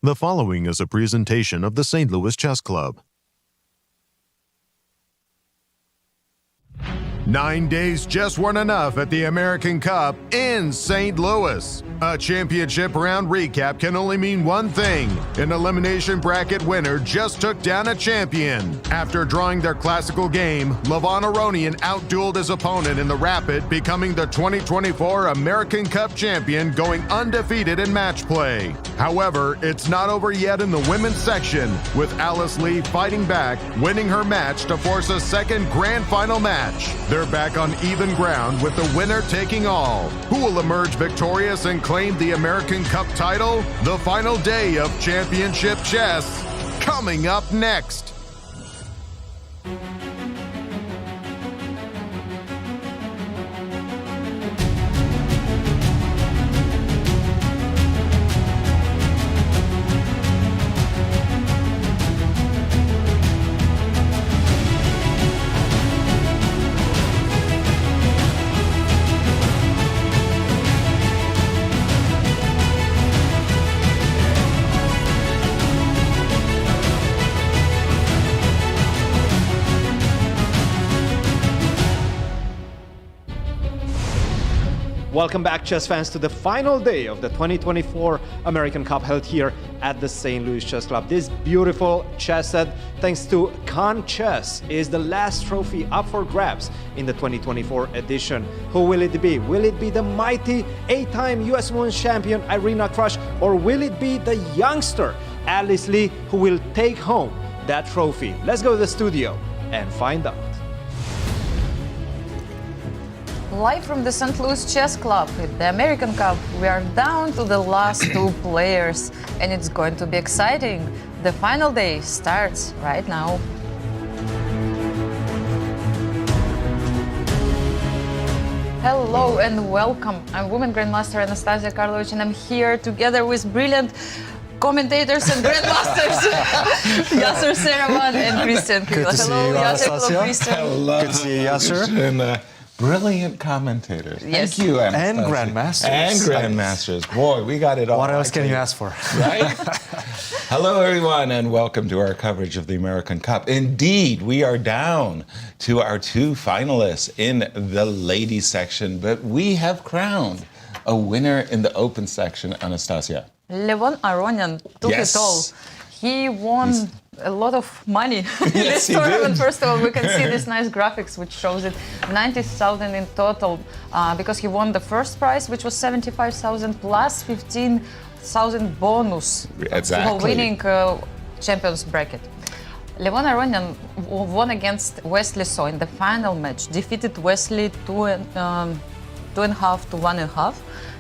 The following is a presentation of the St. Louis Chess Club. 9 days just weren't enough at the American Cup in St. Louis. A championship round recap can only mean one thing. An elimination bracket winner just took down a champion. After drawing their classical game, Levon Aronian outdueled his opponent in the Rapid, becoming the 2024 American Cup champion, going undefeated in match play. However, it's not over yet in the women's section, with Alice Lee fighting back, winning her match to force a second grand final match. They're back on even ground, with the winner taking all. Who will emerge victorious and claim the American Cup title? The final day of championship chess, coming up next. Welcome back, chess fans, to the final day of the 2024 American Cup held here at the St. Louis Chess Club. This beautiful chess set, thanks to Con Chess, is the last trophy up for grabs in the 2024 edition. Who will it be? Will it be the mighty 8-time US Women's Champion Irina Krush, or will it be the youngster Alice Lee who will take home that trophy? Let's go to the studio and find out. Live from the St. Louis Chess Club with the American Cup, we are down to the last two players, and it's going to be exciting. The final day starts right now. Hello and welcome. I'm Women Grandmaster Anastasiya Karlovich, and I'm here together with brilliant commentators and grandmasters, Yasser, Seirawan, and Cristian. Good to see you, Anastasiya. Hello, Good to see you, Yasser. And brilliant commentators. Yes. Thank you, And Anastasiya. grandmasters. And grandmasters. Boy, we got it all. What else can you ask for? Right? Hello, everyone, and welcome to our coverage of the American Cup. Indeed, we are down to our two finalists in the ladies section, but we have crowned a winner in the open section, Anastasiya. Levon Aronian took Yes. it all. He won a lot of money in Yes, this he tournament. did. First of all, we can see this nice graphics which shows it 90,000 in total because he won the first prize, which was 75,000 plus 15,000 bonus Exactly. for winning champions bracket. Levon Aronian won against Wesley So in the final match, defeated Wesley 2.5 to 1.5,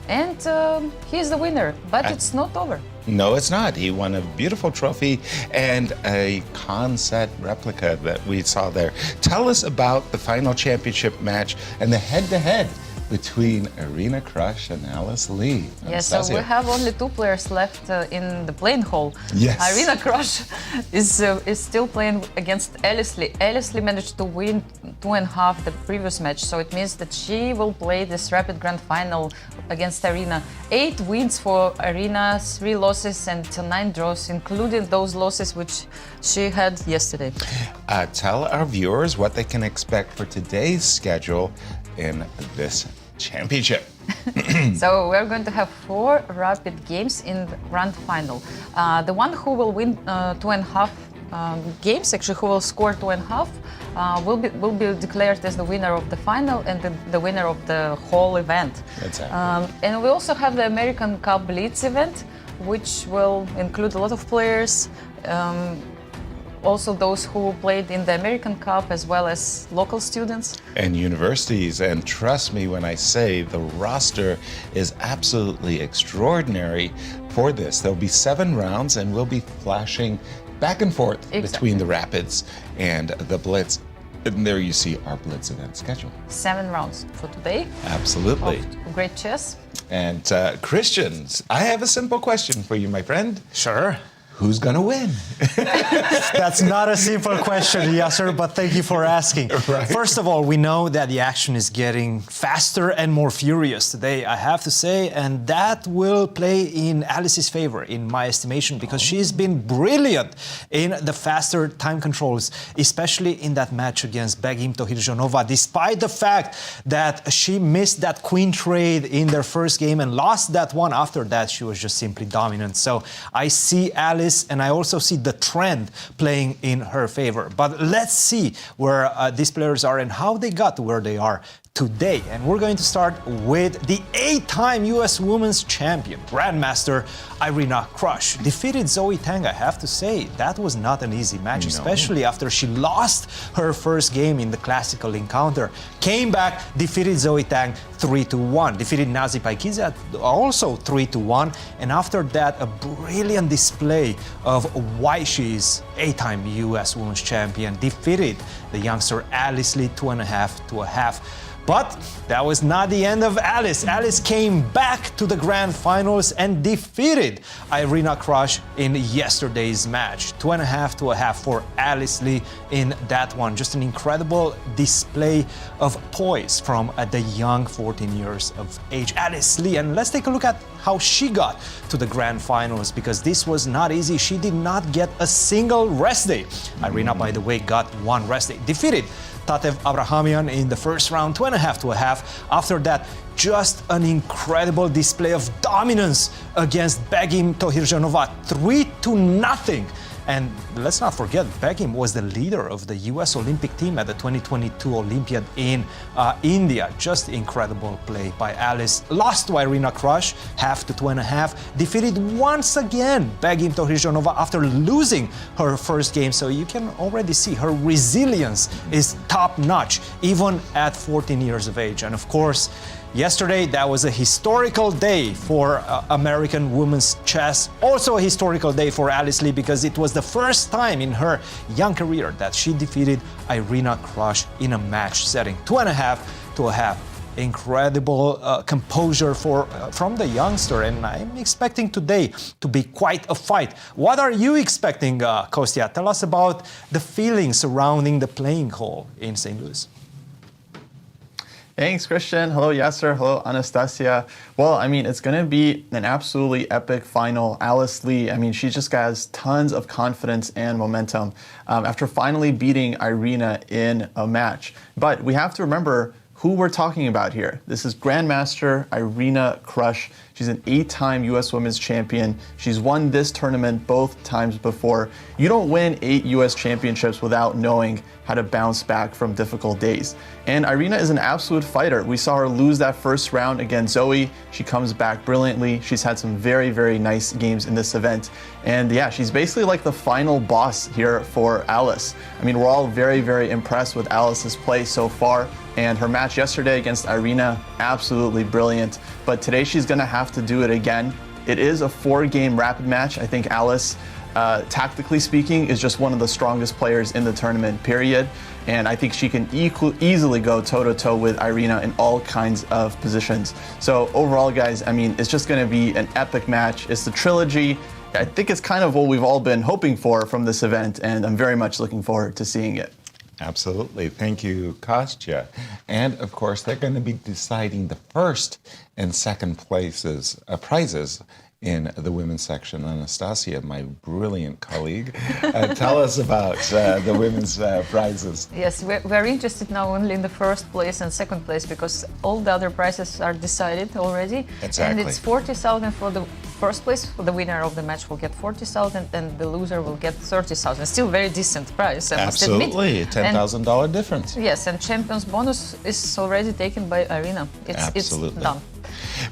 and he's the winner. But it's not over. No, it's not. He won a beautiful trophy and a con-set replica that we saw there. Tell us about the final championship match and the head-to-head between Irina Krush and Alice Lee. Yes, so we have only two players left in the playing hall. Yes. Irina Krush is still playing against Alice Lee. Alice Lee managed to win 2.5 the previous match, so it means that she will play this rapid grand final against Irina. 8 wins for Irina, 3 losses and 9 draws, including those losses which she had yesterday. Tell our viewers what they can expect for today's schedule in this championship. So we're going to have 4 rapid games in the grand final. The one who will win 2.5 games, actually who will score 2.5, will be declared as the winner of the final and the winner of the whole event. Exactly. And we also have the American Cup Blitz event, which will include a lot of players. Also those who played in the American Cup, as well as local students. And universities, and trust me when I say the roster is absolutely extraordinary for this. There'll be 7 rounds, and we'll be flashing back and forth between the Rapids and the Blitz. And there you see our Blitz event schedule. 7 rounds for today. Absolutely. Of great chess. And Cristian, I have a simple question for you, my friend. Sure. who's going to win? That's not a simple question, Yasser, but thank you for asking. Right. First of all, we know that the action is getting faster and more furious today, I have to say, and that will play in Alice's favor, in my estimation, because she's been brilliant in the faster time controls, especially in that match against Begim Tohirjanova, despite the fact that she missed that queen trade in their first game and lost that one. After that, she was just simply dominant. So I see Alice, and I also see the trend playing in her favor. But let's see where these players are and how they got to where they are today. And we're going to start with the 8-time US Women's Champion, Grandmaster Irina Krush. Defeated Zoe Tang, I have to say. That was not an easy match, especially after she lost her first game in the classical encounter. Came back, defeated Zoe Tang 3-1. Defeated Nazi Paikidze also 3-1. And after that, a brilliant display of why she is 8-time US Women's Champion. Defeated the youngster Alice Lee 2.5-1. But that was not the end of Alice. Alice came back to the grand finals and defeated Irina Krush in yesterday's match. 2.5-1 for Alice Lee in that one. Just an incredible display of poise from the young 14 years of age Alice Lee. And let's take a look at how she got to the grand finals, because this was not easy. She did not get a single rest day. Irina, by the way, got one rest day. Defeated Tatev Abrahamian in the first round, 2.5-1. After that, just an incredible display of dominance against Begim Tohirjanova, 3-0. And let's not forget, Begim was the leader of the US Olympic team at the 2022 Olympiad in India. Just incredible play by Alice. Lost to Irina Krush, 0.5-2.5. Defeated once again Begim Tohirjanova after losing her first game. So you can already see her resilience is top-notch, even at 14 years of age. And of course, yesterday, that was a historical day for American women's chess. Also a historical day for Alice Lee, because it was the first time in her young career that she defeated Irina Krush in a match setting. 2.5-1. Incredible composure from the youngster, and I'm expecting today to be quite a fight. What are you expecting, Kostya? Tell us about the feeling surrounding the playing hall in St. Louis. Thanks, Cristian. Hello, Yasser. Hello, Anastasiya. Well, I mean, it's going to be an absolutely epic final. Alice Lee, I mean, she just has tons of confidence and momentum after finally beating Irina in a match. But we have to remember who we're talking about here. This is Grandmaster Irina Krush. She's an 8-time US Women's Champion. She's won this tournament both times before. You don't win 8 US championships without knowing how to bounce back from difficult days. And Irina is an absolute fighter. We saw her lose that first round against Zoe. She comes back brilliantly. She's had some very, very nice games in this event. And yeah, she's basically like the final boss here for Alice. I mean, we're all very, very impressed with Alice's play so far. And her match yesterday against Irina, absolutely brilliant. But today she's gonna have to do it again. It is a 4-game rapid match. I think Alice, tactically speaking, is just one of the strongest players in the tournament, period. And I think she can easily go toe-to-toe with Irina in all kinds of positions. So overall, guys, I mean, it's just gonna be an epic match. It's the trilogy. I think it's kind of what we've all been hoping for from this event, and I'm very much looking forward to seeing it. Absolutely. Thank you, Kostya. And of course, they're going to be deciding the first and second prizes in the women's section. Anastasiya, my brilliant colleague, tell us about the women's prizes. Yes, we're interested now only in the first place and second place, because all the other prizes are decided already. Exactly. And it's 40,000 for the first place. The winner of the match will get 40,000, and the loser will get 30,000. Still very decent prize, I must admit. Absolutely, $10,000 difference. Yes, and champion's bonus is already taken by Irina. It's done.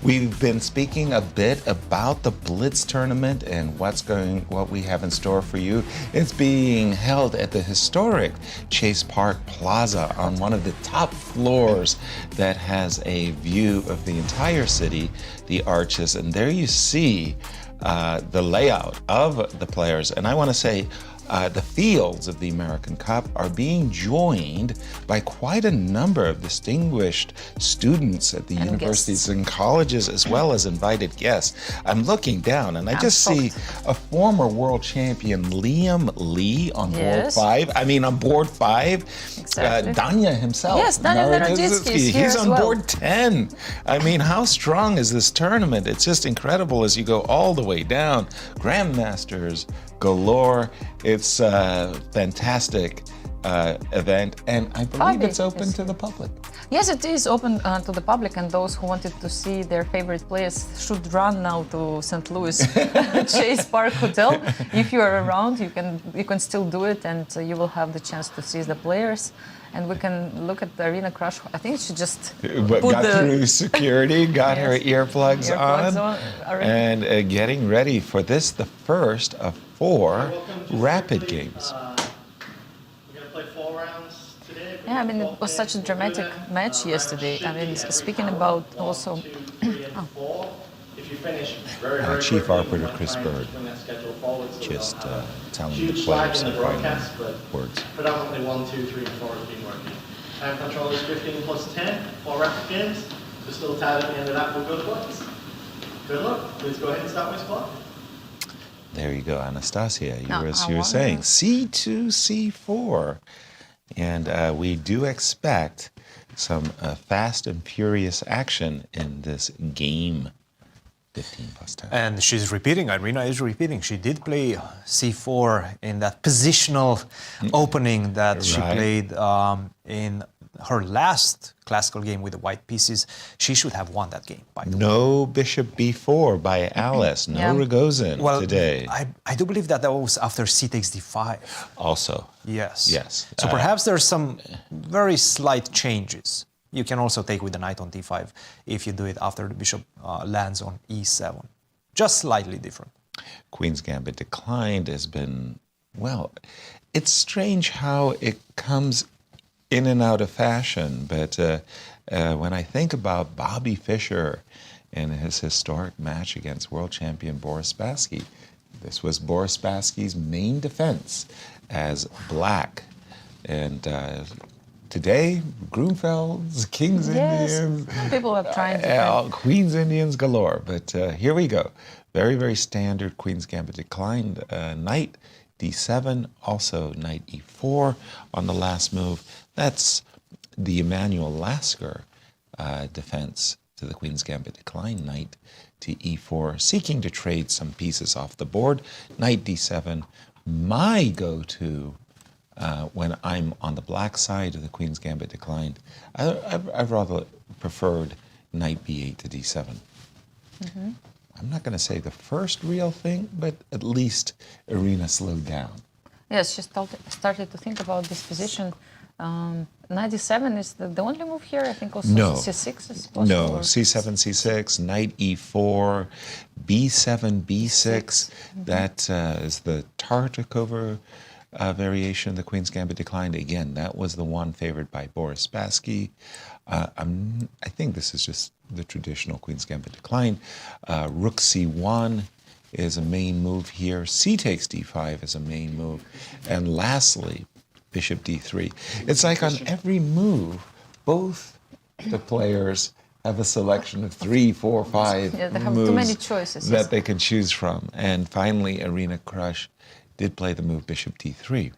We've been speaking a bit about the Blitz tournament and what we have in store for you. It's being held at the historic Chase Park Plaza on one of the top floors that has a view of the entire city, the arches, and there you see the layout of the players. And I want to say the fields of the American Cup are being joined by quite a number of distinguished students at the universities and colleges, as well as invited guests. I'm looking down and I just see a former world champion, Liem Lee, on board 5. I mean, on board 5. Exactly. Danya himself. Yes, Danya Naroditsky is here He's as on well. board 10. I mean, how strong is this tournament? It's just incredible as you go all the way down. Grandmasters galore. It's a fantastic event, and I believe it's open to the public. Yes, it is open to the public, and those who wanted to see their favorite players should run now to St. Louis Chase Park Hotel. If you are around, you can still do it, and you will have the chance to see the players. And we can look at Irina Krush. I think she just got through security, got her earplugs on, and getting ready for this, the first of 4 rapid games. Yeah, I mean, it was such a dramatic match yesterday. I mean, speaking about also... Chief Operator Chris Bird just telling the players some final words. Predominantly 1, 2, 3, and 4 has been working. Time control is 15 plus 10, 4 rapid games. So still tied at the end of that with good points. Good luck. Please go ahead and start my spot. There you go, Anastasia. You were saying C2, C4. And we do expect some fast and furious action in this game. 15 plus 10. And she's repeating, Irina is repeating. She did play C4 in that positional opening that she played in her last classical game with the white pieces. She should have won that game, by the way. No bishop b4 by Alice, no Rogozin today. I do believe that was after c takes d5. Also. Yes. Yes. So perhaps there's some very slight changes. You can also take with the knight on d5 if you do it after the bishop lands on e7. Just slightly different. Queen's Gambit declined has been, well, it's strange how it comes in and out of fashion, but when I think about Bobby Fischer and his historic match against world champion Boris Spassky, this was Boris Spassky's main defense as black. And today, Grunfelds, King's Indians. People are trying to Queen's Indians galore. But here we go. Very, very standard Queen's Gambit declined. Knight d7, also knight e4 on the last move. That's the Emanuel Lasker defense to the Queen's Gambit decline. Knight to e4, seeking to trade some pieces off the board. Knight d7, my go-to when I'm on the black side of the Queen's Gambit declined. I've rather preferred knight b8 to d7. I'm not going to say the first real thing, but at least Irina slowed down. Yes, she started to think about this position. Knight d7 is the only move here. I think also c6 is possible. No, c7, c6, knight e4, b7, b6. That is the Tartikover variation of the Queen's Gambit declined. Again, that was the one favored by Boris Spassky. I think this is just the traditional Queen's Gambit decline. Rook c1 is a main move here. C takes d5 is a main move. And lastly, bishop d3. It's like on every move, both the players have a selection of 3, 4, 5 they have moves too many choices that they can choose from. And finally, Irina Krush did play the move bishop d3.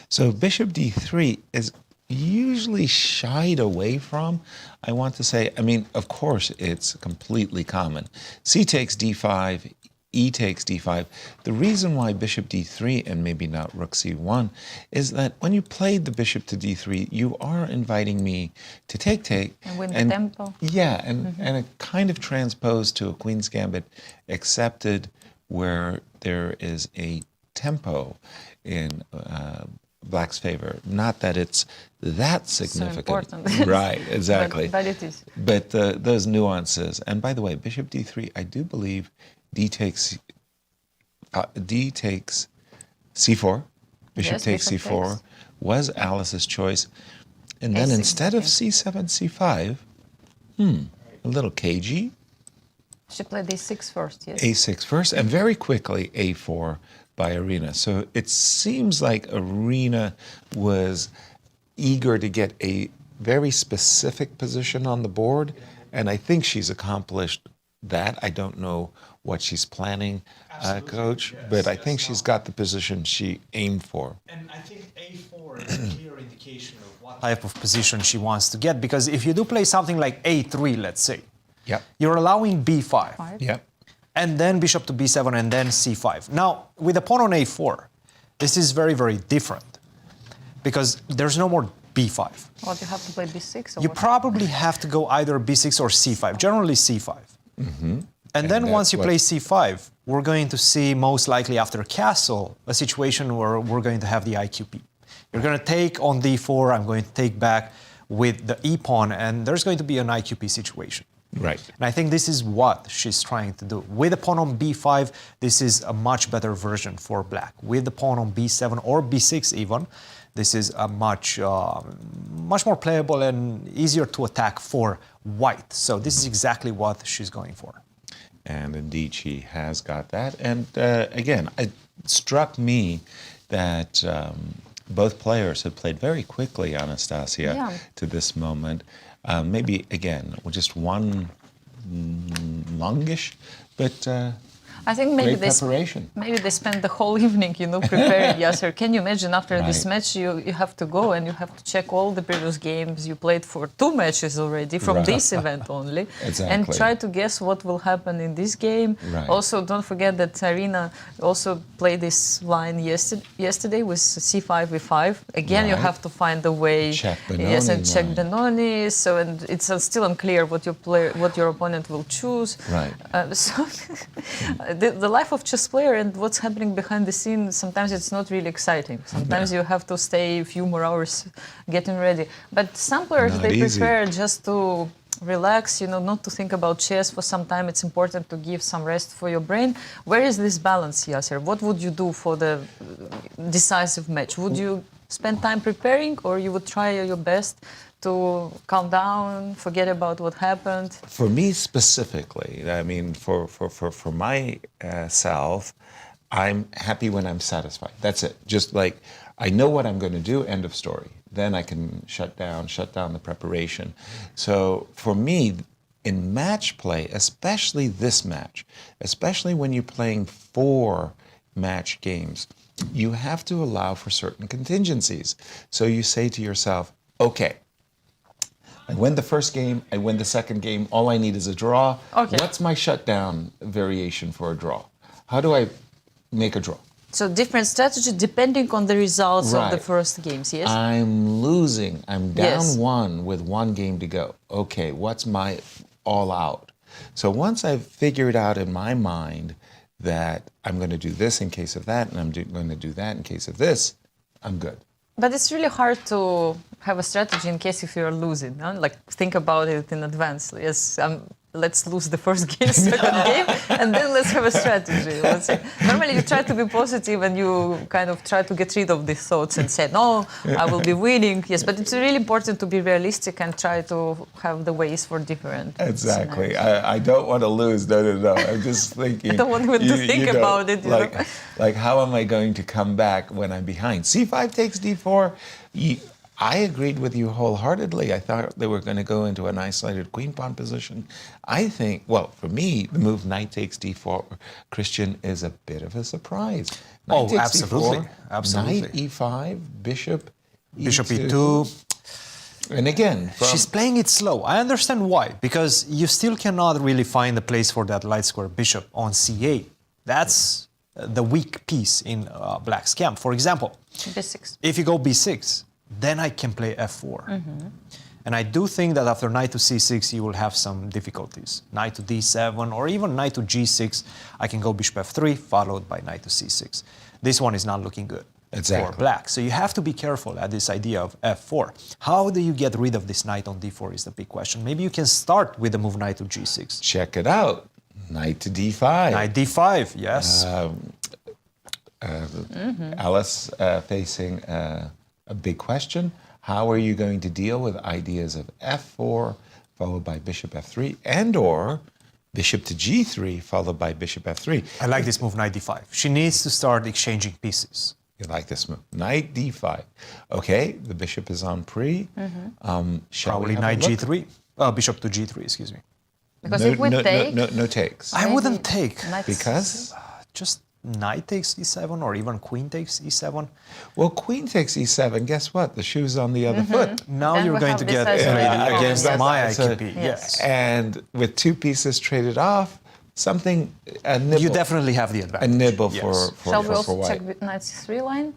So bishop d3 is usually shied away from. I want to say, I mean, of course, it's completely common. C takes d5, E takes d5. The reason why bishop d3 and maybe not rook c1 is that when you played the bishop to d3, you are inviting me to take. And win the tempo. Yeah, and it kind of transposed to a Queen's Gambit accepted where there is a tempo in Black's favor. Not that it's that significant. So important. Right, exactly. But it is. But those nuances. And by the way, bishop d3, I do believe d takes c4, bishop takes c4 was Alice's choice. And then instead of c7, c5, a little cagey. She played a6 first, yes. a6 first, and very quickly a4 by Irina. So it seems like Irina was eager to get a very specific position on the board, and I think she's accomplished that. I don't know what she's planning, Coach, yes, but I yes, think she's got the position she aimed for. And I think a4 is a clear indication of what type of position she wants to get, because if you do play something like a3, let's say, Yep. you're allowing b5. Yep. And then bishop to b7 and then c5. Now, with a pawn on a4, this is very, very different because there's no more b5. What, you have to play b6? Or You what? probably have to go either b6 or c5, generally c5. Mm-hmm. And then that's once you what- play c5, we're going to see most likely after castle a situation where we're going to have the IQP. You're going to take on d4, I'm going to take back with the e-pawn, and there's going to be an IQP situation. Right. And I think this is what she's trying to do. With the pawn on b5, this is a much better version for black. With the pawn on b7 or b6 even, this is a much more playable and easier to attack for white. So this is exactly what she's going for. And indeed, she has got that. And again, it struck me that both players had played very quickly, Anastasiya, Yeah. to this moment. Maybe, again, just one longish, but I think maybe great preparation. maybe they spent the whole evening, preparing Yasser. Can you imagine after this Right. match you have to go and you have to check all the previous games you played for 2 matches already from Right. this event only, Exactly. and try to guess what will happen in this game. Right. Also, don't forget that Irina also played this line yesterday with c5 e5. Again, you Right. have to find a way. Check Yes, and Benoni check line. Benoni. So, and it's still unclear what your opponent will choose. Right. So the life of chess player and what's happening behind the scenes, sometimes it's not really exciting. Sometimes you have to stay a few more hours getting ready. But some players, Not they easy. prefer just to relax, not to think about chess for some time. It's important to give some rest for your brain. Where is this balance, Yasser? What would you do for the decisive match? Would you spend time preparing, or you would try your best to calm down, forget about what happened? For me specifically, I mean, for myself, I'm happy when I'm satisfied. That's it. Just like I know what I'm going to do, end of story. Then I can shut down the preparation. So for me, in match play, especially this match, especially when you're playing 4 match games, you have to allow for certain contingencies. So you say to yourself, okay, I win the first game, I win the second game, all I need is a draw. Okay. What's my shutdown variation for a draw? How do I make a draw? So different strategy depending on the results of the Right. first games, yes? I'm losing. I'm down Yes. 1 with 1 game to go. Okay, what's my all out? So once I've figured out in my mind that I'm going to do this in case of that, and I'm going to do that in case of this, I'm good. But it's really hard to have a strategy in case if you're losing. No? Like, think about it in advance. Yes, let's lose the first game, second game, and then let's have a strategy. Let's say. Normally, you try to be positive and you kind of try to get rid of these thoughts and say, no, I will be winning. Yes, but it's really important to be realistic and try to have the ways for different Exactly. scenarios. I don't want to lose. No. I'm just thinking. I don't want even to think about it, you know. Like, how am I going to come back when I'm behind? C5 takes D4. I agreed with you wholeheartedly. I thought they were going to go into an isolated queen pawn position. I think, well, for me, the move knight takes D4, Cristian, is a bit of a surprise. Knight takes absolutely. D4, Absolutely. Knight E5, bishop E2. Bishop e2. And again, She's playing it slow. I understand why, because you still cannot really find a place for that light square bishop on c8. That's the weak piece in black's camp. For example, B6. if you go b6, then I can play f4. And I do think that after knight to c6, you will have some difficulties. Knight to d7, or even knight to g6, I can go bishop f3, followed by knight to c6. This one is not looking good for black. So you have to be careful at this idea of f4. How do you get rid of this knight on d4 is the big question. Maybe you can start with the move knight to g6. check it out. Knight to D5. Knight d5, yes. Alice facing a big question. How are you going to deal with ideas of f4 followed by bishop f3 and or bishop to g3, followed by bishop f3. I like this move, knight d5. She needs to start exchanging pieces. You like this move. Knight d5. Okay, the bishop is on pre. Shall Probably we have a knight look? g3. Bishop to g3, excuse me. Because if we take, no takes. I wouldn't take. knight Because? Just knight takes e7 or even queen takes e7. Well, queen takes e7. Guess what? The shoe's on the other foot. Now Then you're we going have to this get as played well. against Yes. my So- IKP. Yes. And with two pieces traded off, something, a nibble. You definitely have the a advantage. nibble Yes. shall we for also white. check with knight c3 line?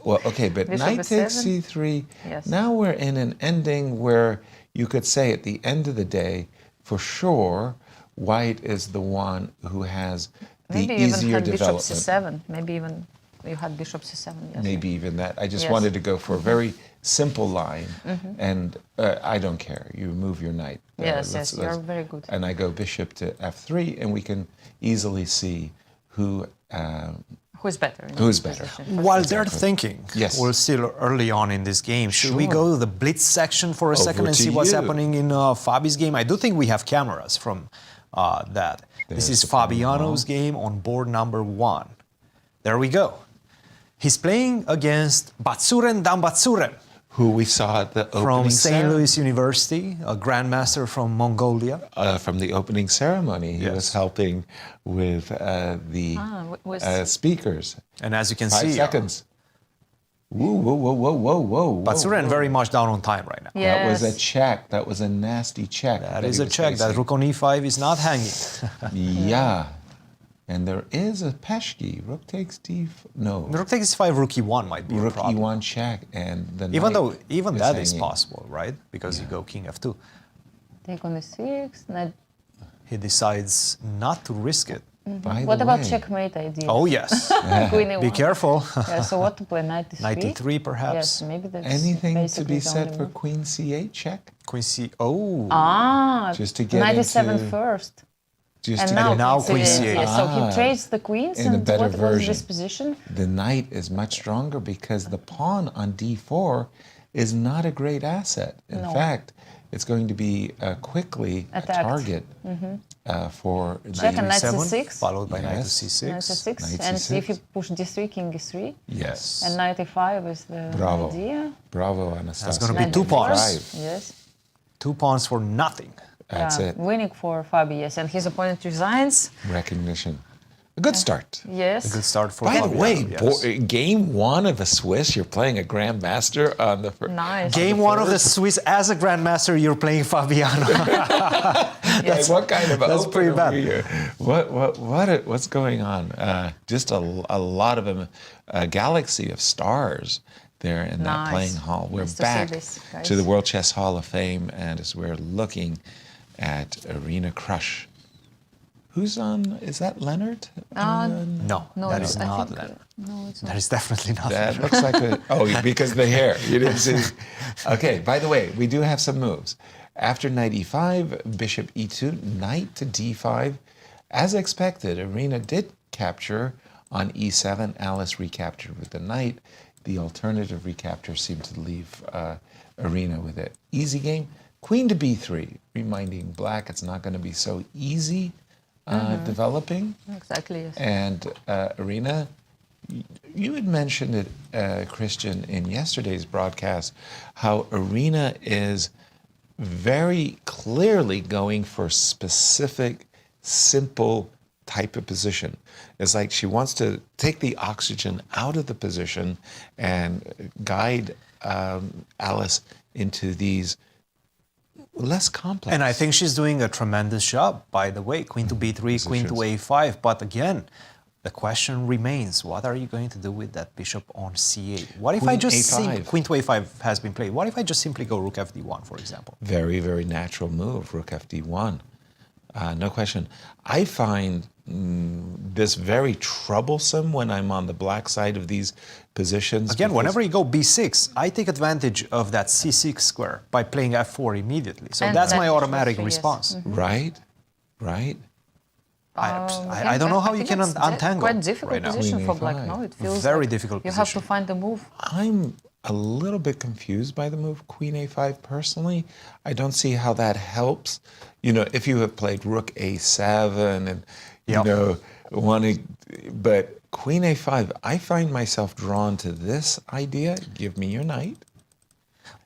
Well, okay, but Bishop knight takes f7? c3. Yes. Now we're in an ending where you could say at the end of the day, for sure, white is the one who has the Maybe even easier had bishop development. c7. Maybe even you had bishop c7. Yes. Maybe even that. I just Yes. wanted to go for a very simple line, and I don't care. You move your knight. Yes, you're very good. And I go bishop to f3, and we can easily see who. Who's better? in Who's this better? position. While they're thinking, Yes. we're still early on in this game. Should we Sure. go to the Blitz section for a second and to see what's you. happening in Fabi's game? I do think we have cameras from that. This There's is the pawn Fabiano's game on board number 1. There we go. He's playing against Batsuren Dambatsuren Who we saw at the opening from St. ceremony. Louis University, a grandmaster from Mongolia. From the opening ceremony, he Yes. was helping with the speakers. And as you can 5 see, seconds. Whoa, whoa, whoa, whoa, whoa, whoa. Batsuren very much down on time right now. Yes. That was a check. That was a nasty check. That he is a was check. That facing. rook on e5 is not hanging. Yeah. And there is a peshki. Rook takes d. No. Rook takes 5, rook e1 might be a Rook problem. e1 check, and the Even knight though even that is hanging. possible, right? Because you go king f2. Take on e6. Knight. He decides not to risk it. By What the about way, checkmate idea? Oh yes. Queen e1. Be careful. Yeah, so what to play? Knight e3? Knight e3 perhaps. Yes, maybe that's anything to basically be the said only for move. queen c8 check? Queen c. Oh. Just to get Knight e7 into- first. Just And to now, get now queen queen c8. c8. Yeah, so Ah. he trades the queens, In a and better what was this version. position? The knight is much stronger because the pawn on d4 is not a great asset. In No. fact, it's going to be quickly a Attacked. target for Check and the... knight e7, c6. followed by knight to Yes. c6. Knight e6, Knight and c6. if you push d3, king e3, Yes. and knight e5 is the Bravo. idea. Bravo, Anastasiya. gonna be Knight two e4, pawns. Yes. 2 pawns for nothing. That's Yeah, it. winning for Fabi, yes, and his opponent resigns. Recognition. A good start. Yes. A good start for By the way, Fabiano, yes. game 1 of the Swiss, you're playing a grandmaster on the first. Nice. Game 1 of the Swiss as a grandmaster, you're playing Fabiano. Like, what kind of that's pretty opener bad. were you? What's going on? Just a lot of them, a galaxy of stars there in that Nice. playing hall. We're Nice to see back this, guys. to the World Chess Hall of Fame, and as we're looking at Irina Krush. Who's on? Is that Leonard? No, No, that it's- is I not think, Leonard. No, it's That not. is definitely not That Leonard. looks like a. Oh, because the hair. You didn't see. Okay, by the way, we do have some moves. After knight e5, bishop e2, knight to d5. As expected, Irina did capture on e7. Alice recaptured with the knight. The alternative recapture seemed to leave Irina with an easy game. Queen to b3, reminding black it's not going to be so easy developing. Exactly, yes. And Irina, you had mentioned it, Cristian, in yesterday's broadcast, how Irina is very clearly going for specific, simple type of position. It's like she wants to take the oxygen out of the position and guide Alice into these less complex. And I think she's doing a tremendous job, by the way. Queen to b3, queen to a5. But again, the question remains, what are you going to do with that bishop on c8? What if I Queen just a5. queen to a5 has been played. What if I just simply go rook fd1, for example? Very, very natural move, rook fd1. No question. I find this very troublesome when I'm on the black side of these positions. Again, because- whenever you go b6, I take advantage of that c6 square by playing f4 immediately. So And that's that my is automatic also, yes. response. Right, right. I don't know how you can untangle Quite difficult right now. position Queen for a5. black. No, it feels Very like difficult you have to position. find the move. a little bit confused by the move Queen A5 personally. I don't see how that helps. You know, if you have played Rook A7 and, you know, but Queen A5, I find myself drawn to this idea. Give me your knight.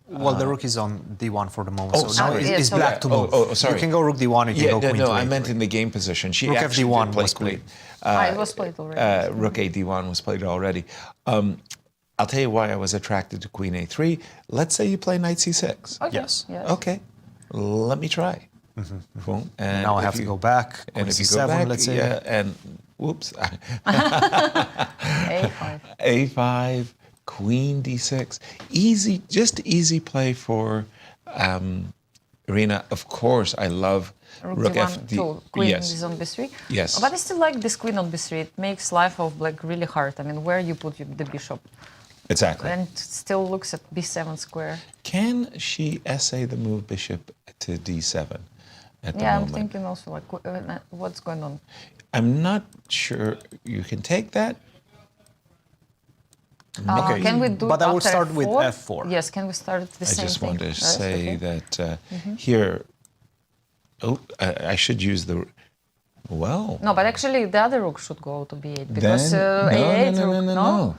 Well, the rook is on D1 for the moment, Oh, so now sorry. it's black to move. Oh, sorry. You can go rook D1, you can go queen no, to I A3. meant in the game position. She Rook actually FD1 did play was queen. played. It was played already. Rook A D1 was played already. I'll tell you why I was attracted to Queen A3. Let's say you play Knight C6. Okay. Yes. Okay, let me try. Boom. And Now I if have to go back, And queen if you C7, go back, let's say. yeah, and whoops, A5. A5, Queen D6. Easy, just easy play for Irina. Of course, I love Rook D1 too. Queen yes. is on B3. Yes. But I still like this queen on B3. It makes life of black really hard. I mean, where you put the bishop. Exactly. And it still looks at B7 square. Can she essay the move bishop to D7 at the Yeah, I'm moment? thinking also like what's going on. I'm not sure you can take that. Okay, Can we do but it I will after start with F4? F4. Yes, can we start with the I same just thing? want to Yes, say okay. that here, I should use the, well. No, but actually the other rook should go to B8 because then, A8 no, rook, no.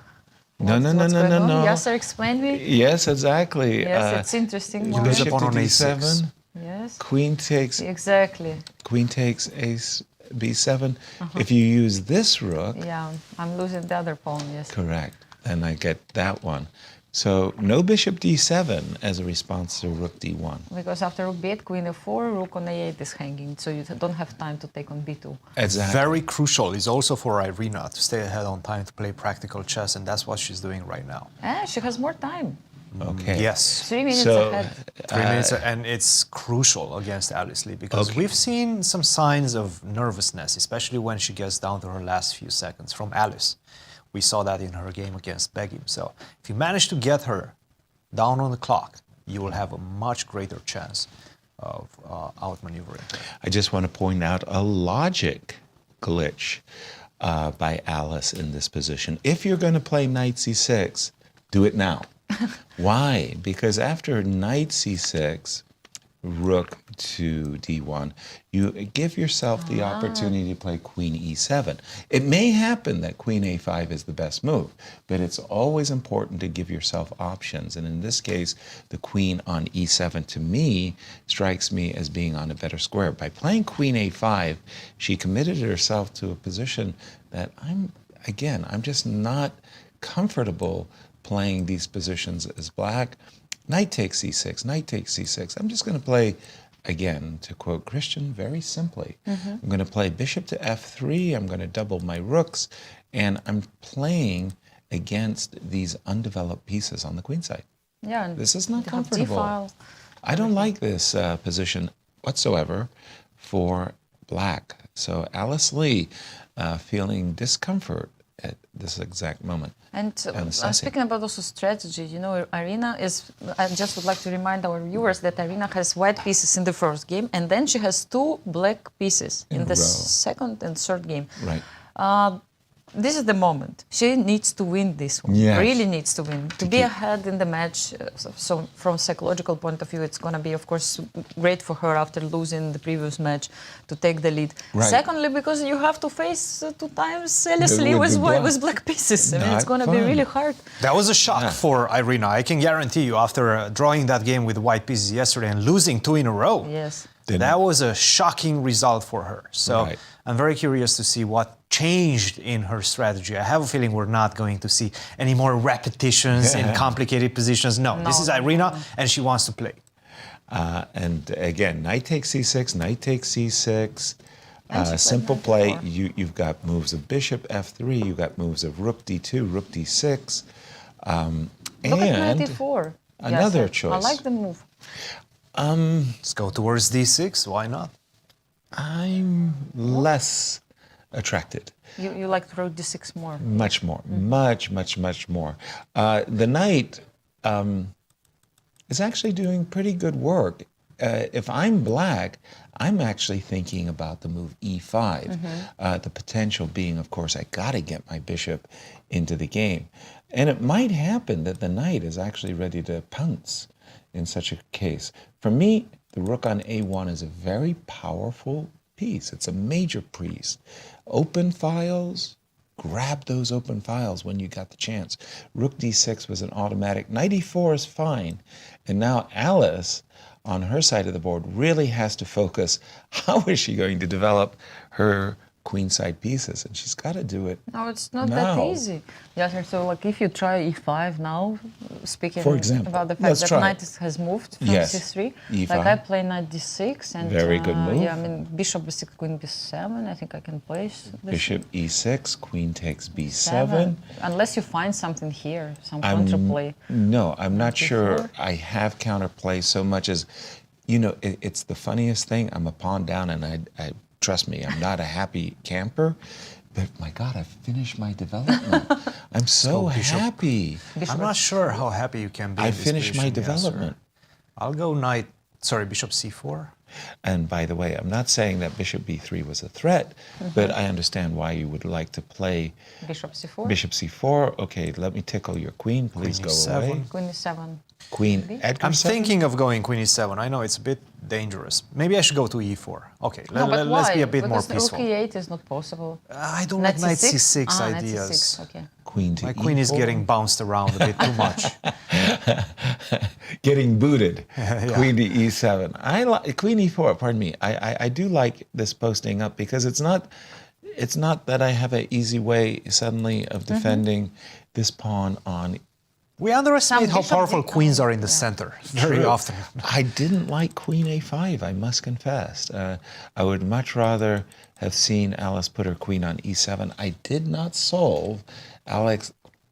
What's going on? No. Yasser, explain me. Yes, exactly. Yes, it's interesting. Why? Bishop Pawn to on A6. D7. Yes, Queen takes exactly. Ace B7. If you use this rook, Yeah, I'm losing the other pawn, yes. correct, then I get that one. So no bishop D7 as a response to rook D1. Because after rook B8, queen F4, rook on A8 is hanging, so you don't have time to take on B2. Exactly. Very crucial is also for Irina to stay ahead on time to play practical chess, and that's what she's doing right now. She has more time. Okay. Yes. 3 minutes So, ahead. 3 minutes, and it's crucial against Alice Lee because we've seen some signs of nervousness, especially when she gets down to her last few seconds from Alice. We saw that in her game against Begim. So if you manage to get her down on the clock, you will have a much greater chance of outmaneuvering. I just want to point out a logic glitch by Alice in this position. If you're going to play Knight C6, do it now. Why? Because after Knight C6, Rook to D1, you give yourself the opportunity to play Queen E7. It may happen that Queen A5 is the best move, but it's always important to give yourself options. And in this case, the Queen on E7 to me strikes me as being on a better square. By playing Queen A5, she committed herself to a position that I'm just not comfortable playing these positions as black. Knight takes C6, knight takes C6. I'm just going to play, again, to quote Cristian, very simply. I'm going to play bishop to F3. I'm going to double my rooks. And I'm playing against these undeveloped pieces on the queen side. Yeah, This is not you have comfortable. D-file. I don't like this position whatsoever for black. So Alice Lee feeling discomfort at this exact moment. And speaking about also strategy, you know, Irina is, I just would like to remind our viewers that Irina has white pieces in the first game, and then she has 2 black pieces in the second and third game. Right. This is the moment. She needs to win this one. Yes. Really needs to win. To be ahead in the match, so from psychological point of view, it's going to be, of course, great for her after losing the previous match to take the lead. Right. Secondly, because you have to face 2 times Alice Lee With the with black pieces. I mean, it's Not going to be fun. really hard. That was a shock for Irina. I can guarantee you, after drawing that game with white pieces yesterday and losing 2 in a row, Yes. that was a shocking result for her. So Right. I'm very curious to see what changed in her strategy. I have a feeling we're not going to see any more repetitions in complicated positions. No, this is Irina, and she wants to play. And again, knight takes C6, knight takes C6. And she played Simple knight play. D4. You've got moves of bishop F3. You've got moves of rook D2, rook D6. Look at And 94. another Yes, choice. I like the move. Let's go towards D6. Why not? I'm less attracted. You like rook D6 more. Much more. Much more. The knight is actually doing pretty good work. If I'm black, I'm actually thinking about the move E5. The potential being, of course, I got to get my bishop into the game. And it might happen that the knight is actually ready to pounce in such a case. For me, the rook on a1 is a very powerful piece. It's a major piece. Open files, grab those open files when you got the chance. Rook d6 was an automatic. Knight e4 is fine. And now Alice, on her side of the board, really has to focus. How is she going to develop her queenside pieces? And she's got to do it. No, it's not now. that easy. Yasser, so like if you try e5 now, speaking For example, about the fact let's that try knight it. has moved from Yes, c3, e5. like I play knight d6 and Very good move. Yeah, I mean bishop b6, queen b7. I think I can place this. Bishop e6, queen takes b7. Seven. Unless you find something here, some counterplay. No, I'm not sure Before? I have counterplay so much as, it's the funniest thing. I'm a pawn down, and I trust me, I'm not a happy camper, but my God, I finished my development. I'm so happy. I'm not sure how happy you can be. I in this finished my position, Yasser. development. I'll go bishop c4. And by the way, I'm not saying that bishop b3 was a threat, but I understand why you would like to play Bishop c4. bishop c4. Okay, let me tickle your queen. Please Queen go e7. away. Queen e7. Queen Edgar I'm 7? thinking of going queen e7. I know it's a bit dangerous. Maybe I should go to e4. Okay, No, but let's why? be a bit more Because peaceful. rook e8 is not possible. I don't like knight c6 Ah, ideas. Knight c6. Okay. Queen to My queen is e4. getting bounced around a bit too much. Getting booted. Yeah. Queen to e7. I like queen e4. Pardon me. I do like this posting up because it's not that I have an easy way suddenly of defending this pawn on. We underestimate Some how bishop powerful did- queens are in the center very True. often. I didn't like queen a5. I must confess. I would much rather have seen Alice put her queen on e7. I did not solve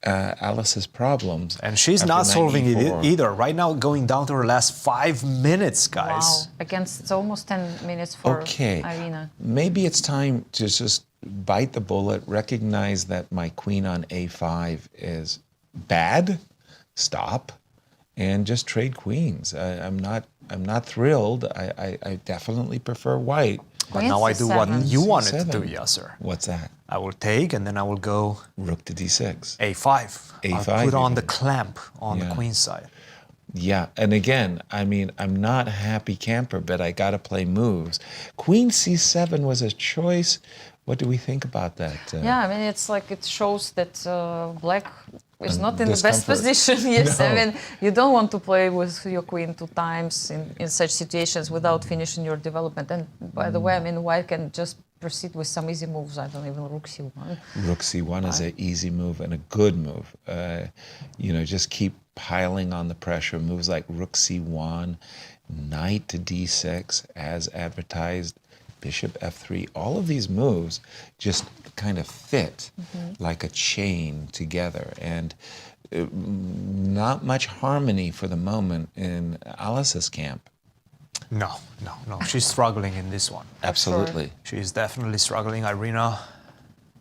Alice's problems. And she's after not knight solving it e4. either. Right now, going down to her last 5 minutes, guys. Wow. It's almost 10 minutes for Okay, Irina. maybe it's time to just bite the bullet, recognize that my queen on a5 is bad, stop, and just trade queens. I'm not thrilled. I definitely prefer white. But Queen now I do what c7. you wanted to C7. do, Yasser. What's that? I will take, and then I will go Rook to d6. a5. A5 I'll put on the even. clamp on the Yeah. queen side. Yeah, and again, I mean, I'm not a happy camper, but I got to play moves. Queen c7 was a choice. What do we think about that? Yeah, I mean, it's like it shows that black is not in the best discomfort. position. Yes, No. I mean, you don't want to play with your queen 2 times in such situations without finishing your development. And by the way, I mean, white can just proceed with some easy moves. I don't even rook c1. Rook c1 is an easy move and a good move. Just keep piling on the pressure. Moves like rook c1, knight to d6 as advertised, bishop f3. All of these moves just kind of fit like a chain together. And not much harmony for the moment in Alice's camp. No. She's struggling in this one. Absolutely. She's definitely struggling. Irina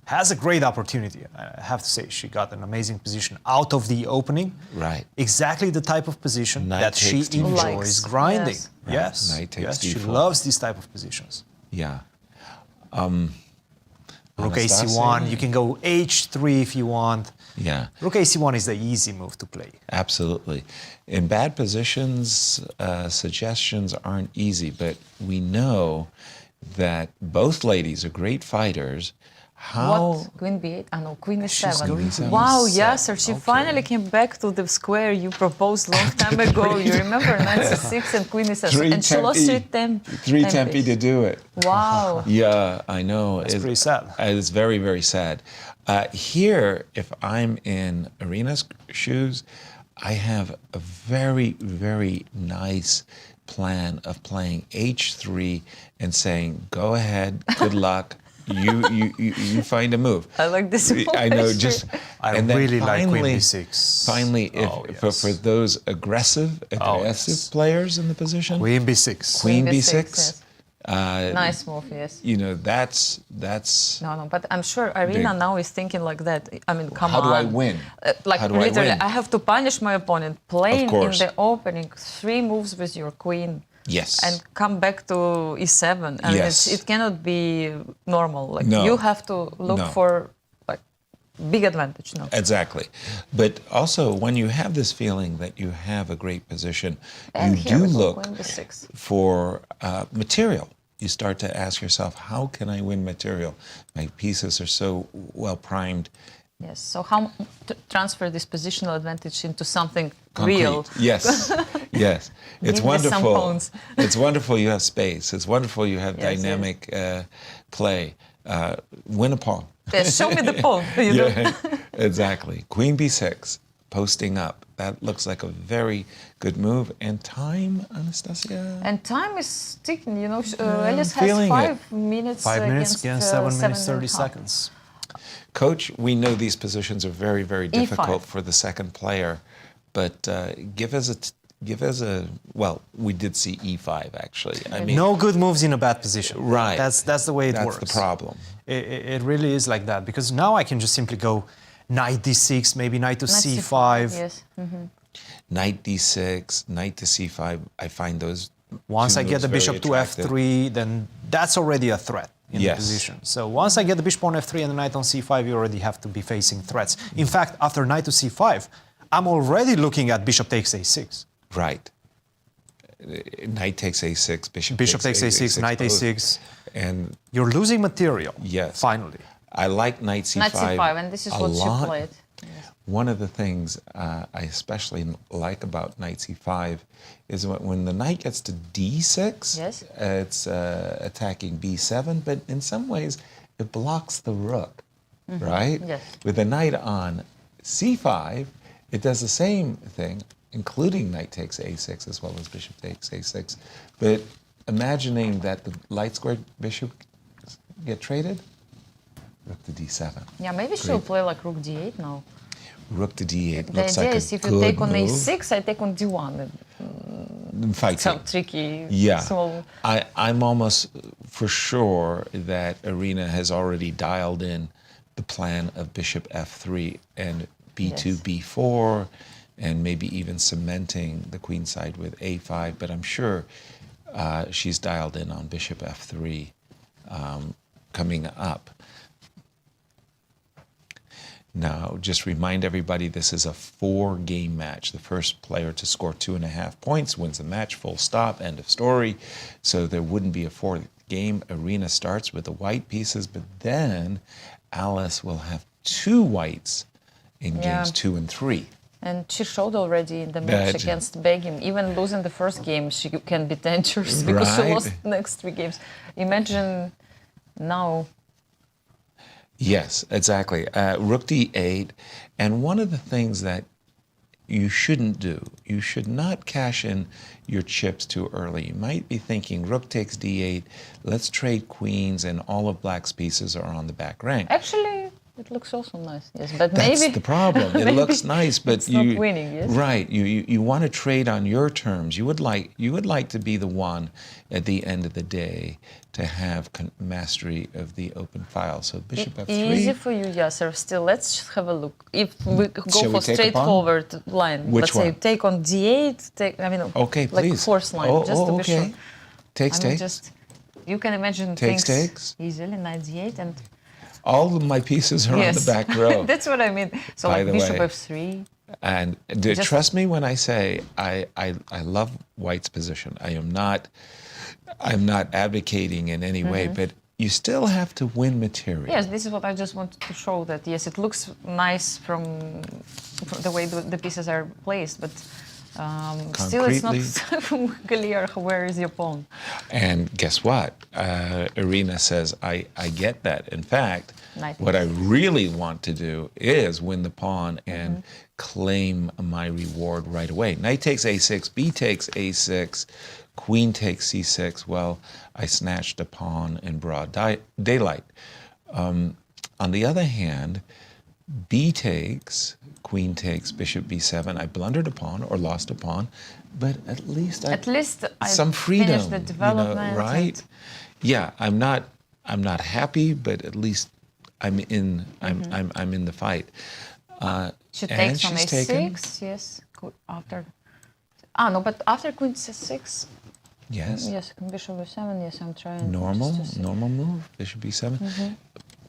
has a great opportunity. I have to say, she got an amazing position out of the opening. Right. Exactly the type of position Knight that she takes d4. enjoys Likes. grinding. Yes. Yes. Knight takes She d4. loves these type of positions. Yeah. Rook Anastasiya? ac1. You can go h3 if you want. Yeah. Rook ac1 is the easy move to play. Absolutely. In bad positions, suggestions aren't easy, but we know that both ladies are great fighters. How? What? Queen b8? Ah, no, queen She's e7. going for Wow, e7. Yasser, she Okay. finally came back to the square you proposed long time ago. You remember knight c6 and queen e7. And she lost 3 tempi to do it. Wow. Yeah, I know. It's pretty sad. It's very, very sad. Here, if I'm in Irina's shoes, I have a very, very nice plan of playing h3 and saying, go ahead, good luck. You find a move. I like this move, I know. actually. Just I and then really like queen finally- b6. Finally, Oh, if, yes. for those aggressive yes. players in the position, Queen b6. Queen Queen b6. b6, nice move, yes. That's No, but I'm sure Irina Big. now is thinking like that. I mean, come How on. do I win? Like How do I literally, win? I have to punish my opponent, playing in course. the opening 3 moves with your queen. yes. And come back to e7. I mean, Yes. it cannot be normal. Like No. you have to look No. for like big advantage, no. Exactly. But also, when you have this feeling that you have a great position, And you here do we go, look queen b6. for material. You start to ask yourself, how can I win material? My pieces are so well primed. Yes, so how to transfer this positional advantage into something Concrete. real? Yes, yes. It's Give me some wonderful. pawns. It's wonderful you have space. It's wonderful you have Yes, dynamic play. Win a pawn. Yes, show me the pawn. You know? Yeah, exactly. Queen b6, posting up. That looks like a very good move. And time, Anastasiya? And time is ticking, you know. I'm Elias has feeling 5 minutes 5 minutes against 7 minutes 30 7.5. seconds. Coach, we know these positions are very, very difficult E5. for the second player, but give us a well, we did see e5 actually. I mean, No good moves in a bad position. Right. That's the way it works. That's the problem. It really is like that, because now I can just simply go knight d6, maybe knight to Knight c5. Yes. Knight d6, knight to c5. I find those. Once two I get moves the very bishop to attractive. f3, then that's already a threat in the Yes. position. So once I get the bishop on f3 and the knight on c5, you already have to be facing threats. In fact, after knight to c5, I'm already looking at bishop takes a6. Right. Knight takes a6, Bishop takes a6, knight both. a6. And You're losing material. Yes. Finally. I like knight c5. Knight c5, and this is a what lot. she played. One of the things I especially like about knight c5 is when the knight gets to d6, Yes. It's attacking b7, but in some ways it blocks the rook, right? Yes. With the knight on c5, it does the same thing, including knight takes a6 as well as bishop takes a6. But imagining that the light squared bishop get traded, rook to d7. Yeah, maybe she'll play like rook d8 now. Rook to d8 The looks idea like a is if you good take on move. a6, I take on d1. Fighting. Some tricky, Yeah, small. I'm almost for sure that Irina has already dialed in the plan of bishop f3 and b2, Yes. b4, and maybe even cementing the queen side with a5. But I'm sure she's dialed in on bishop f3 coming up. Now, just remind everybody, this is a 4-game match. The first player to score 2.5 points wins the match, full stop, end of story. So there wouldn't be a 4th game. Irina starts with the white pieces, but then Alice will have 2 whites in games 2 and 3. And she showed already in the match But- against Begim. Even losing the first game, she can be dangerous because she Right. lost the next 3 games. Imagine now. Yes, exactly. Rook d8. And one of the things that you shouldn't do, you should not cash in your chips too early. You might be thinking, rook takes d8, let's trade queens, and all of black's pieces are on the back rank. Actually, it looks also nice. Yes, but That's maybe the problem. It maybe looks nice, but it's not winning. Yes. right. You want to trade on your terms. You would like to be the one at the end of the day to have mastery of the open file. So bishop f3. Easy for you, Yasser. Still, let's have a look. If we go Shall we for take a pawn? straightforward line, Which let's say one? take on d8. Okay, like please. force line, just to be okay. sure. Takes, I mean, takes. just you can imagine Takes, things takes. easily. Knight d8 and All of my pieces are on the back row. That's what I mean. So By like the bishop way. f3. And trust me when I say I love White's position. I'm not advocating in any way, but you still have to win material. Yes, this is what I just wanted to show, that yes, it looks nice from the way the pieces are placed, but still it's not clear where is your pawn. And guess what? Irina says, I get that. In fact, Knight what I really want to do is win the pawn and claim my reward right away. Knight takes a6, b takes a6, queen takes c6. Well, I snatched a pawn in broad daylight. On the other hand, b takes, queen takes, bishop b7. I blundered a pawn or lost a pawn, but at least I some freedom, finished the development, right? Yeah, I'm not happy, but at least I'm in. I'm in the fight. She and takes on she's a6, taken. yes. After, no, but after queen c6. Yes. Yes, bishop b7. Yes, I'm trying. Normal just to see. move. Bishop b7.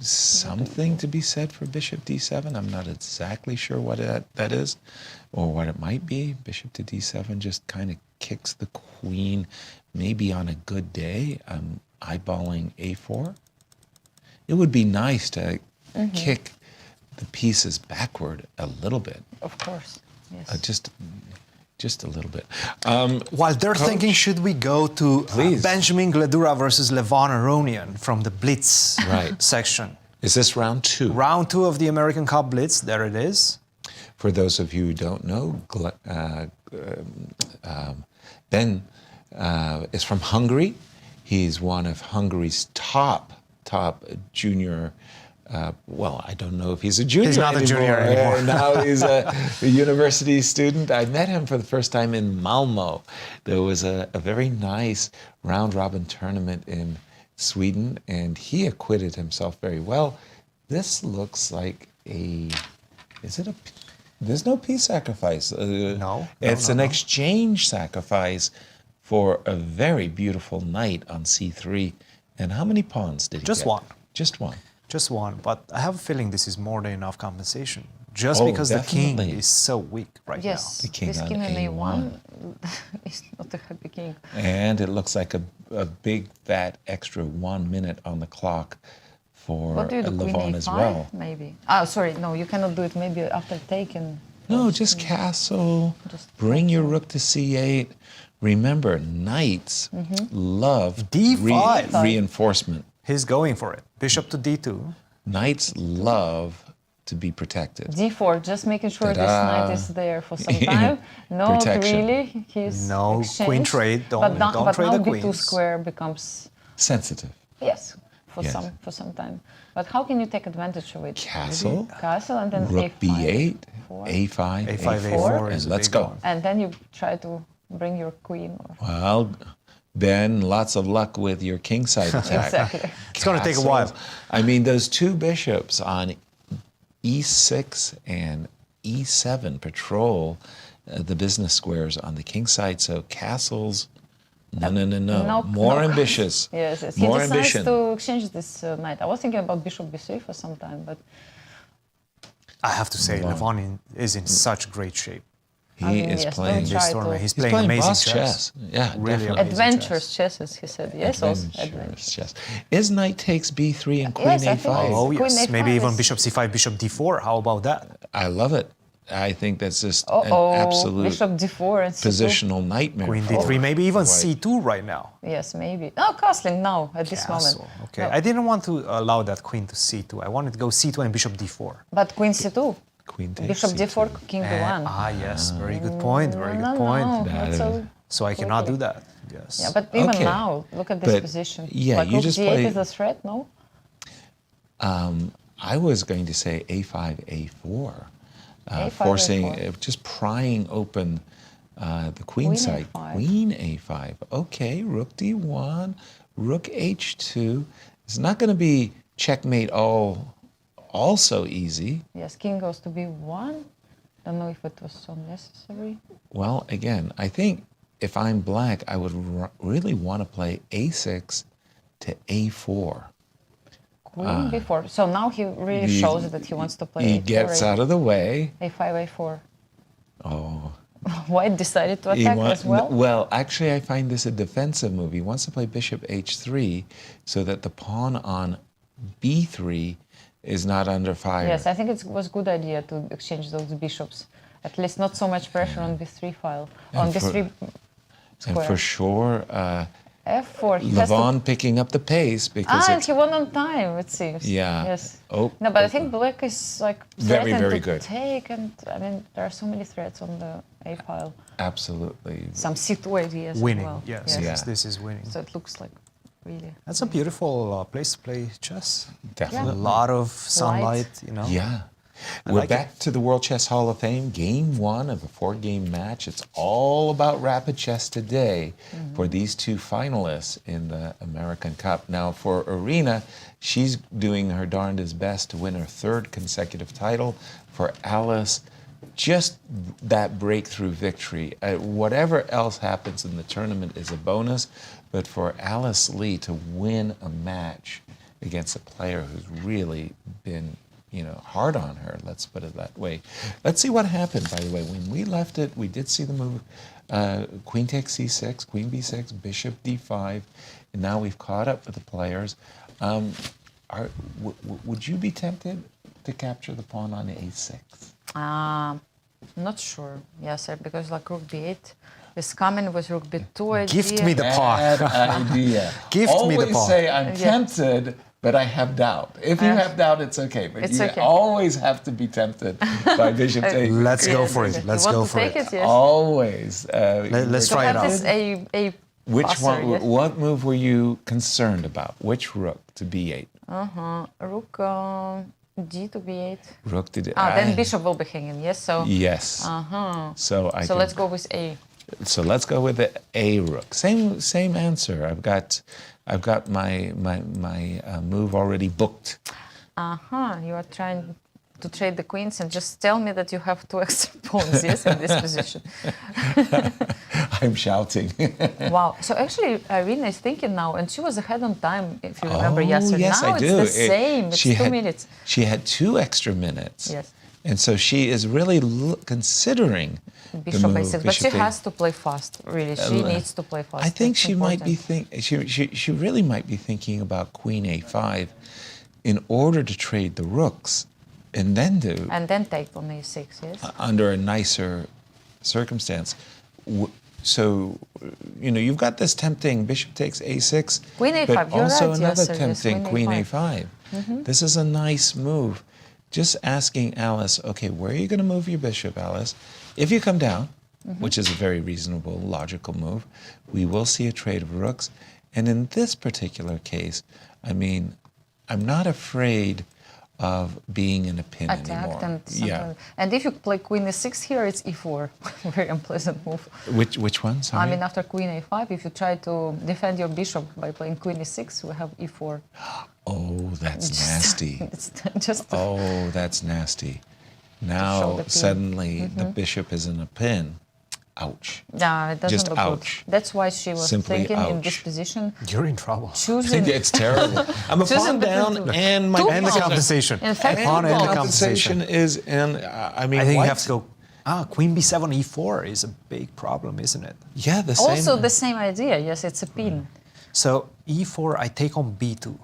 something to be said for bishop d7. I'm not exactly sure what that is or what it might be. Bishop to d7 just kind of kicks the queen, maybe on a good day. I'm eyeballing a4. It would be nice to kick the pieces backward a little bit. Of course, yes. Just a little bit. While they're Coach? thinking, should we go to Please. Benjamin Gledura versus Levon Aronian from the Blitz Right. section? Is this round 2? Round 2 of the American Cup Blitz, there it is. For those of you who don't know, Ben is from Hungary. He's one of Hungary's top junior. Well, I don't know if he's a junior He's not a junior anymore. Now he's a university student. I met him for the first time in Malmo. There was a very nice round-robin tournament in Sweden, and he acquitted himself very well. This looks like there's no piece sacrifice. No. It's an exchange sacrifice for a very beautiful knight on c3. And how many pawns did he Just get? one. Just one. Just one, but I have a feeling this is more than enough compensation. Just Oh, because the king definitely. is so weak right Yes, The king this on king on A1. A1 is not a happy king. And it looks like a big fat extra 1 minute on the clock for What do you do? Queen Levon A5, as well. maybe? Ah, sorry, no, you cannot do it. Maybe after taken. No, just castle. Bring your rook to c8. Remember, knights love D5. reinforcement. now. He's going for it. Bishop to d2. Knights love to be protected. D4, just making sure this Ta-da. knight is there for some time. Not Protection. really. He's No exchanged. queen trade. Don't but now trade the B2 queens. square becomes Sensitive. yes for Yes. some time. But how can you take advantage of it? Castle. Castle and then Rook A5, b8, four. a5, A5, a4, A4 and is a let's big go. one. And then you try to bring your queen. Or... Well, Ben, lots of luck with your kingside attack. Exactly. It's going to take a while. I mean, those two bishops on e6 and e7 patrol the business squares on the king side. So castles, no. More ambitious. Yes, yes. He More decides ambition. to exchange this knight. I was thinking about bishop b3 for some time, but I have to say, Levon is in such great shape. He is yes, playing. don't This try tournament, to- he's He's playing amazing boss chess. Yeah, Really definitely. amazing adventurous chess. chess, he said. Yes, also adventurous. Adventurous chess. Is knight takes b3 and queen Yes, I a5? think Oh Queen yes, A5 maybe even is- bishop c5, bishop d4. How about that? I love it. I think that's just an Uh-oh, absolute bishop d4 and c2. positional nightmare. Queen for d3, maybe even white. c2 right now. Yes, maybe. No, castling now at this Castle. moment. Okay, No. I didn't want to allow that queen to c2. I wanted to go c2 and bishop d4. But queen c2, Queen takes bishop c2. d4, king d1. Yes, very good point. Very good point. No, not so. So I cannot do that. Yes. Yeah, but even Okay. now, look at this But, position. yeah, like you rook just d8 play- is a threat, no? I was going to say a5, a4, A5, forcing, A4. just prying open the queen Queen side. A5. Queen a5. Okay, rook d1, rook h2. It's not going to be checkmate all so easy. Yes, king goes to b1. Don't know if it was so necessary. Well, again, I think if I'm black, I would really want to play a6 to a4. Queen b4. So now he really He- shows that he wants to play He A4, gets out of the way. a5, a4. Oh. White decided to He attack wa- as well. Well, actually, I find this a defensive move. He wants to play bishop h3 so that the pawn on b3 is not under fire. Yes, I think it was a good idea to exchange those bishops. At least not so much pressure on b3 file, on And for- b3 And for square. sure, f4. He has to... Levon picking up the pace because and it's he won on time, it seems. Yeah. Yes. Oh, No, but I oh, think black is like Very, threatened very to good. take, and I mean there are so many threats on the a file. absolutely. Some c2 ideas Winning. as well. Yes, Yes. Yeah. yes, this is winning. So it looks like really. That's a beautiful place to play chess. A Definitely. lot of sunlight, you know. Yeah. I We're like back to the World Chess Hall of Fame, game one of a 4-game match. It's all about rapid chess today for these two finalists in the American Cup. Now, for Irina, she's doing her darndest best to win her 3rd consecutive title. For Alice, just that breakthrough victory. Whatever else happens in the tournament is a bonus, but for Alice Lee to win a match against a player who's really been, hard on her. Let's put it that way. Let's see what happened, by the way. When we left it, we did see the move, queen takes c6, queen b6, bishop d5, and now we've caught up with the players. Would you be tempted to capture the pawn on a6? Not sure, Yasser, because like rook b8 is coming with rook b2 idea. Gift me the pawn. Bad idea. Gift me the pawn. Always say, I'm tempted, but I have doubt. If you have doubt, it's okay. But It's you okay. always have to be tempted by bishop to a6. Let's go for it. Let's go for it. Yes. Always. Let's So try it have out. this a Which passer, one? yes. What move were you concerned about? Which rook to b8? Rook d to b8. Rook to d8. Then bishop will be hanging. Yes. So Yes. So so let's go with a. So let's go with the a rook. Same answer. I've got my move already booked. You are trying to trade the queens and just tell me that you have 2 extra pawns, yes, in this position. I'm shouting. Wow. So actually, Irina is thinking now, and she was ahead on time, if you remember yesterday. Yes, now I do. it's the same. It's 2 minutes. She had 2 extra minutes. Yes. And so she is really considering Bishop the move. a6, but she has to play fast. Really, she needs to play fast. I think That's she might important. be she really might be thinking about queen a5 in order to trade the rooks and then And then take on a6, yes. under a nicer circumstance. So, you've got this tempting bishop takes a6, Queen a5, but you're also right, another Yasser, yes, tempting queen queen a5. a5. This is a nice move. Just asking Alice, okay, where are you going to move your bishop, Alice? If you come down, which is a very reasonable, logical move, we will see a trade of rooks. And in this particular case, I'm not afraid of being in a pin anymore. And if you play queen e6 here, it's e4. Very unpleasant move. Which one? Sorry. After queen a5, if you try to defend your bishop by playing queen e6, we have e4. Oh, that's nasty. It's just Oh, that's nasty. show Now the pin. suddenly the bishop is in a pin. Ouch. No, it doesn't Just look ouch. good. That's why she was Simply thinking in this ouch. position, You're in trouble. choosing. It's terrible. I'm a Choosing pawn down between and my two And the pawns. compensation. In fact, Pawn and the compensation compensation. is in. I think you have to go. Queen b7, e4 is a big problem, isn't it? Yeah, the same. Also the same idea. Yes, it's a pin. So e4, I take on b2.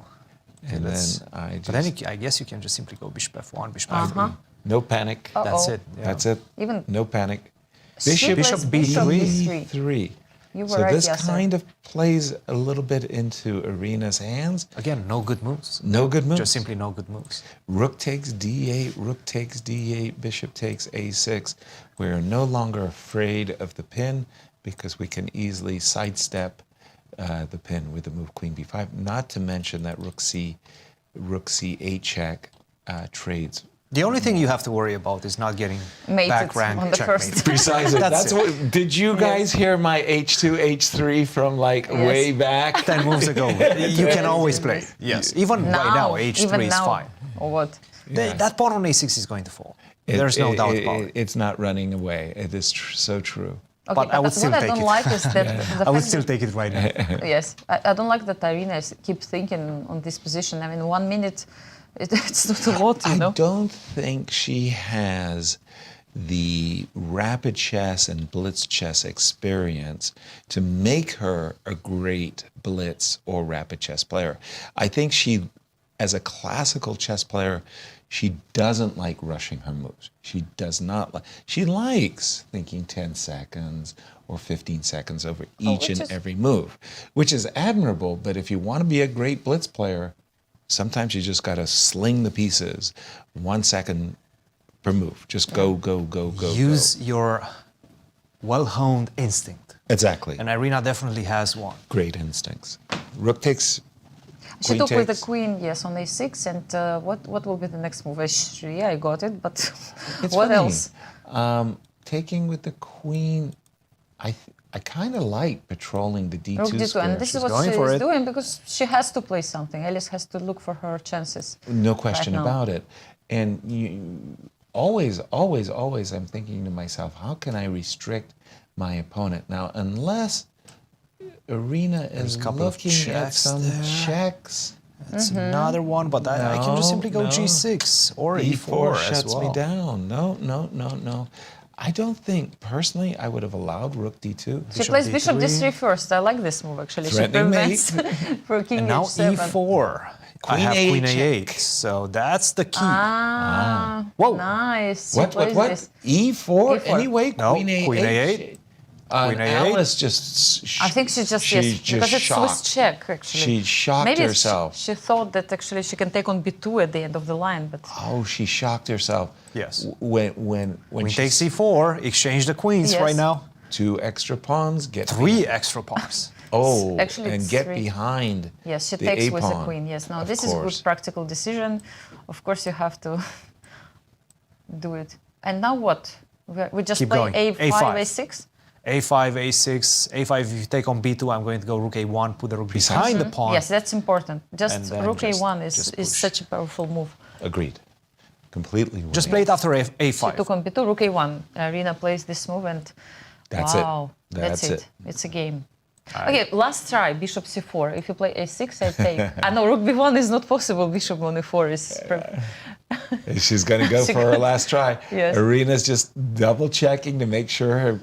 And then But then I guess you can just simply go bishop f1, bishop f3. no panic. That's it. Yeah. That's it. Even No panic. she Bishop plays bishop b3. b3. You were So right, this Yasser. kind of plays a little bit into Irina's hands. Again, no good moves. No good moves. Just simply no good moves. Rook takes d8, rook takes d8, bishop takes a6. We're no longer afraid of the pin because we can easily sidestep the pin with the move queen b5. Not to mention that rook c8 check trades. The only thing you have to worry about is not getting Mated back rank on the checkmate. first. Precisely. That's it. what. Did you guys hear my h2, h3 from way back? 10 moves ago. You can always play. Yes. Even right now, h3 even is now, fine. Or what? That pawn on a6 is going to fall. There's no doubt about it. It's not running away. It is so true. Okay, But I would still what I take don't it. like is that the I would fact still take it right now. Yes, I don't like that Irina keeps thinking on this position. 1 minute, it's not a lot, you know? I don't think she has the rapid chess and blitz chess experience to make her a great blitz or rapid chess player. I think she, as a classical chess player, she doesn't like rushing her moves. She does not like, she likes thinking 10 seconds or 15 seconds over each and every move, which is admirable. But if you want to be a great blitz player, sometimes you just got to sling the pieces 1 second per move. Just go. Use your well-honed instinct. Exactly. And Irina definitely has one. Great instincts. Rook takes. She Queen took with the takes. queen, yes, on a6, and what will be the next move? Yeah, I got it, but It's what funny. else? Taking with the queen, I kind of like patrolling the d2 Rook d2, square. and this is what going she for is it. doing because she has to play something. Alice has to look for her chances. No question now. about it. And always, I'm thinking to myself, how can I restrict my opponent? Now, unless Irina is a couple of looking at checks some there. checks, That's another one, but I can just simply go G6 or E4 as shuts well. me down. No. I don't think, personally, I would have allowed rook D2. She plays bishop D3 first. I like this move, actually. Threatening She prevents for king And now H7. E4. I Queen have A8 Queen A8, check. so that's the key. Whoa. Nice. She What? plays this. E4? E4. Anyway, No, Queen A8. Queen A8. Queen A8. Alice just... I think she just, she yes, because it's shocked. Swiss check, actually. She shocked Maybe herself. She thought that actually she can take on B2 at the end of the line, but Oh, she shocked herself. Yes. When Queen she... takes E4, exchange the queens Yes. right now. 2 extra pawns, get... 3 extra pawns. Oh, Actually, and it's get 3. behind yes, she the takes A with the pawn. queen. Yes, no, Of this is a course. good practical decision. Of course, you have to do it. And now what? We just Keep play going. A5, A5. A6? A5, A6, A5 if you take on B2, I'm going to go rook A1, put the rook Precise. behind the pawn. Yes, that's important. And Just then rook just- A1 just is push. such a powerful move. Agreed. Completely. Just winning. play it after She A5. took on B2, rook A1. Irina plays this move and That's it. wow, that's That's it. it. It's a game. Okay, last try, bishop C4. If you play A6, I take. I know rook B1 is not possible. Bishop on E4 is. She's going to go for her last try. Yes. Irina's just double checking to make sure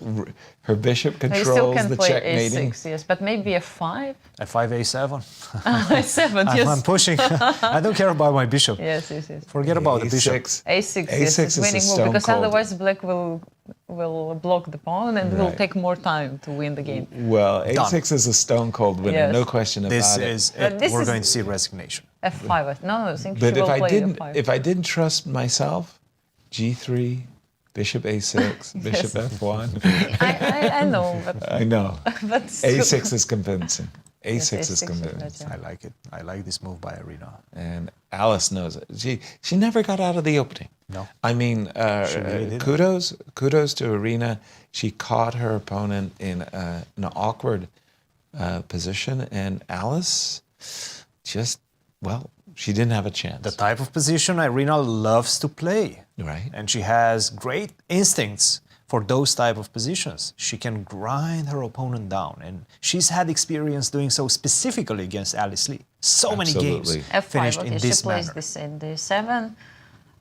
her bishop You still controls can the play checkmating. A6, yes, but maybe A5. A5, A7. A7, yes. I'm pushing. I don't care about my bishop. Yes. Forget about the bishop. A6. A6, yes, A6 is is winning a move stone because cold. otherwise black will block the pawn and will Right. take more time to win the game. Well, A6 is a stone cold winner, Yes. no question about This it. is But it. this We're is- going to see resignation. F5. No, I think But she will play if F5. I didn't trust myself, G3, Bishop A6, Bishop F1. I know, but, I know. but still. A6 is convincing. A6 Yes, is A6 convincing. better. I like it. I like this move by Irina. And Alice knows it. She never got out of the opening. No. I mean, She really didn't. kudos to Irina. She caught her opponent in an awkward position, and Alice just, well, she didn't have a chance. The type of position Irina loves to play. Right. And she has great instincts for those type of positions. She can grind her opponent down. And she's had experience doing so specifically against Alice Lee. So many games Absolutely. F5, finished okay, in she this plays manner. this in D7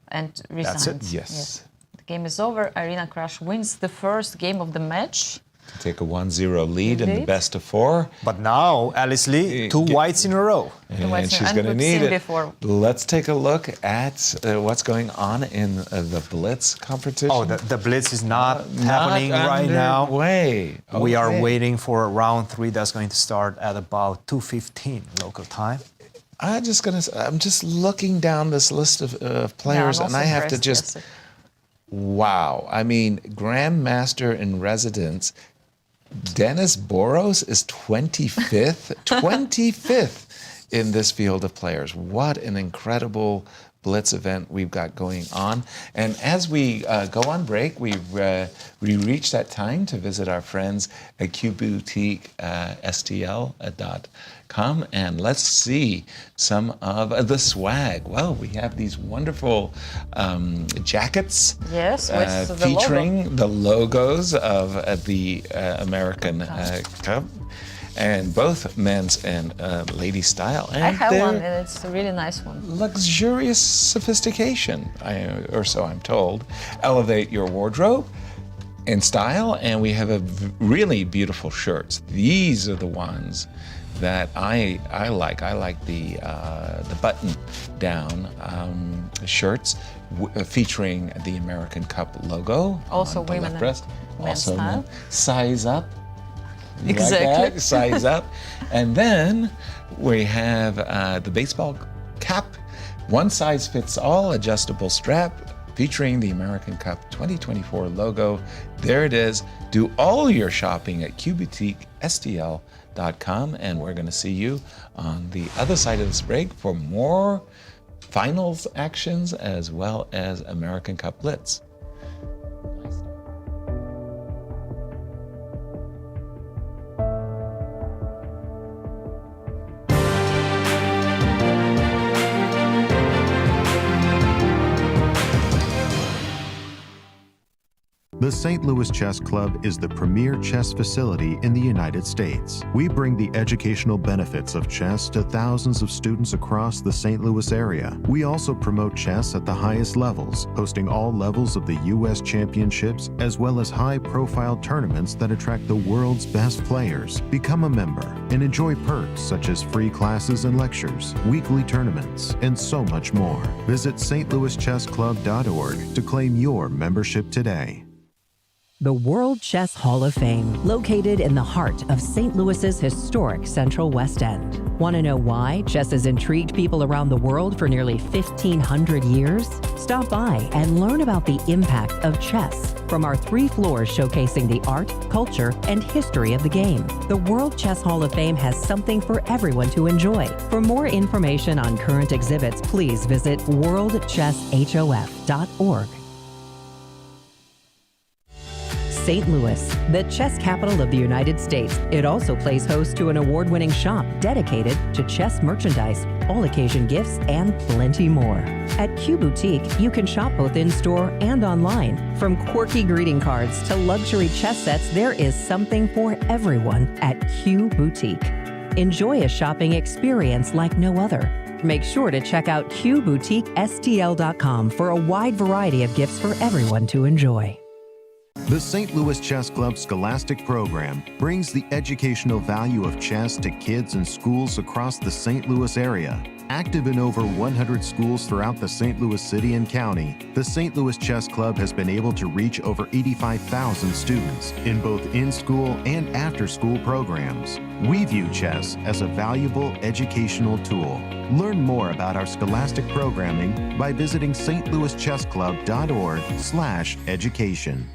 and resigns. That's it? Yes. The game is over. Irina Krush wins the first game of the match. To take a 1-0 lead in the Indeed. best of 4. But now, Alice Lee, 2 whites in a row. And whites she's and going to we've need seen it. before. Let's take a look at what's going on in the Blitz competition. Oh, the Blitz is not happening Not right now. underway. We are Okay. waiting for round 3 that's going to start at about 2:15 local time. I'm just looking down this list of players, Yeah, I'm and I also have to impressed, just, yes. wow. I mean, Grandmaster in residence, Denis Boros is 25th, 25th in this field of players. What an incredible Blitz event we've got going on. And as we go on break, we reach that time to visit our friends at QBoutiqueSTL.com, and let's see some of the swag. Well, we have these wonderful jackets. Yes, with the featuring the logos of the American Cup, and both men's and ladies style. And I have they're one, and it's a really nice one. luxurious sophistication, or so I'm told. Elevate your wardrobe in style, and we have really beautiful shirts. These are the ones that I like. I like the button-down shirts featuring the American Cup logo. Also on the women left breast. and men's Also style. men. Size up. You like Exactly. that? Size up. And then we have the baseball cap, one size fits all adjustable strap featuring the American Cup 2024 logo. There it is. Do all your shopping at QBoutiqueSTL.com, and we're going to see you on the other side of this break for more finals actions as well as American Cup Blitz. The St. Louis Chess Club is the premier chess facility in the United States. We bring the educational benefits of chess to thousands of students across the St. Louis area. We also promote chess at the highest levels, hosting all levels of the U.S. championships as well as high-profile tournaments that attract the world's best players. Become a member and enjoy perks such as free classes and lectures, weekly tournaments, and so much more. Visit stlouischessclub.org to claim your membership today. The World Chess Hall of Fame, located in the heart of St. Louis's historic Central West End. Want to know why chess has intrigued people around the world for nearly 1,500 years? Stop by and learn about the impact of chess from our 3 floors showcasing the art, culture, and history of the game. The World Chess Hall of Fame has something for everyone to enjoy. For more information on current exhibits, please visit worldchesshof.org. St. Louis, the chess capital of the United States. It also plays host to an award-winning shop dedicated to chess merchandise, all-occasion gifts, and plenty more. At Q Boutique, you can shop both in-store and online. From quirky greeting cards to luxury chess sets, there is something for everyone at Q Boutique. Enjoy a shopping experience like no other. Make sure to check out QBoutiqueSTL.com for a wide variety of gifts for everyone to enjoy. The St. Louis Chess Club Scholastic Program brings the educational value of chess to kids and schools across the St. Louis area. Active in over 100 schools throughout the St. Louis City and County, the St. Louis Chess Club has been able to reach over 85,000 students in both in-school and after-school programs. We view chess as a valuable educational tool. Learn more about our scholastic programming by visiting stlouischessclub.org/education.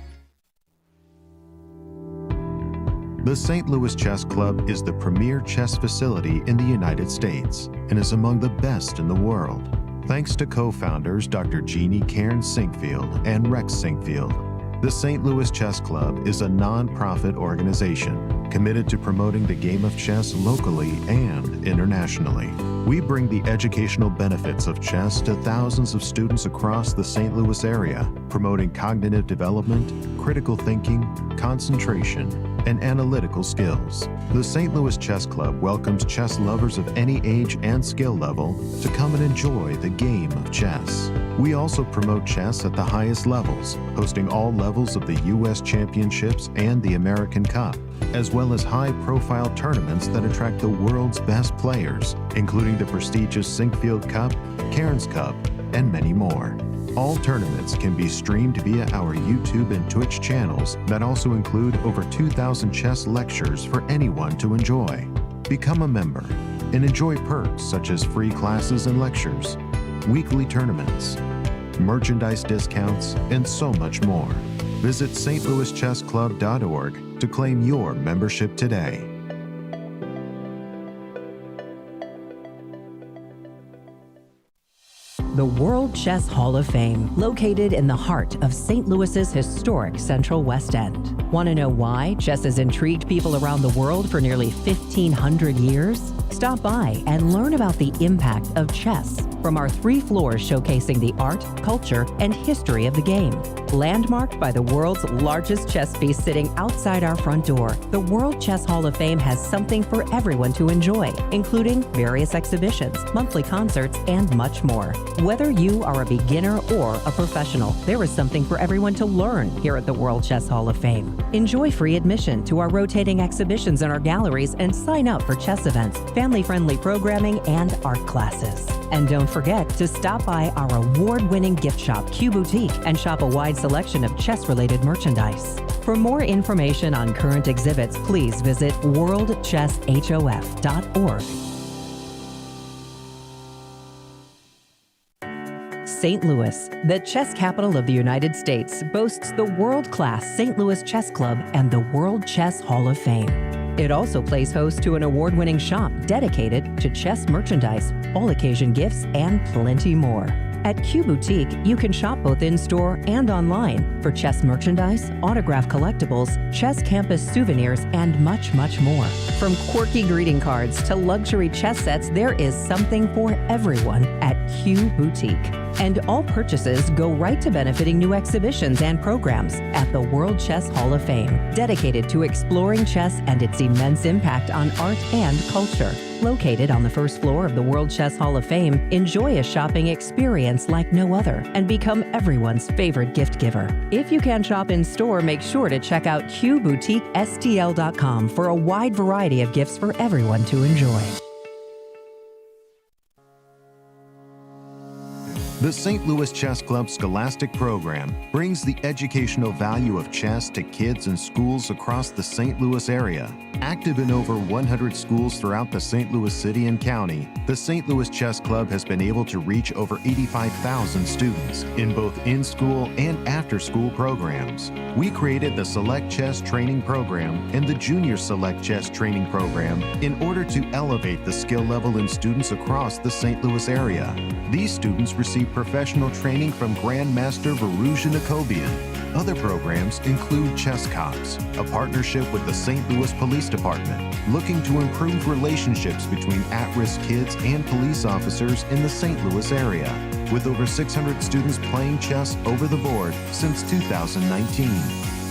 The St. Louis Chess Club is the premier chess facility in the United States and is among the best in the world. Thanks to co-founders Dr. Jeannie Cairns Sinkfield and Rex Sinkfield, the St. Louis Chess Club is a non-profit organization committed to promoting the game of chess locally and internationally. We bring the educational benefits of chess to thousands of students across the St. Louis area, promoting cognitive development, critical thinking, concentration, and analytical skills. The St. Louis Chess Club welcomes chess lovers of any age and skill level to come and enjoy the game of chess. We also promote chess at the highest levels, hosting all levels of the U.S. Championships and the American Cup, as well as high-profile tournaments that attract the world's best players, including the prestigious Sinkfield Cup, Cairns Cup, and many more. All tournaments can be streamed via our YouTube and Twitch channels that also include over 2,000 chess lectures for anyone to enjoy. Become a member and enjoy perks such as free classes and lectures, weekly tournaments, merchandise discounts, and so much more. Visit stlouischessclub.org to claim your membership today. The World Chess Hall of Fame, located in the heart of St. Louis's historic Central West End. Want to know why chess has intrigued people around the world for nearly 1,500 years? Stop by and learn about the impact of chess from our 3 floors showcasing the art, culture, and history of the game. Landmarked by the world's largest chess piece sitting outside our front door, the World Chess Hall of Fame has something for everyone to enjoy, including various exhibitions, monthly concerts, and much more. Whether you are a beginner or a professional, there is something for everyone to learn here at the World Chess Hall of Fame. Enjoy free admission to our rotating exhibitions in our galleries and sign up for chess events, family-friendly programming, and art classes. And don't forget to stop by our award-winning gift shop, Q Boutique, and shop a wide selection of chess-related merchandise. For more information on current exhibits, please visit worldchesshof.org. St. Louis, the chess capital of the United States, boasts the world-class St. Louis Chess Club and the World Chess Hall of Fame. It also plays host to an award-winning shop dedicated to chess merchandise, all-occasion gifts, and plenty more. At Q Boutique, you can shop both in-store and online for chess merchandise, autograph collectibles, chess campus souvenirs, and much, much more. From quirky greeting cards to luxury chess sets, there is something for everyone at Q Boutique. And all purchases go right to benefiting new exhibitions and programs at the World Chess Hall of Fame, dedicated to exploring chess and its immense impact on art and culture. Located on the first floor of the World Chess Hall of Fame, enjoy a shopping experience like no other and become everyone's favorite gift giver. If you can shop in store, make sure to check out QBoutiqueSTL.com for a wide variety of gifts for everyone to enjoy. The St. Louis Chess Club Scholastic Program brings the educational value of chess to kids and schools across the St. Louis area. Active in over 100 schools throughout the St. Louis City and County, the St. Louis Chess Club has been able to reach over 85,000 students in both in-school and after-school programs. We created the Select Chess Training Program and the Junior Select Chess Training Program in order to elevate the skill level in students across the St. Louis area. These students receive professional training from Grandmaster Varuzhin Akobian. Other programs include Chess Cops, a partnership with the St. Louis Police Department, looking to improve relationships between at-risk kids and police officers in the St. Louis area, with over 600 students playing chess over the board since 2019.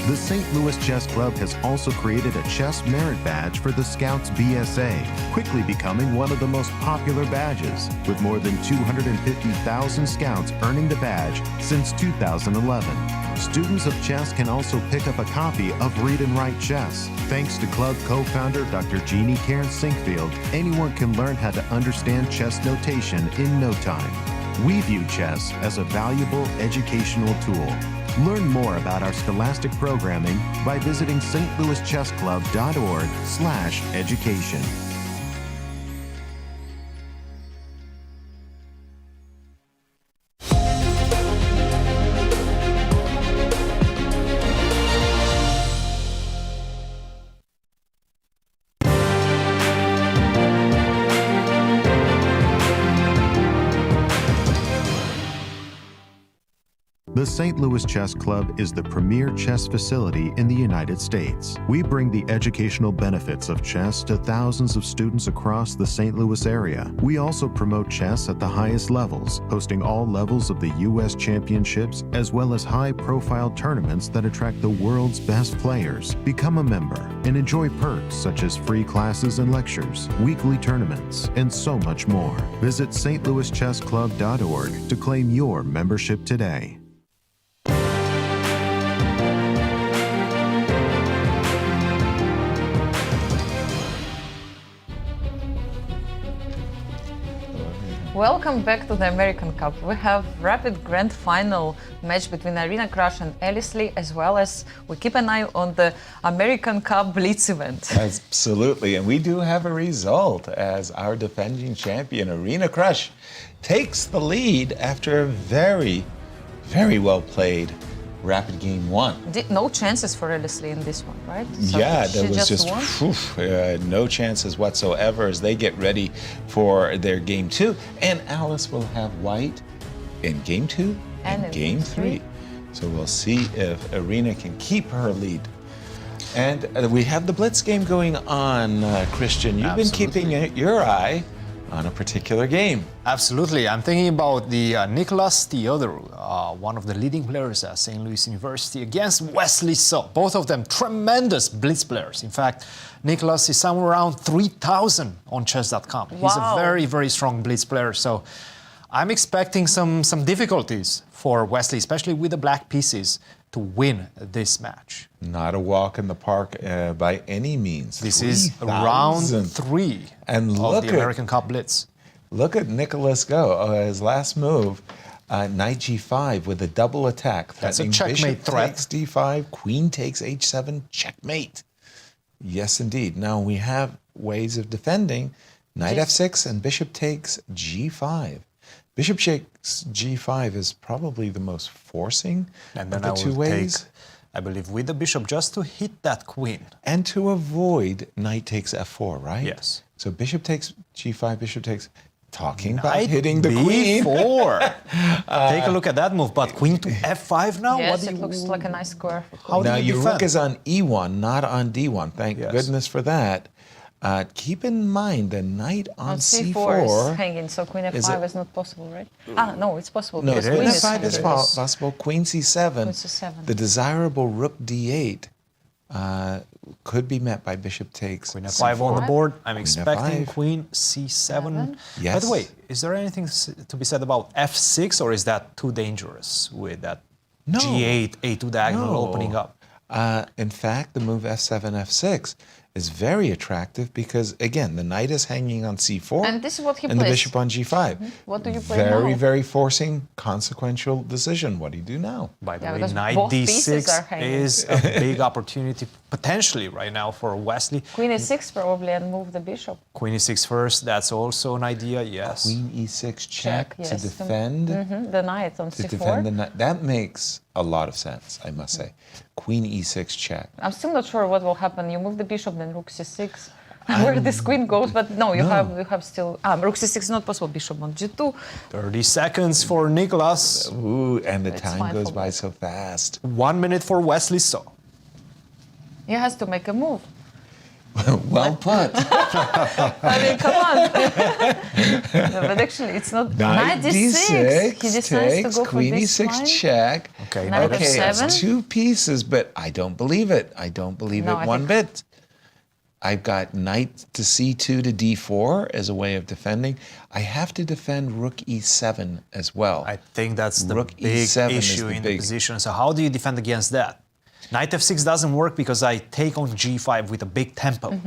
The St. Louis Chess Club has also created a chess merit badge for the Scouts BSA, quickly becoming one of the most popular badges, with more than 250,000 Scouts earning the badge since 2011. Students of chess can also pick up a copy of Read and Write Chess. Thanks to club co-founder Dr. Jeannie Karen Sinkfield, anyone can learn how to understand chess notation in no time. We view chess as a valuable educational tool. Learn more about our scholastic programming by visiting stlouischessclub.org/education. The St. Louis Chess Club is the premier chess facility in the United States. We bring the educational benefits of chess to thousands of students across the St. Louis area. We also promote chess at the highest levels, hosting all levels of the U.S. championships as well as high-profile tournaments that attract the world's best players. Become a member and enjoy perks such as free classes and lectures, weekly tournaments, and so much more. Visit stlouischessclub.org to claim your membership today. Welcome back to the American Cup. We have rapid grand final match between Irina, Krush and Lee, as well as we keep an eye on the American Cup Blitz event. Absolutely, and we do have a result as our defending champion, Irina Krush, takes the lead after a very, very well played rapid game one. No chances for Lee in this one, right? So yeah, there was just no chances whatsoever as they get ready for their game two. And Alice will have white in game two and game three. So we'll see if Irina can keep her lead. And we have the Blitz game going on, Cristian. You've been keeping your eye on a particular game. Absolutely. I'm thinking about the Nicholas Theodorou, one of the leading players at St. Louis University, against Wesley So. Both of them tremendous blitz players. In fact, Nicholas is somewhere around 3,000 on chess.com. Wow. He's a very, very strong blitz player. So I'm expecting some difficulties for Wesley, especially with the black pieces, to win this match. Not a walk in the park by any means. This is round 3 and of the American Cup Blitz. Look at Nicholas go. His last move, knight g5 with a double attack. That's a checkmate bishop threat. Takes d5, queen takes h7, checkmate. Yes, indeed. Now we have ways of defending. Knight f6 and bishop takes g5. Bishop takes g5 is probably the most forcing and then of the two ways. I believe, with the bishop just to hit that queen. And to avoid knight takes f4, right? Yes. So bishop takes g5, bishop takes, talking Knight about hitting the queen. B4. Take a look at that move, but queen to f5 now? Yes, it looks like a nice square. Now your rook is on e1, not on d1. Thank goodness for that. Keep in mind the knight on C4 is C4. hanging, so queen Is f5 it- is not possible, right? Ah, no, it's possible. No, because queen queen is f5 is hanging. possible. Queen c7. Queen c7. The desirable rook d8 could be met by bishop takes. Queen f5 on the board. I'm expecting f5. queen c7. By Yes. the way, is there anything to be said about f6, or is that too dangerous with that No. g8, a2 diagonal opening up? In fact, the move f7, f6 is very attractive because, again, the knight is hanging on c4 And this is what he and the plays. bishop on g5. What do you play Very, now? very forcing, consequential decision. What do you do now? By the Yeah, way, because knight both pieces are d6 hanging. is a big opportunity potentially right now for Wesley. Queen e6 probably and move the bishop. Queen e6 first, that's also an idea, yes. Queen e6 check, yes. to defend. The knight on To c4. defend the knight. That makes a lot of sense, I must say. Queen e6 check. I'm still not sure what will happen. You move the bishop, then rook c6. Where this queen goes, but no, you have still rook c6 is not possible. Bishop on g2. 30 seconds for Nicolas. Ooh, and the It's time fine goes for by black. so fast. 1 minute for Wesley So. He has to make a move. Well put. I mean, come on. No, but actually, it's not Knight d6. He decides takes, to go for queen this e6 line. check. Okay, Knight Okay, f7. it's two pieces, but I don't believe it. I don't believe No, it I one think- bit. I've got knight to c2 to d4 as a way of defending. I have to defend rook e7 as well. I think that's the Rook big e7 is issue the in big- the position. So how do you defend against that? Knight f6 doesn't work because I take on g5 with a big tempo.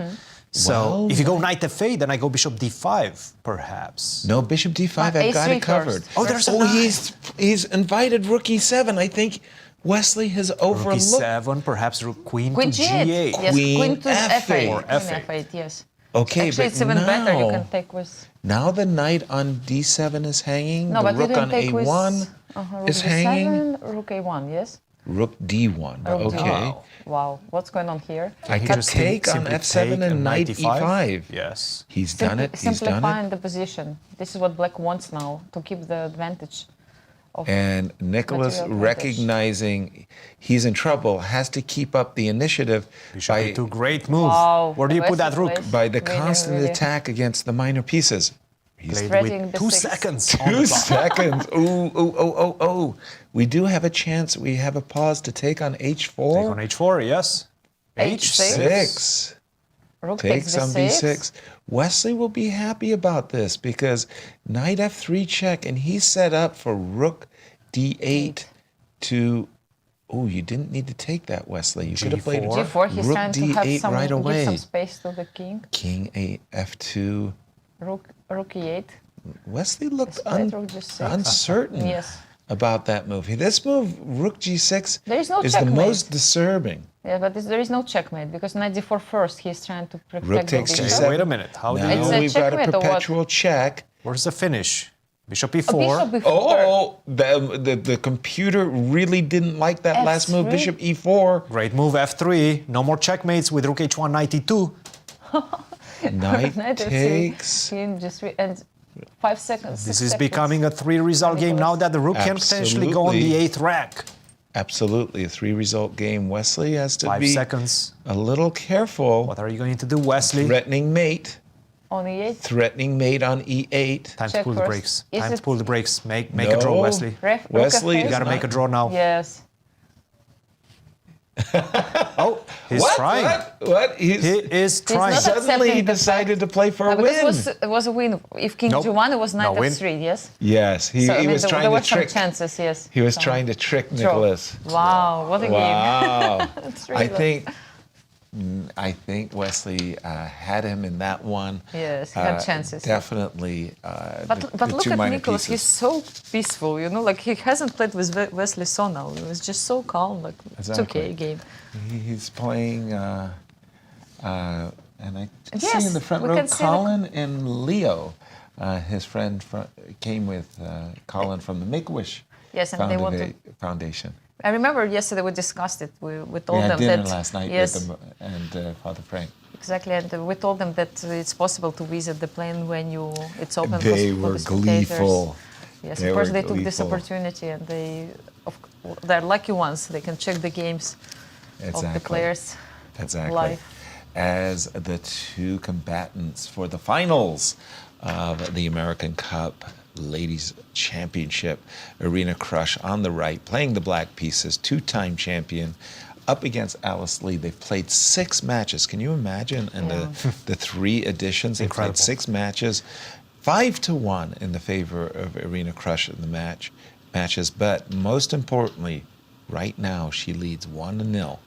So Well, if you go knight f8, then I go bishop d5, perhaps. No, bishop d5, But I've got A3 it covered. first. Oh, there's a knight. he's invited rook e7. I think Wesley has Rook overlooked. e7, perhaps rook queen Queen to g8. g8. Yes, Queen queen to f8. f8. Or Queen f8. f8, yes. Okay, Actually, but it's even better. You now- can take with. Now the knight on d7 is hanging. No, the but you rook can on take with. a1 Rook is hanging. d7, rook a1, yes. Rook d1. Rook Okay. D1. Wow, what's going on here? I He could just take on simply f7 take and knight e5. Yes. He's done it. He's done Simplifying it. the position. This is what black wants now, to keep the advantage. Of And Nicholas, material advantage. recognizing he's in trouble, has to keep up the initiative Bishop by, e2, great move. Wow, Where do you put Wesley that rook? plays by the really, constant really attack against the minor pieces. He's Played Threading with the 2 six. seconds on 2 the clock. seconds. Oh. We do have a chance. We have a pause to take on h4. Take on h4, yes. H6. 6. Rook Takes takes on b6. b6. Wesley will be happy about this because knight f3 check, and he's set up for rook d8 to. Oh, you didn't need to take that, Wesley. You should have played G4. G4, he's rook trying to d8 have some, right give away. some space to the king. King a f2. Rook e8. Wesley looked Played rook g6. uncertain Yes. about that move. This move, rook g6, There is no the checkmate. most disturbing. Yeah, but there is no checkmate because knight d4 first. He's trying to protect Rook the takes bishop. g7. Wait a minute. How do Now It's you... a we've got a checkmate or what? perpetual check. Where's the finish? Bishop A e4. bishop before. Oh, the computer really didn't like that last move, F3. bishop e4. Great move, f3. No more checkmates with rook h1, knight e2. Knight Knight f3. takes. King just and 5 seconds. This 6 is seconds. becoming a 3-result game now that the rook can potentially go on the Absolutely. 8th rank. Absolutely, a 3-result game. Wesley has to 5 be seconds. a little careful. What are you going to do, Wesley? Threatening mate. On e8. Threatening mate on e8. Time to Check pull the first. brakes. Is Time to it- pull the brakes. Make a draw, No. Wesley. Ref, Wesley rook You is gotta f8. make a draw now. Yes. Oh, he's trying. What? He is trying. not Suddenly he accepting the decided to play for No, a because win. it was a win. If king Nope. g1, it was knight No win. f3, yes? Yes, he So, I mean, was there trying were to some trick. chances, yes. He was So, trying to trick draw. Nicholas. Wow, what a game. Wow. It's really I think Wesley had him in that one. Yes, he had chances. Definitely. But the look two at minor Nicholas, he's pieces. so peaceful, you know, like he hasn't played with Wesley So now. He was just so calm, like it's okay, Exactly. game. He's playing, and I Yes, see in the front we row can see the- Colin and Leo. His friend came with Colin from the Make-A-Wish Yes, and they want to. Foundation. I remember yesterday we discussed it. We told We had them dinner that last night yes, with them and Father Frank. exactly, and we told them that it's possible to visit the plane when it's open They for were the spectators. gleeful. Yes, They of course were they took this gleeful. opportunity, and they're lucky ones. They can check the games of the Exactly. players Exactly. live. as the two combatants for the finals of the American Cup Ladies Championship. Irina Krush on the right, playing the black pieces, two-time champion, up against Alice Lee. They've played 6 matches. Can you imagine? In the 3 editions, they've played 6 matches. 5-1 in the favor of Irina Krush in the matches. But most importantly, right now she leads 1-0.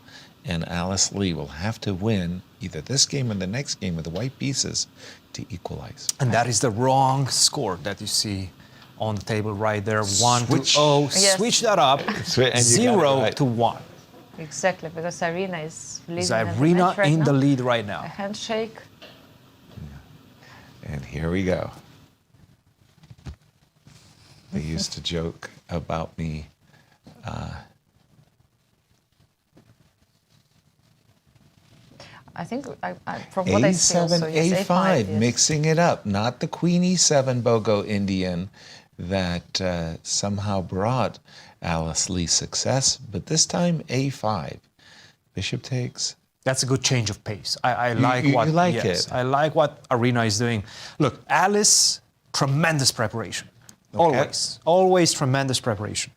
And Alice Lee will have to win either this game or the next game with the white pieces to equalize. And that is the wrong score that you see on the table right there. 1-0. Yes. Switch that up. 0-1. Exactly, because Irina is leading Irina the match in right the now. lead right A now. handshake. And here we go. They used to joke about me. I think, from what I see also, A7, yes, A5, yes. mixing it up. Not the Queen E7 Bogo Indian that somehow brought Alice Lee success, but this time A5. Bishop takes. That's a good change of pace. I like you what like yes, it. I like what Irina is doing. Look, Alice, tremendous preparation. Okay. Always tremendous preparation.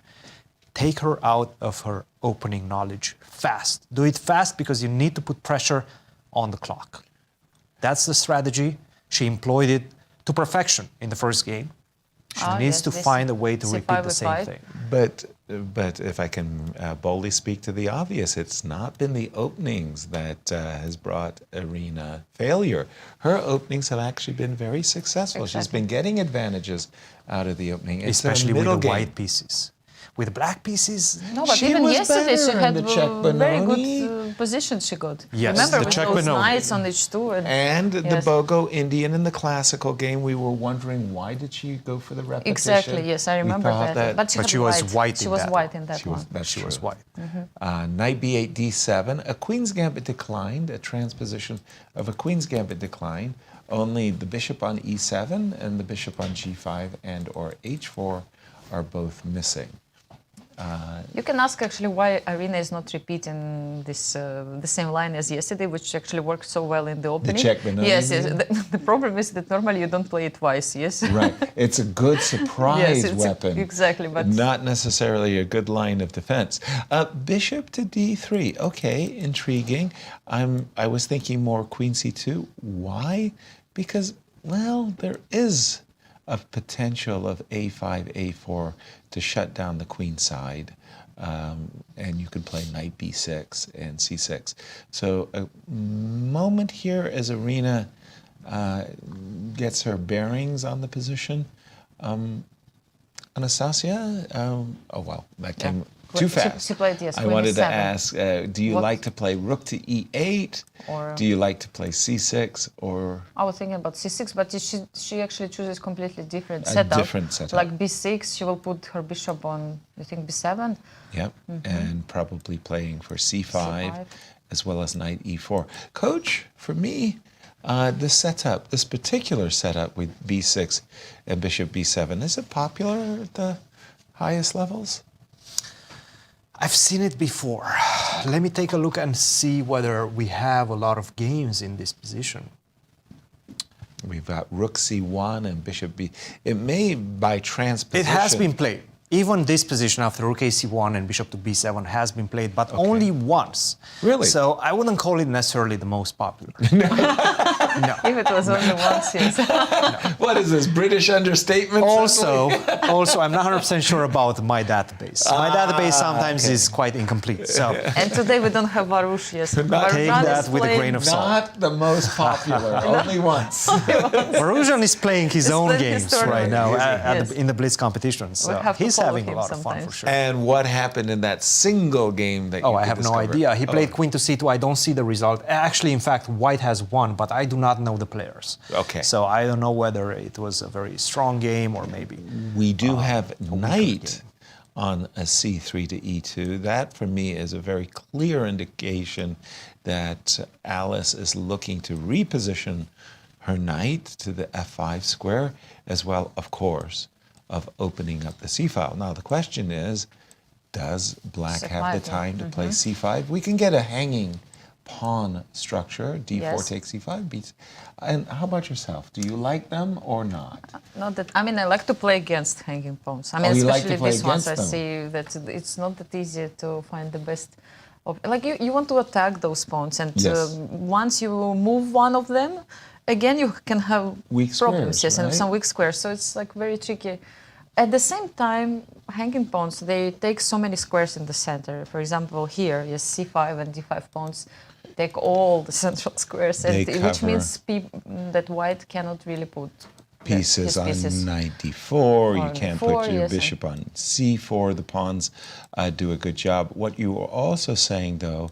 Take her out of her opening knowledge fast. Do it fast because you need to put pressure on the clock. That's the strategy. She employed it to perfection in the first game. She needs to find a way to repeat the same thing. But if I can boldly speak to the obvious, it's not been the openings that has brought Irina failure. Her openings have actually been very successful. Exactly. She's been getting advantages out of the opening. It's the Especially with middle the game. white pieces. With the black pieces, No, but She even was yesterday she better had in the Czech very Benoni. good positions she got. Yes, Remember the with Czech those Benoni. knights on H2. And the Yes. Bogo Indian in the classical game, we were wondering why did she go for the repetition? Exactly, yes, I We remember thought that. But But she was white She in was that white one. in that one. That's she was true. white. Knight B8, D7, a Queen's Gambit declined, a transposition of a Queen's Gambit declined. Only the bishop on E7 and the bishop on G5 and or H4 are both missing. You can ask actually why Irina is not repeating this the same line as yesterday, which actually worked so well in the opening. Czech Benoni, Yes, you yes. mean? The problem is that normally you don't play it twice. Yes. Right. It's a good surprise Yes, weapon. exactly, but not necessarily a good line of defense. Bishop to D3. Okay, intriguing. I was thinking more Queen C2. Why? Because, well, there is a potential of A5, A4 to shut down the queen side. And you can play knight B6 and C6. So a moment here as Irina gets her bearings on the position. Anastasia, oh well, that came too fast. She played, yes, I Queen wanted to E7. ask, do you What- like to play rook to E8? Or- do you like to play C6 or? I was thinking about C6, but she actually chooses completely different A setup. different setup. Like B6, she will put her bishop on, you think, B7? Yep, and probably playing for C5, C5. as well as knight E4. Coach, for me, this setup, this particular setup with B6 and bishop B7, is it popular at the highest levels? I've seen it before. Let me take a look and see whether we have a lot of games in this position. We've got rook C1 and bishop B. It may, by It transposition... has been played. Even this position after rook AC1 and bishop to B7 has been played, but only once. Really? So I wouldn't call it necessarily the most popular. If it was only once, yes. What is this, British understatement? Also, I'm not 100% sure about my database. My database sometimes is quite incomplete. So And today we don't have Varush, yes. take Varush that is with a playing- grain of salt. Not the most popular, only once. Varujan is playing his own playing his games tournament. right now Yes. in the Blitz competition. So have to he's follow having a him lot of fun for sometimes. sure. And what happened in that single game that you Oh, I could have no discover? idea. He played Oh, queen to c2. I don't see the result. Actually, in fact, white has won, but I do not know the players. Okay. So I don't know whether it was a very strong game or maybe. We do have knight on a c3 to e2. That, for me, is a very clear indication that Alice is looking to reposition her knight to the f5 square, as well, of course, of opening up the c file. Now, the question is, does black have the C5, yeah. time to play c5? We can get a hanging pawn structure. D4 Yes. takes E5 beats. And how about yourself? Do you like them or not? Not that. I mean, I like to play against hanging pawns. I mean, Oh, you like especially to play these ones. I against see that it's not that easy to find the best. Like you want to attack those pawns, and Yes. once you move one of them, again you can have Weak problems. squares, Yes, and right? some weak squares. So it's like very tricky. At the same time, hanging pawns, they take so many squares in the center. For example, here, yes, C5 and D5 pawns take all the central squares, They which cover means that white cannot really put Pieces his on pieces. knight d4, you On can't d4, put your yes, bishop on c4. The pawns do a good job. What you are also saying, though,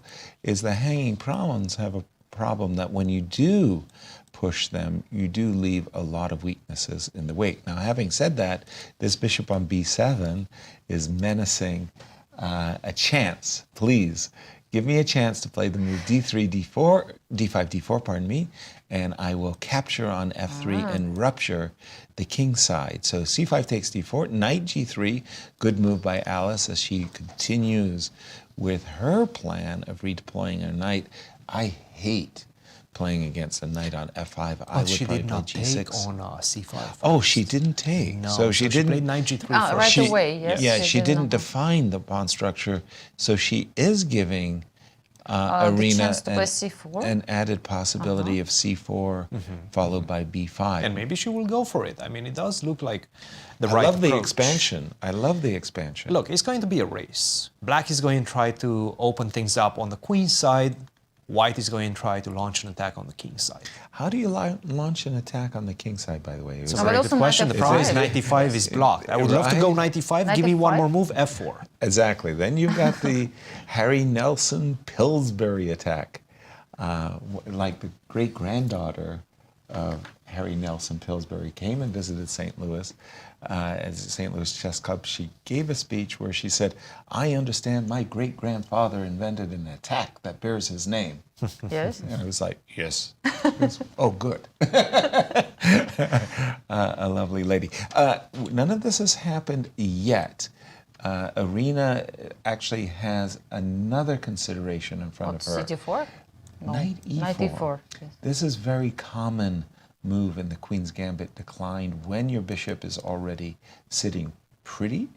is the hanging pawns have a problem that when you do push them, you do leave a lot of weaknesses in the wake. Now, having said that, this bishop on b7 is menacing a chance. Please, give me a chance to play the move d3, d4, d5, d4, pardon me, and I will capture on f3 and rupture the king side. So c5 takes d4, knight g3, good move by Alice as she continues with her plan of redeploying her knight. I hate playing against a knight on f5. I But would she probably did play not g6. take on c5. Oh, she didn't take. No, so she didn't. played knight g3 Ah, first. right away, yes. Yeah, she she did didn't not- define the pawn structure, so she is giving the Irina chance to play c4? an added possibility of c4 followed by b5. And maybe she will go for it. I mean, it does look like the I right love the approach. expansion. I love the expansion. Look, it's going to be a race. Black is going to try to open things up on the queen side. White is going to try to launch an attack on the king side. How do you launch an attack on the king side, by the way? It's a No, very but good also question. The knight problem is f5. knight d5 is blocked. I would love to go knight d5. Give me Knight one f5? more move, f4. Exactly. Then you've got the Harry Nelson Pillsbury attack. Like the great-granddaughter of Harry Nelson Pillsbury came and visited St. Louis at the St. Louis Chess Club. She gave a speech where she said, "I understand my great-grandfather invented an attack that bears his name." Yes. And I was like, yes. Oh, good. A lovely lady. None of this has happened yet. Irina actually has another consideration in front of her. CG4? No. Knight e4. Knight e4. Yes. This is very common move in the Queen's Gambit decline when your bishop is already sitting pretty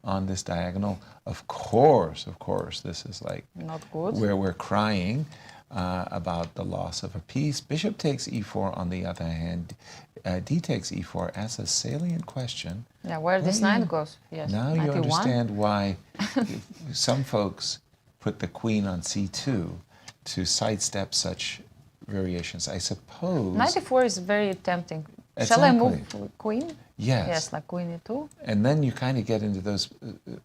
on this diagonal. Of course, this is like Not good. where we're crying about the loss of a piece. Bishop takes e4 on the other hand. D takes e4 as a salient question. Yeah, where this knight goes. Yes. Now knight you e1. understand why some folks put the queen on c2 to sidestep such variations. I suppose. Knight e4 is very tempting. Shall I move queen? Yes. Yes, like queen e2. And then you kind of get into those,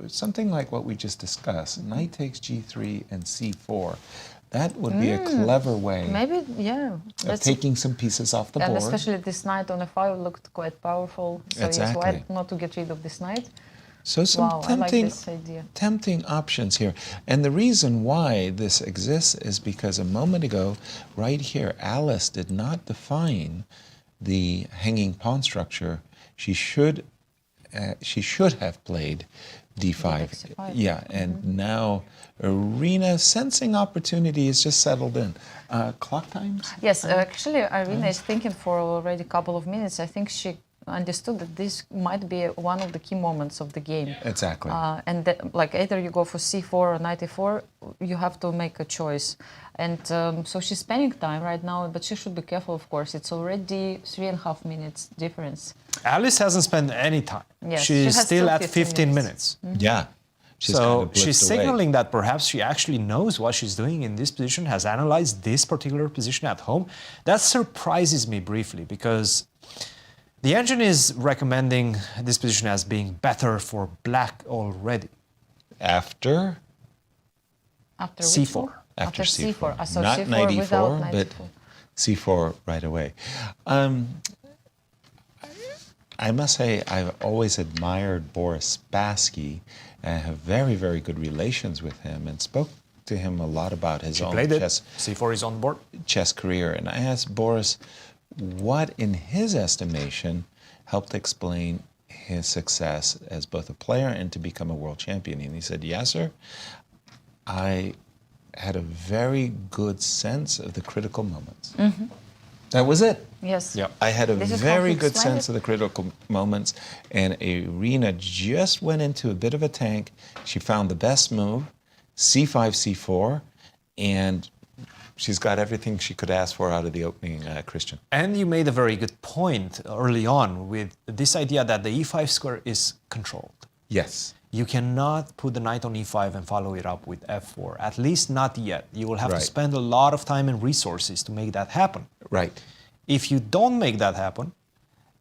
something like what we just discussed. Knight takes g3 and c4. That would be a clever way Maybe, yeah. of taking some pieces off the and board. especially this knight on f5 looked quite powerful. So Exactly. yes, why not to get rid of this knight? So some Wow, I like tempting, this idea. tempting options here. And the reason why this exists is because a moment ago, right here, Alice did not define the hanging pawn structure. She should have played d5. d5. Yeah, and now Irina, sensing opportunity, is just settled in. Clock times? Yes, actually, Irina is thinking for already a couple of minutes. I think she understood that this might be one of the key moments of the game. Exactly. And that, like either you go for c4 or knight e4, you have to make a choice. And so she's spending time right now, but she should be careful, of course. It's already 3.5 minutes difference. Alice hasn't spent any time. Yes, she She's has still still at 15 15 minutes. minutes. Yeah. She's So kind of blitzed she's away. signaling that perhaps she actually knows what she's doing in this position, has analyzed this particular position at home. That surprises me briefly because the engine is recommending this position as being better for black already. After After C4. which one? After C4. So Not C4 knight without e4, knight but e4. C4 right away. I must say I've always admired Boris Spassky and have very, very good relations with him and spoke to him a lot about his own Played it. chess C4 is on board. chess career. And I asked Boris what, in his estimation, helped explain his success as both a player and to become a world champion. And he said, Yasser, I had a very good sense of the critical moments. That was it. Yes. Yep. I had a This is how very he good explained sense of the critical moments, and Irina just went into a bit of a tank. She found the best move, c5, c4, and she's got everything she could ask for out of the opening Cristian. And you made a very good point early on with this idea that the e5 square is controlled. Yes. You cannot put the knight on e5 and follow it up with f4, at least not yet. You will have to Right. spend a lot of time and resources to make that happen. Right. If you don't make that happen,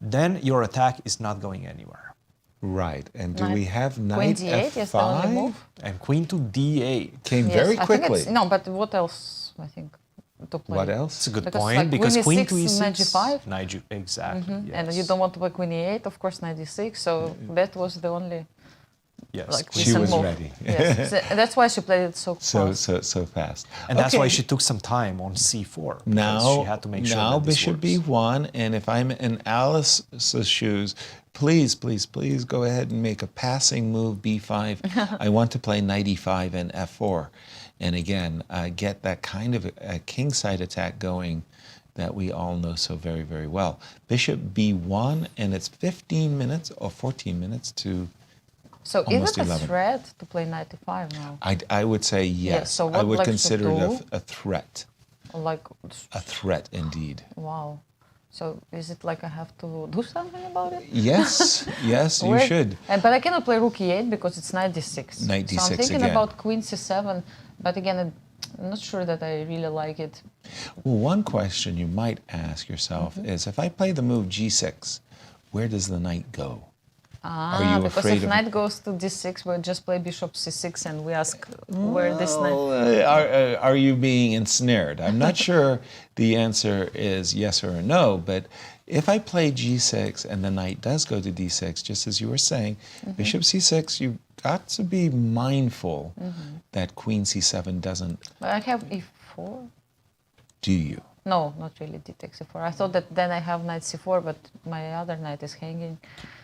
then your attack is not going anywhere. Right. And do Knight- we have Queen knight d8 is the only f5? move. And queen to d8. Came Yes, very I think quickly. it's, no, but what else, I think, to play? What else? It's a good Because, point like, because queen queen to e6, e6, knight g5. knight g, exactly. And Yes. you don't want to play queen e8, of course, knight d6, so that was the only Yes. like She decent was move. ready. Yes. So that's why she played it so fast. So fast. And that's why Okay. she took some time on c4. because Now, she had to make sure now that this Bishop works. B1, and if I'm in Alice's shoes, please go ahead and make a passing move B5. I want to play knight E5 and F4, and again get that kind of a kingside attack going that we all know so very, very well. Bishop B1, and it's 15 minutes or 14 minutes to. So is Almost it a 11. threat to play knight e5 now? I would say yes. so I what would black should consider it do? a threat. Like, A threat indeed. wow. So is it like I have to do something about it? Yes, yes, you Where- should. But I cannot play rook e8 because it's knight d6. Knight So I'm d6 thinking again. about queen c7, but again, I'm not sure that I really like it. Well, one question you might ask yourself is, if I play the move g6, where does the knight go? Are you Because afraid if of? knight goes to d6, we'll just play bishop c6 and we ask where this knight... Well, are you being ensnared? I'm not sure the answer is yes or no, but if I play g6 and the knight does go to d6, just as you were saying, bishop c6, you've got to be mindful that queen c7 doesn't. But I have e4. Do you? No, not really d takes e4. I thought that then I have knight c4, but my other knight is hanging.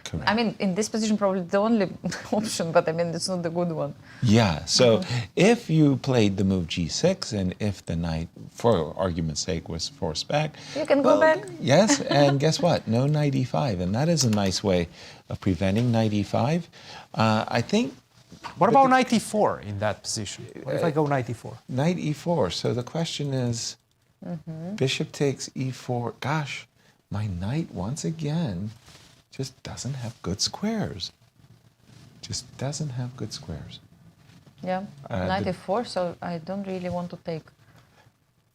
Correct. I mean, in this position, probably the only option, but I mean, it's not the good one. Yeah, so if you played the move g6, and if the knight, for argument's sake, was forced back, You can go back. Yes, and guess what? No knight e5, and that is a nice way of preventing knight e5. I think What about knight e4 in that position? What if I go knight e4? knight e4. So the question is, bishop takes e4. Gosh, my knight once again just doesn't have good squares. Just doesn't have good squares. Yeah, knight e4, so I don't really want to take.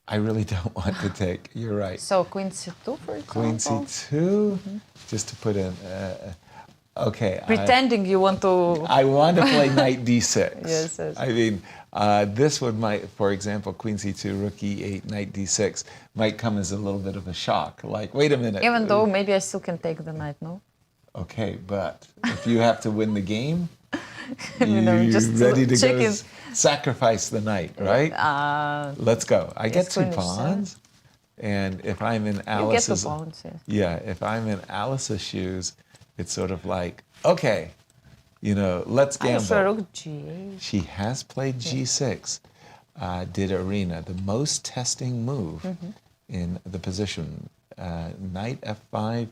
I really don't want to take. You're right. So queen c2, for example. Queen c2, just to put in. Okay. Pretending you want to. I want to play knight d6. Yes, yes. I mean, this would might, for example, queen c2, rook e8, knight d6 might come as a little bit of a shock. Like, wait a minute. Even though maybe I still can take the knight, no? Okay, but if you have to win the game, You know, you're just ready to go checking. sacrifice the knight, right? Let's go. I get two queen h7. pawns, and if I'm in You get the Alice's, pawns, yes. yeah, if I'm in Alice's shoes, it's sort of like, okay, you know, let's I'm gamble. sure rook g8. She has played g6. Did Irina, the most testing move in the position. Knight f5,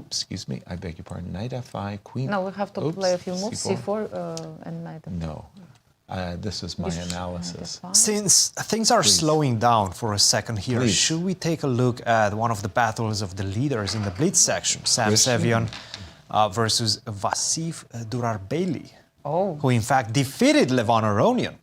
excuse me, I beg your pardon, knight f5, queen. No, we have to play a few moves, c4. c4 and knight f5. No, this was my analysis. Since things are slowing down for a second here, Please. should we take a look at one of the battles of the leaders in the Blitz section, Sam Cristian. Sevian versus Vasif Durarbayli, Oh. who in fact defeated Levon Aronian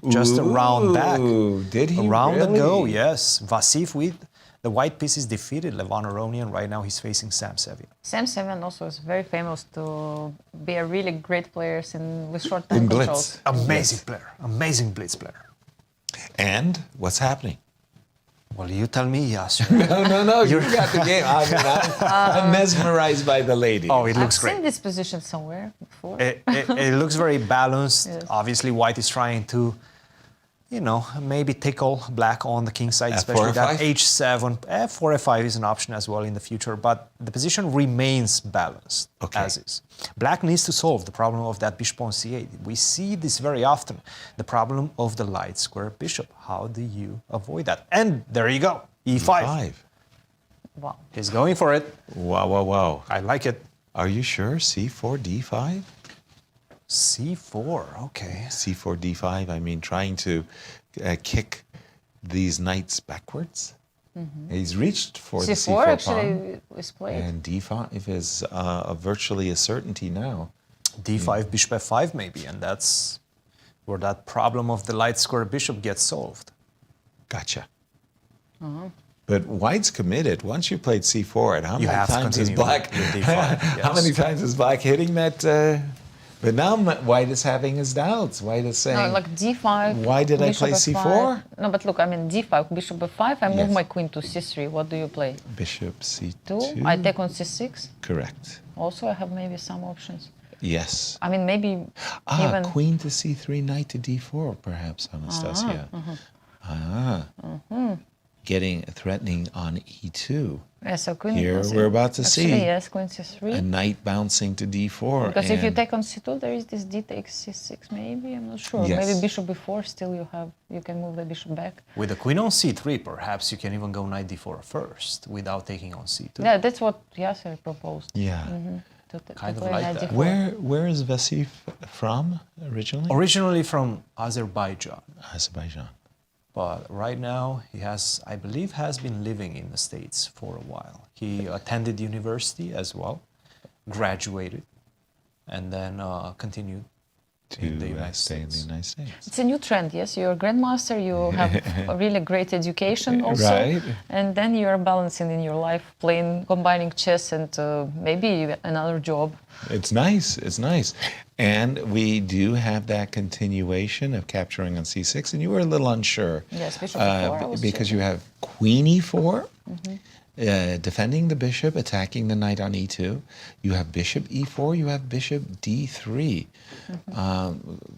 just a round back. Ooh, did he A round really? ago, yes. Vasif with the white pieces defeated Levon Aronian. Right now he's facing Sam Sevian. Sam Sevian also is very famous to be a really great player with short time In controls. Blitz. Amazing player, amazing Blitz player. And what's happening? Well, you tell me, Yasser. No, you got the game. I mean, I'm mesmerized by the lady. Oh, it I've looks great. seen this position somewhere before. It looks very balanced. Yes. Obviously, white is trying to, you know, maybe tickle black on the king side, F4, especially that F5? h7. F4, F5 is an option as well in the future, but the position remains balanced as is. Black needs to solve the problem of that bishop on c8. We see this very often, the problem of the light square bishop. How do you avoid that? And there you go, e5. Wow. He's going for it. Wow, wow, wow. I like it. Are you sure? C4, D5? c4, okay. C4, D5, I mean, trying to kick these knights backwards. He's reached for the C4 C4 actually pawn. is played. And D5 is virtually a certainty now. d5, bishop f5 maybe, and that's where that problem of the light square bishop gets solved. Gotcha. But White's committed. Once you played C4, and how You many have to times is continue Black? with D5, How yes. many times is Black hitting that? But now White is having his doubts. White is saying, No, like d5. Why did I bishop play f5. C4? No, but look, I mean d5, bishop f5. I move Yes. my queen to c3. What do you play? Bishop C2. 2. I take on c6. Correct. Also, I have maybe some options. Yes. I mean, maybe even. Queen to C3, knight to D4, perhaps, Anastasiya. Getting threatening on E2. Yes, so queen. Here we're about to actually, see Yes, queen c3. a knight bouncing to D4. Because if you and- take on c2, there is this d takes c6. Maybe I'm not sure. Yes. Maybe bishop b4. Still, you can move the bishop back. With the queen on c3, perhaps you can even go knight d4 first without taking on c2. Yeah, that's what Yasser proposed. Yeah. To Kind of play like knight that. d4. Where is Vasif from originally? Originally from Azerbaijan, Azerbaijan. but right now he has, I believe, has been living in the States for a while. He attended university as well, graduated, and then continued in the To United stay in the States. United States. It's a new trend, yes. You're a grandmaster, you have a really great education also. Right. And then you're balancing in your life, combining chess and maybe another job. It's nice. It's nice. And we do have that continuation of capturing on C6, and you were a little unsure. Yes, bishop e4, I was because checking. you have queen e4, defending the bishop, attacking the knight on e2. You have bishop e4, you have bishop d3.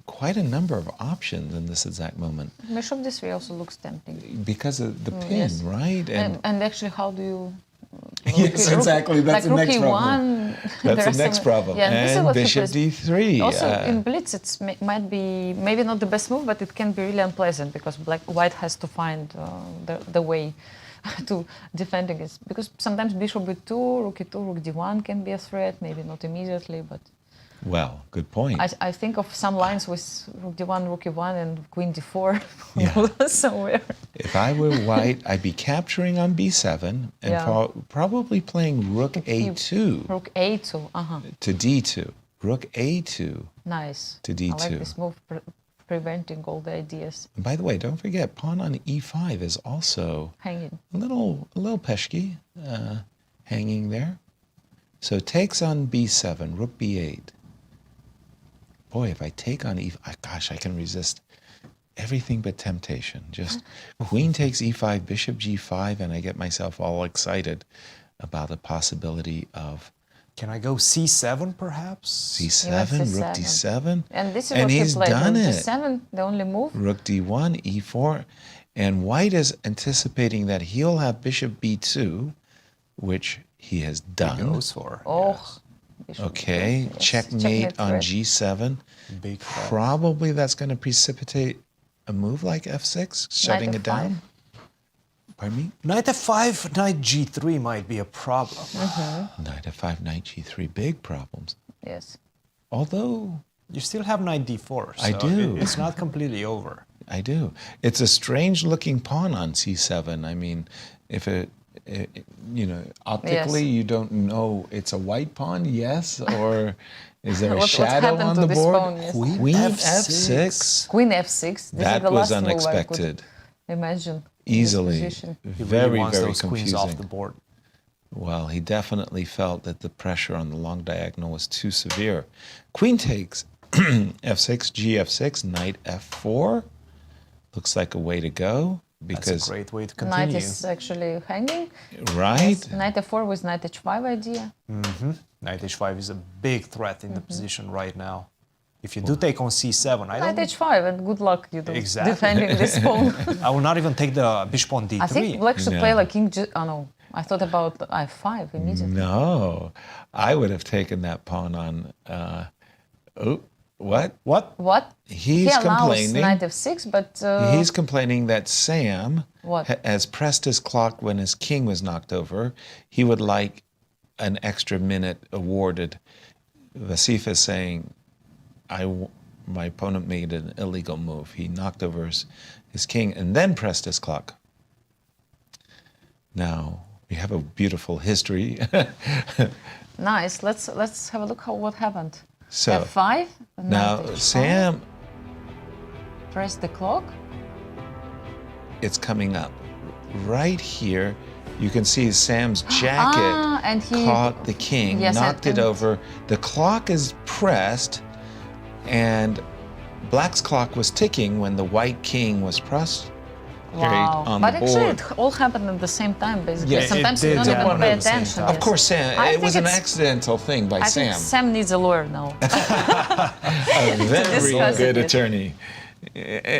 Quite a number of options in this exact moment. Bishop d3 also looks tempting. Because of the pin, yes. right? And actually, how do you... Yes, exactly. That's like the next rook problem. e1, That's there the are next some- problem. Yeah, this is And what he bishop plays. d3. Also, in Blitz, it might be maybe not the best move, but it can be really unpleasant because white has to find the way to defend against. Because sometimes bishop b2, rook e2, rook d1 can be a threat. Maybe not immediately, but Well, good point. I think of some lines with rook d1, rook e1, and queen d4 Yeah. somewhere. If I were white, I'd be capturing on b7 and Yeah. probably playing rook a2 Rook a2, to d2. Rook a2 nice. to I d2. like this move, preventing all the ideas. And by the way, don't forget, pawn on e5 is also Hanging. a little peshky, hanging there. So takes on b7, rook b8. Boy, if I take on e5, gosh, I can resist everything but temptation. Just queen takes e5, bishop g5, and I get myself all excited about the possibility of Can I go c7 perhaps? c7, c7. rook d7. And this is And what he he's played. done Rook it. d7, the only move. Rook d1, e4. And white is anticipating that he'll have bishop b2, which he has done. Goes for. Oh, yes. bishop Okay, b2, yes. checkmate on threat. g7. Big threat. Probably that's going to precipitate a move like f6, shutting it down. f5. Pardon me? Knight f5, knight g3 might be a problem. Knight f5, knight g3, big problems. Yes. Although You still have knight d4, so I do. it's not completely over. I do. It's a strange looking pawn on c7. I mean, if optically Yes. you don't know it's a white pawn, yes, or is there a What's shadow happened on to the this board? pawn, yes. Queen f6. Queen f6. This That is the was last move I unexpected. could imagine. Easily. This position. He really Very, wants very those queens confusing. off the board. Well, he definitely felt that the pressure on the long diagonal was too severe. Queen takes f6, gf6, knight f4. Looks like a way to go That's because, a great way to Knight continue. is actually hanging. right? Knight f4 with knight h5 idea. Knight h5 is a big threat in the position right now. If you do take on c7, I Knight don't. h5 and good luck, you know, Exactly. defending this pawn. I will not even take the bishop on d3. I think black should play like king. Oh no, I thought about i5 immediately. No, I would have taken that pawn on. What? What? He's he allows complaining. knight f6, but He's complaining that Sam What? has pressed his clock when his king was knocked over. He would like an extra minute awarded. Vasif is saying, my opponent made an illegal move. He knocked over his king and then pressed his clock. Now, we have a beautiful history. nice. Let's have a look what happened. So, f5. now, knight h5, Sam, press the clock. it's coming up. Right here, you can see Sam's jacket and he caught the king, Yes, knocked it and- over. The clock is pressed, and Black's clock was ticking when the white king was pressed. Wow. On But the actually, board. it all happened at the same time, basically. Yeah, it Sometimes you did don't even happen pay at the same attention. time. Of course, Sam. I It was think an it's- accidental thing by I Sam. think Sam needs a lawyer now. A very discuss good it. attorney.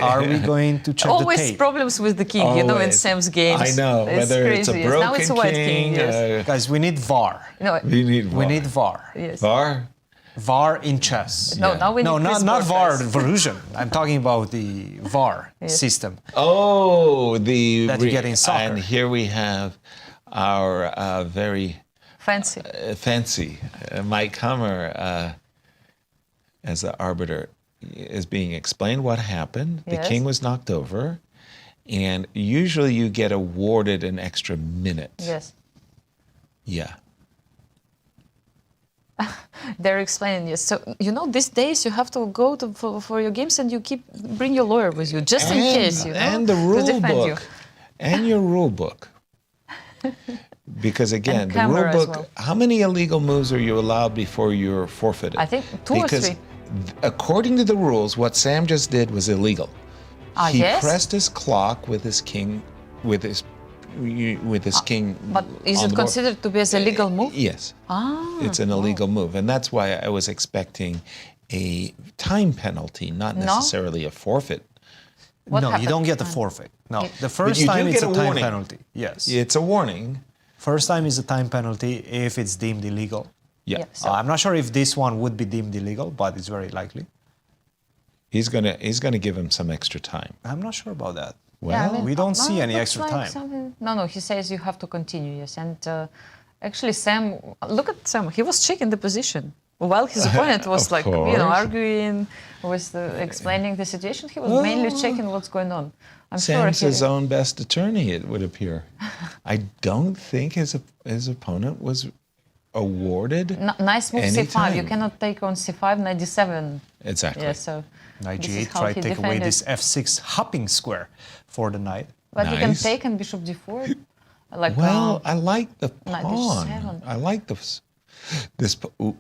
Are we going to check the Always tape? problems with the king, you know, in Always. Sam's games. I know, whether it's a crazy, yes. Now it's a broken white king, yes. Guys, we need VAR. No, We need VAR. We need VAR. yes. VAR? VAR in chess. No, now we need No, Chris not VAR Borges. version. I'm talking about the VAR system. Oh, the... That you get in soccer. And here we have our very Fancy. fancy Mike Hummer as the arbiter is being explained what happened. The Yes. king was knocked over, and usually you get awarded an extra minute. Yes. Yeah. They're explaining, yes. So, you know, these days you have to go for your games and you bring your lawyer with you, just in case, you know, and the to rule defend you. book. And your rule book. Because again, And the rule camera as book, well. how many illegal moves are you allowed before you're forfeited? I think 2 or because 3. According to the rules, what Sam just did was illegal. He yes? pressed his clock with his king, with his king. But is on it the board. considered to be as a legal move? Yes. Ah, It's an illegal move. And that's why I was expecting a time penalty, not No? necessarily a forfeit. What no, you happened? don't get the forfeit. No, the first you time do it's get a a time warning. penalty. Yes. It's a warning. First time is a time penalty if it's deemed illegal. Yeah. Yeah, so- I'm not sure if this one would be deemed illegal, but it's very likely. He's gonna give him some extra time. I'm not sure about that. Well, we don't see any looks extra like time. something- No, he says you have to continue, yes. And actually, Sam, look at Sam. He was checking the position. While his opponent was Of like, course. arguing, explaining the situation, he was mainly checking what's going on. I'm Sam's sure his own best attorney, it would appear. I don't think his opponent was awarded. Nice move any c5. You time. cannot take on c5, knight d7. Exactly. Yeah, so Knight this is g8, how try he to take away defended. this f6 hopping square for the knight. But you can Nice. take on bishop d4. Like, Well, I like the Knight pawn. h7. I like this. Ooh.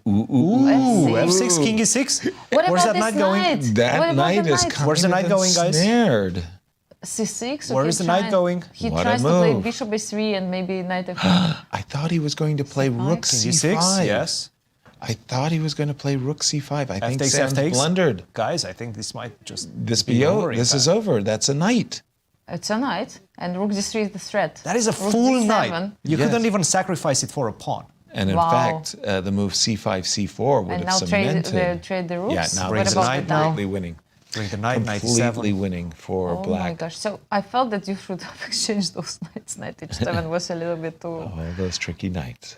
f6, king e6. What Where's about that knight this going? knight? What That about knight the is knight? kind Where's the knight of going, guys? ensnared. c6. Where is the knight going? He What a tries to play move. bishop a3 and maybe knight f4. I thought he was going to play rook King c5. e6, yes. I thought he was going to play rook c5. I F think takes, Sam's F takes. blundered. Guys, I think this might just This in This is fact. over. That's a knight. It's a knight, and rook d3 is the threat. That is a Rook full d7. knight. You Yes. couldn't even sacrifice it for a pawn. And in Wow. fact, the move c5, c4 would And have now cemented. trade the rooks. Yeah, now Brings this the is knight now. completely winning. Bring the knight, knight Completely e7. winning for Oh black. my gosh! So I felt that you should have exchanged those knights. Knight h7 was a little bit too All those tricky knights.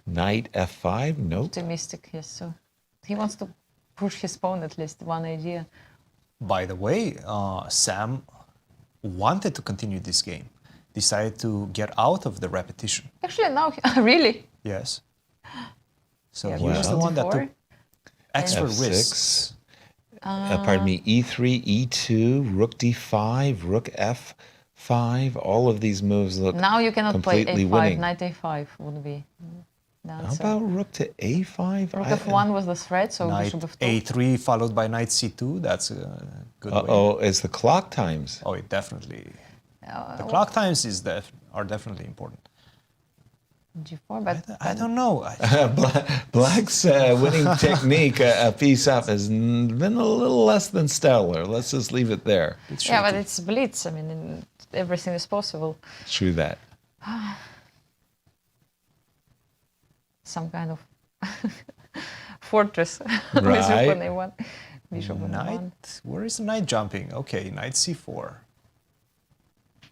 Knight f5? Nope. optimistic. Yes, so he wants to push his pawn at least one idea. By the way, Sam wanted to continue this game, decided to get out of the repetition. Actually, now really. Yes. So Yeah, he was the Well. one that took d4. extra F6. risks. Pardon me, e3, e2, rook d5, rook f5. All of these moves look Now you cannot play completely a5. winning. Knight a5 would be. the How answer. about rook to a5? Rook f1 was the threat, so Knight bishop f2. a3 followed by knight c2. That's a good way. Uh-oh, is the clock times. Oh, it definitely. The clock times are definitely important. G4, but I don't know. Black's winning technique, a piece up, has been a little less than stellar. Let's just leave it there. yeah, but it's Blitz. I mean, everything is possible. True that. Some kind of fortress. Right. Bishop on A1. Bishop on A1. Knight, where is the knight jumping? Okay, knight c4.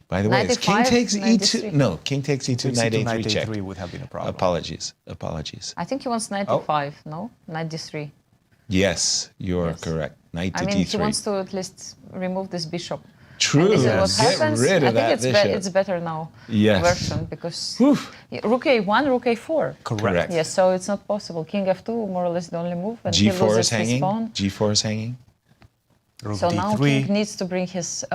By the way, is king 95, takes 93. e2? No, king takes e2, knight a3 knight check. a3 would have been a problem. Apologies. I think he wants knight Oh. d5, no? Knight d3. Yes, you're Yes. correct. Knight to I mean, d3. he wants to at least remove this bishop. True. This is what Get happens. rid of I think that it's, bishop. it's better now Yes. version because Whew. rook a1, rook a4. Correct. Yes, so it's not possible. King f2, more or less the only move, and he G4 loses is his hanging. pawn. G4 is hanging. Rook So now d3. king needs to bring his,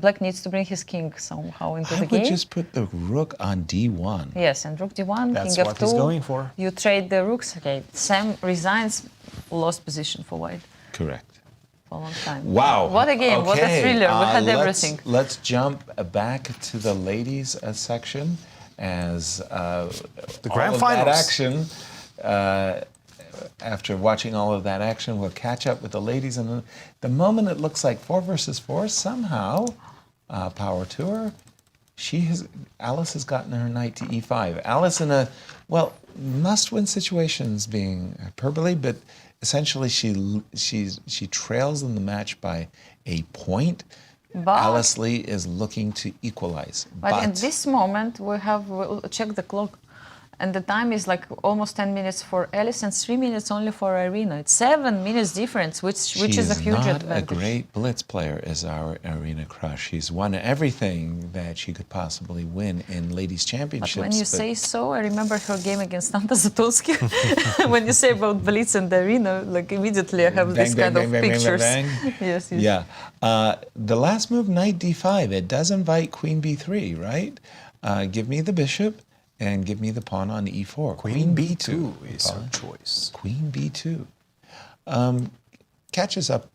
black needs to bring his king somehow into I the would game. just put the rook on d1. Yes, and rook d1, That's king what f2. he's going for. You trade the rooks. Okay, Sam resigns, lost position for white Correct. for a long time. Wow. What a game, what a Okay, thriller. We had let's- everything. Let's jump back to the ladies section as The all grand of that finals. action. After watching all of that action, we'll catch up with the ladies. And the moment it looks like 4 versus 4, somehow, power to her, Alice has gotten her knight to e5. Alice in a, well, must-win situations being hyperbole, but essentially she trails in the match by a point. But- Alice Lee is looking to equalize. But in this moment, we'll check the clock. And the time is like almost 10 minutes for Alice and 3 minutes only for Irina. It's 7 minutes difference, which is a huge She's not advantage. a great blitz player, is our Irina Krush. She's won everything that she could possibly win in ladies' But championships. when you say so, I remember her game against Nanta Zatonsky. When you say about Blitz and Irina, like immediately I have this kind of pictures. Yes, yes. Yeah. The last move, knight d5, it does invite queen b3, right? Give me the bishop and give me the pawn on e4. Queen b2 is her choice. Queen b2. Catch us up,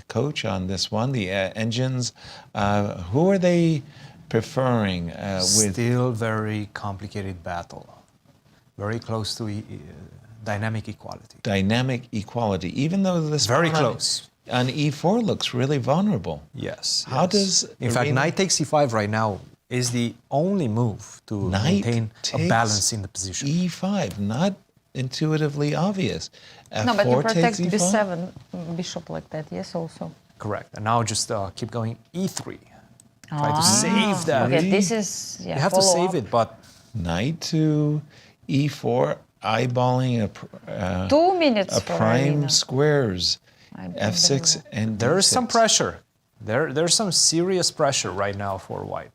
Coach, on this one. The engines, who are they preferring? With Still very complicated battle. Very close to dynamic equality. dynamic equality, even though this Very pawn close. on e4 looks really vulnerable. Yes. How yes. does In fact, Irina- knight takes e5 right now is the only move to Knight maintain a takes balance in the position. e5, not intuitively obvious. No, but you F4 protect takes e5. b7 bishop like that, yes, also. Correct. And now just keep going e3. Try to Ah, save that. Okay, this is, yeah, You have to follow save up. it, but Knight to e4, eyeballing 2 minutes a for prime Irina. squares, f6 Unbelievable. and there's some d6. pressure. There's some serious pressure right now for white.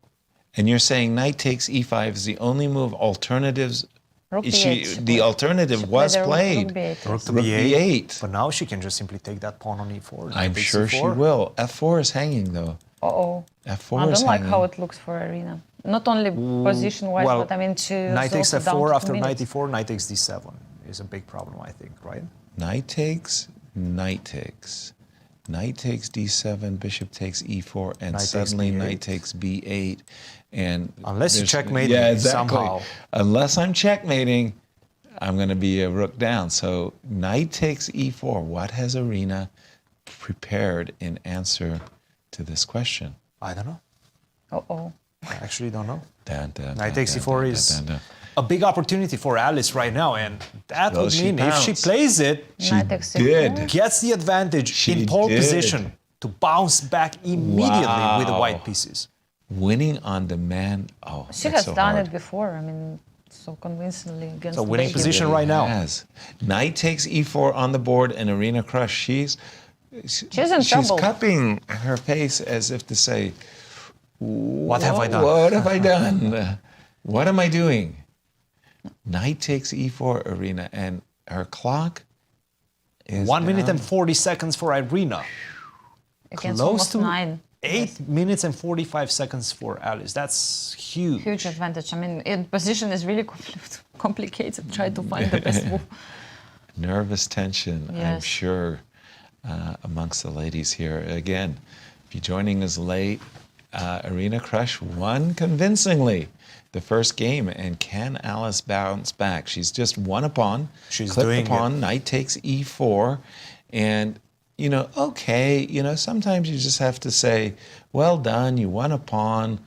And you're saying knight takes e5 is the only move. Alternatives, Rook b8. the alternative was Rook played. b8, Rook yes. to Rook b8. b8. But now she can just simply take that pawn on e4. I'm Knight sure takes she e4. will. f4 is hanging though. Uh-oh. f4 I is don't like hanging. how it looks for Irina. Not only position-wise, Well, but I mean to knight takes also down f4 to after 2 knight minutes. e4, knight takes d7 is a big problem, I think, right? Knight takes, knight takes. Knight takes d7, bishop takes e4, and Knight takes suddenly b8. knight takes b8. And Unless you there's- checkmate yeah, me exactly. somehow. Unless I'm checkmating, I'm going to be a rook down. So knight takes e4. What has Irina prepared in answer to this question? I don't know. Uh-oh. I actually don't know. Dun, dun, Knight dun, takes dun, e4 dun, is dun, dun. a big opportunity for Alice right now, and that Well, would she mean if she bounced. plays it, Knight takes did. e4. gets the advantage She in pole did. position to bounce back immediately with the Wow. white pieces. Winning on demand. Oh, She that's has so done hard. it before. I mean, so convincingly against So winning Belgium. position right now. Yes. Knight takes e4 on the board, and Irina Krush, she's in trouble. cupping her face as if to say, What have I done? What have I done? What am I doing? Knight takes e4, Irina, and her clock is 1 minute down. and 40 seconds for Irina. Against Close almost to 9. 8 minutes and 45 seconds for Alice. That's huge. Huge advantage. I mean, position is really complicated. Try to find the best move. Nervous tension, I'm Yes. sure, amongst the ladies here. Again, if you're joining us late, Irina Krush won convincingly the first game, and can Alice bounce back? She's just won a pawn. She's clipped doing the pawn. Knight takes e4, and okay, sometimes you just have to say, well done, you won a pawn.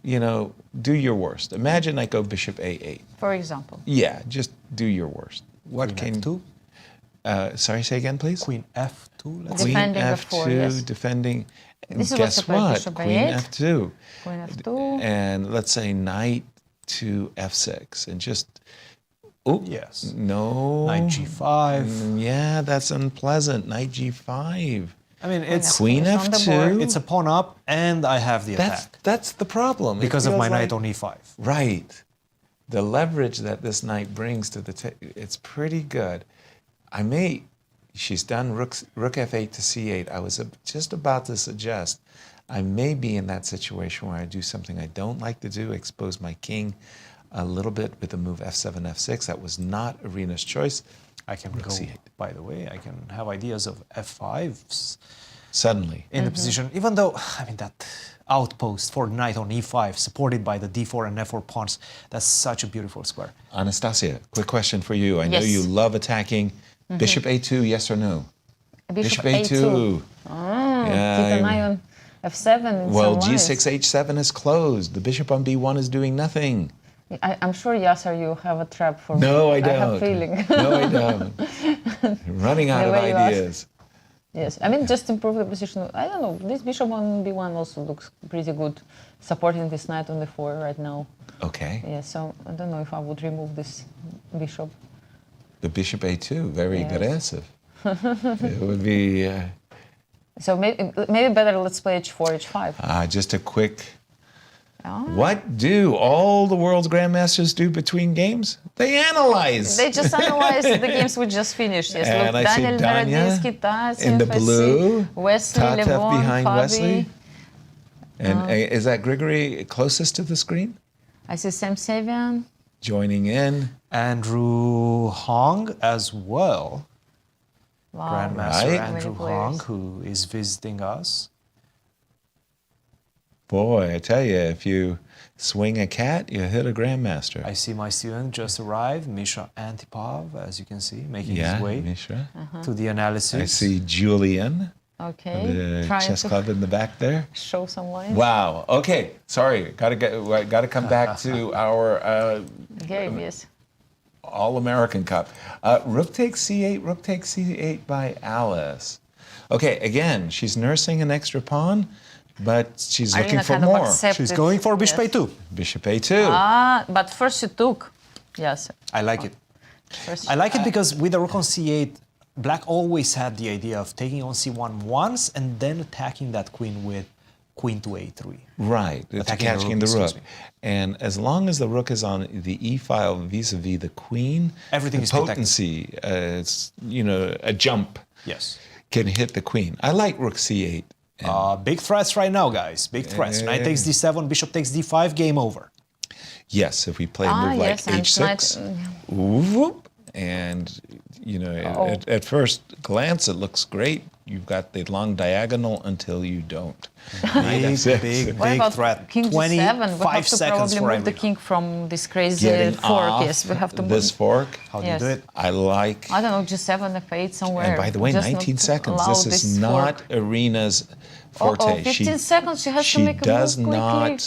Do your worst. Imagine I go bishop a8. For example. Yeah, just do your worst. What Queen can F2? Sorry, say again, please. Queen F2. Let's Queen Defending the F2, four, yes. defending. This is Guess what's about what? bishop Queen A8. F2. Queen F2. And let's say knight to F6, and just. Oh Yes. No. Knight G5. Yeah, that's unpleasant. Knight G5. I mean, it's Queen It's on the board. F2. it's a pawn up, and I have the attack That's the problem. It because of my feels knight like- on E5. Right. The leverage that this knight brings to the it's pretty good. She's done rook f8 to c8. I was just about to suggest I may be in that situation where I do something I don't like to do, expose my king a little bit with the move f7, f6. That was not Irina's choice. I can Rook go, C8. by the way, I can have ideas of F5s Suddenly. in the position, even though, that outpost for knight on E5, supported by the D4 and F4 pawns, that's such a beautiful square. Anastasia, quick question for you. I know Yes. you love attacking. Bishop a2, yes or no? Bishop A2. keep an eye on F7. In Well, some G6, H7 is closed. The bishop on B1 is doing nothing. I'm sure, Yasser, you have a trap for me. No, I don't. I have a feeling. No, I don't. Running out The of way you ask. ideas. Yes, just improve the position. I don't know. This bishop on B1 also looks pretty good, supporting this knight on the 4 right now. Okay. Yeah, so I don't know if I would remove this bishop. The bishop A2, very Yes. aggressive. It would be So maybe better let's play H4, H5. just a quick. Oh. What do all the world's grandmasters do between games? They analyze. They just analyzed the games we just finished. Yes, And look, I see Daniel Danya Naroditsky, Tassin, in the I see blue, Wesley, Tatev Levon, behind Fabi. Wesley. And is that Grigoriy closest to the screen? I see Sam Sevian. Joining in. Andrew Hong as well. Wow. Grandmaster Right. Andrew Many players. Hong, who is visiting us. Boy, I tell you, if you swing a cat, you hit a grandmaster. I see my student just arrived, Misha Antipov, as you can see, making Yeah, his way Mishra. to the analysis. I see Julian, Okay. the Trying chess to club in the back there. show some lines. Wow. Okay. Sorry. Gotta come back to our Game, yes. All-American Cup. Rook takes c8. Rook takes c8 by Alice. Okay. Again, she's nursing an extra pawn, but she's looking Irina for kind of more. accepted. She's going for bishop Yes. a2. Bishop a2. But first she took. Yes. I like it. First I like it because with the rook on c8, black always had the idea of taking on c1 once and then attacking that queen with queen to a3. Right, to Attacking catching the the rook, rook. excuse me. And as long as the rook is on the e file vis-a-vis the queen, Everything the is protected. potency, it's a jump Yes. can hit the queen. I like rook c8. Big threats right now, guys. Big threats. Knight takes d7, bishop takes d5, game over. Yes, if we play a move like yes, and h6, whoop, and at first glance it looks great. You've got the long diagonal until you don't. Big What about threat. king G7? We have 25 to seconds probably for move the Irina. king from this crazy Getting fork. off Yes, we have to this move. fork. How do you Yes. do it? I like. I don't know, G7, F8 somewhere. And by the way, Just not 19 to seconds. allow This is not fork. Irina's forte. 15 seconds. She has to make a does move quickly.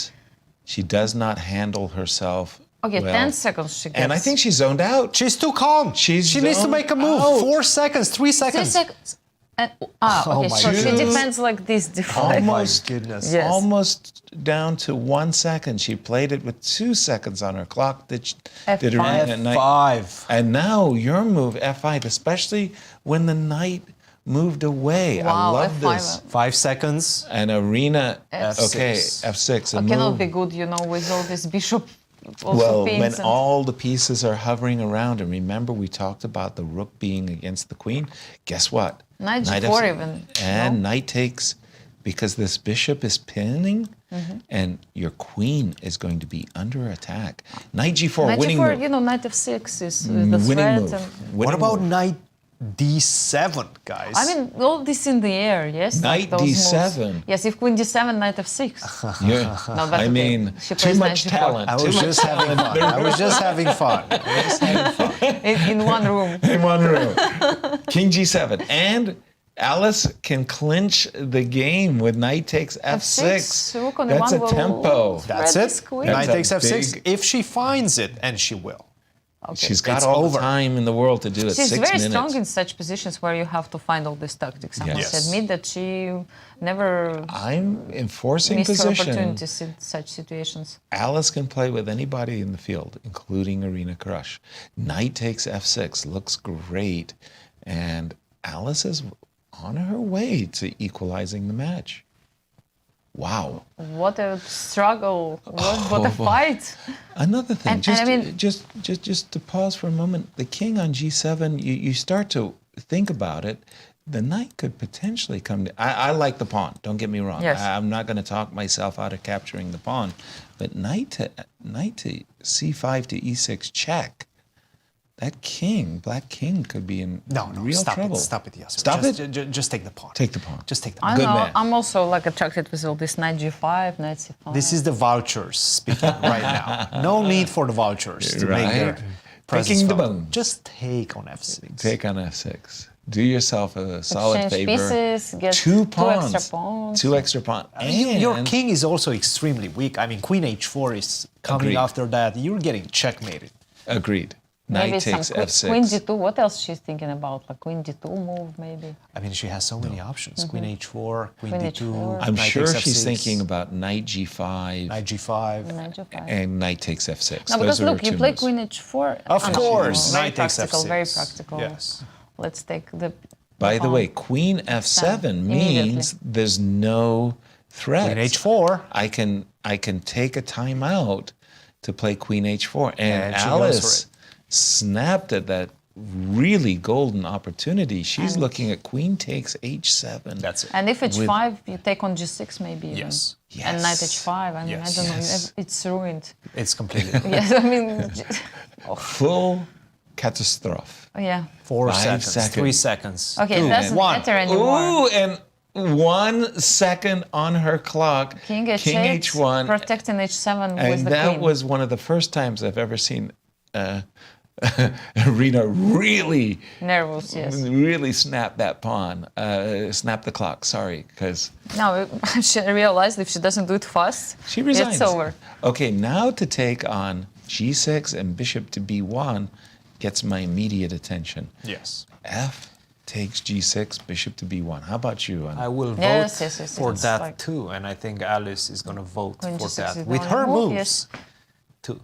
She does not handle herself. Okay, well. 10 seconds she gets. And I think she's zoned out. She's too calm. She's she needs to zoned make a move. out. 4 seconds, 3 3 seconds. seconds. And, okay, Oh so my she goodness. defends like this. Almost, goodness. Yes. almost down to 1 second. She played it with 2 seconds on her clock. Did F5. Irina at night. F5. And now your move, F5, especially when the knight moved away. I Wow, love F5. this. 5 seconds. And Irina, F6. okay, F6. A It cannot move. be good, with all this bishop also Well, pins when and- all the pieces are hovering around, and remember we talked about the rook being against the queen. Guess what? Knight G4 F- even, and no? knight takes, because this bishop is pinning, Mm-hmm. and your queen is going to be under attack. Knight G4, Knight winning G4, move. Knight F6 is the Winning threat. move. And What Winning about move. knight D7, guys. I mean, all this in the air, yes? Knight those moves. D7. Yes, if Queen D7, Knight F6. Yeah. No, but I okay, mean, she too plays much Knight G4. talent. I was just having fun. I was just having fun. In one room. In one room. King G7. And Alice can clinch the game with Knight takes F6. Rook on That's a one will tempo. That's thread it. this queen. Knight That's takes a F6 big- if she finds it, and she will. Okay. She's got It's all over. the time in the world to do it. She's 6 very minutes. strong in such positions where you have to find all these tactics. I must Yes. admit that she never I'm enforcing missed her position. opportunities in such situations. Alice can play with anybody in the field, including Irina Krush. Knight takes F6, looks great. And Alice is on her way to equalizing the match. Wow. What a struggle! What a boy. fight! Another thing, And I mean- just to pause for a moment, the king on G7, you start to think about it. The knight could potentially come. I like the pawn. Don't get me wrong. Yes. I'm not going to talk myself out of capturing the pawn, but knight to C5 to E6 check. That king, black king, could be in No, real stop trouble. it. Stop it, Yasser. Stop just, it? Just take the pawn. Take the pawn. Just take the I pawn. Good know. man. I'm also like attracted with all this Knight G5, Knight C5. This is the vultures speaking right now. No need for the vultures to make their Right. presence Picking the felt. bones. Just take on F6. Take on F6. Do yourself a solid Exchange favor. pieces, get Two two extra pawns. pawns. Two extra pawns. Your king is also extremely weak. I mean, Queen H4 is coming Agreed. after that. You're getting checkmated. Agreed. Maybe Knight some takes F6. Queen D2. What else she's thinking about? Like Queen D2 move, maybe. I mean, she has so many options. Queen H4, Queen Queen D2. H4. I'm Knight sure takes she's F6, thinking about Knight G5 Knight G5. Knight G5. and Knight takes F6. No, because Those are look, her you two play moves. Queen H4. Of Oh, no, course, very Knight takes practical, F6. very practical. Yes. Let's take the. By the pawn. way, Queen F7 Immediately. means there's no threat. Queen H4. I can take a timeout to play Queen H4. And And she goes for Alice it. snapped at that really golden opportunity. She's looking at Queen takes H7. That's it. And if H5, you take on G6 maybe even. Yes. And Knight Yes. H5. I mean, Yes. I don't Yes. know. It's ruined. It's completely Yes, I mean, Full catastrophe. yeah. 4 5 seconds, 3 seconds. Okay, it doesn't one. matter anymore. Ooh, and 1 second on her clock. King H8, H1. protecting H7 with And the that queen. was one of the first times I've ever seen Irina really, Nervous, yes. really snap that pawn, snap the clock. Sorry, because No, she realized if she doesn't do it fast, she resigns. it's over. Okay, now to take on G6 and Bishop to B1 gets my immediate attention. Yes. F takes G6, Bishop to B1. How about you, Anna? I will vote Yes, yes, yes, for it's that like- too, and I think Alice is going to vote Queen for G6 that is with the her only move, moves yes. too.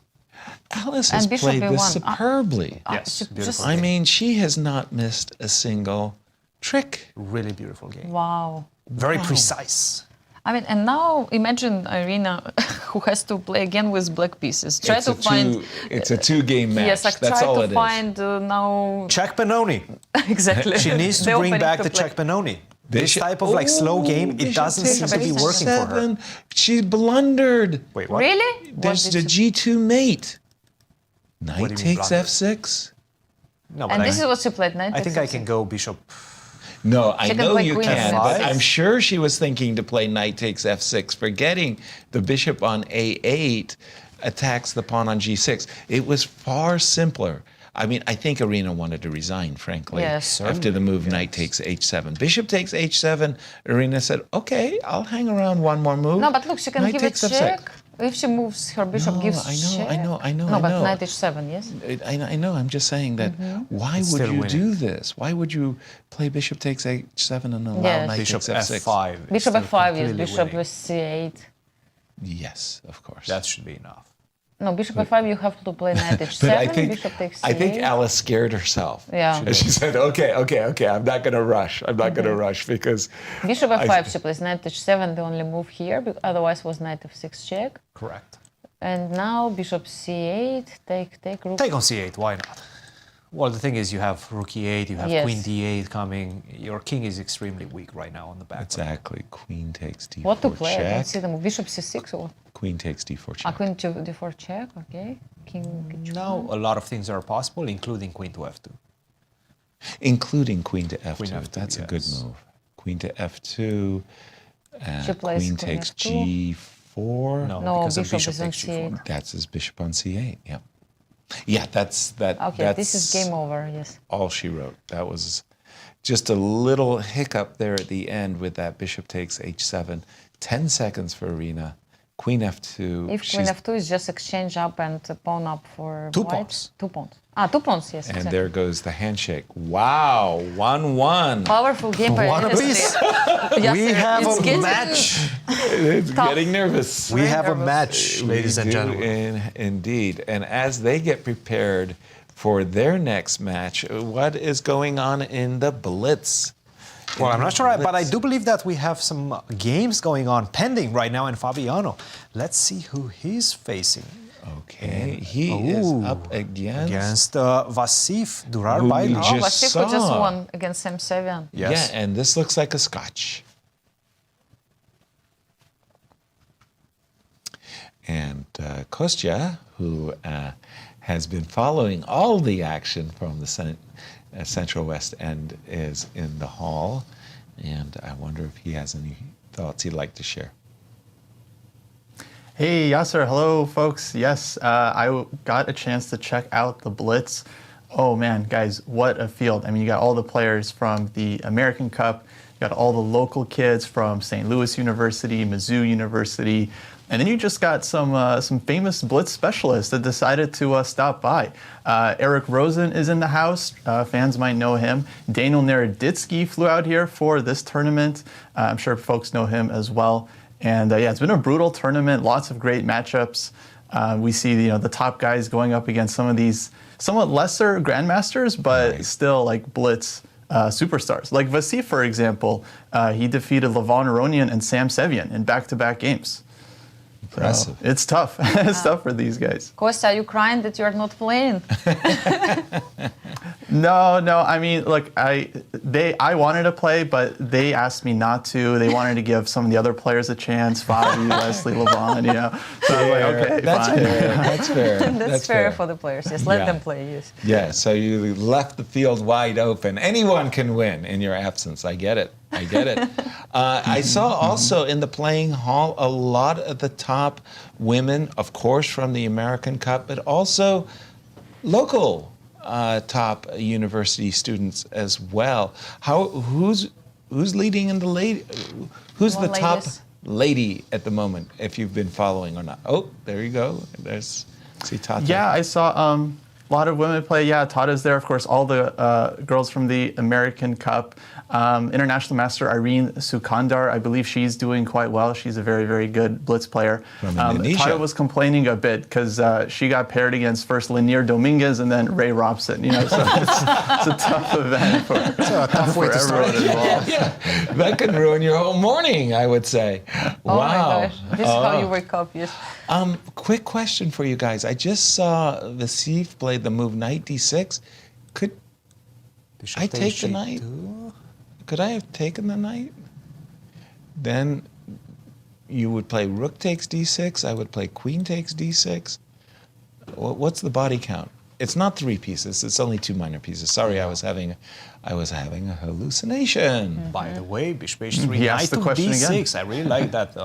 Alice And has Bishop played this B1. superbly. Yes, she beautiful. just- I mean, she has not missed a single trick. Really beautiful game. Wow. Very precise. I mean, and now imagine Irina, who has to play again with black pieces. Try It's to a find. it's a two-game match. Yes, like That's try all to it is. find now. Check Benoni. Exactly. She needs to The bring opening back to the play. check Benoni. This Bishop- type of like slow game, it Bishop doesn't seem takes to be working for her. F7. She blundered. Wait, what? Really? What There's did the she- G2 mate. What Knight do you mean takes blunder? F6. No, but And this is what she played. Knight I think takes I can F6. go bishop. No, I She can know play you queen can, but F5. I'm sure she was thinking to play Knight takes F6, forgetting the bishop on A8 attacks the pawn on G6. It was far simpler. I mean, I think Irina wanted to resign, frankly, Yes. after the move Knight takes H7. Bishop takes H7. Irina said, "Okay, I'll hang around one more move." No, but look, she can Knight give it takes F6. check. If she moves, her bishop No, gives I know, check. I know, I know, No, I but know. Knight H7, yes? I know. I'm just saying that. Why would still you winning. do this? Why would you play Bishop takes H7 and allow Yes. Knight Bishop takes F6? F5. is Bishop still F5, yes. completely Bishop winning. with C8. Yes, of course. That should be enough. No, Bishop F5, you have to play Knight H7. But I think Bishop takes C8. I think Alice scared herself. Yeah. And she said, "Okay, I'm not going to rush. I'm not going to rush because Bishop F5, she plays Knight H7, the only move here. Otherwise was Knight F6 check. Correct. And now Bishop C8, take rook. Take on C8, why not? Well, the thing is, you have rook E8, you have Yes. queen D8 coming. Your king is extremely weak right now on the back. exactly Queen takes D4 What to play? I don't check. see the move. Bishop C6 or what? Queen takes D4 check. Queen to D4 check, okay. King H1. Now, a lot of things are possible, including queen to F2. Including queen to f2. Queen F2, That's a good yes. move. Queen to f2. She plays Queen queen takes F2. g4. No, because the bishop is on takes c8. That's his bishop on c8. Yeah. Yeah, that's Okay, that's this is game over, yes. all she wrote. That was just a little hiccup there at the end with that bishop takes h7. 10 seconds for Irina. Queen f2. If queen f2 is just exchange up and pawn up for Two white. pawns. 2 pawns. Ah, 2 pawns, yes, And exactly. there goes the handshake. Wow, 1-1. Powerful game by One history. apiece. Yasser, We have it's a getting match. It's tough. getting nervous. We have a nervous. match, ladies and We do, gentlemen. Indeed. And as they get prepared for their next match, what is going on in the Blitz? Well, I'm not sure, but I do believe that we have some games going on pending right now in Fabiano. Let's see who he's facing. Okay, he is Ooh, up Against Vasif Durarbayli. Who Oh, just Vasif just saw. won against Sam Sevian. Yes. Yeah, and this looks like a scotch. And Kostya, who has been following all the action from the Central West End, is in the hall. And I wonder if he has any thoughts he'd like to share. Hey, Yasser. Hello, folks. Yes, I got a chance to check out the Blitz. Oh, man, guys, what a field. I mean, you got all the players from the American Cup. You got all the local kids from St. Louis University, Mizzou University. And then you just got some famous Blitz specialists that decided to stop by. Eric Rosen is in the house. Fans might know him. Daniel Naroditsky flew out here for this tournament. I'm sure folks know him as well. And yeah, it's been a brutal tournament, lots of great matchups. We see the top guys going up against some of these somewhat lesser grandmasters, but still like Blitz superstars. Like Vasif, for example, he defeated Levon Aronian and Sam Sevian in back-to-back games. Impressive. So it's tough. It's tough for these guys. Kostya, are you crying that you are not playing? No. I mean, look, I wanted to play, but they asked me not to. They wanted to give some of the other players a chance, Fabi, Wesley, Levon, So I'm like, okay, That's fine. fair. That's fair. That's fair for the players. Yes, let them play. Yes. Yeah, so you left the field wide open. Anyone can win in your absence. I get it. I saw also in the playing hall a lot of the top women, of course, from the American Cup, but also local top university students as well. Who's leading in the lady? Who's the top lady at the moment? If you've been following or not. Oh, there you go. There's Tata. Yeah, I saw a lot of women play. Yeah, Tata's there, of course. All the girls from the American Cup. International Master Irene Sukandar, I believe she's doing quite well. She's a very, very good Blitz player. From Indonesia. Tata was complaining a bit because she got paired against first Leinier Dominguez and then Ray Robson. So it's a tough event for everyone involved. Yeah, that could ruin your whole morning, I would say. Oh Wow. my gosh, this is how you wake up. Yes. Quick question for you guys. I just saw Vasif play the move knight d6. Could I take the knight? Could I have taken the knight? Then you would play rook takes d6. I would play queen takes d6. What's the body count? It's not 3 pieces. It's only 2 minor pieces. Sorry, I was having a hallucination. By the way, bishop h3, He knight asked to the question d6. again. I really like that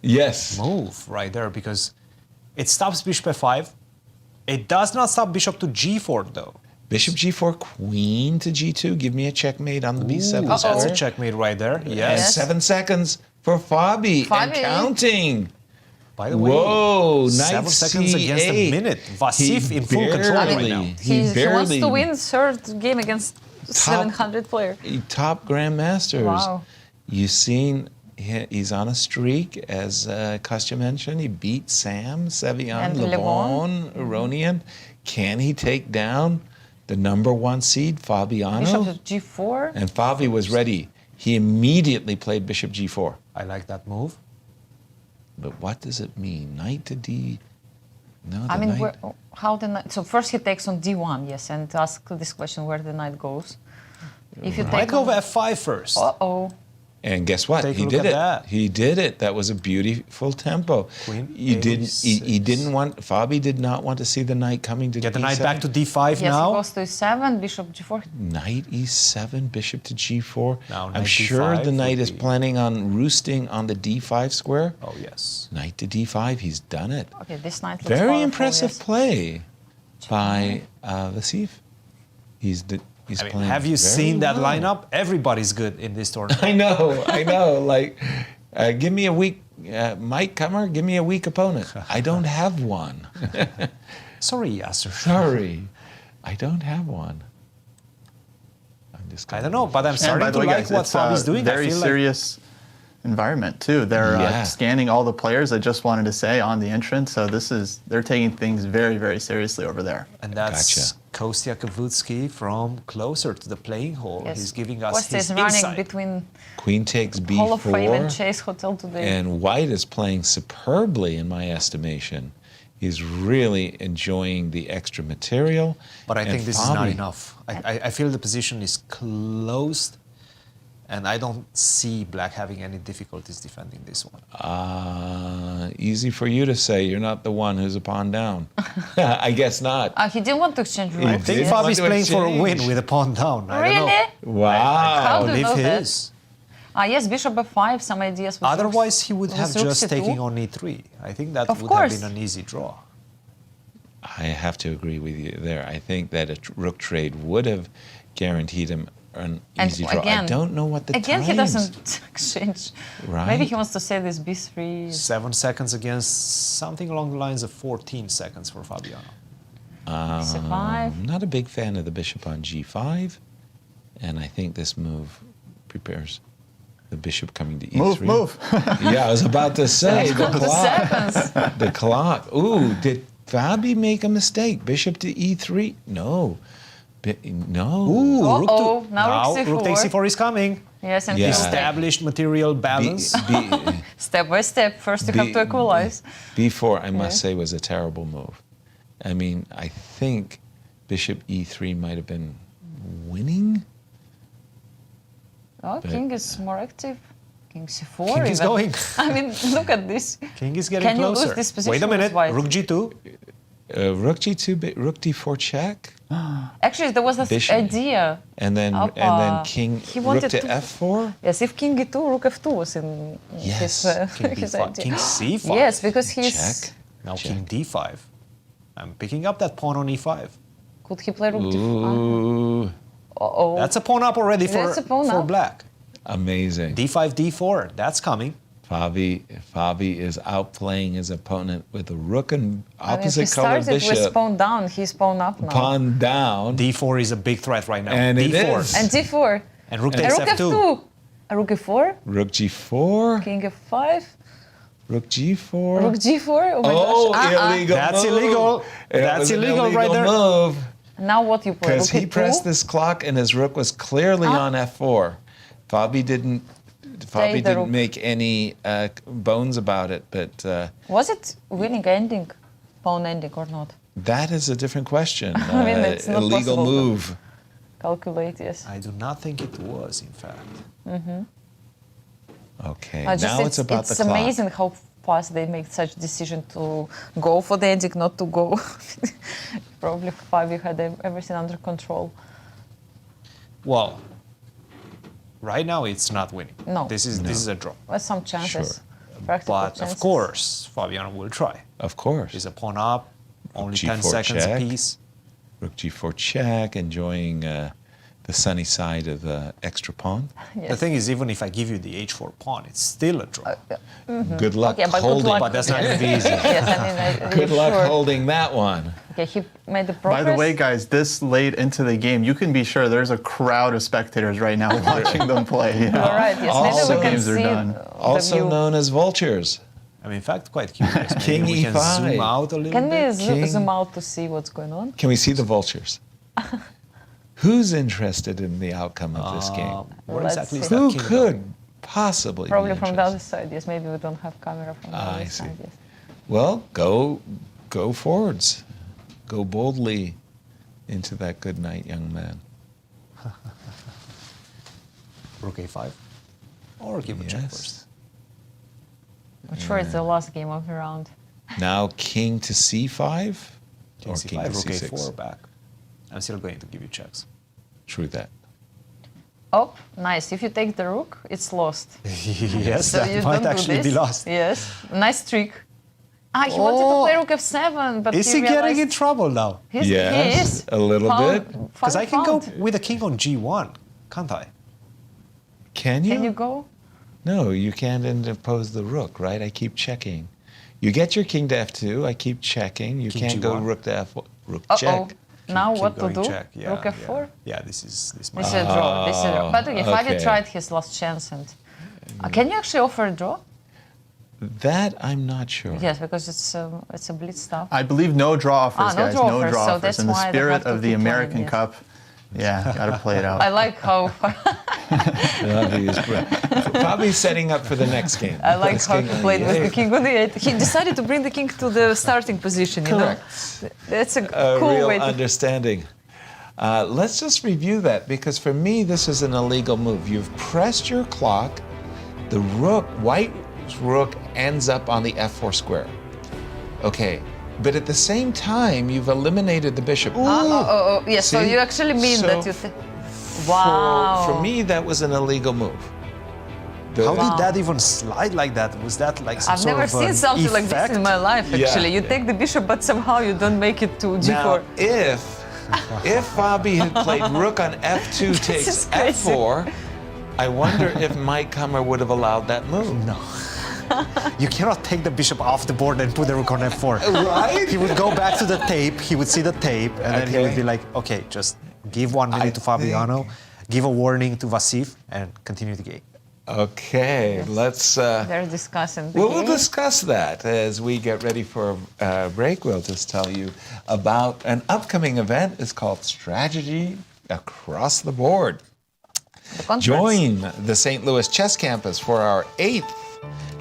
Yes. move right there because it stops bishop f5. It does not stop bishop to g4 though. Bishop g4, queen to g2. Give me a checkmate on the b7 That's square. a checkmate right there. And Yes. 7 seconds for Fabi. And Fabi. counting. By the way, Whoa, knight 7 seconds against a c8. minute. Vasif in full control right now. He wants to win third game against 700 player. Top grandmasters. Wow. You've seen he's on a streak, as Kostya mentioned. He beat Sam, Sevian, And Levon Aronian. Can he take down the #1 seed, Fabiano? Bishop to g4. And Fabi was ready. He immediately played bishop g4. I like that move. But what does it mean? Knight to d... No, the I mean, knight... how the knight? So first he takes on d1, yes, and ask this question where the knight goes. If you Might take go on, f5 first. uh-oh. And guess what? Take a He look did at it. that. He did it. That was a beautiful tempo. Queen He A6. didn't want. Fabi did not want to see the knight coming to Get the D7. knight back to d5 Yes, now. he goes to e7, bishop g4. Knight e7, bishop to g4. Now I'm knight sure d5 the knight would is be- planning on roosting on the d5 square. Oh, yes. Knight to d5. He's done it. Okay, this knight looks Very powerful, impressive yes. play by Vasif. He's I mean, playing. have you very seen that well. lineup? Everybody's good in this tournament. I know. Like, give me a weak Mike Kummer. Give me a weak opponent. I don't have one. Sorry, Yasser. Sorry, I don't have one. I'm just. I don't know, but I'm And starting by to the way, like guys, what it's Fabi's a doing. very I feel like serious environment too. They're Yeah. scanning all the players. I just wanted to say on the entrance. So they're taking things very, very seriously over there. And that's Gotcha. Kostya Kavutskiy from closer to the playing hall. Yes. He's giving us Kostya his is running insight. between Queen takes b4. Hall of Fame and Chase Hotel today. And White is playing superbly, in my estimation. He's really enjoying the extra material. But I And think this is not Fabi- enough. I feel the position is closed, and I don't see Black having any difficulties defending this one. Easy for you to say. You're not the one who's a pawn down. I guess not. He didn't want to exchange He I routes. think didn't yes. want Fabi's to playing for a win exchange. with a pawn down. I don't Really? know. Wow. How I do you believe know that? his. Yes, bishop f5, some ideas. With Otherwise, rooks- he would with have rook just c2. taken on e3. I think that Of would course. have been an easy draw. I have to agree with you there. I think that a rook trade would have guaranteed him an And easy draw. again, I don't know what the again, times. he doesn't exchange. Right. Maybe he wants to say this b3. 7 seconds against something along the lines of 14 seconds for Fabiano. c5. I'm not a big fan of the bishop on g5, and I think this move prepares the bishop coming to e3. Move. Yeah, I was about to say the clock. Seconds. The clock. Ooh, did Fabi make a mistake? Bishop to e3? No. No. Ooh, Uh-oh, now rook rook takes c4. c4 is coming. Yes, and Yeah. he will take Established material balance. step by step. First, you have to equalize. B4, I must Yeah. say, was a terrible move. I mean, I think bishop e3 might have been winning. Oh, king is more active. King c4. King is even. going. I mean, look at this. King is getting Can you closer. lose this position Wait a with minute. white? Rook g2. Rook g2, rook d4 check, Actually, there was this Bishop. idea. and then Oppa. king He rook wanted to to- f4. Yes, if king e2, rook f2 was in Yes, his, King his b5. idea. King c5. Yes, because he's... Check. Now Check. king d5. I'm picking up that pawn on e5. Could he play rook d5? Ooh, Uh-oh. That's a pawn up already for, That's a pawn for up. black. amazing. d5, d4. That's coming. Fabi is outplaying his opponent with a rook and I mean, he opposite color started with bishop. pawn down, he's pawn up now. Pawn down. d4 is a big threat right now. And it d4. is. And d4. And rook And takes rook f2. f2. A rook e4, Rook g4. king f5, Rook g4. rook g4. Oh my Oh, gosh. illegal That's move. illegal. It That's was an illegal right there. move. Now what you play? Because Rook he e2? pressed this clock and his rook was clearly on f4. Fabi didn't the rook. make any bones about it, but Was it winning ending, pawn ending or not? that is a different question. I mean, it's not illegal possible, but- move. Calculate, yes. I do not think it was, in fact. Okay, Just now it's about the it's clock. amazing how fast they make such decision to go for the ending, not to go. Probably Fabi had everything under control. Well, right now it's not winning. No. This is a draw. With some chances, practical But chances. of course, Fabiano will try. Of course. He's a pawn up, only 10 G4 seconds check. apiece. Rook g4 check, enjoying the sunny side of the extra pawn. The thing is, even if I give you the h4 pawn, it's still a draw. Good luck Okay, but good holding. luck. But that's not going to be easy. Yes, I mean, Good you're luck sure. holding that one. Okay, he made the progress. By the way, guys, this late into the game, you can be sure there's a crowd of spectators right now watching them play. You're right. Yes, All maybe the we can games are see done. the Also view. known as vultures. I'm in fact quite curious. Maybe King we can E5. zoom out a little Can we bit. King. zoom out to see what's going on? Can we see the vultures? Who's interested in the outcome of this game? Where Let's exactly is see. that Who king could going? possibly Probably be from the other interested? side. Yes, maybe we don't have camera from the Ah, other I see. side. Yes. Well, go forwards. Go boldly into that good night, young man. Rook a5. Or give a check first. I'm sure it's the last game of the round. Now king to c5? King Or c5, king to rook c6? a4 back. I'm still going to give you checks. True that. Oh, nice. If you take the rook, it's lost. Yes, So you that might don't do actually be this. lost. Yes, nice trick. He wanted to play rook f7, but Is he realized getting in trouble now? He is. a little bit. Because I can go with a king on g1, can't I? Can you? Can you go? No, you can't interpose the rook, right? I keep checking. You get your king to f2, I keep checking. You King can't go g1. rook to f1, rook Uh-oh. check. Now Keep what to going do? check. Yeah, Rook f4? Yeah, this is This is a draw. This is a draw. But okay, Fabi okay. tried his last chance. And can you actually offer a draw? That I'm not sure. Yes, because it's a blitz stuff. I believe no draw offers, no guys. draw No offers, draw so offers. that's In the why they spirit have to of the keep playing, American yes. Cup, yeah, gotta play it out. I like how Fabi's setting up for the next game. I like Next how king he on played with the e8. king on the 8. He decided to bring the king to the starting position. You Correct. know, that's a A cool real way to. understanding. Let's just review that, because for me, this is an illegal move. You've pressed your clock. The rook, white's rook, ends up on the f4 square. Okay, but at the same time, you've eliminated the bishop. Yes. So See? you actually mean So that you. Wow. For me, that was an illegal move. The- How did that even slide like that? Was that like some I've sort never of seen an something like this effect? in my life. Yeah. Actually, you take the bishop, but somehow you don't make it to Now, g4. if Fabi had played rook on f2 takes is crazy. f4, I wonder if Mike Kummer would have allowed that move. No. You cannot take the bishop off the board and put the rook on f4. Right? He would go back to the tape, he would see the tape, and then he would Okay. be like, okay, just give 1 minute I to Fabiano, give a warning to Vasif, and continue the game. Okay, let's. They're discussing the We'll game. discuss that as we get ready for a break. We'll just tell you about an upcoming event. It's called Strategy Across the Board. The conference. Join the St. Louis Chess Campus for our 8th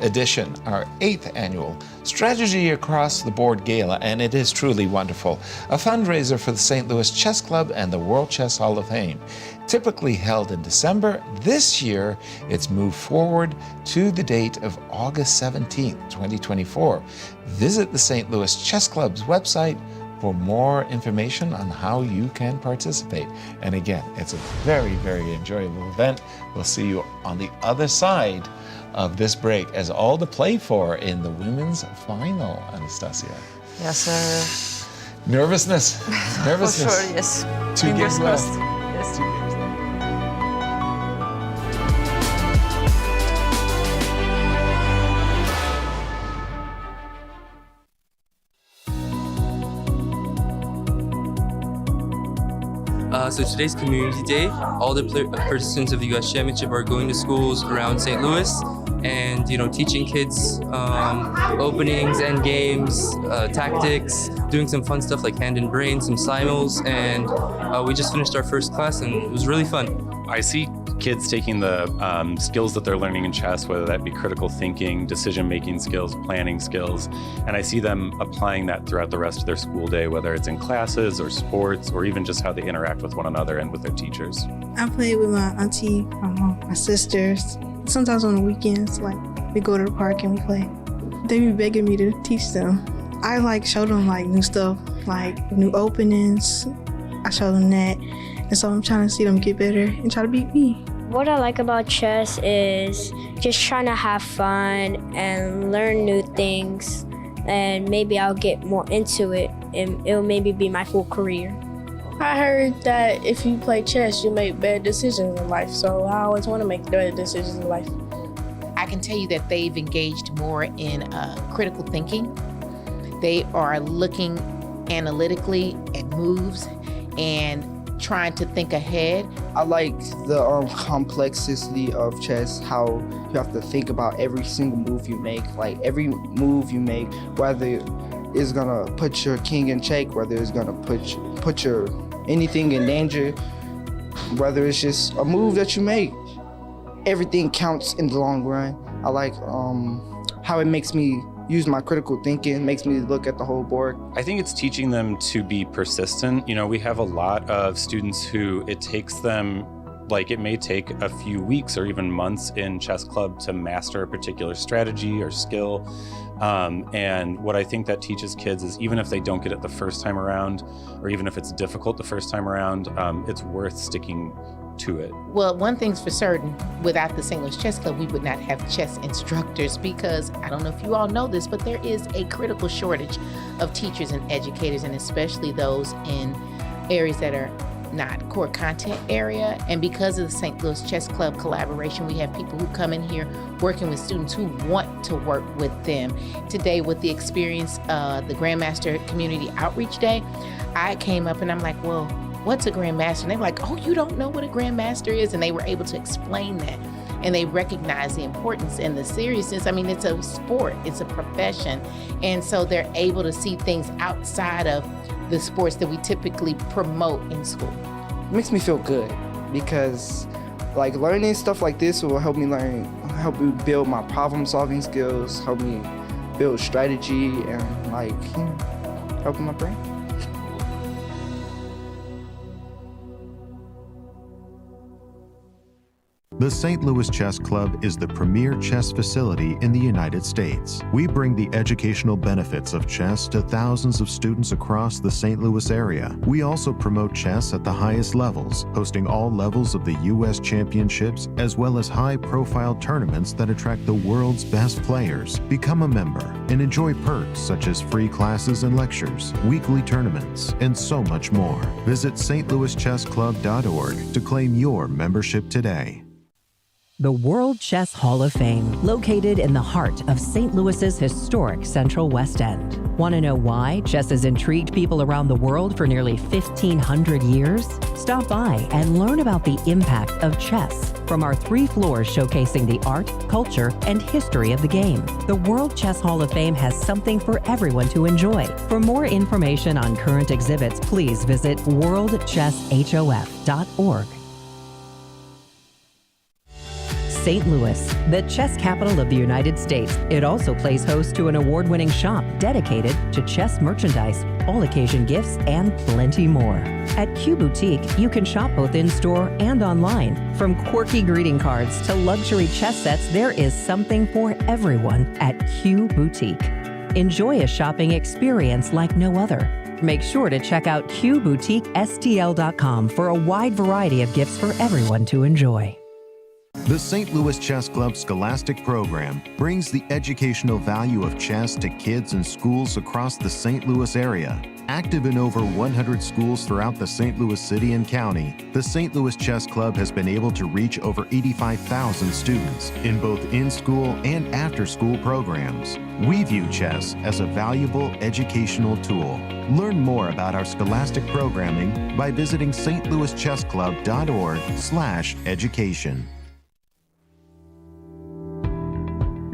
edition, our 8th annual Strategy Across the Board Gala, and it is truly wonderful. A fundraiser for the St. Louis Chess Club and the World Chess Hall of Fame. Typically held in December, this year it's moved forward to the date of August 17th, 2024. Visit the St. Louis Chess Club's website for more information on how you can participate. And again, it's a very, very enjoyable event. We'll see you on the other side of this break as all to play for in the women's final, Anastasiya. Yes, sir. Nervousness. For Nervousness. sure, yes. 2 Fingers games left. crossed. Yes. 2 games left. So today's Community Day. All the participants of the U.S. Championship are going to schools around St. Louis and, teaching kids openings, end games, tactics, doing some fun stuff like hand and brain, some simuls, and we just finished our first class and it was really fun. I see kids taking the skills that they're learning in chess, whether that be critical thinking, decision-making skills, planning skills, and I see them applying that throughout the rest of their school day, whether it's in classes or sports, or even just how they interact with one another and with their teachers. I play with my auntie, my mom, my sisters. Sometimes on the weekends, like we go to the park and we play. They be begging me to teach them. I show them new stuff, like new openings. I show them that. And so I'm trying to see them get better and try to beat me. What I like about chess is just trying to have fun and learn new things, and maybe I'll get more into it and it'll maybe be my full career. I heard that if you play chess, you make better decisions in life, so I always want to make better decisions in life. I can tell you that they've engaged more in critical thinking. They are looking analytically at moves and trying to think ahead. I like the complexity of chess, how you have to think about every single move you make. Like every move you make, whether it's gonna put your king in check, whether it's gonna put your anything in danger, whether it's just a move that you make, everything counts in the long run. I like how it makes me use my critical thinking, makes me look at the whole board. I think it's teaching them to be persistent. We have a lot of students who it takes them Like, it may take a few weeks or even months in chess club to master a particular strategy or skill. And what I think that teaches kids is, even if they don't get it the first time around, or even if it's difficult the first time around, it's worth sticking to it. Well, one thing's for certain, without the St. Louis Chess Club, we would not have chess instructors, because I don't know if you all know this, but there is a critical shortage of teachers and educators, and especially those in areas that are not core content area. And because of the St. Louis Chess Club collaboration, we have people who come in here working with students who want to work with them. Today, with the experience, the Grandmaster Community Outreach Day, I came up and I'm like, well, what's a Grandmaster? And they're like, oh, you don't know what a Grandmaster is? And they were able to explain that. And they recognize the importance and the seriousness. I mean, it's a sport, it's a profession. And so they're able to see things outside of the sports that we typically promote in school. It makes me feel good, because like learning stuff like this will help me build my problem solving skills, help me build strategy, and like, helping my brain. The St. Louis Chess Club is the premier chess facility in the United States. We bring the educational benefits of chess to thousands of students across the St. Louis area. We also promote chess at the highest levels, hosting all levels of the U.S. championships, as well as high-profile tournaments that attract the world's best players. Become a member and enjoy perks such as free classes and lectures, weekly tournaments, and so much more. Visit stlouischessclub.org to claim your membership today. The World Chess Hall of Fame, located in the heart of St. Louis's historic Central West End. Want to know why chess has intrigued people around the world for nearly 1,500 years? Stop by and learn about the impact of chess from our 3 floors showcasing the art, culture, and history of the game. The World Chess Hall of Fame has something for everyone to enjoy. For more information on current exhibits, please visit worldchesshof.org. St. Louis, the chess capital of the United States. It also plays host to an award-winning shop dedicated to chess merchandise, all-occasion gifts, and plenty more. At Q Boutique, you can shop both in-store and online. From quirky greeting cards to luxury chess sets, there is something for everyone at Q Boutique. Enjoy a shopping experience like no other. Make sure to check out QBoutiqueSTL.com for a wide variety of gifts for everyone to enjoy. The St. Louis Chess Club Scholastic Program brings the educational value of chess to kids in schools across the St. Louis area. Active in over 100 schools throughout the St. Louis City and County, the St. Louis Chess Club has been able to reach over 85,000 students in both in-school and after-school programs. We view chess as a valuable educational tool. Learn more about our scholastic programming by visiting stlouischessclub.org/education.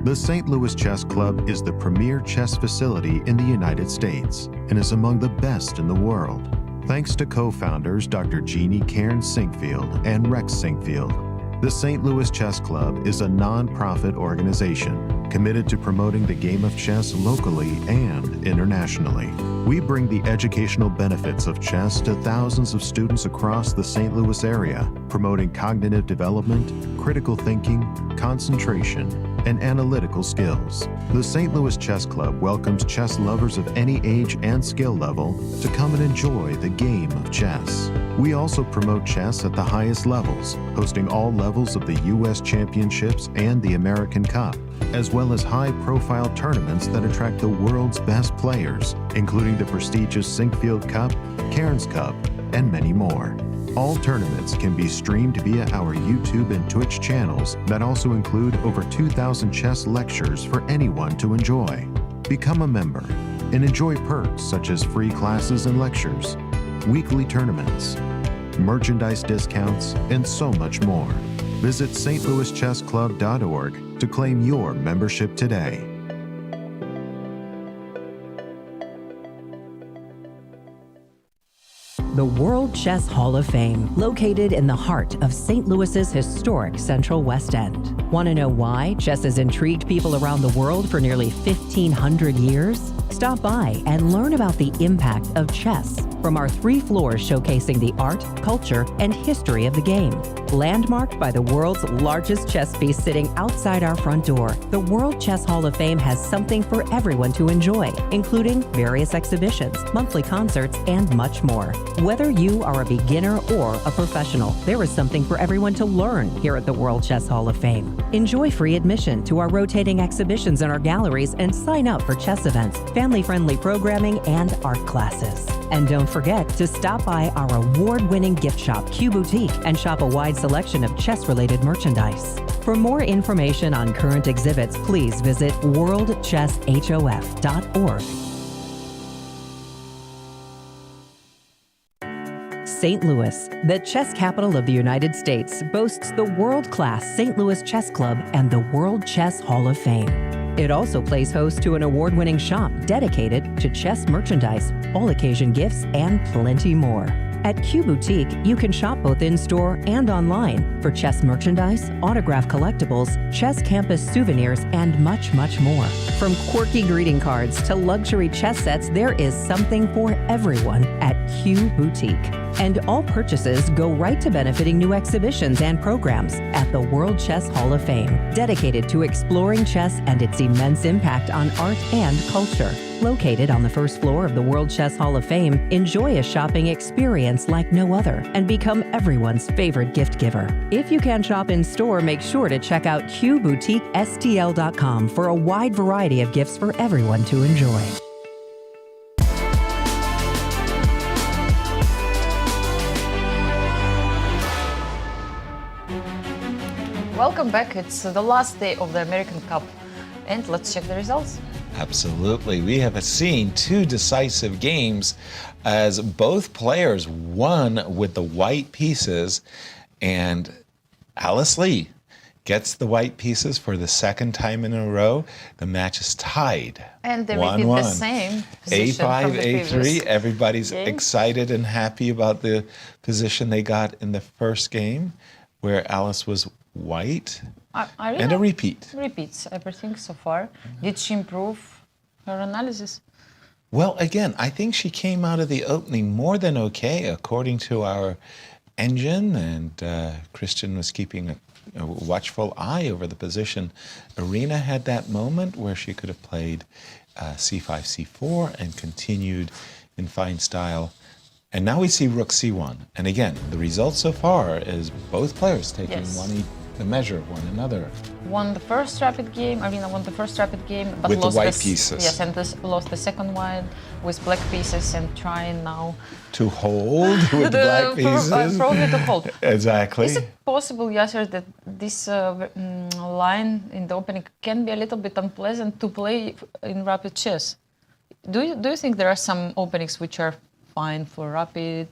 The St. Louis Chess Club is the premier chess facility in the United States and is among the best in the world. Thanks to co-founders Dr. Jeannie Cairns Sinkfield and Rex Sinkfield, the St. Louis Chess Club is a non-profit organization committed to promoting the game of chess locally and internationally. We bring the educational benefits of chess to thousands of students across the St. Louis area, promoting cognitive development, critical thinking, concentration, and analytical skills. The St. Louis Chess Club welcomes chess lovers of any age and skill level to come and enjoy the game of chess. We also promote chess at the highest levels, hosting all levels of the U.S. Championships and the American Cup, as well as high-profile tournaments that attract the world's best players, including the prestigious Sinkfield Cup, Cairns Cup, and many more. All tournaments can be streamed via our YouTube and Twitch channels that also include over 2,000 chess lectures for anyone to enjoy. Become a member and enjoy perks such as free classes and lectures, weekly tournaments, merchandise discounts, and so much more. Visit stlouischessclub.org to claim your membership today. The World Chess Hall of Fame, located in the heart of St. Louis's historic Central West End. Want to know why chess has intrigued people around the world for nearly 1,500 years? Stop by and learn about the impact of chess from our 3 floors showcasing the art, culture, and history of the game. Landmarked by the world's largest chess piece sitting outside our front door, the World Chess Hall of Fame has something for everyone to enjoy, including various exhibitions, monthly concerts, and much more. Whether you are a beginner or a professional, there is something for everyone to learn here at the World Chess Hall of Fame. Enjoy free admission to our rotating exhibitions in our galleries and sign up for chess events, family-friendly programming, and art classes. And don't forget to stop by our award-winning gift shop, Q Boutique, and shop a wide selection of chess-related merchandise. For more information on current exhibits, please visit worldchesshof.org. St. Louis, the chess capital of the United States, boasts the world-class St. Louis Chess Club and the World Chess Hall of Fame. It also plays host to an award-winning shop dedicated to chess merchandise, all-occasion gifts, and plenty more. At Q Boutique, you can shop both in-store and online for chess merchandise, autograph collectibles, chess campus souvenirs, and much, much more. From quirky greeting cards to luxury chess sets, there is something for everyone at Q Boutique. And all purchases go right to benefiting new exhibitions and programs at the World Chess Hall of Fame, dedicated to exploring chess and its immense impact on art and culture. Located on the first floor of the World Chess Hall of Fame, enjoy a shopping experience like no other and become everyone's favorite gift giver. If you can shop in store, make sure to check out QBoutiqueSTL.com for a wide variety of gifts for everyone to enjoy. Welcome back. It's the last day of the American Cup, and let's check the results. Absolutely. We have seen 2 decisive games as both players won with the white pieces, and Alice Lee gets the white pieces for the second time in a row. The match is tied. And they repeat the same position A5, from the A3. previous Everybody's game. excited and happy about the position they got in the first game, where Alice was white. Irina And a repeat. repeats everything so far. Did she improve her analysis? Well, again, I think she came out of the opening more than okay, according to our engine, and Cristian was keeping a watchful eye over the position. Irina had that moment where she could have played c5, c4 and continued in fine style. And now we see rook c1. And again, the result so far is both players taking the measure of one another. Won the first rapid game. Irina won the first rapid game, but With the lost white pieces. Yes, and lost the second one with black pieces, and trying now To hold with the black pieces. probably to hold. Exactly. Is it possible, Yasser, that this line in the opening can be a little bit unpleasant to play in rapid chess? Do you think there are some openings which are fine for rapid,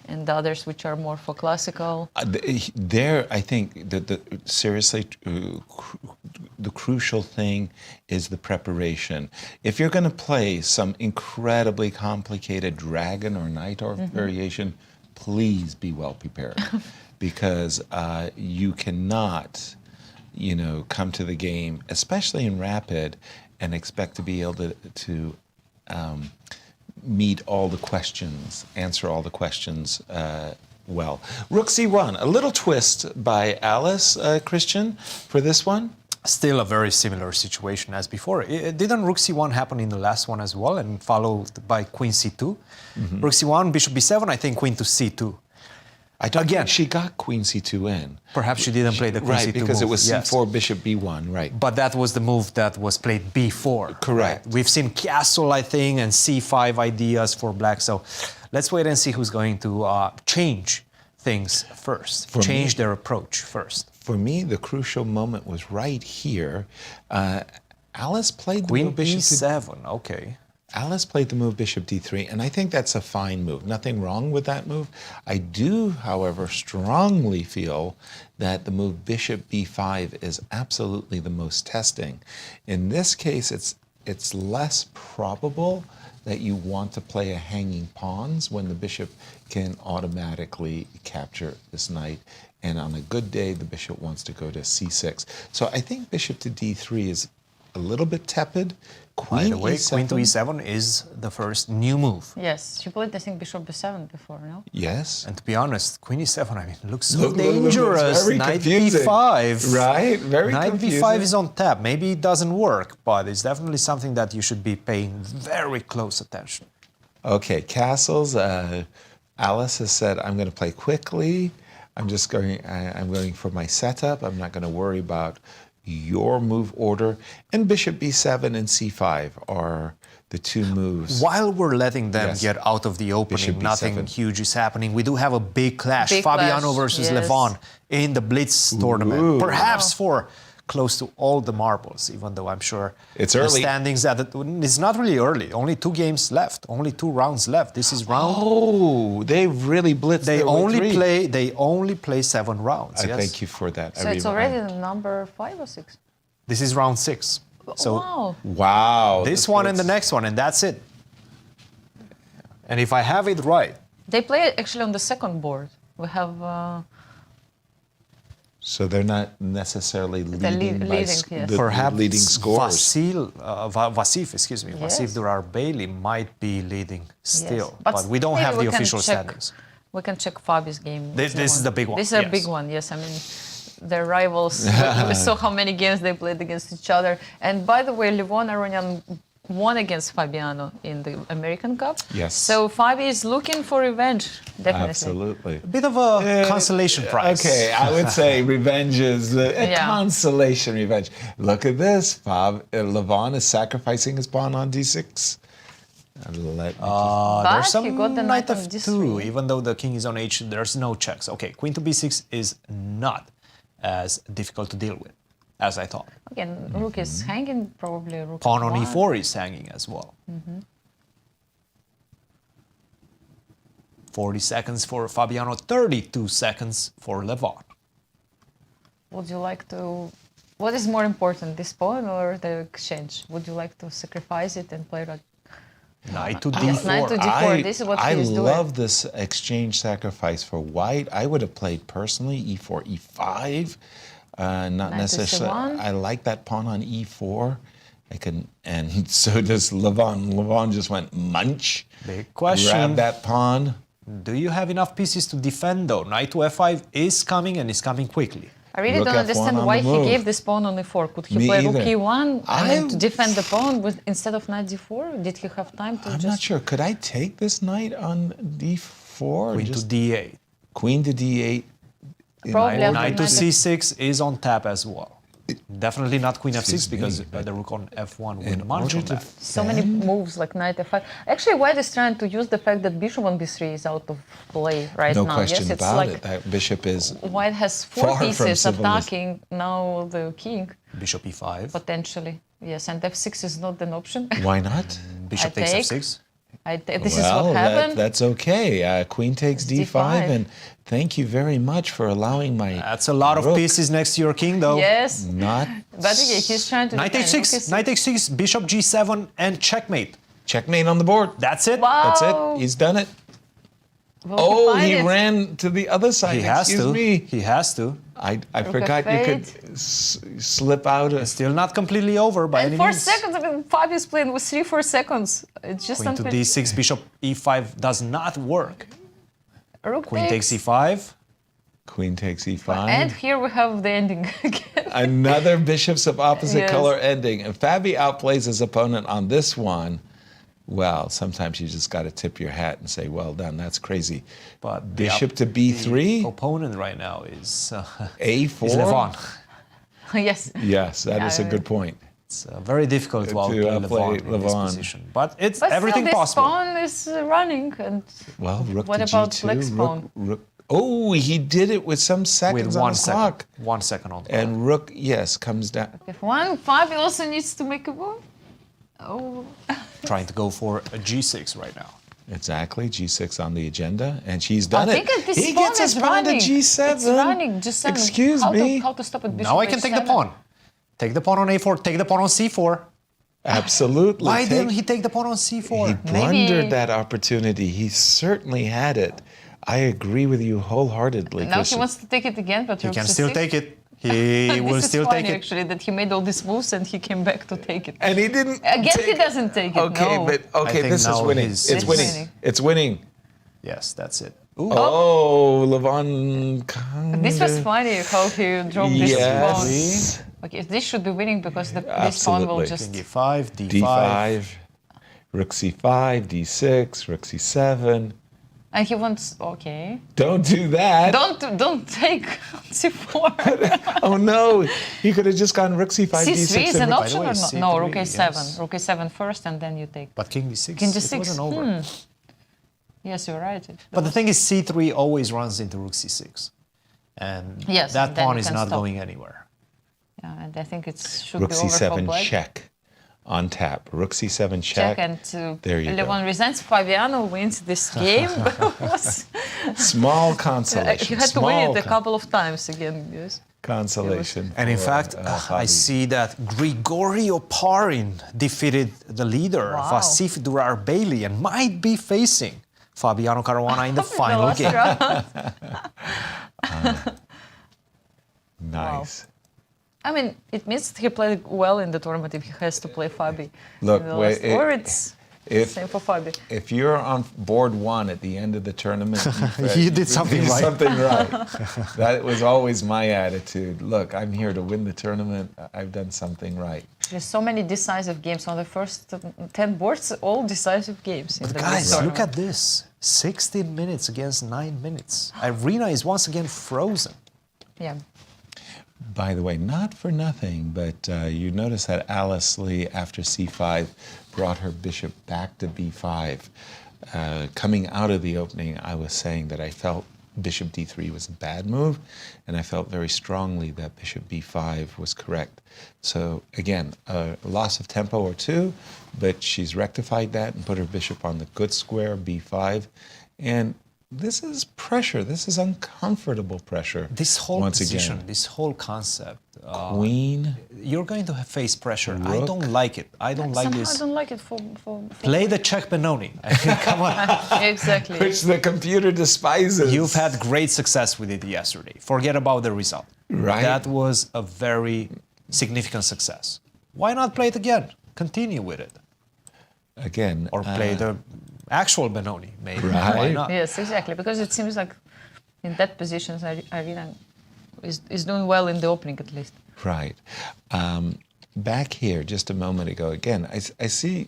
and others which are more for classical? There, I think that seriously, the crucial thing is the preparation. If you're going to play some incredibly complicated dragon or knight or variation, please be well prepared, because you cannot, come to the game, especially in rapid, and expect to be able to meet all the questions, answer all the questions well. Rook c1, a little twist by Alice, Cristian, for this one. Still a very similar situation as before. Didn't rook c1 happen in the last one as well, and followed by queen c2? Rook c1, bishop b7, I think queen to c2. I don't think she got queen c2 in. Perhaps she didn't play the queen c2 Right, because move. it was yes. c4, bishop b1, right. But that was the move that was played before. Correct. Right? We've seen castle, I think, and c5 ideas for black. So let's wait and see who's going to change things first, change their approach first. For me, the crucial moment was right here. Alice played the Queen move bishop b7, okay. Alice played the move bishop d3, and I think that's a fine move. Nothing wrong with that move. I do, however, strongly feel that the move bishop b5 is absolutely the most testing. In this case, it's less probable that you want to play a hanging pawns when the bishop can automatically capture this knight. And on a good day, the bishop wants to go to c6. So I think bishop to d3 is a little bit tepid. By Queen the way, E7. Queen to E7 is the first new move. Yes, she played, I think, Bishop B7 before, no? Yes. And to be honest, Queen E7, I mean, looks so Look, dangerous. very Knight confusing. B5. Right, very Knight confusing. B5 is on tap. Maybe it doesn't work, but it's definitely something that you should be paying very close attention. Okay, castles. Alice has said, I'm going to play quickly. I'm going for my setup. I'm not going to worry about your move order. And Bishop B7 and C5 are the two moves. While we're letting them Yes. get out of the opening, Bishop nothing B7. huge is happening. We do have a big clash. Big Fabiano clash, versus yes. Levon in the Blitz tournament. Ooh. Perhaps for close to all the marbles, even though I'm sure It's the early. standings it's not really early. Only 2 games left. Only 2 rounds left. This is round. Oh, they really blitzed They their way only play 7 rounds. I yes. thank you for that. So it's already number 5 or 6? This is round 6. So Wow. Wow. this one and the next one, and that's it. And if I have it right, They play actually on the second board. We have So they're not necessarily leading, by leading, yes. the perhaps leading scores. Vasif, excuse me, Vasif Yes. Durarbayli might be leading still, yes. but we don't maybe have the we can official check- standings. We can check Fabi's game. This is the big one, This is a yes. big one, yes. I mean, their rivals. We saw how many games they played against each other. And by the way, Levon Aronian won against Fabiano in the American Cup. Yes. So Fabi is looking for revenge, definitely. Absolutely. A bit of a consolation prize. Okay, I would say revenge is a Yeah. consolation revenge. Look at this. Levon is sacrificing his pawn on d6. Let me But there's some he got the knight knight on f2, d3. even though the king is on h, there's no checks. Okay, queen to b6 is not as difficult to deal with as I thought. Again, rook is hanging, probably rook Pawn on one. e4 is hanging as well. 40 seconds for Fabiano, 32 seconds for Levon. Would you like to... What is more important, this pawn or the exchange? Would you like to sacrifice it and play like... Knight to d4. Yes, knight to d4. This is what I he's doing. love this exchange sacrifice for white. I would have played personally e4, e5. Not Knight to necessarily. c1. I like that pawn on e4. And so does Levon. Levon just went munch. Big question. Grab that pawn. Do you have enough pieces to defend though? Knight to f5 is coming and is coming quickly. I really Rook don't F1 understand on why the he move. gave this pawn on e4. Could he Me play either. rook e1 to I- defend the pawn instead of knight d4? Did he have time to I'm just... not sure. Could I take this knight on d4? Queen to d8. Queen to d8. Probably after Knight to knight c6 is on tap as well. Definitely not queen f6 Excuse because me, the rook on f1 in would munch order on to that. So many moves like knight f5. Actually, white is trying to use the fact that bishop on b3 is out of play right No now. question Yes, it's about like it. That bishop is white has 4 far from pieces civilized. attacking now the king, Bishop e5. potentially. Yes, and f6 is not an option. Why not? Bishop I takes take. f6. This is what happened. That's okay. Queen takes d5, d5. and thank you very much for allowing my. That's a lot of rook pieces next to your king though. Yes, Not but again, he's trying to Knight defend. h6, Rook is- knight h6, bishop g7 and checkmate. checkmate on the board. That's it. Wow. That's it. He's done it. Will Oh, find he it? ran to the other side. He has Excuse to. me. He has to. I forgot you could slip out. It's still not completely over by And any 4 means. seconds. I mean, Fabi is playing with 3-4 seconds. It's just Queen to unfair. d6, bishop e5 does not work. Rook Queen takes e5. Queen takes e5. And here we have the ending again. Another bishops of opposite Yes. color ending. And Fabi outplays his opponent on this one. Well, sometimes you just got to tip your hat and say, well done, that's crazy. But Bishop to b3, The opponent right now is a4. is Levon. Yes. Yes, that is a good point. It's very difficult to outplay Levon in this Levon. position. But it's But everything still, this possible. pawn is running. And Well, rook what to about g2, Black's pawn? rook. Oh, he did it with some seconds With on 1 the second. clock. 1 second on the And rook, yes, comes down. If one, Fabi also needs to make a move. Oh. Trying to go for a g6 right now. Exactly, g6 on the agenda, and she's done I it. think this He pawn gets his is pawn to running. g7. It's running. Just Excuse me. How to stop it? Bishop Now I can take the h7. pawn. Take the pawn on a4, take the pawn on c4. Absolutely. Why didn't he take the pawn on c4? He blundered that opportunity. He certainly had it. I agree with you wholeheartedly. Now he Cristian. wants to take it again, but He rook can c6. still take it. He will still funny, take it. actually, that he made all these moves and he came back to take it. And he didn't. Again, he doesn't take it. Okay, no. but okay, think this is now winning. he's- It's winning. It's winning. Yes, that's it. Oh, Levon. This was funny how he dropped this pawn. Yes. Okay, this should be winning because this pawn will Absolutely. just. King E5, D5. D5, Rook C5, D6, Rook C7. And he wants. Okay. Don't do that. Don't take C4. Oh no, he could have just gone Rook C5, C3 D6. is an and Rook- option way, or not? C3, No, Rook A7. yes. Rook A7 first, and then you take. But King D6, King it D6. wasn't over. Yes, you're right. But the thing is, C3 always runs into Rook C6. And Yes, that and then pawn you is can not stop. going anywhere. Yeah, and I think it should Rook be over for C7 black. check on tap. Rook C7 Check check. and There you go. Levon resigns. Fabiano wins this game. Small He consolation. had to win Small it a couple of times again. Yes. consolation. And in for, fact, I Fabi. see that Grigoriy Oparin defeated the leader, Wow. Vasif Durarbayli, and might be facing Fabiano Caruana in the final last game. round. Nice. I mean, it means he played well in the tournament if he has to play Fabi. Look, in the last, or it's if- same for Fabi. If you're on board one at the end of the tournament, You did something right. Something right. That was always my attitude. Look, I'm here to win the tournament. I've done something right. There's so many decisive games on the first 10 boards, all decisive games. In the Guys, tournament. look at this. 16 minutes against 9 minutes. Irina is once again frozen. Yeah. By the way, not for nothing, but you notice that Alice Lee, after c5, brought her bishop back to b5. Coming out of the opening, I was saying that I felt bishop d3 was a bad move, and I felt very strongly that bishop b5 was correct. So again, a loss of tempo or two, but she's rectified that and put her bishop on the good square, b5. And this is pressure. This is uncomfortable pressure. This whole once position, again. this whole concept. Queen. You're going to face pressure. I Rook. don't like it. I don't like Somehow this. I don't like it for Play the check Benoni. I mean, come on. Exactly. Which the computer despises. You've had great success with it yesterday. Forget about the result. Right. That was a very significant success. Why not play it again? Continue with it. Again. Or play the actual Benoni, maybe. Right. Why not? Yes, exactly. Because it seems like in that position, Irina is doing well in the opening at least. Right. Back here, just a moment ago, again, I see,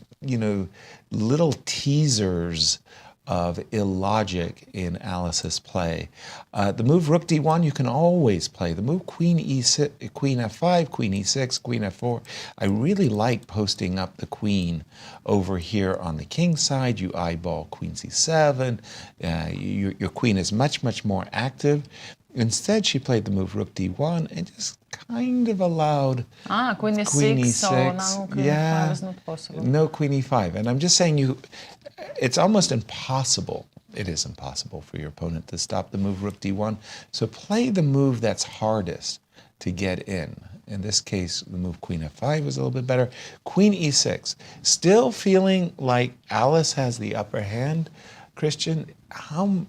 little teasers of illogic in Alice's play. The move Rook D1 you can always play. The move Queen E6, Queen F5, Queen E6, Queen F4. I really like posting up the Queen over here on the King side. You eyeball Queen C7. Your Queen is much, much more active. Instead, she played the move Rook D1 and just kind of allowed Queen E6, Queen E6. so now Queen E5 is not possible. No Queen E5. And I'm just saying it's almost impossible. It is impossible for your opponent to stop the move Rook D1. So play the move that's hardest to get in. In this case, the move Queen F5 was a little bit better. Queen E6. Still feeling like Alice has the upper hand. Cristian, how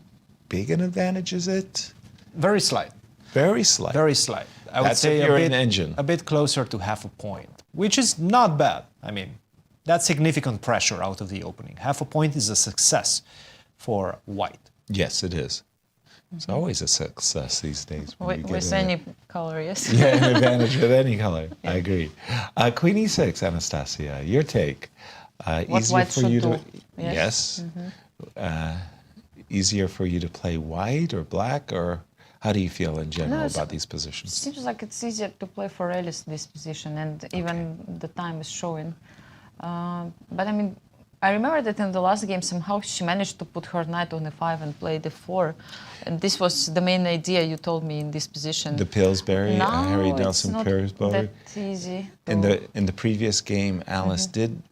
big an advantage is it? Very slight. Very slight. Very slight. I would That's say if you're an engine. a bit closer to half a point, which is not bad. I mean, that's significant pressure out of the opening. Half a point is a success for white. Yes, it is. It's always a success these days. When you get With any color, yes. Yeah, an advantage with any color. I agree. Queen E6, Anastasiya, your take. What Easier white for should you do. to Yes. Easier for you to play white or black, or how do you feel in general it's- about these It positions? seems like it's easier to play for Alice this position, and even the time is showing. But I mean, I remember that in the last game somehow she managed to put her knight on e5 and play d4, and this was the main idea you told me in this position. The Pillsbury, no, Harry it's Nelson not Pillsbury. that easy. In the previous game, Alice did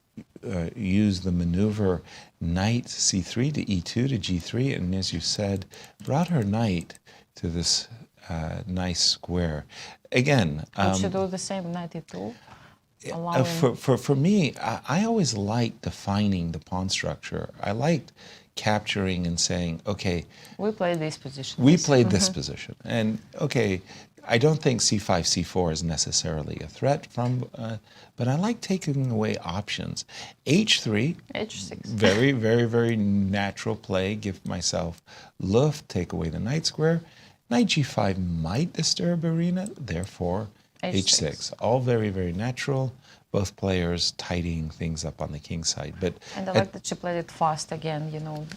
use the maneuver knight c3 to e2 to g3, and as you said, brought her knight to this nice square. Again, Could she do the same knight e2? for me, I always liked defining the pawn structure. I liked capturing and saying, okay, We played this position. we played this position, and okay, I don't think c5, c4 is necessarily a threat but I like taking away options. h3, h6. very, very, very natural play. Give myself luft, take away the knight square. Knight g5 might disturb Irina, therefore h6. All very, very natural. Both players tidying things up on the king side. And I like that she played it fast again,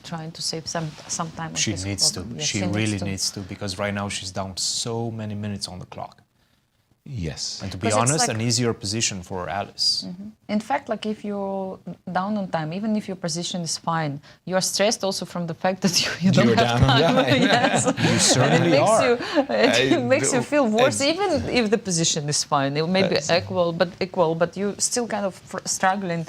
trying to save some time. She needs to. Yes, she really needs to, because right now she's down so many minutes on the clock. Yes. And to be honest, an easier position for Alice. In fact, like if you're down on time, even if your position is fine, you are stressed also from the fact that you don't have time. Yes. You certainly are. It makes you feel worse, even if the position is fine. It may be equal, but you still kind of struggling,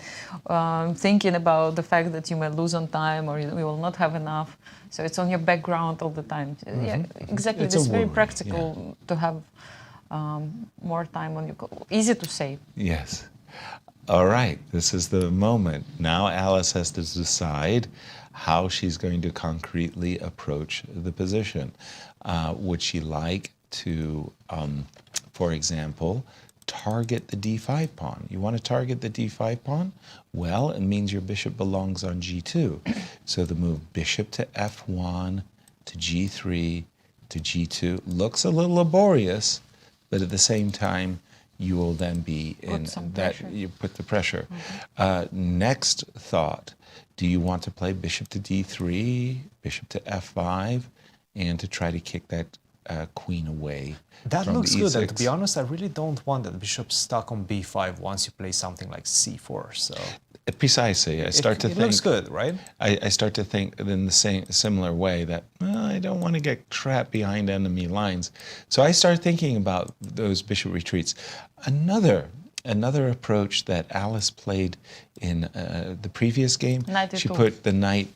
thinking about the fact that you may lose on time or you will not have enough. So it's on your background all the time. Yeah, exactly. It's very practical to have more time on you. Easy to say. Yes. All right. This is the moment. Now Alice has to decide how she's going to concretely approach the position. Would she like to, for example, target the d5 pawn? You want to target the d5 pawn? Well, it means your bishop belongs on g2. So the move bishop to f1 to g3 to g2 looks a little laborious, but at the same time, you will then be in that, you put the pressure. Next thought, do you want to play bishop to d3, bishop to f5, and to try to kick that queen away? That from looks the good, e6? and to be honest, I really don't want that bishop stuck on b5 once you play something like c4. So precisely, I start to think. It looks good, right? I start to think in the similar way that I don't want to get trapped behind enemy lines. So I start thinking about those bishop retreats. Another approach that Alice played in the previous game, she put the knight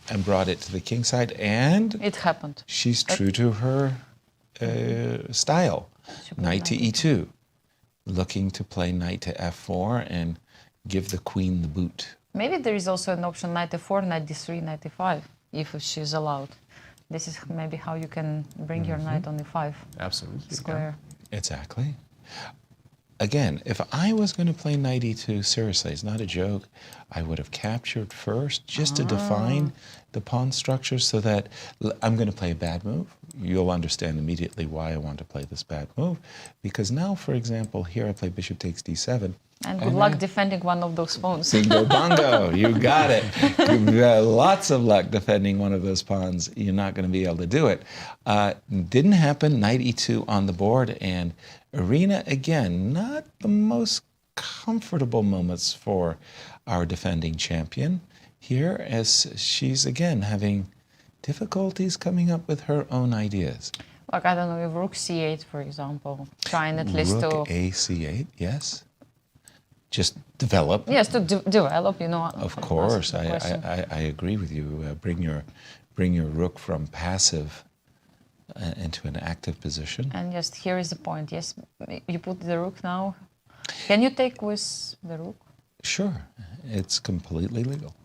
and brought it to the king side, and it happened. She's true to her style. Knight to e2, looking to play knight to f4 and give the queen the boot. Maybe there is also an option knight f4, knight d3, knight e5, if she's allowed. This is maybe how you can bring your knight on e5. Absolutely. Square. Exactly. Again, if I was going to play knight e2, seriously, it's not a joke, I would have captured first just to define the pawn structure so that I'm going to play a bad move. You'll understand immediately why I want to play this bad move. Because now, for example, here I play bishop takes d7. And good luck defending one of those pawns. Bingo bongo, you got it. You've got lots of luck defending one of those pawns. You're not going to be able to do it. Didn't happen, knight e2 on the board, and Irina, again, not the most comfortable moments for our defending champion here, as she's, again, having difficulties coming up with her own ideas. Like, I don't know, if rook c8, for example, trying at least to... Rook a c8, yes. Just develop. Yes, to develop, you know. Of course, I agree with you. Bring your rook from passive into an active position. And just here is the point. Yes, you put the rook now. Can you take with the rook? Sure, it's completely legal.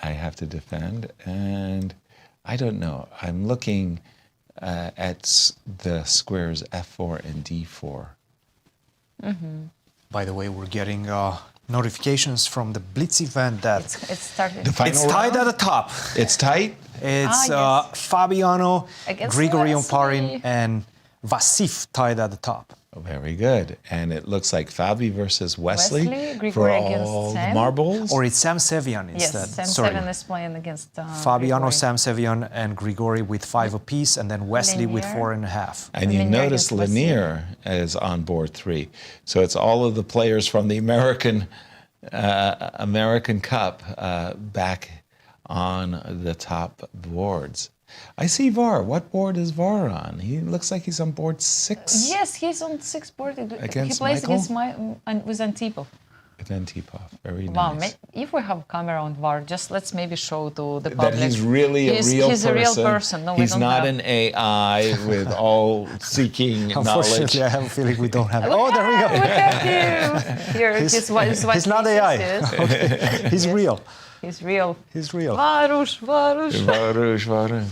I have to defend, and I don't know. I'm looking at the squares f4 and d4. By the way, we're getting notifications from the Blitz event that it's started. It's tied at the top. It's tight? It's yes. Fabiano, Against Grigoriy Wesley. Oparin, and Vasif tied at the top. Oh, very good. And it looks like Fabi versus Wesley Grigoriy for against all the Sam. marbles. Or it's Sam Sevian instead. Yes, Sam Sorry. Sevian is playing against Fabiano, Grigoriy. Sam Sevian, and Grigoriy with 5 apiece, and then Wesley with Leinier. 4.5. And you Leinier notice against Leinier is on board 3. So it's all of the players from the American Cup back on the top boards. I see VAR. What board is VAR on? He looks like he's on board 6. Yes, he's on 6 board. Against he plays Michael? against with Antipov. With Antipov. Very Wow, nice. if we have camera on VAR, just let's maybe show to the That public. he's really he's a real person. No, he's we don't not have. an AI with all seeking knowledge. Unfortunately, I have a feeling we don't have it. Oh, there we go. Look at him. Here, He's not AI. Yes. He's real. He's real. He's real. Varush. Varush.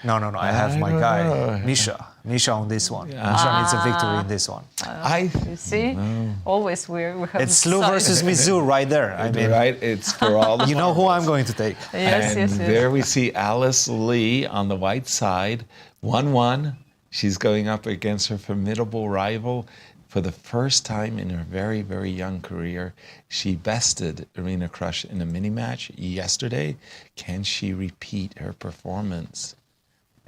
No, I have my guy, Misha. Misha on this one. Misha needs a victory in this one. You see, always we have. It's Lou versus Mizzou right there. I mean, right? It's for all the you know who I'm going to take. And there we see Alice Lee on the white side, 1-1. She's going up against her formidable rival. For the first time in her very, very young career, she bested Irina Krush in a mini-match yesterday. Can she repeat her performance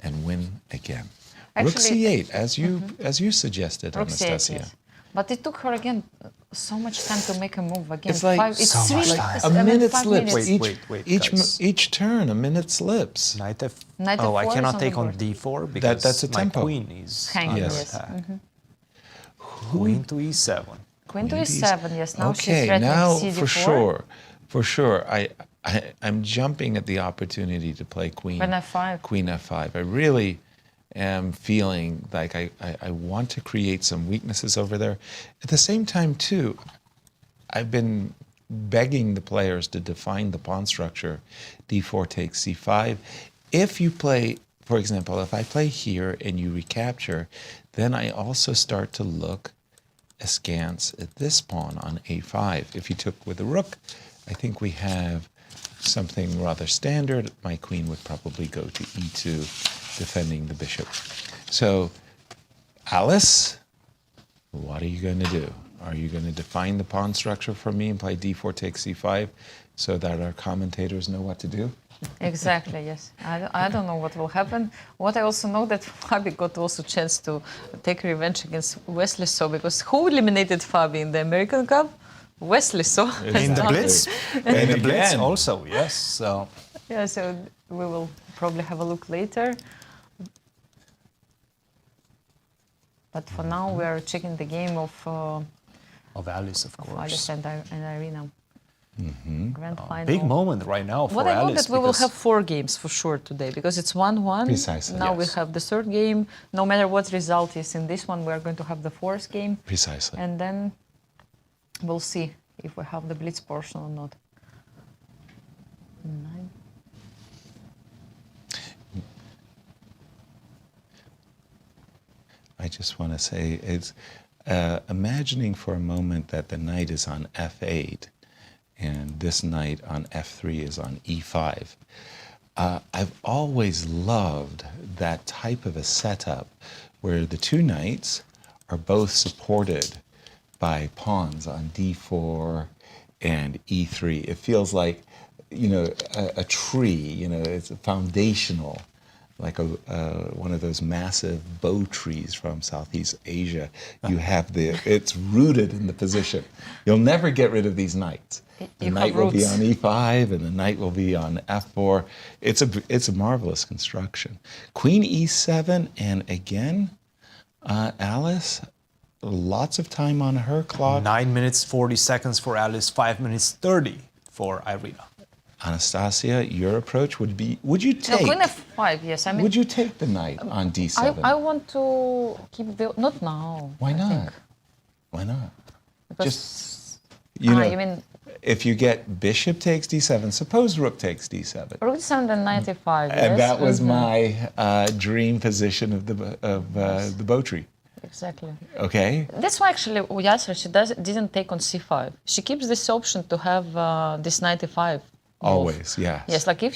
and win again? Rook C8, as you suggested, Rook Anastasia. C8, yes. But it took her again so much time to make a move again. It's like so much time. A minute 5 slips. minutes. Each turn, a minute slips. Knight F. Knight Oh, I F4 cannot is take on on the D4 because that's a my tempo. queen is Hanging, under yes. attack. Queen to E7. Queen to E7, yes. Now she's Okay, threatening now CD4. for sure, I'm jumping at the opportunity to play Queen F5. Queen F5. I really am feeling like I want to create some weaknesses over there. At the same time, too, I've been begging the players to define the pawn structure. D4 takes C5. If you play, for example, if I play here and you recapture, then I also start to look askance at this pawn on A5. If you took with a rook, I think we have something rather standard. My queen would probably go to E2, defending the bishop. So, Alice, what are you going to do? Are you going to define the pawn structure for me and play D4 takes C5 so that our commentators know what to do? Exactly, yes. I don't know what will happen. What I also know that Fabi got also chance to take revenge against Wesley So, because who eliminated Fabi in the American Cup? Wesley So. In the Blitz? In the Blitz also, yes. So. Yeah, so we will probably have a look later. But for now, we are checking the game of Alice, of course. Alice and Irina. Grand final. Big moment right now for What I know Alice. that we will have 4 games for sure today, because it's 1-1. Precisely. Now yes. we have the 3rd game. No matter what result is in this one, we are going to have the 4th game. Precisely. And then we'll see if we have the Blitz portion or not. 9. I just want to say, it's imagining for a moment that the knight is on F8 and this knight on F3 is on E5. I've always loved that type of a setup where the two knights are both supported by pawns on D4 and E3. It feels like, you know, a tree, you know, it's foundational, like one of those massive bow trees from Southeast Asia. You have it's rooted in the position. You'll never get rid of these knights. The knight will be on E5 and the knight will be on F4. It's a marvelous construction. Queen E7, and again, Alice, lots of time on her clock. 9 minutes 40 seconds for Alice, 5 minutes 30 for Irina. Anastasia, your approach would be, would you take... No, Queen F5, yes. I mean, would you take the knight on D7? I want to keep the... Not now. Why not? Think. Why not? Because... Just, you know, you mean... If you get bishop takes D7, suppose rook takes D7. Rook D7 and knight E5, yes. And that was my dream position of the bow tree. Exactly. Okay. That's why actually Yasser, she didn't take on C5. She keeps this option to have this knight E5. Always, yes. Yes, like if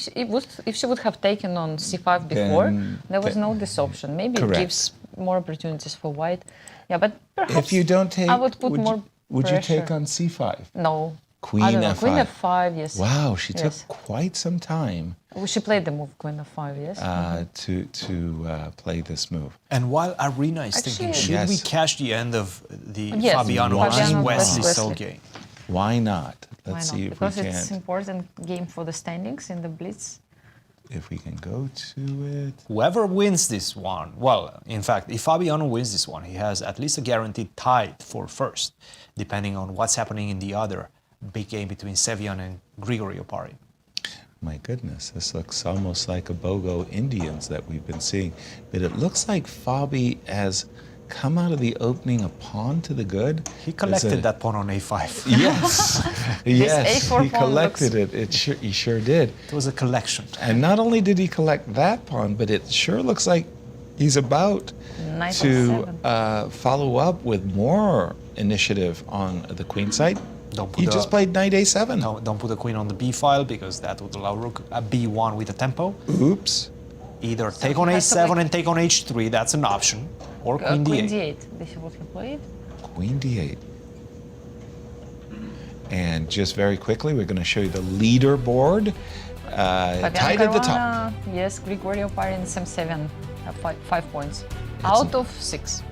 she would have taken on C5 before, there was no this option. Maybe correct. It gives more opportunities for white. Yeah, but perhaps if you don't take, I would put more would pressure. you take on C5? No. Queen I don't know. F5. Queen F5, yes. Wow, she took yes. quite some time. She played the move Queen F5, yes. To play this move. And while Irina is thinking, should we catch the end of the Fabiano Wesley So game? Why not? Let's see if because we can. Because it's important game for the standings in the Blitz. If we can go to it. Whoever wins this one, well, in fact, if Fabiano wins this one, he has at least a guaranteed tie for first, depending on what's happening in the other big game between Sevian and Grigoriy Oparin. My goodness, this looks almost like a BOGO Indians that we've been seeing. But it looks like Fabi has come out of the opening a pawn to the good. He collected that pawn on A5. Yes, yes, A4 he collected it. He sure did. It was a collection. And not only did he collect that pawn, but it sure looks like He's about Knight to F7. follow up with more initiative on the queen side. Don't put He the- just played knight a7. No, don't put the queen on the b file because that would allow rook b1 with a tempo. Oops. Either take on he has to a7 play- and take on h3, that's an option, or queen Queen d8. d8. This is what he played. Queen d8. And just very quickly, we're going to show you the leaderboard. Fabiano Tied at the top. Caruana, yes, Grigoriy Oparin, Sevian, 5 points. Out of 6.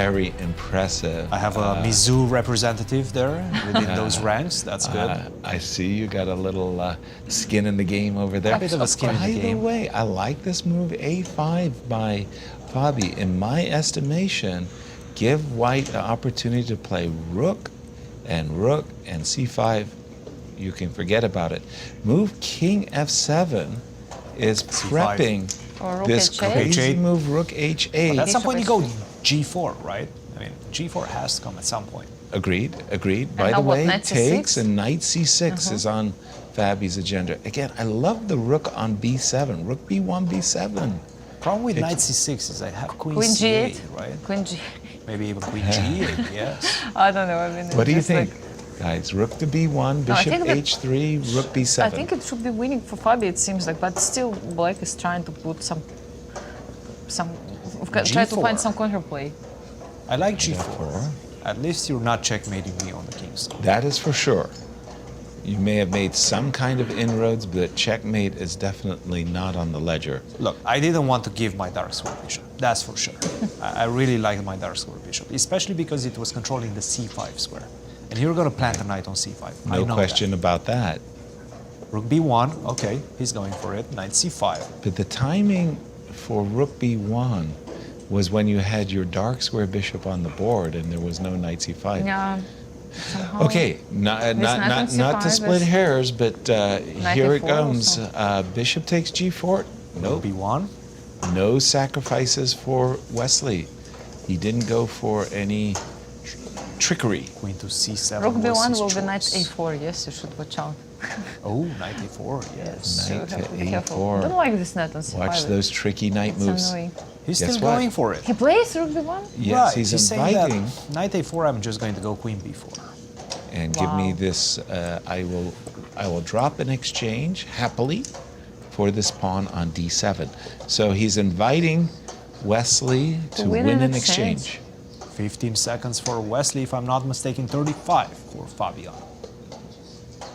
Very impressive. I have a Mizzou representative there within those ranks. That's good. I see you got a little skin in the game over there. A bit of a skin in the game. By the way, I like this move a5 by Fabi. In my estimation, give white the opportunity to play rook and c5. You can forget about it. Move king f7 is prepping Or rook this h8. crazy move rook h8. But at some point you go g4, right? I mean, g4 has to come at some point. Agreed. By now the what, way, knight takes c6? and knight c6 is on Fabi's agenda. Again, I love the rook on b7. Rook b1, b7. Problem with knight c6 is I have queen, Queen c8, g8. right? Queen g. Maybe even queen g8, yes. I don't know. I mean, What do you it's think? like- Guys, rook to b1, I bishop think that- h3, rook b7. I think it should be winning for Fabi, it seems like, but still Black is trying to put some try to find G4. some counterplay. I like g4. At least you're not checkmating me on the king side. That is for sure. You may have made some kind of inroads, but checkmate is definitely not on the ledger. Look, I didn't want to give my dark square bishop, that's for sure. I really like my dark square bishop, especially because it was controlling the c5 square. And you're going to plant a knight on c5. I No know question about that. that. Rook b1, okay, he's going for it. Knight c5. But the timing for rook b1 was when you had your dark square bishop on the board and there was no knight c5. Yeah. Somehow. Okay, not to split hairs, but here it comes. Bishop takes g4. Nope. b1. No sacrifices for Wesley. He didn't go for any trickery. Queen to c7. Rook was b1 his will be choice. knight a4. Yes, you should watch out. Oh, knight a4, yes. Knight You have to to be careful. a4. I don't like this knight on c5. Watch those tricky knight It's moves. annoying. He's Guess still what? going for it. He plays rook b1? Yes, Right, he's saying that inviting. knight a4, I'm just going to go queen b4. And give me Wow. this. I will drop an exchange happily for this pawn on d7. So he's inviting Wesley to win an exchange. 15 seconds for Wesley, if I'm not mistaken, 35 for Fabian.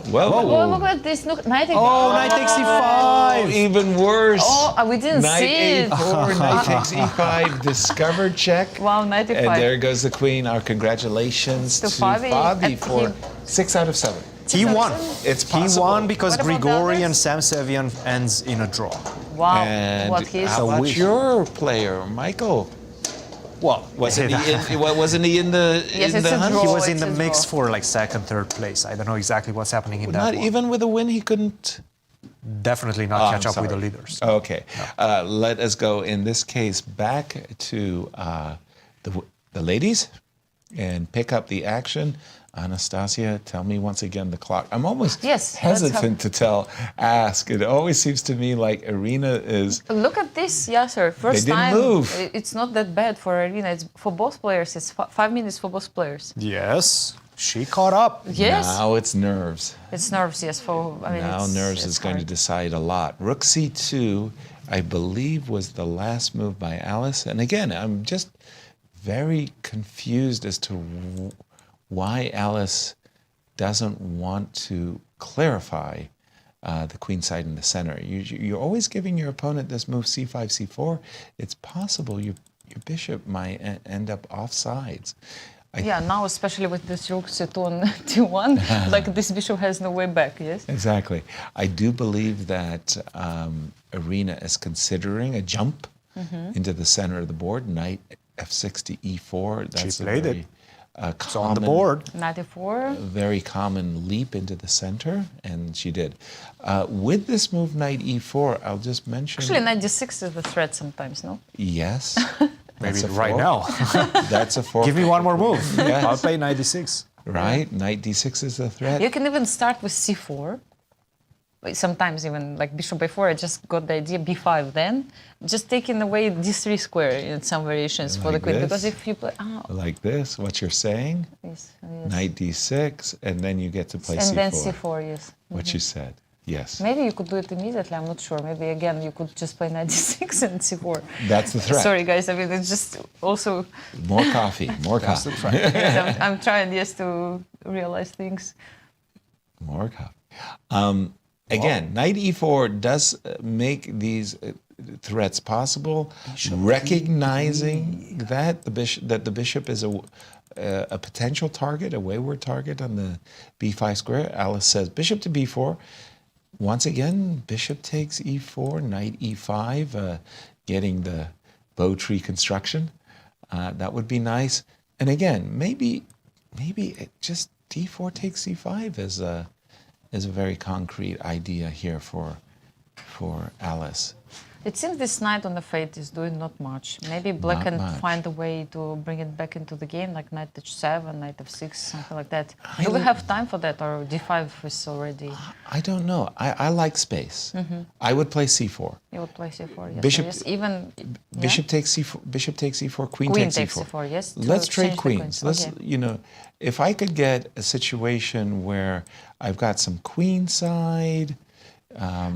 Whoa. Oh, look at this. Look, knight a4. Oh, knight takes e5. Even worse. Oh, we didn't Knight see it. a4, knight takes e5, discovered check. Wow, knight a5. And there goes the queen. Our congratulations To to Fabi, Fabi and for he- 6 out of 7. He won. It's He possible. won because What about the Grigoriy others? and Sam Sevian ends in a draw. Wow. And What he's how about wish. your player, Michael? Well, Wasn't he in the Yes, in it's the a hunt? draw. he was it's in the a mix draw. for like second, third place. I don't know exactly what's happening in that Not one. even with a win, he couldn't. Definitely not Oh, catch I'm up with the sorry. leaders. Okay, let us go in this case back to the ladies and pick up the action. Anastasia, tell me once again the clock. I'm almost Yes, hesitant to ask. It always seems to me like Irina is. Look at this, Yasser. First didn't time. move. It's not that bad for Irina. It's for both players. It's 5 minutes for both players. Yes, she caught up. Yes. Now it's nerves. It's nerves, yes. Now nerves is going to decide a lot. Rook c2, I believe, was the last move by Alice. And again, I'm just very confused as to why Alice doesn't want to clarify the queen side in the center. You're always giving your opponent this move c5, c4. It's possible your bishop might end up off sides. Now especially with this rook c2 on d1, like this bishop has no way back, yes? Exactly. I do believe that Irina is considering a jump into the center of the board, knight f6 to e4. That's She played it. It's on the board. Knight e4. Very common leap into the center, and she did. With this move, knight e4, I'll just mention. Actually, knight d6 is the threat sometimes, no? Yes. Maybe That's a right fork. now. That's a 4. Give me one more move. Yes. I'll play knight d6. Right? Knight d6 is the threat. You can even start with c4. sometimes even like bishop b4, I just got the idea b5 then, just taking away d3 square in some variations for the queen. this? Because if you play... Like this, what you're saying? Yes, Knight d6, and then you get to play and c4. then c4, yes. What you said, yes. Maybe you could do it immediately, I'm not sure. Maybe again, you could just play knight d6 and c4. That's the threat. Sorry guys, I mean, it's just also... More coffee, more coffee. Yes, I'm trying, yes, to realize things. More coffee. Again, knight e4 does make these threats possible, recognizing that the bishop is a potential target, a wayward target on the b5 square. Alice says bishop to b4. Once again, bishop takes e4, knight e5, getting the bow tree construction. That would be nice. And again, maybe it just d4 takes c5 is a very concrete idea here for Alice. It seems this knight on the fate is doing not much. Maybe black can find a way to bring it back into the game, like knight h7, knight f6, something like that. Do we have time for that, or d5 is already... I don't know. I like space. I would play c4. You would play c4, yes. Bishop, yes. Even... Bishop takes c4, bishop takes e4, queen Queen takes takes e4. yes. Let's trade queens. Let's, okay. you know, if I could get a situation where I've got some queen side...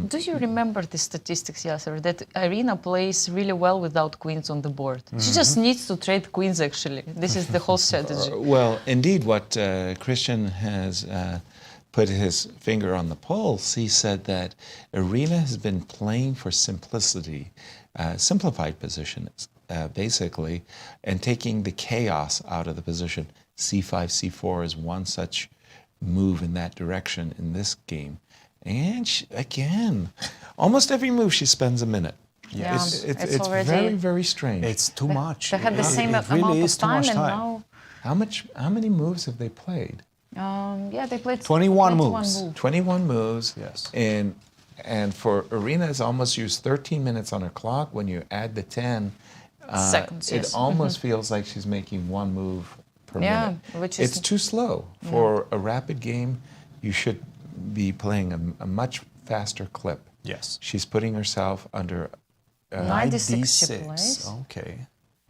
Do you remember the statistics, Yasser, that Irina plays really well without queens on the board? She just needs to trade queens, actually. This is the whole strategy. Well, indeed, what Cristian has put his finger on the pulse, he said that Irina has been playing for simplicity, simplified positions, basically, and taking the chaos out of the position. c5, c4 is one such move in that direction in this game. And she, again, almost every move she spends a minute. Yeah, it's very, very strange. It's too much. They had the same it really amount is of too time, much and time. now... How many moves have they played? Yeah, they played 21 moves. 21 moves. Yes. And for Irina, it's almost used 13 minutes on her clock. When you add the 10, seconds, it yes. almost feels like she's making one move per minute. Which is... It's too slow. For a rapid game, you should be playing a much faster clip. Yes. She's putting herself under knight d6. Okay.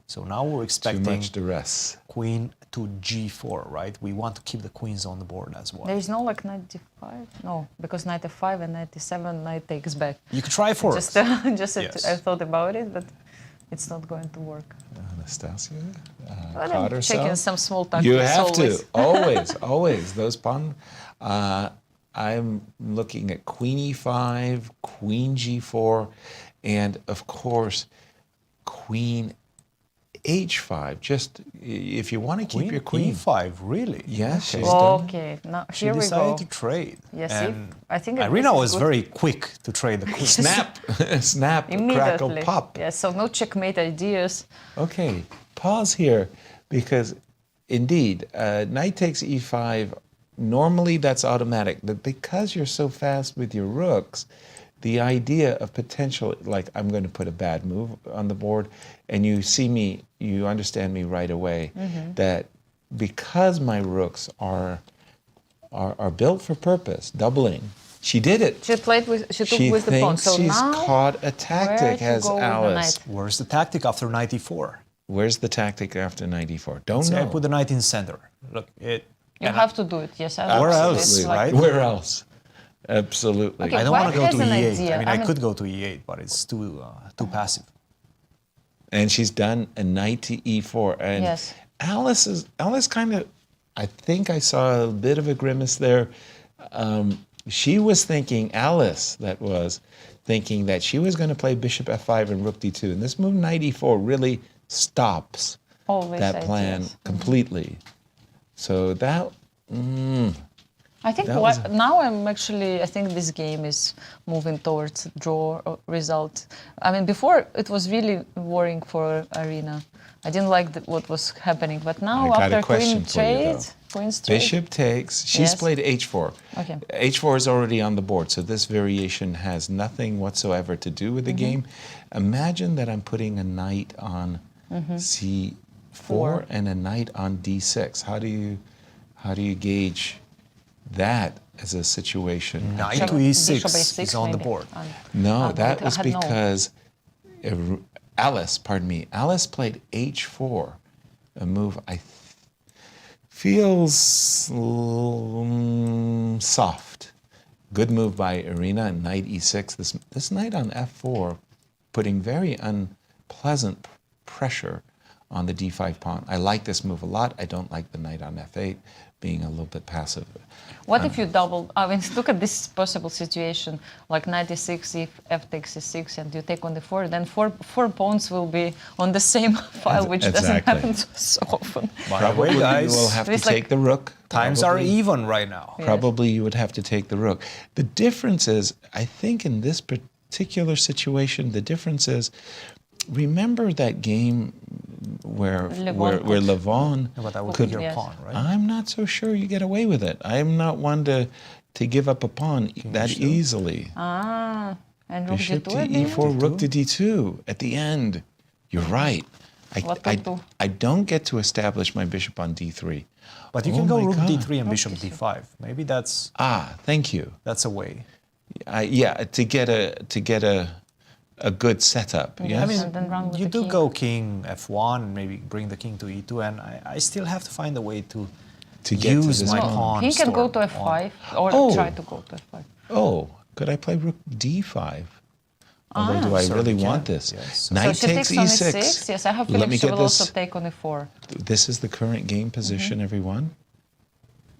So now we're expecting too much duress. Queen to g4, right? We want to keep the queens on the board as well. There is no like knight d5? No, because knight f5 and knight d7, knight takes back. You could try for just, it. yes. I thought about it, but it's not going to work. Anastasia Well, caught I'm herself. checking some small tactics. You have always. to, always. Those pawn... I'm looking at queen e5, queen g4, and of course, queen h5. Just if you want to keep your queen. e5, really? Yes, okay. she's done. Okay, now She here we go. decided to trade. Yes, and I think Irina this is was good. very quick to trade the queen. Snap, snap, crackle, pop. Yes, so no checkmate ideas. Okay, pause here, because indeed, knight takes e5. Normally that's automatic, but because you're so fast with your rooks, the idea of potential, like I'm going to put a bad move on the board, and you see me, you understand me right away, that because my rooks are built for purpose, doubling, she did it. She played with, she took with the pawn. So she's now, caught a tactic, has Alice. Where's the tactic after knight e4? Where's the tactic after knight e4? Don't So know. I put the knight in center. Look, you have to do it, yes. Where else, like, right? Where else? Absolutely. Okay, I don't want to go to has an e8. idea. I mean, I I mean- could go to e8, but it's too passive. And she's done a knight to e4. And Yes. Alice kind of, I think I saw a bit of a grimace there. She was thinking, Alice, that was, thinking that she was going to play bishop f5 and rook d2. And this move knight e4 really stops Always that plan ideas. completely. So that, I think That was now I think this game is moving towards draw result. I mean, before it was really worrying for Irina. I didn't like what was happening, but now I got a after question queen for you, trade, though. queen's trade. bishop takes, she's Yes. played h4. Okay. h4 is already on the board, so this variation has nothing whatsoever to do with the game. Imagine that I'm putting a knight on c4 and a knight on d6. How do you gauge that as a situation. Knight to e6 is on the board. No, that I was had no. because Alice played h4, a move feels soft. Good move by Irina, knight e6. This knight on f4, putting very unpleasant pressure on the d5 pawn. I like this move a lot. I don't like the knight on f8, being a little bit passive. What if you double? I mean, look at this possible situation, like knight e6, if f takes e6, and you take on the 4, then four pawns will be on the same file, which doesn't happen so often. Probably you will have to take the rook. Times are even right now. Probably you would have to take the rook. The difference is, I think in this particular situation, the difference is, remember that game where Levon could your pawn, right? I'm not so sure you get away with it. I'm not one to give up a pawn that easily. And rook Bishop d2 to again? e4, rook to d2 at the end. You're right. I don't get to establish my bishop on d3. But you can go rook d3 and bishop d5. Maybe that's thank you. That's a way. To get a good setup. Yes? I mean, you do go king f1, maybe bring the king to e2, and I still have to find a way to use my pawn. He can go to f5 or try to go to f5. Oh, could I play rook d5? Although, do I really want this? Yes. Knight so takes she takes e6. on e6. Yes, I have feeling she will also take on e4. This is the current game position, everyone.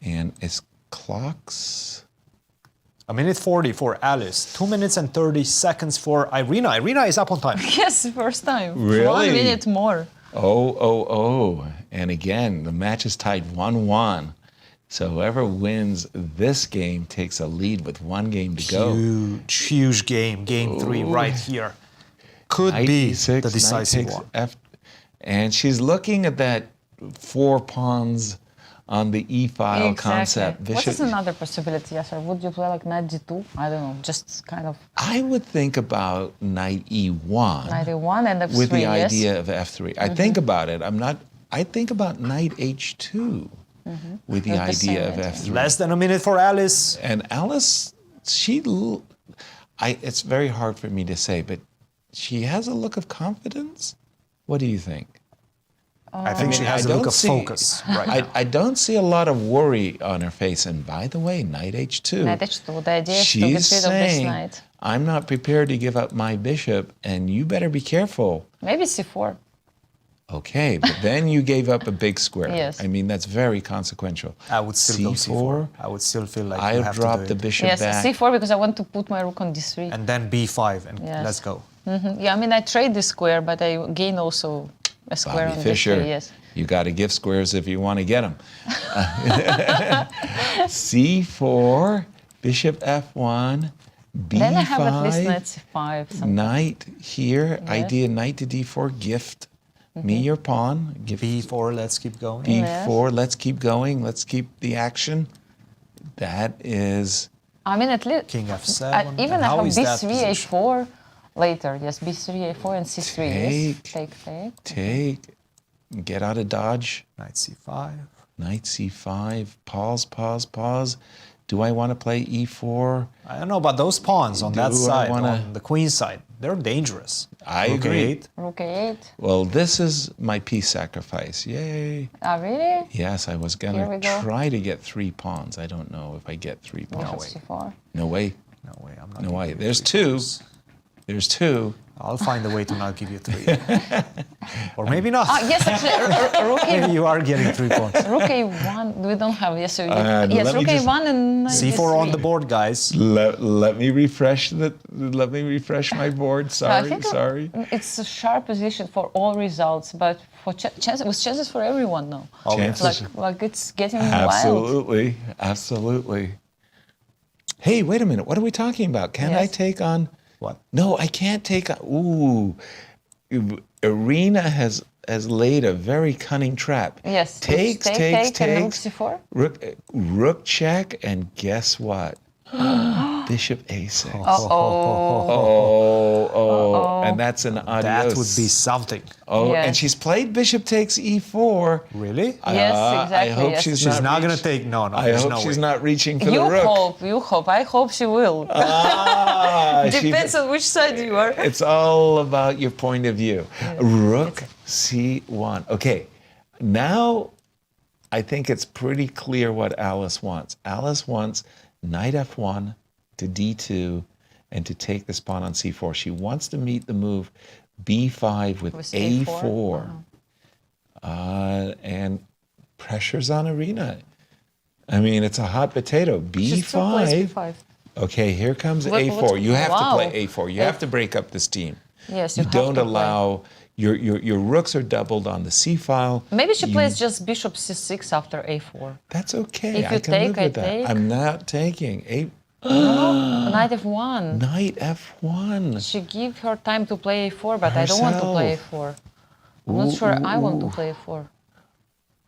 And it's clocks. 1:40 for Alice, 2 minutes and 30 seconds for Irina. Irina is up on time. Yes, first time. Really? 1 minute more. Oh. And again, the match is tied 1-1. So whoever wins this game takes a lead with 1 game to go. Huge game. Game 3 right here. Could be E6, the decisive one. And she's looking at that 4 pawns on the e-file concept. What is another possibility, Yasser? Would you play like knight g2? I don't know, just kind of... I would think about knight e1. Knight e1 and f3, with the idea of f3. I think about it. I think about knight h2 with the idea of f3. Less than a minute for Alice. And Alice, it's very hard for me to say, but she has a look of confidence. What do you think? I think she has a look of focus right now. I don't see a lot of worry on her face. And by the way, knight h2. Knight h2, the idea is to She's get rid of this saying, knight. I'm not prepared to give up my bishop, and you better be careful. Maybe c4. Okay, but then you gave up a big square. Yes. I mean, that's very consequential. I would still C4, go c4. I would still feel like I you have drop to do the it. bishop Yes, back. c4 because I want to put my rook on d3. And then b5, and let's go. Yeah, I mean, I trade this square, but I gain also a square Bobby on Fischer, d3, yes. you got to give squares if you want to get them. C4, bishop f1, b5. Then I have at least knight c5. Something. Knight here, idea knight to d4, gift me your pawn. Give b4, let's keep going. b4, let's keep going. Let's keep the action. That is... I mean, at least... King f7. Even I how have is that b3, position? a4 later. Yes, b3, a4, and c3. Yes. Take. Get out of dodge. Knight c5. Knight c5. Pause. Do I want to play e4? I don't know about those pawns on that side, wanna... on the queen side. They're dangerous. I Rook agree. A8. Rook a8. Well, this is my piece sacrifice. Yay. Ah, really? Yes, I was going to try to get 3 pawns. I don't know if I get 3 pawns. No way. I'm not. No way. There's 2. There's 2. I'll find a way to not give you 3. Or maybe not. Yes, actually, rook a1. You are getting 3 pawns. Rook a1, we don't have. Yes, so yes, rook a1 and c4 on the board, guys. Let me refresh my board. Sorry. It's a sharp position for all results, but for with chances for everyone now. Chances. Like it's getting wild. Absolutely. Hey, wait a minute. What are we talking about? Can I take on? What? No, I can't take on. Ooh, Irina has laid a very cunning trap. Yes. Takes. And rook c4. Rook check, and guess what? Bishop A6. Uh-oh. And that's an adios. That would be something. Oh, Yes. and she's played Bishop takes E4. Really? Yes, exactly, I hope yes. she's She's not going reach- to take. No. I there's hope no she's way. not reaching for You the rook. hope. I hope she will. Depends on which side you are. It's all about your point of view. Rook C1. Okay, now I think it's pretty clear what Alice wants. Alice wants knight F1 to D2 and to take this pawn on C4. She wants to meet the move B5 with A4. And pressure's on Irina. I mean, it's a hot potato. She's still plays B5. B5. Okay, here comes A4. You have to play A4. You have to break up this team. Yes, you have don't to allow your rooks are doubled on the C file. Maybe she plays just bishop C6 after A4. That's okay. If you I can take, live with I that. take. I'm not taking Knight F1. Knight F1. She give her time to play A4, but I don't want to play A4. I'm not sure I want to play A4.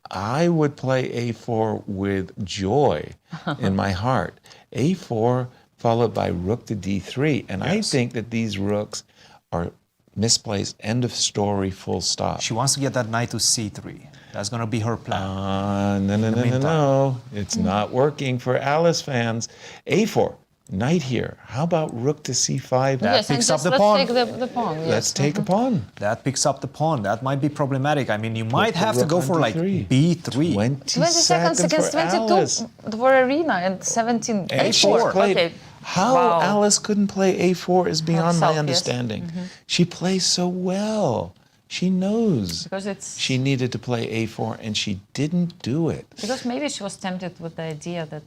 I would play A4 with joy in my heart. A4 followed by rook to D3. And I think that these rooks are misplaced. End of story, full stop. She wants to get that knight to C3. That's going to be her plan. No. It's not working for Alice fans. A4, knight here. How about rook to C5? That picks up the pawn. Let's take the pawn. Yes. Let's take a pawn. That picks up the pawn. That might be problematic. I mean, you might have to go for like B3. 20 seconds against for 22 Alice. for Irina and 17 A4. Okay. How Wow. Alice couldn't play A4 is beyond my Herself, yes. understanding. She plays so well. She knows Because it's she needed to play A4 and she didn't do it. because maybe she was tempted with the idea that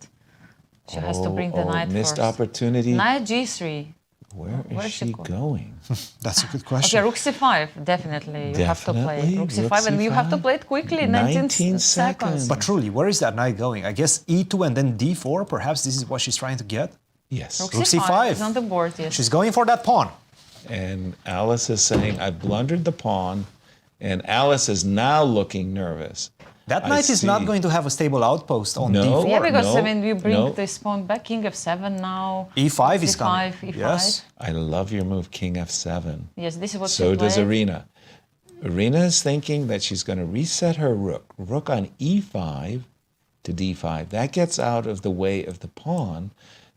she has to bring the knight missed first. opportunity. Knight G3. Where is she going? That's a good question. Okay, rook C5, definitely. You have to play Definitely, rook C5, rook and you have to C5. play it quickly, 19 seconds. But truly, where is that knight going? I guess E2 and then D4, perhaps this is what she's trying to get? Yes. Rook Rook C5 C5. is on the board, yes. She's going for that pawn. And Alice is saying, I blundered the pawn, and Alice is now looking nervous. That knight is not going to have a stable outpost on No. D4. Yeah, because No, I mean, you bring no. this pawn back, king f7 now. E5 is C5, coming. E5. Yes. I love your move, king f7. Yes, this is what So she does played. Irina. Irina is thinking that she's going to reset her rook. Rook on e5 to d5. That gets out of the way of the pawn.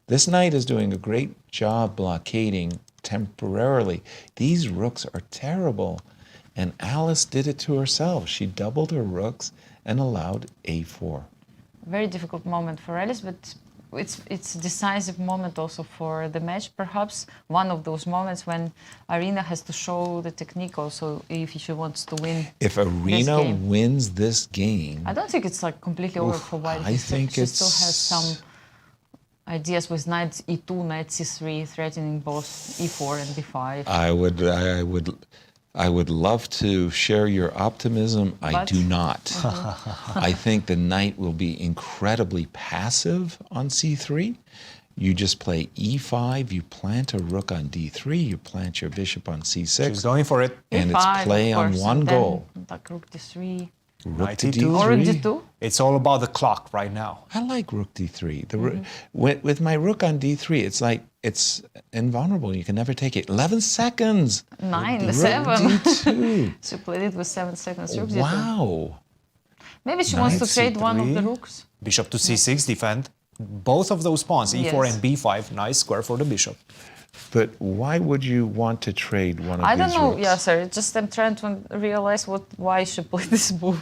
This knight is doing a great job blockading temporarily. These rooks are terrible. And Alice did it to herself. She doubled her rooks and allowed a4. Very difficult moment for Alice, but it's a decisive moment also for the match. Perhaps one of those moments when Irina has to show the technique also if she wants to win. If Irina wins this game, I don't think it's like completely over for White. I think she it's still has some ideas with knight e2, knight c3, threatening both e4 and b5. I would love to share your optimism. I do not. I think the knight will be incredibly passive on c3. You just play e5, you plant a rook on d3, you plant your bishop on c6. She's going for it. And it's play on one goal. Like rook d3. Rook to d3. Or rook d2. It's all about the clock right now. I like rook d3. With my rook on d3, it's like it's invulnerable. You can never take it. 11 seconds. 9, Rook 7. d2. She played it with 7 seconds. Rook d2. Wow. Maybe she wants to trade one of the rooks. Bishop to c6, defend. Both of those pawns, e4 and b5, nice square for the bishop. But why would you want to trade one of these I don't know, rooks? Yasser. Just I'm trying to realize why she played this move.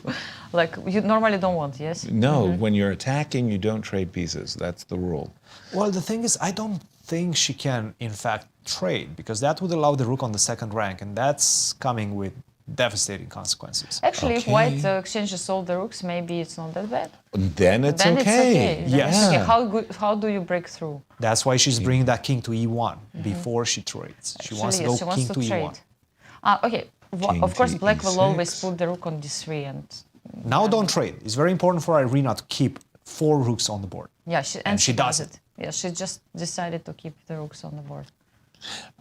Like, you normally don't want, yes? No, when you're attacking, you don't trade pieces. That's the rule. Well, the thing is, I don't think she can, in fact, trade, because that would allow the rook on the second rank, and that's coming with devastating consequences. Actually, if White exchanges all the rooks, maybe it's not that bad. Then it's okay. Then Yes. it's okay. How do you break through? That's why she's bringing that king to e1 before she trades. She wants to go king to e1. Okay. King of course, to Black will E6. always put the rook on d3 and... Now don't trade. It's very important for Irina to keep 4 rooks on the board. Yeah, she does it. Yeah, she just decided to keep the rooks on the board.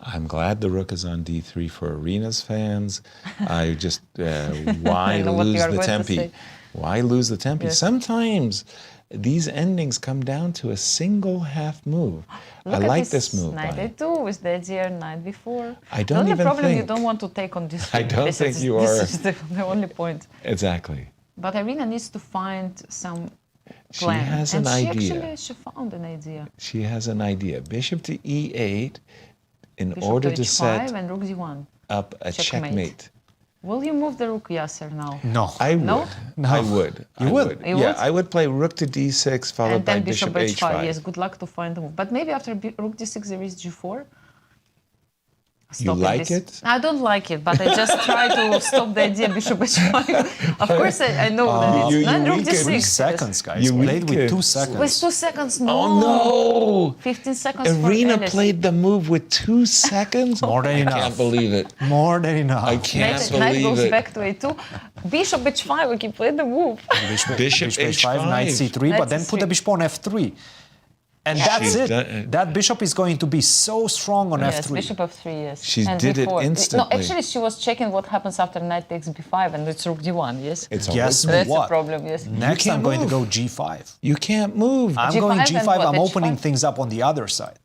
I'm glad the rook is on d3 for Irina's fans. I just, why I know what lose you are the going to tempi? say. Why lose the tempi? Yes. Sometimes these endings come down to a single half move. I Look like at this move. Knight A2 with the idea knight b4. I don't the only even problem think. you don't want to take on this. I don't think you are. This is the only point. Exactly. But Irina needs to find some She plan. has and an she idea. Actually, she found an idea. She has an idea. Bishop to e8 in Bishop order to to h5 set and rook d1. up a checkmate. Will you move the rook, Yasser, now? No. I would. No? I would. You I would? You Yeah, would? I would play rook to d6 followed And by then bishop h5. Yes, h5. good luck to find the move. But maybe after rook d6 there is g4. You like this. it? I don't like it, but I just try to stop the idea bishop h5. Of course, I know that it's then rook weaken. d6. 3 seconds, guys. You Played with weaken. 2 seconds. With 2 seconds, no. Oh no! 15 seconds Irina for Alice. played the move with 2 seconds? More than I enough. can't believe it. More than enough. I can't Knight believe goes it. back to a2. Bishop h5, we can play the move. Bishop h5, knight c3, Knight but then put the c3. bishop on f3. And that's She's it. done- That bishop is going to be so strong on Yes, f3. bishop f3, yes. She and did it b4. instantly. No, actually, she was checking what happens after knight takes b5, and it's rook d1, yes? It's Guess always- That's what? the problem, yes. Next, can't I'm going move. to go g5. You can't move. I'm G5 going and g5. what, I'm H5? opening things up on the other side.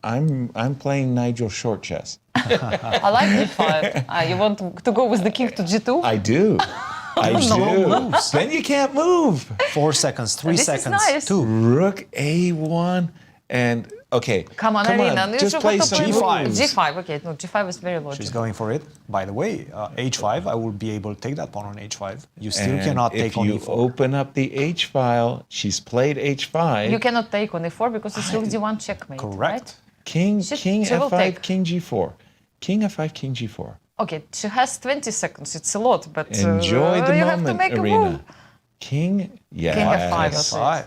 I'm playing Nigel short chess. I like d5. You want to go with the king to g2? I do. I do. Then you can't move. 4 seconds, 3 This is seconds, nice. 2. Rook a1 and okay. Come on, Irina. You Just should play have to some G5. moves. G5, okay. No, G5 is very logical. She's going for it. By the way, h5, I will be able to take that pawn on h5. You still And cannot if take on you e4. open up the h file, she's played h5. You cannot take on e4 because it's rook d1 checkmate. Correct. King She will f5, take. king g4. King f5, king g4. Okay, she has 20 seconds. It's a lot, but Enjoy the you have to moment, make a Irina. move. King, yes. King f5, that's it.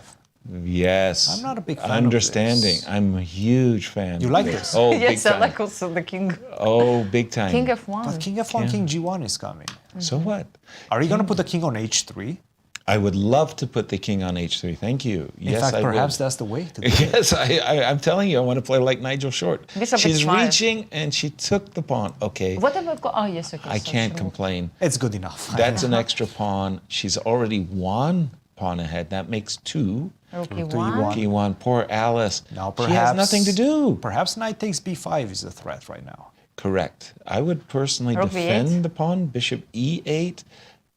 Yes. I'm not a big fan of Understanding. this. I'm a huge fan. You of like this? Oh, Yes, big I time. like also the king. Oh, big time. King f1. But king f1, king g1 is coming. So what? Are you going to put the king on h3? I would love to put the king on h3. Thank you. In Yes, fact, I perhaps would. that's the way to do it. Yes, I'm telling you, I want to play like Nigel Short. Bishop She's h5. reaching and she took the pawn. Okay, What about oh yes, okay. I so can't she moved. complain. It's good enough. That's an extra pawn. She's already one pawn ahead. That makes 2. Rook to e1. e1. P1, poor Alice. Now perhaps she has nothing to do. Perhaps knight takes b5 is the threat right now. Correct. I would personally Rook defend v8. the pawn. Bishop e8.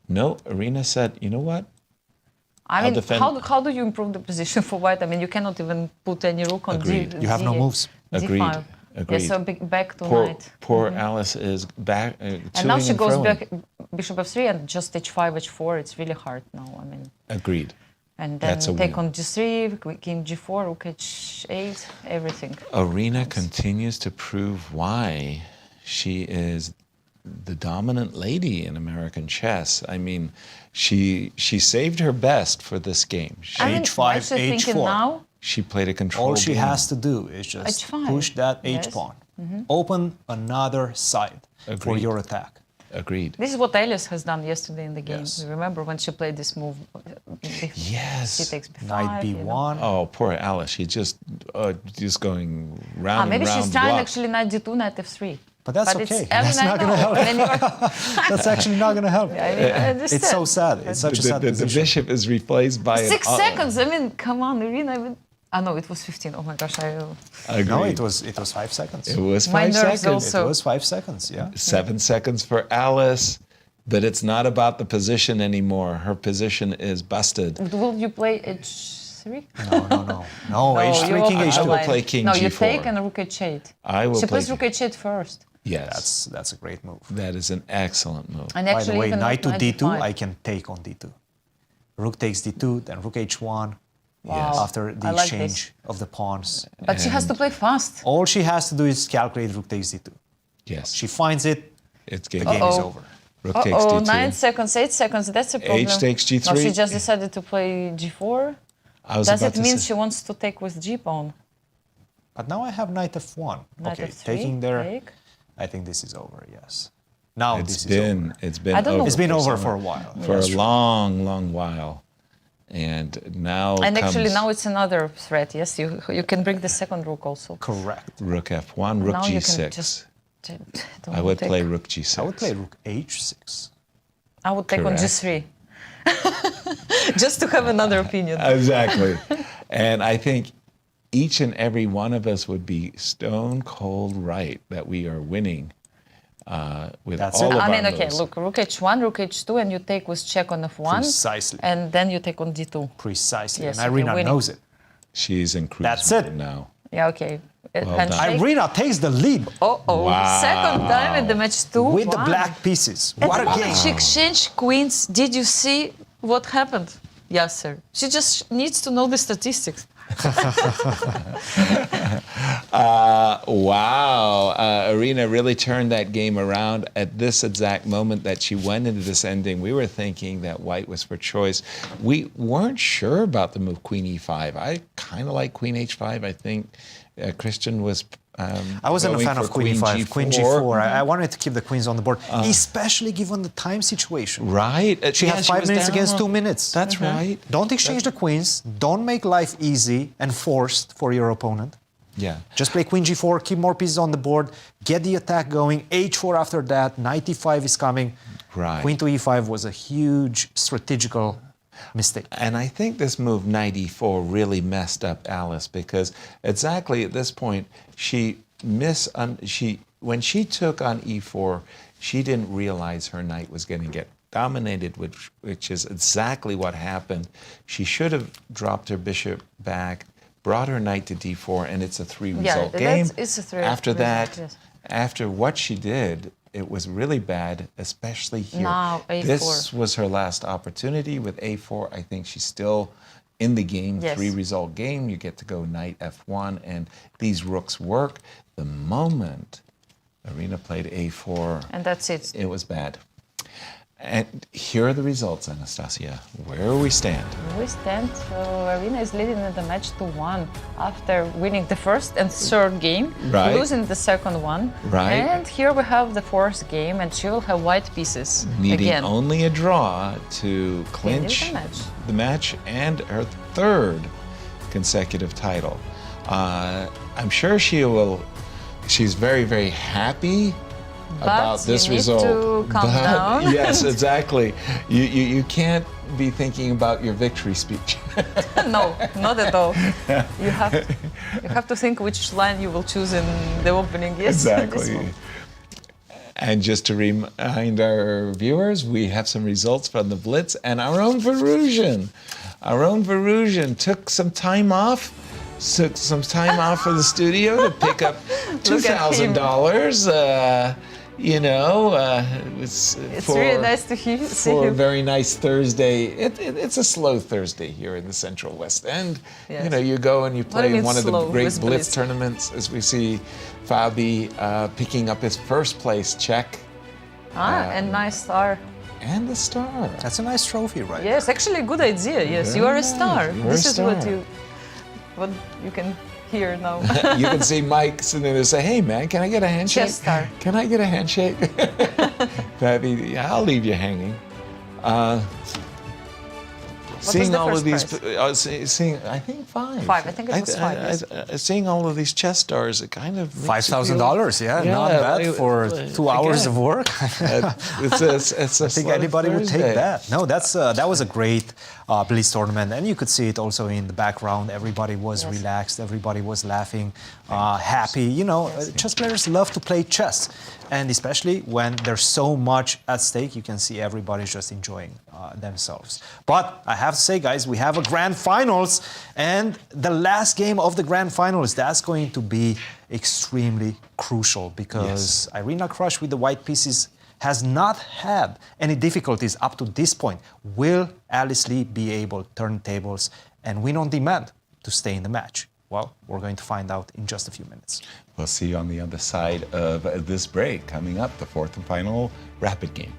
No, Irina said, you know what? I I'll mean, defend- how do you improve the position for white? I mean, you cannot even put any rook on Agreed. D. You have no D- moves. Agreed. D5. Agreed. Yes, so back to Poor, knight. poor Alice is back. And now she goes back bishop f3 and just h5, h4. It's really hard now. I mean, Agreed. and then That's a take win. on g3, king g4, rook h8, everything. Irina continues to prove why she is the dominant lady in American chess. I mean, she saved her best for this game. I mean, H5, why is she thinking H4. now? She played a control All she game. has to do is just H5. push that Yes. h pawn. Open another side for Agreed. your attack. Agreed. This is what Alice has done yesterday in the game. Yes. You remember when she played this move? Yes. She takes b5. Knight you know. b1. Oh, poor Alice. She's just going round and Maybe round she's trying block. actually knight d2, knight f3. But that's But okay. It's, I That's mean, I not gonna know. help. I mean, you're- That's actually not going to help. I mean, I understand. It's so sad. It's such a sad The position. bishop is replaced by 6 an, seconds. I mean, come on, Irina. No, it was 15. Oh my gosh, Agreed. No, it was 5 seconds. It was My 5 nerves seconds. also. It was 5 seconds, yeah. 7 seconds for Alice, but it's not about the position anymore. Her position is busted. Will you play h3? No, you h3, will king I h2. will play king No, g4. you take and rook h8. I will She play. plays rook h8 first. Yes, That's a great move. that is an excellent move. And By actually, the way, even knight to not d2, d5. I can take on d2. Rook takes d2, then rook h1. Wow. After the I like exchange of the pawns. But she has to play fast. All she has to do is calculate rook takes d2. Yes, She finds it, it's the game. game is Uh-oh. over. Rook takes Oh, d2. 9 seconds, 8 seconds. That's a problem. H takes g3. No, she just decided to play g4. I was Does about it to mean say- she wants to take with g pawn? But now I have knight f1. Knight Okay, f3, taking there, take. I think this is over, yes. Now It's this is been over. it's been I don't know. over It's been over some- for a while. for a long while, and now And actually, comes now it's another threat. Yes, you can bring the second rook also. Correct. rook f1, rook Now you g6. can just. I would play rook g6. I would play rook h6. I would take Correct. on g3. Just to have another opinion. Exactly. And I think each and every one of us would be stone cold right that we are winning with all of our moves. Okay, look, rook h1, rook h2, and you take with check on f1. Precisely. And then you take on d2. Precisely. Yes, and Irina knows it. She's in cruise That's it now. Yeah, okay. Irina takes the lead. Wow. Second time in the match 2. With the black pieces. What a game. She exchanged queens. Did you see what happened? Yasser. She just needs to know the statistics. Wow. Irina really turned that game around at this exact moment that she went into this ending. We were thinking that white was for choice. We weren't sure about the move queen e5. I kind of like queen h5. I think Cristian was I wasn't a fan of queen e5, queen g4. I wanted to keep the queens on the board, especially given the time situation. Right. She has 5 minutes against 2 minutes. That's right. Don't exchange the queens. Don't make life easy and forced for your opponent. Yeah. Just play queen g4, keep more pieces on the board, get the attack going, h4 after that, knight e5 is coming. Right. Queen to e5 was a huge strategical mistake. And I think this move, knight e4, really messed up Alice because exactly at this point, when she took on e4, she didn't realize her knight was going to get dominated, which is exactly what happened. She should have dropped her bishop back, brought her knight to d4, and it's a 3-result game. It's a 3 After that, yes. after what she did, it was really bad, especially here. Now, a4. This was her last opportunity with a4. I think she's still in the game, Yes. 3-result game. You get to go knight f1, and these rooks work. The moment Irina played a4, And that's it. it was bad. And here are the results, Anastasiya. Where we stand? We stand, so Irina is leading in the match 2-1 after winning the first and third game, Right. losing the second one. Right. And here we have the fourth game, and she will have white pieces Needing again. only a draw to clinch Finish the match and her third consecutive title. I'm sure she's very, very happy about this you need result. to calm down. Yes, exactly. You can't be thinking about your victory speech. No, not at all. You have to think which line you will choose in the opening. Yes, Exactly. And just to remind our viewers, we have some results from the Blitz, and our own Verusian took some time off. From the studio to pick up $2,000. It's really nice to see for a him. very nice Thursday. It's a slow Thursday here in the Central West End. Yes. You go and you play in one of the great with Blitz Blitz? tournaments, as we see Fabi picking up his first place check. And nice star. And the star. That's a nice trophy, right? Yes, actually a good idea. Yes, you are a star. You're This a is star. what you can hear now. You can see Mike sitting there and say, "Hey man, can I get a handshake? Chess star. Can I get a handshake?" I'll leave you hanging. Seeing the all first of these, prize? seeing I think 5. 5. I think it was 5. Yes. Seeing all of these chess stars, it kind of makes you feel- $5,000, not bad for 2 hours again. of work. It's a I think slow anybody would take Thursday. that. No, that was a great Blitz tournament, and you could see it also in the background. Everybody was relaxed, everybody was laughing, happy. Chess players love to play chess, and especially when there's so much at stake, you can see everybody's just enjoying themselves. But I have to say, guys, we have a grand finals, and the last game of the grand finals, that's going to be extremely crucial because Irina Krush with the white pieces has not had any difficulties up to this point. Will Alice Lee be able to turn tables and win on demand to stay in the match? Well, we're going to find out in just a few minutes. We'll see you on the other side of this break. Coming up, the fourth and final rapid game.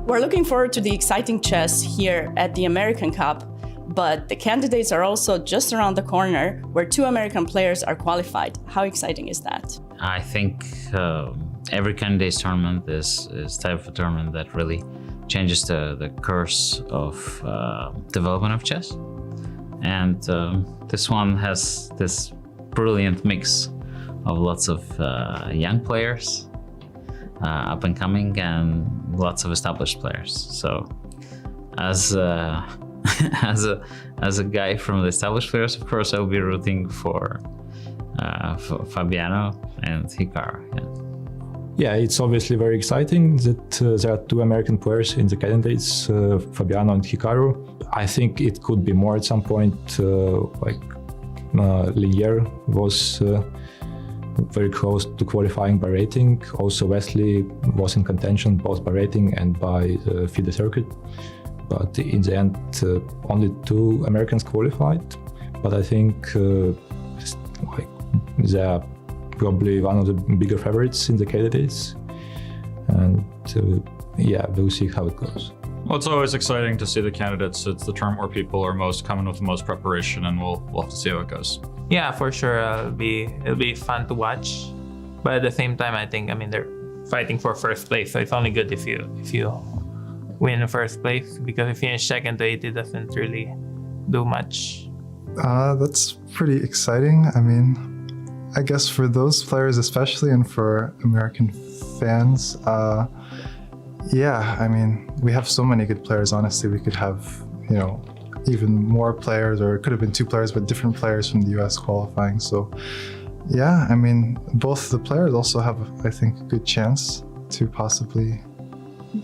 We're looking forward to the exciting chess here at the American Cup, but the candidates are also just around the corner where 2 American players are qualified. How exciting is that? I think every candidates tournament is type of a tournament that really changes the course of development of chess. And this one has this brilliant mix of lots of young players, up and coming, and lots of established players. So as as a guy from the established players, of course, I'll be rooting for Fabiano and Hikaru. Yeah, it's obviously very exciting that there are two American players in the candidates, Fabiano and Hikaru. I think it could be more at some point, Leinier was very close to qualifying by rating. Also, Wesley was in contention both by rating and by FIDE circuit. But in the end, only two Americans qualified. But I think they are probably one of the bigger favorites in the candidates. And we'll see how it goes. Well, it's always exciting to see the candidates. It's the tournament where people are most coming with the most preparation, and we'll have to see how it goes. Yeah, for sure. It'll be fun to watch. But at the same time, I think they're fighting for first place. So it's only good if you win in first place, because if you finish second to 8, it doesn't really do much. That's pretty exciting. I guess for those players especially, and for American fans, we have so many good players. Honestly, we could have, even more players, or it could have been two players, but different players from the US qualifying. So, both the players also have, I think, a good chance to possibly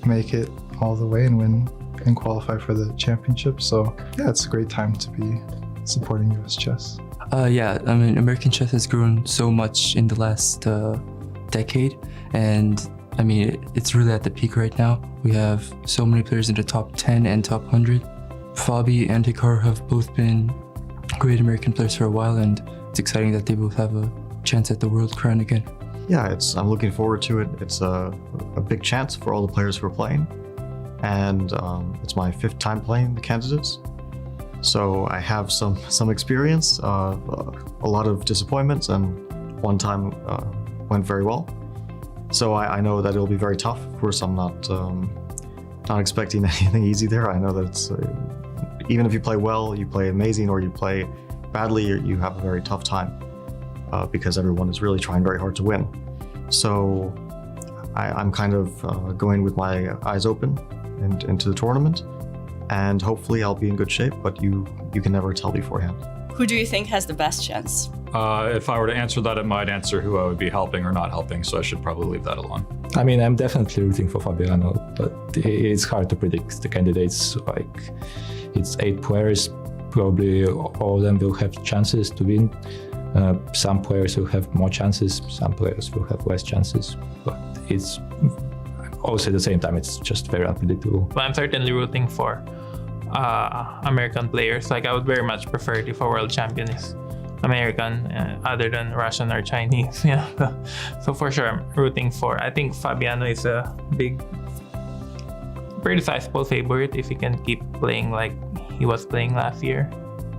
make it all the way and win and qualify for the championship. So, it's a great time to be supporting US chess. American chess has grown so much in the last decade, and it's really at the peak right now. We have so many players in the top 10 and top 100. Fabi and Hikaru have both been great American players for a while, and it's exciting that they both have a chance at the world crown again. Yeah, I'm looking forward to it. It's a big chance for all the players who are playing, and it's my 5th time playing the candidates. So I have some experience, a lot of disappointments, and one time went very well. So I know that it'll be very tough. Of course, I'm not expecting anything easy there. I know that it's even if you play well, you play amazing, or you play badly, you have a very tough time because everyone is really trying very hard to win. So I'm kind of going with my eyes open into the tournament, and hopefully I'll be in good shape, but you can never tell beforehand. Who do you think has the best chance? If I were to answer that, it might answer who I would be helping or not helping, so I should probably leave that alone. I'm definitely rooting for Fabiano, but it's hard to predict the candidates. It's 8 players, probably all of them will have chances to win. Some players will have more chances, some players will have less chances, but it's also at the same time, it's just very unpredictable. But I'm certainly rooting for American players. I would very much prefer if a world champion is American, other than Russian or Chinese. So for sure, I'm rooting for. I think Fabiano is a pretty sizable favorite if he can keep playing like he was playing last year.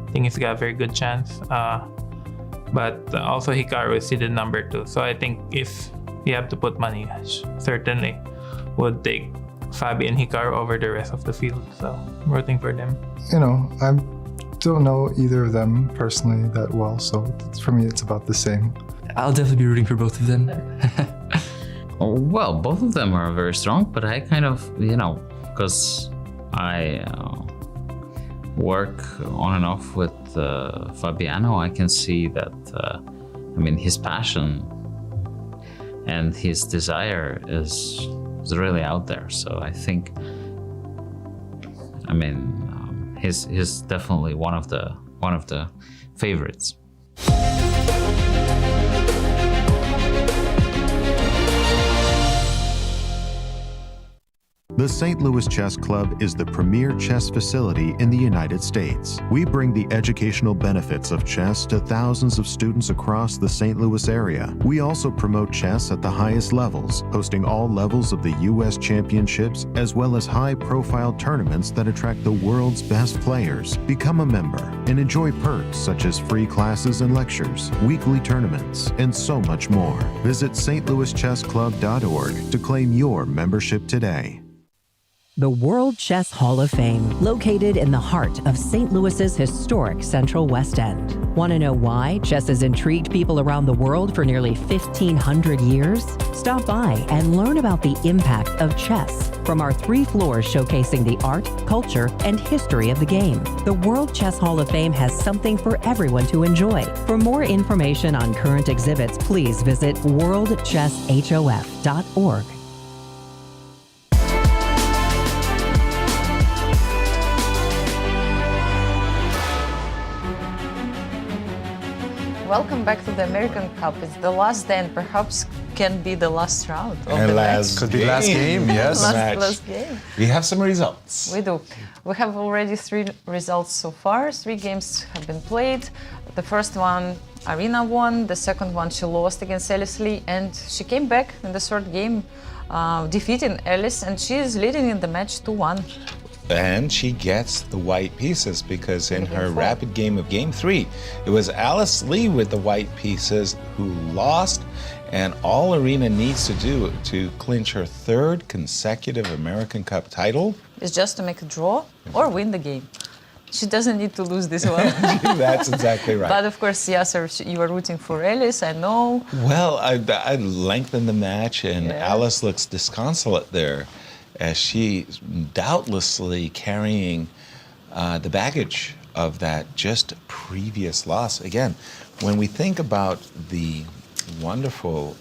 I think he's got a very good chance. But also Hikaru is seeded number 2. So I think if you have to put money, certainly would take Fabi and Hikaru over the rest of the field. So I'm rooting for them. I don't know either of them personally that well, so for me it's about the same. I'll definitely be rooting for both of them. Well, both of them are very strong, but I kind of, because I work on and off with Fabiano, I can see that, his passion and his desire is really out there. So I think, he's definitely one of the favorites. The St. Louis Chess Club is the premier chess facility in the United States. We bring the educational benefits of chess to thousands of students across the St. Louis area. We also promote chess at the highest levels, hosting all levels of the U.S. championships, as well as high-profile tournaments that attract the world's best players. Become a member and enjoy perks such as free classes and lectures, weekly tournaments, and so much more. Visit stlouischessclub.org to claim your membership today. the World Chess Hall of Fame, located in the heart of St. Louis's historic Central West End. Want to know why chess has intrigued people around the world for nearly 1,500 years? Stop by and learn about the impact of chess from our 3 floors showcasing the art, culture, and history of the game. The World Chess Hall of Fame has something for everyone to enjoy. For more information on current exhibits, please visit worldchesshof.org. Welcome back to the American Cup. It's the last day and perhaps can be the last round of And the last match. could be last game, yes. Last game. We have some results. We do. We have already 3 results so far. 3 games have been played. The first one, Irina won. The second one, she lost against Alice Lee, and she came back in the third game, defeating Alice, and she is leading in the match 2-1. And she gets the white pieces because in her rapid game of game 3, it was Alice Lee with the white pieces who lost, and all Irina needs to do to clinch her 3rd consecutive American Cup title is just to make a draw or win the game. She doesn't need to lose this one. That's exactly right. But of course, Yasser, you are rooting for Alice, I know. Well, I lengthened the match, and Alice looks disconsolate there, as she's doubtlessly carrying the baggage of that just previous loss. Again, when we think about the wonderful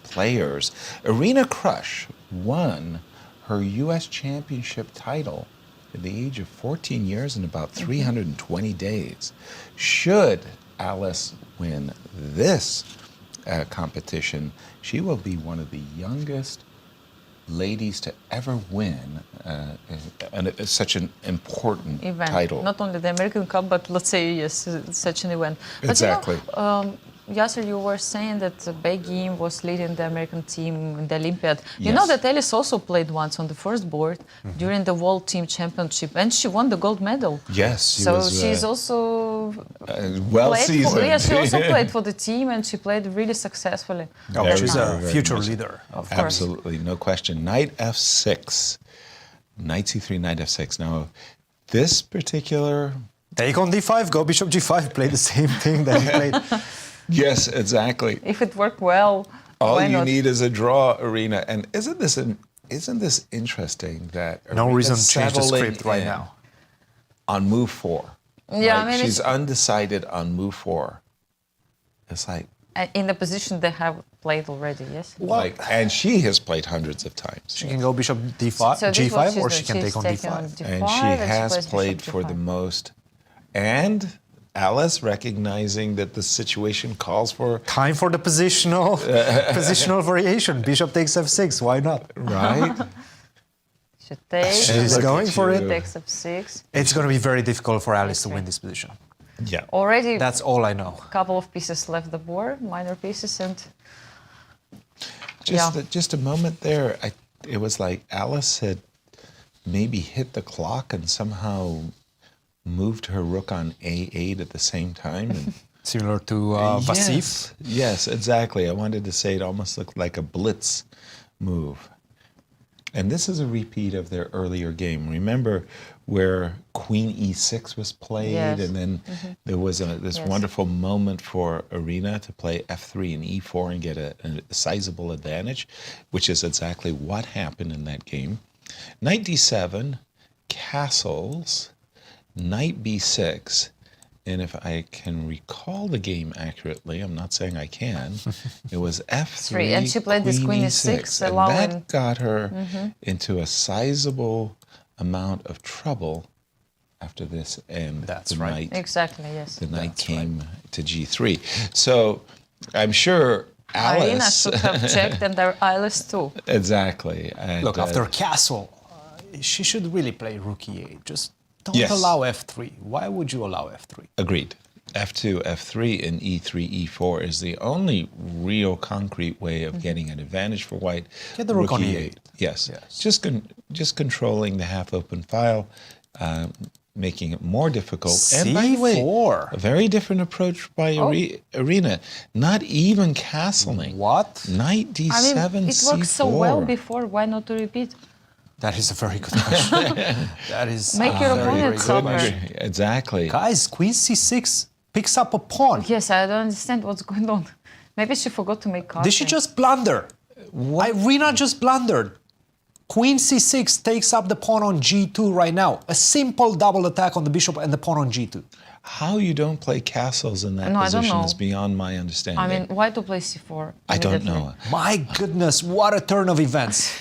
players, Irina Krush won her U.S. championship title at the age of 14 years and about 320 days. Should Alice win this competition, she will be one of the youngest ladies to ever win such an important event. Title. Not only the American Cup, but let's say, yes, such an event. But exactly. You know, Yasser, you were saying that Begim was leading the American team in the Olympiad. You know that Alice also played once on the first board during the World Team Championship, and she won the gold medal. Yes. So she's also well seasoned. Yeah, she also played for the team, and she played really successfully. Oh, she's a future leader. Of course. Absolutely, no question. Knight F6, Knight C3, Knight F6. Now, this particular... Take on D5, go Bishop G5, play the same thing that he played. Yes, exactly. If it worked well, all why you not? need is a draw, Irina. And isn't this interesting that no Irina's reason to change the settling script right in now on move 4? Yeah, Like, I mean, she's undecided on move 4. It's like in the position they have played already, yes. and she has played hundreds of times. She can go Bishop D5, So this is what G5, or she's she can doing. take on She's taking D5. And she has plays played Bishop for D5. the most. And Alice, recognizing that the situation calls for... Time for the positional variation. Bishop takes F6, why not? Right? Should take. She's going for it. Takes F6. It's going to be very difficult for Alice to win this position. Yeah. Already. That's all I know. A couple of pieces left the board, minor pieces, and Just a moment there, it was like Alice had maybe hit the clock and somehow moved her rook on A8 at the same time. And similar to Vasif? Yes, exactly. I wanted to say it almost looked like a Blitz move. And this is a repeat of their earlier game. Remember where Queen E6 was played, and then there was this wonderful moment for Irina to play F3 and E4 and get a sizable advantage, which is exactly what happened in that game. Knight D7, castles, Knight B6, and if I can recall the game accurately, I'm not saying I can, it was F3, and she played this Queen E6, allowing... and that got her into a sizable amount of trouble after this, and That's the right. knight, Exactly, yes. the knight came to G3. So I'm sure Alice... Irina should have checked, and Alice too. Exactly. And, Look, after castle, she should really play rook E8. Just don't Yes. allow F3. Why would you allow F3? Agreed. F2, F3, and E3, E4 is the only real concrete way of getting an advantage for white. Get the rook on E8. Yes. Just controlling the half-open file, making it more difficult. And by the way, C4. a very different approach by Irina. Not even castling. What? Knight D7, I mean, it C4. worked so well before. Why not to repeat? That is a very good question. That is Make your opponent suffer. Exactly. Guys, Queen C6 picks up a pawn. Yes, I don't understand what's going on. Maybe she forgot to make cards. Did she just blunder? Irina just blundered. Queen C6 takes up the pawn on G2 right now. A simple double attack on the bishop and the pawn on G2. How you don't play castles in that position is beyond my understanding. I mean, why to play C4? I don't know. My goodness, what a turn of events.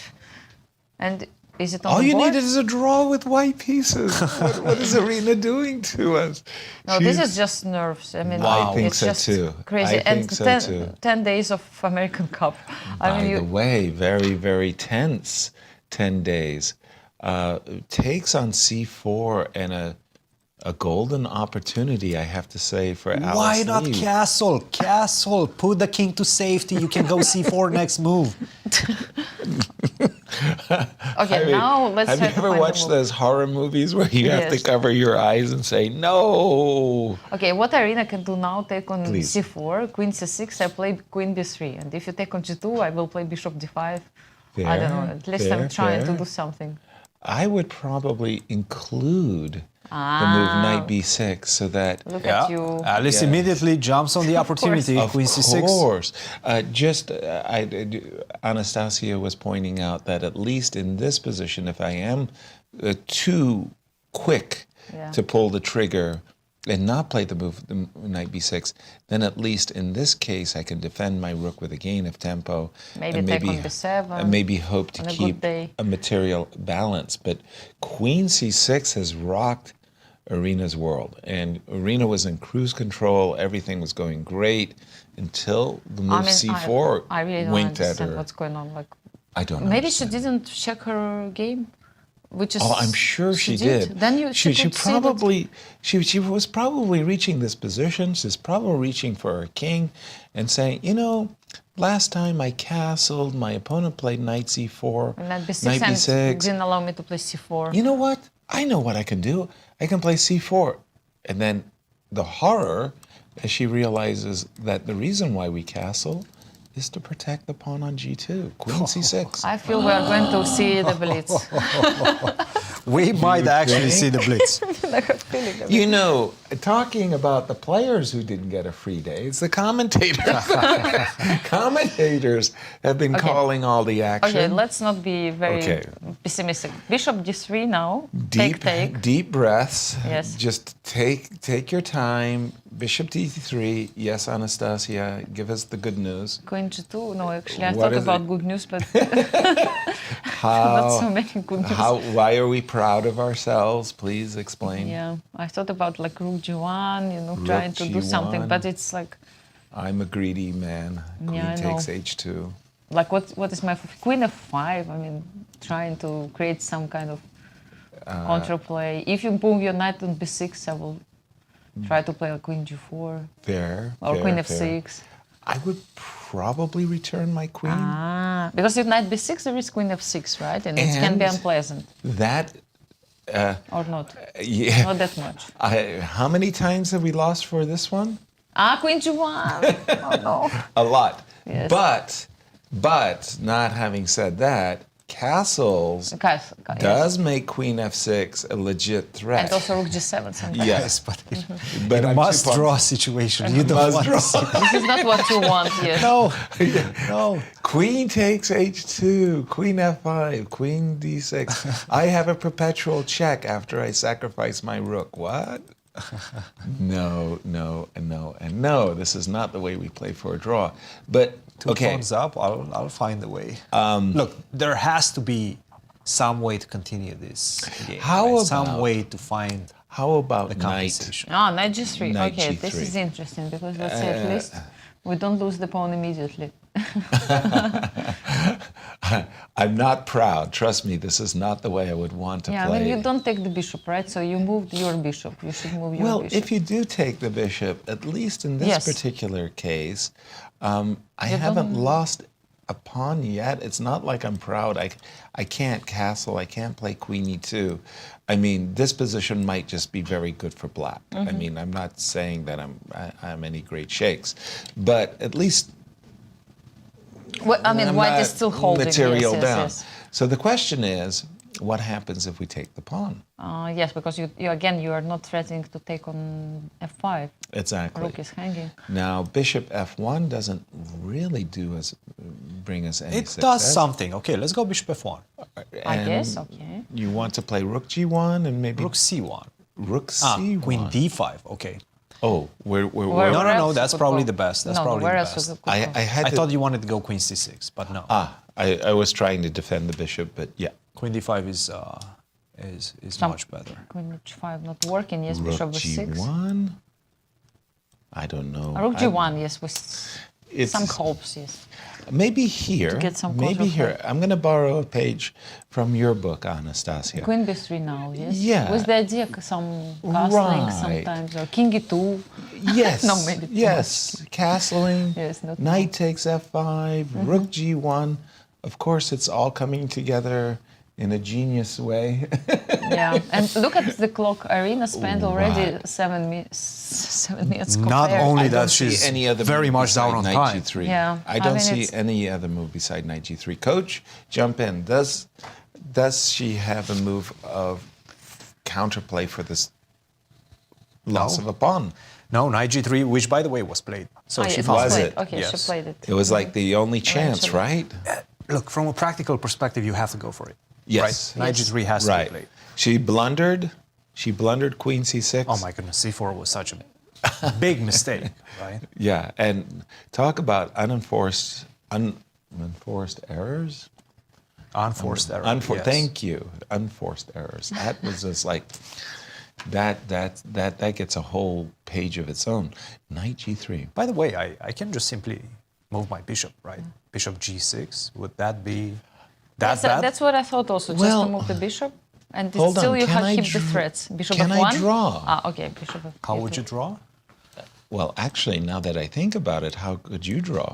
And is it on All the you board? needed is a draw with white pieces. What is Irina doing to us? No, this is just nerves. I mean, I think it's so just too. crazy. I think and so too. 10 days of American Cup. By the way, very, very tense 10 days. Takes on C4 and a golden opportunity, I have to say, for Alice Why not Lee. castle? Castle, put the king to safety. You can go C4 next move. Okay, now let's have you try to ever find watched the move. those horror movies where you have to Yes. cover your eyes and say, no? Okay, what Irina can do now, take on Please. C4, Queen C6, I play Queen B3. And if you take on G2, I will play Bishop D5. I Fair, don't know, at least fair, I'm trying fair. to do something. I would probably include the move Knight B6 so that... Look at you. Alice immediately jumps on the opportunity. Of Queen C6. course. Anastasia was pointing out that at least in this position, if I am too quick to pull the trigger and not play the move, the Knight B6, then at least in this case, I can defend my rook with a gain of tempo. Maybe and take on B7. And maybe hope to on a good keep day. a material balance. But Queen C6 has rocked Irina's world. And Irina was in cruise control. Everything was going great until the move C4 I really don't winked at understand her. what's going on. Like, I don't know. maybe she didn't check her game, which is. Oh, I'm sure she did. Then you she could see that- probably she was probably reaching this position. She's probably reaching for her king, and saying, you know, last time I castled, my opponent played Knight C4, Knight B6, Knight and B6. didn't allow me to play C4. You know what? I know what I can do. I can play C4, and then the horror, as she realizes that the reason why we castle is to protect the pawn on G2, Queen C6. I feel we are going to see the Blitz. We might actually see the Blitz. I have a feeling of it. You know, talking about the players who didn't get a free day, it's the commentators. Commentators have been calling all the action. Okay, let's not be very pessimistic. Bishop D3 now. Take. Deep breaths. Yes. Just take your time. Bishop D3. Yes, Anastasia, give us the good news. Queen G2. No, actually, I What thought is about it? good news, but How, not so many good news. Why are we proud of ourselves? Please explain. Yeah, I thought about like Rook G1, you know, trying to do something, G1. but it's like, I'm a greedy man. Queen Yeah, I takes know. H2. like what is my Queen F5? I mean, trying to create some kind of counterplay. If you move your knight on B6, I will try to play a Queen G4 Fair. or fair, Queen fair. F6. I would probably return my queen. Because if knight B6, there is Queen F6, right? And it can be And unpleasant. That. Or not. Yeah. Not that much. How many times have we lost for this one? Queen G1. Oh no. A lot. Yes. But not having said that, castles does make Queen F6 a legit threat. And also Rook G7 sometimes. Yes, but but in a I'm must-draw too situation, you don't want to see This is not what you want here. No, no. Queen takes H2, Queen F5, Queen D6. I have a perpetual check after I sacrifice my rook. What? No, and no. This is not the way we play for a draw. But Two okay, pawns up, I'll find a way. Look, there has to be some way to continue this game. Some way to find how about the knight? compensation. Knight G3. Knight Okay, G3. this is interesting because let's say at least we don't lose the pawn immediately. I'm not proud. Trust me, this is not the way I would want to Yeah, play. I mean, you don't take the bishop, right? So you moved your bishop. You should move your Well, bishop. if you do take the bishop, at least in this Yes. particular case, I You haven't don't- lost a pawn yet. It's not like I'm proud. I can't castle. I can't play Queen E2. I mean, this position might just be very good for black. I Mhm. mean, I'm not saying that I'm any great shakes, but at least Well, I mean, I'm white not is still holding. material yes, down. Yes. So the question is, What happens if we take the pawn? Yes, because you are not threatening to take on f5. Exactly. Rook is hanging. Now, bishop f1 doesn't really bring us any It success. does something. Okay, let's go bishop f1. I guess, okay. You want to play rook g1 and maybe... Rook c1. Rook c1. Queen d5, okay. Oh, where No, that's probably the best. That's probably the best. I I thought you wanted to go queen c6, but no. I was trying to defend the bishop, but yeah. Queen d5 is much better. Queen h5 not working, yes, Rook bishop b6. g1? I don't know. Rook g1, yes, with some hopes, yes. Maybe here, To get some maybe here. control. I'm going to borrow a page from your book, Anastasia. Queen b3 now, yes? Yeah. With the idea some castling Right. sometimes, or king e2. Yes. No, maybe too yes. Castling. Yes, not Knight takes f5. Rook g1. Of course, it's all coming together in a genius way. Yeah, and look at the clock. Irina spent already 7 minutes compared. Not only I that, don't see she's any other very move much down on beside time. Knight g3. Yeah, I don't see it's- any other move beside Knight g3. Coach, jump in. Does she have a move of counterplay for this loss of a pawn? No, Knight g3, which by the way was played. So she it found was it. played. Okay, Yes. she played it. It was like the only chance, Eventually. right? Look, from a practical perspective, you have to go for it. Yes. Right? Knight g3 has to be Right. played. She blundered. She blundered Queen c6. Oh my goodness, c4 was such a big mistake, right? Yeah, and talk about unenforced errors. Unforced error. Yes. Thank you. Unforced errors. That was just like that gets a whole page of its own. Knight g3. By the way, I can just simply move my bishop, right? Bishop g6. Would that be that Yes, bad? that's what I thought also, just Well, to move the bishop. And hold still on, you can have I keep the dr- threats. Bishop can I f1. draw? Okay, bishop f. How would you draw? Well, actually, now that I think about it, how could you draw?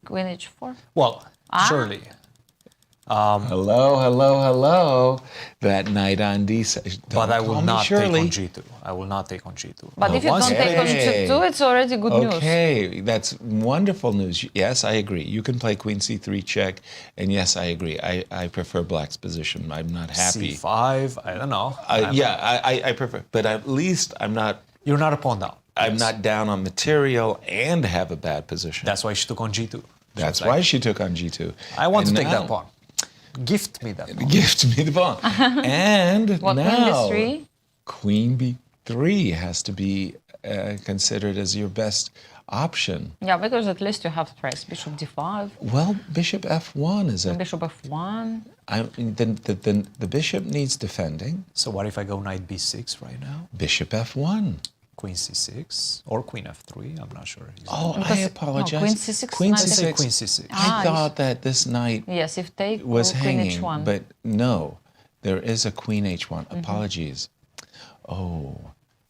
Queen h4. Well, surely. Hello. That knight on d6. But I will call me not Shirley. take on g2. I will not take on g2. But if you don't take on g2, it's already good news. Okay, that's wonderful news. Yes, I agree. You can play queen c3 check, and yes, I agree. I prefer black's position. I'm not happy. c5, I don't know. I prefer, but at least I'm not. You're not a pawn down. I'm not down on material and have a bad position. That's why she took on g2. That's why she took on g2. I want And to take now- that pawn. Gift me that pawn. Gift me the pawn. And What, now, queen b3? Queen b3 has to be considered as your best option. Yeah, because at least you have threats. Bishop d5, Well, bishop f1 is a. bishop f1. Then the bishop needs defending. So what if I go knight b6 right now? Bishop f1. Queen c6 or queen f3, I'm not sure. Oh, I Because- apologize. no, queen c6, Queen knight c6. Queen c6. I thought that this knight Yes, if take was queen hanging, h1. but no, there is a queen h1. Apologies. Oh,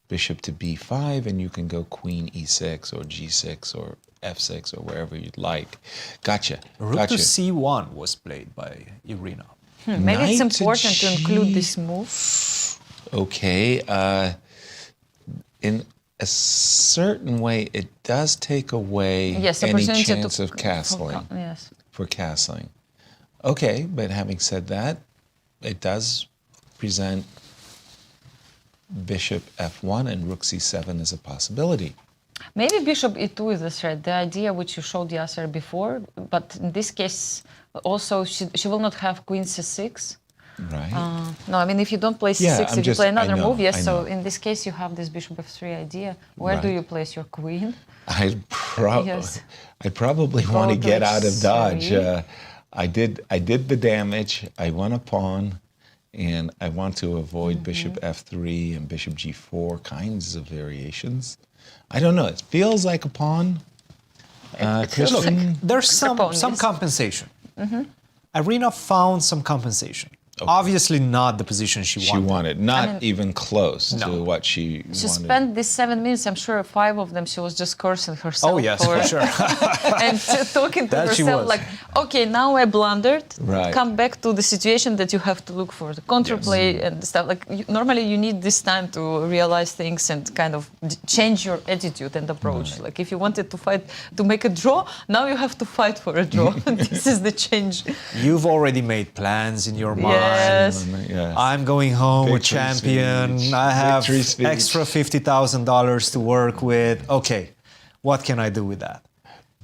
bishop to b5, and you can go queen e6 or g6 or f6 or wherever you'd like. Gotcha. Rook to c1 was played by Irina. Maybe it's Knight to important to include this move. Okay. In a certain way, it does take away Yes, the any opportunity chance to of castling. Yes. For castling. Okay, but having said that, it does present bishop f1 and rook c7 as a possibility. Maybe bishop e2 is the threat, the idea which you showed Yasser before, but in this case also she will not have queen c6. Right. No, I mean if you don't play c6, Yeah, if you just- play I another know, move, yes, I so know. in this case you have this bishop f3 idea. Where do Right. you place your queen? I Yes. probably want to Go get to out of dodge. three. I did the damage. I won a pawn, and I want to avoid bishop f3 and bishop g4 kinds of variations. I don't know. It feels like a pawn. Cristian, There's some yes. compensation. Irina found some compensation. Obviously not the position she wanted. not even close No. to what she She wanted. spent these 7 minutes, I'm sure 5 of them she was just cursing herself. Oh yes, for sure. and talking to That she herself was. like, Okay, now I blundered. Right. Come back to the situation that you have to look for the counterplay and stuff. Like normally, you need this time to realize things and kind of change your attitude and approach. Right. Like if you wanted to fight to make a draw, now you have to fight for a draw. This is the change. You've already made plans in your mind. Yes. I'm going home with Victory champion. speech. I have Victory speech. extra $50,000 to work with. Okay, what can I do with that?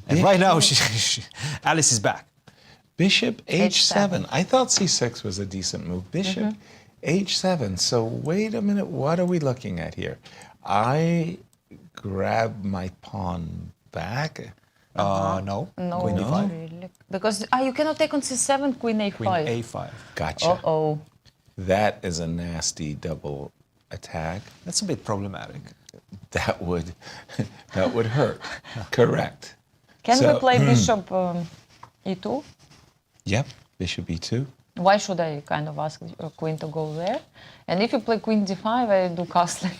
And right now, Alice is back. Bishop H7. I thought C6 was a decent move. Bishop H7. So wait a minute. What are we looking at here? I grab my pawn back. No. No, Queen not D5. really. Because you cannot take on C7, Queen A5. Queen A5. Gotcha. Uh-oh. That is a nasty double attack. That's a bit problematic. That would hurt. Correct. Can So- we play Bishop E2? Yep. Bishop E2. Why should I kind of ask Queen to go there? And if you play Queen D5, I do castling.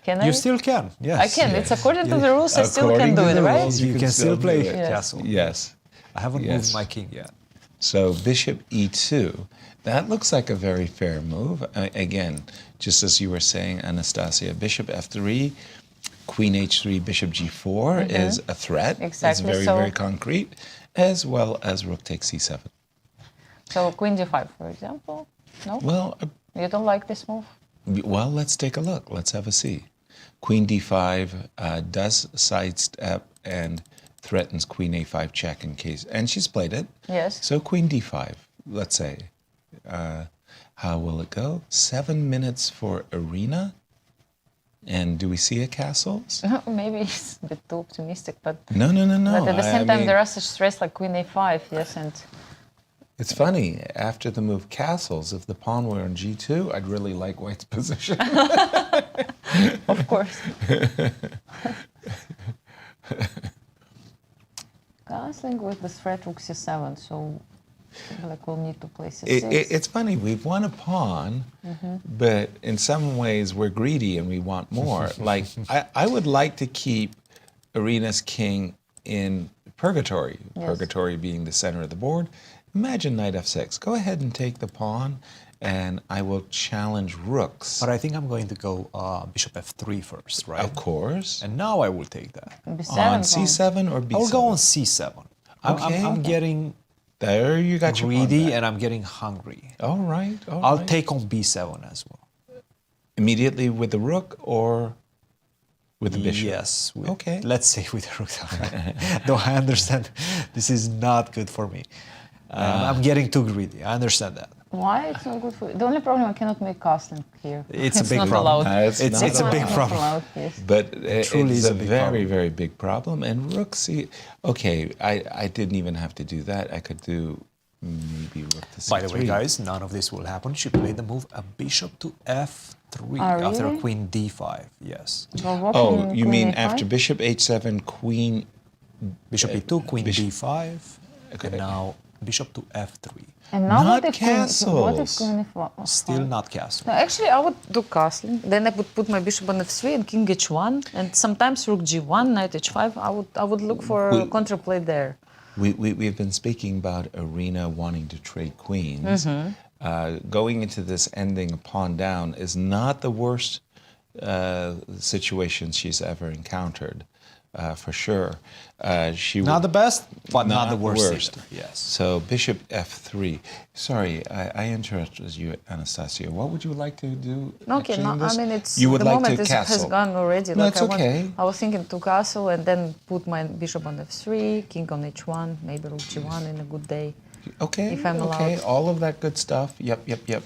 Can I? You still can, yes. I can. It's according to the rules. I still can do it, right? You can still play do it. castle. Yes. I haven't moved my king yet. So Bishop E2, that looks like a very fair move. Again, just as you were saying, Anastasia, Bishop F3, Queen H3, Bishop G4 is a threat. Exactly. It's very concrete, as well as Rook takes C7. So Queen D5, for example? No? Well, you don't like this move? well, let's take a look. Let's have a see. Queen D5 does sidestep and threatens Queen A5 check in case, and she's played it. Yes. So Queen D5, let's say. How will it go? 7 minutes for Irina. And do we see a castle? Maybe it's a bit too optimistic, but... No. But at the same time, mean, there are such threats like Queen A5, yes, and... It's funny, after the move castles, if the pawn were on G2, I'd really like White's position. Of course. Castling with the threat Rook C7, so like we'll need to play C6. It's funny, we've won a pawn, but in some ways we're greedy and we want more. Like, I would like to keep Irina's king in purgatory, purgatory being the center of the board. Imagine knight f6. Go ahead and take the pawn, and I will challenge rooks. But I think I'm going to go bishop f3 first, right? Of course. And now I will take that. B7 on c7 or b7? I'll go on c7. Okay. I'm getting there. You got your pawn greedy back. and I'm getting hungry. All right. I'll take on b7 as well. Immediately with the rook or with the bishop? Yes. Okay. Let's say with the rook. Though I understand this is not good for me. I'm getting too greedy. I understand that. Why it's not good for you? The only problem, I cannot make castling here. It's a big not problem. allowed. It's a big problem. Allowed, yes. But truly it's is a a big very, problem. very big problem. And rook c. Okay, I didn't even have to do that. I could do maybe rook to c3. By the way, guys, none of this will happen. She played the move a bishop to f3 after really? queen d5. Yes. Oh, you mean after bishop h7, queen... Bishop e2, queen d5, Okay. and now bishop to f3. And now Not what if castles. Queen F1? Still not castle. No, actually, I would do castling. Then I would put my bishop on f3 and king h1, and sometimes rook g1, knight h5. I would look for counterplay there. We've been speaking about Irina wanting to trade queens. Going into this ending pawn down is not the worst situation she's ever encountered, for sure. Not the best, but not the worst. Either. Yes. So bishop f3. Sorry, I interrupted you, Anastasia. What would you like to do? Okay, no, in this? I mean, it's you would the like moment to has castle. gone already. No, like it's okay. I was thinking to castle and then put my bishop on f3, king on h1, maybe rook g1 in a good day. Okay, if I'm okay, allowed. all of that good stuff. Yep.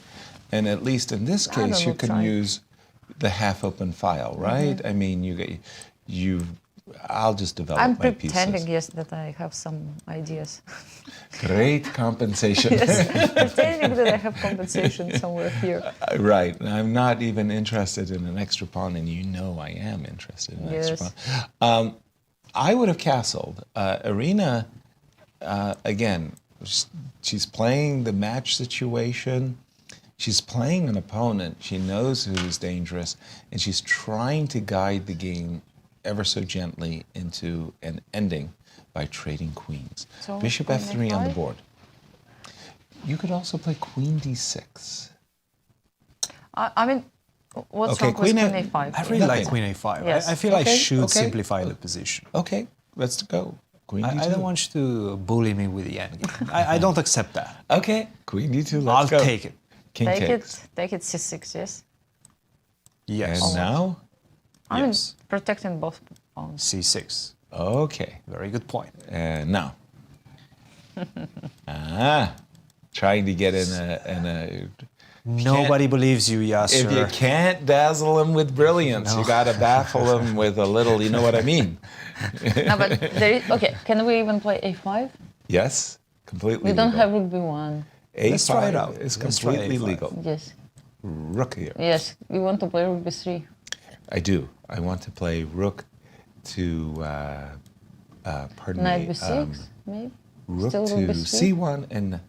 And at least in this I case, don't you know, can try. use the half-open file, right? I mean, I'll just develop I'm my pieces. pretending, yes, that I have some ideas. Great compensation. Yes, pretending that I have compensation somewhere here. Right. And I'm not even interested in an extra pawn, and you know I am interested in an extra pawn. I would have castled. Irina, again, she's playing the match situation. She's playing an opponent. She knows who is dangerous, and she's trying to guide the game ever so gently into an ending by trading queens. So Bishop queen f3 on the A5? board. You could also play queen d6. I mean, what's Okay, wrong with queen queen A- A5? I really like queen a5. Yes. I feel I Okay, should okay. simplify the position. Okay, let's go. Queen d2. I don't want you to bully me with the endgame. I don't accept that. Okay, queen d2, I'll let's go. take it. King Take takes. it c6, yes. Yes. And now? I mean, Yes. protecting both pawns. c6. Okay. Very good point. And now. Trying to get in a Nobody believes you, Yasser. If you can't dazzle them with brilliance, you got to baffle them with a little, you know what I mean? No, but there is, okay, can we even play A5? Yes, completely We don't legal. have rook B1. A5 Let's try it out. is Let's try completely A5. legal. Yes. Rook here. Yes, we want to play rook B3. I do. I want to play rook to, pardon Knight me. B6, maybe? Rook Still to rook B3? C1 and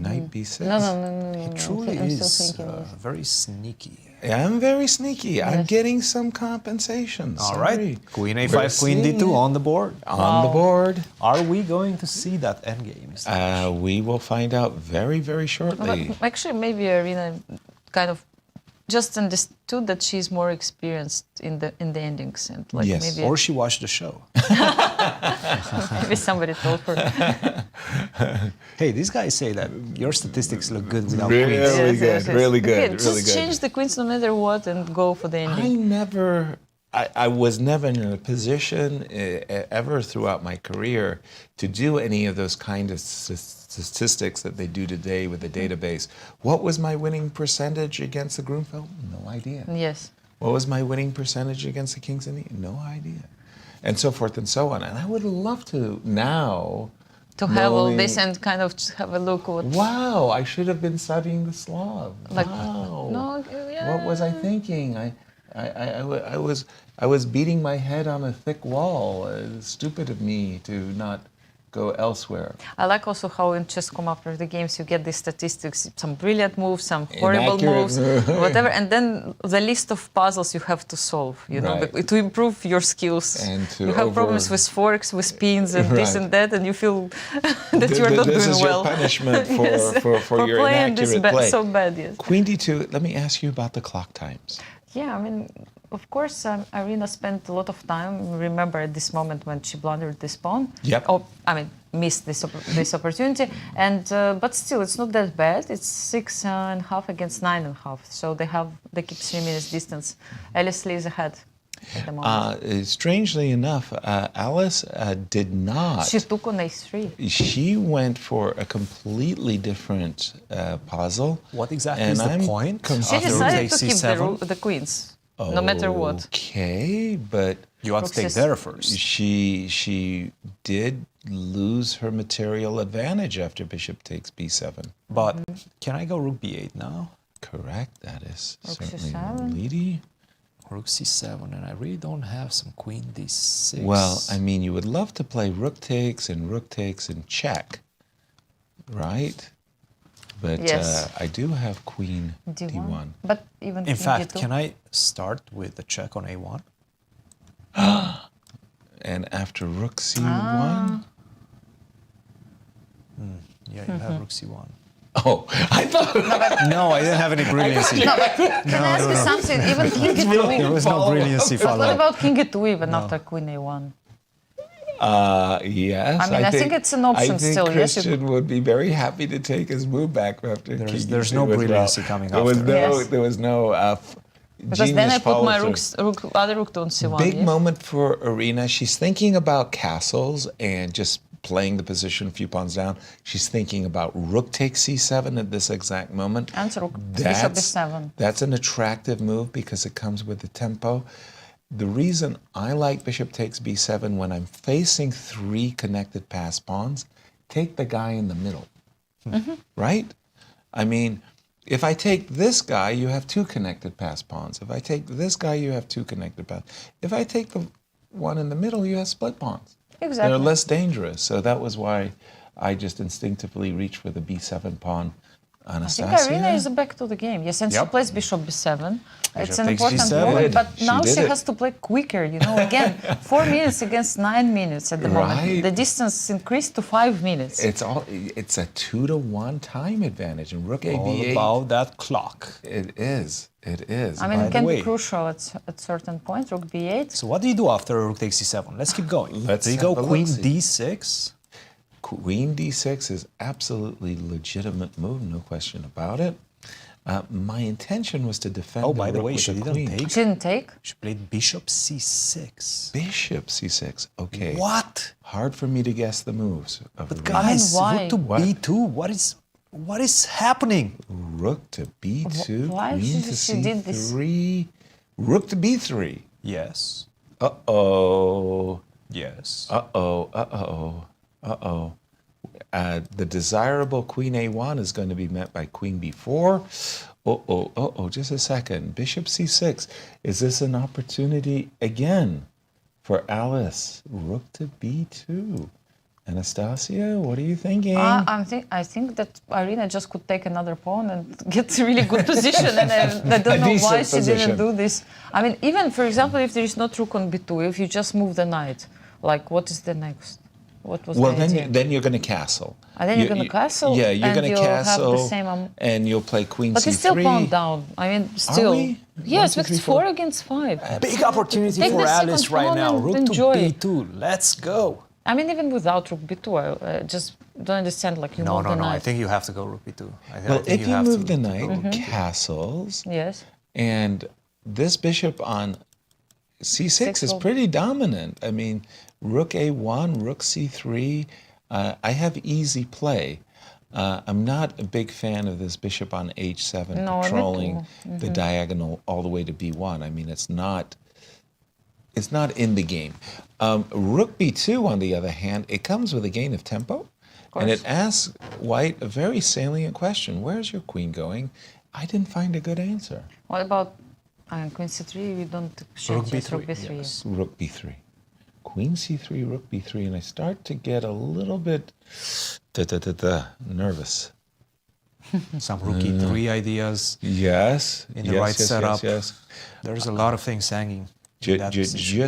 knight B6. No. He truly I'm still is thinking, yes. very sneaky. I'm very sneaky. I'm getting some compensation. All Sorry. right, queen We're a5, queen seeing d2 it. on the board. On the board. Are we going to see that endgame? We will find out very, very shortly. But actually, maybe Irina kind of just understood that she's more experienced in the endings, and like Yes. maybe Or she watched the show. maybe somebody told her. Hey, these guys say that your statistics look good without Really queens. good, really good, Okay, really just good. change the queens no matter what and go for the ending. I was never in a position ever throughout my career to do any of those kind of statistics that they do today with the database. What was my winning percentage against the Grunfeld? No idea. Yes. What was my winning percentage against the Kings Indian? No idea. And so forth and so on. And I would love to now To have all knowing- this and kind of have a look what. Wow, I should have been studying the Slav. Like, wow. no, yeah. What was I thinking? I was beating my head on a thick wall. Stupid of me to not go elsewhere. I like also how in Chess.com after the games you get these statistics, some brilliant moves, some horrible Inaccurate. moves, whatever, and then the list of puzzles you have to solve, you know, Right. to improve your skills. And to you have problems with forks, with spins, and this Right. and that, and you feel that you are not this doing is well. your punishment for, Yes. for your playing this inaccurate play. so bad, yes. Queen D2, let me ask you about the clock times. Yeah, I mean, of course, Irina spent a lot of time. Remember at this moment when she blundered this pawn. Yep. Oh, I mean, missed this opportunity. And but still, it's not that bad. It's 6.5 against 9.5. So they keep 3 minutes distance. Alice is ahead at the moment. Strangely enough, Alice did not. She took on A3. She went for a completely different puzzle. What exactly and is the I'm point? She After decided to rook keep C7? the queens, no matter what. Okay, but You want to take there first. She did lose her material advantage after bishop takes b7. But can I go rook b8 now? Correct, that is Rook certainly C7. leady. Rook c7, and I really don't have some queen d6. Well, I mean, you would love to play rook takes and check, right? But Yes. I do have queen d1. But even In king fact, D2. can I start with the check on a1? And after rook c1? Yeah, you have rook c1. Oh, I thought... No, I didn't have any brilliancy. No, but can I ask you something? Even king E2. There was no brilliancy But what follow-up. about king E2 even after queen A1? Yes. I mean, I think it's an option I think still, yes, you- Christian would be very happy to take his move back after King there's E2 no as well. brilliancy coming there was after. no, Yes. There was no Because then I put my follow-through. other rook on C1. Big yes? moment for Irina. She's thinking about castles and just playing the position a few pawns down. She's thinking about rook takes c7 at this exact moment. And rook bishop B7. That's an attractive move because it comes with the tempo. The reason I like bishop takes b7 when I'm facing 3 connected pass pawns, take the guy in the middle, right? I mean, if I take this guy, you have 2 connected pass pawns. If I take this guy, you have 2 connected pass. If I take the one in the middle, you have split pawns. Exactly. They're less dangerous. So that was why I just instinctively reached for the b7 pawn Anastasia? I think Irina is back to the game. Yes, and she plays bishop b7. It's an takes important b7. move, but now She she did has to play quicker. Again, 4 minutes against 9 minutes at the moment. Right. The distance increased to 5 minutes. It's a 2-to-1 time advantage, and Rook All AB8. about that clock. It is. It is. I mean, By it can the be way. crucial at certain points. Rook b8. So what do you do after rook takes c7? Let's keep going. Let's do you have go a queen look-see. d6? Queen d6 is absolutely legitimate move, no question about it. My intention was to defend. Oh, by the rook way, with she the didn't queen. take. She didn't take. She played bishop c6. Bishop c6. Okay. What? Hard for me to guess the moves. But Irina. guys, why? rook to What? b2. What is happening? Rook to b2. Why Queen she to did this? c3. Rook to b3. Yes. Uh-oh. Yes. Uh-oh. Uh-oh. Uh-oh. The desirable queen a1 is going to be met by queen b4. Uh-oh, just a second. Bishop c6. Is this an opportunity again for Alice? Rook to b2. Anastasia, what are you thinking? I think that Irina just could take another pawn and get a really good position, and I don't know why she didn't do this. I mean, even, for example, if there is no rook on b2, if you just move the knight, like, what is the next? What was Well, the idea? then you're going to castle. And then you're going to castle, Yeah, you're and going to you'll castle, have the same and you'll play queen but c3. it's still pawn down. I mean, still. we? Yes, 1, 2, but it's 3, 4. 4 against 5. Big opportunity Take for the second Alice right pawn now. and Rook enjoy. to b2. Let's go. I mean, even without rook b2, I just don't understand. Like, you No, move no, the no. knight. I think you have to go rook b2. Well, if you have move to the knight, castles, Yes. and this bishop on c6 is will- pretty dominant. I mean, rook a1, rook c3. I have easy play. I'm not a big fan of this bishop on h7 No, me patrolling too. the diagonal all the way to b1. I mean, it's not in the game. Rook b2, on the other hand, it comes with a gain of tempo, and it asks white a very salient question. Where's your queen going? I didn't find a good answer. What about queen c3? We don't shoot Rook just b3, rook b3. yes. Rook b3. Queen c3, rook b3, and I start to get a little bit nervous. Some rook e3 ideas Yes. in the yes, right yes, setup. Yes, There's a lot of things hanging. in that position.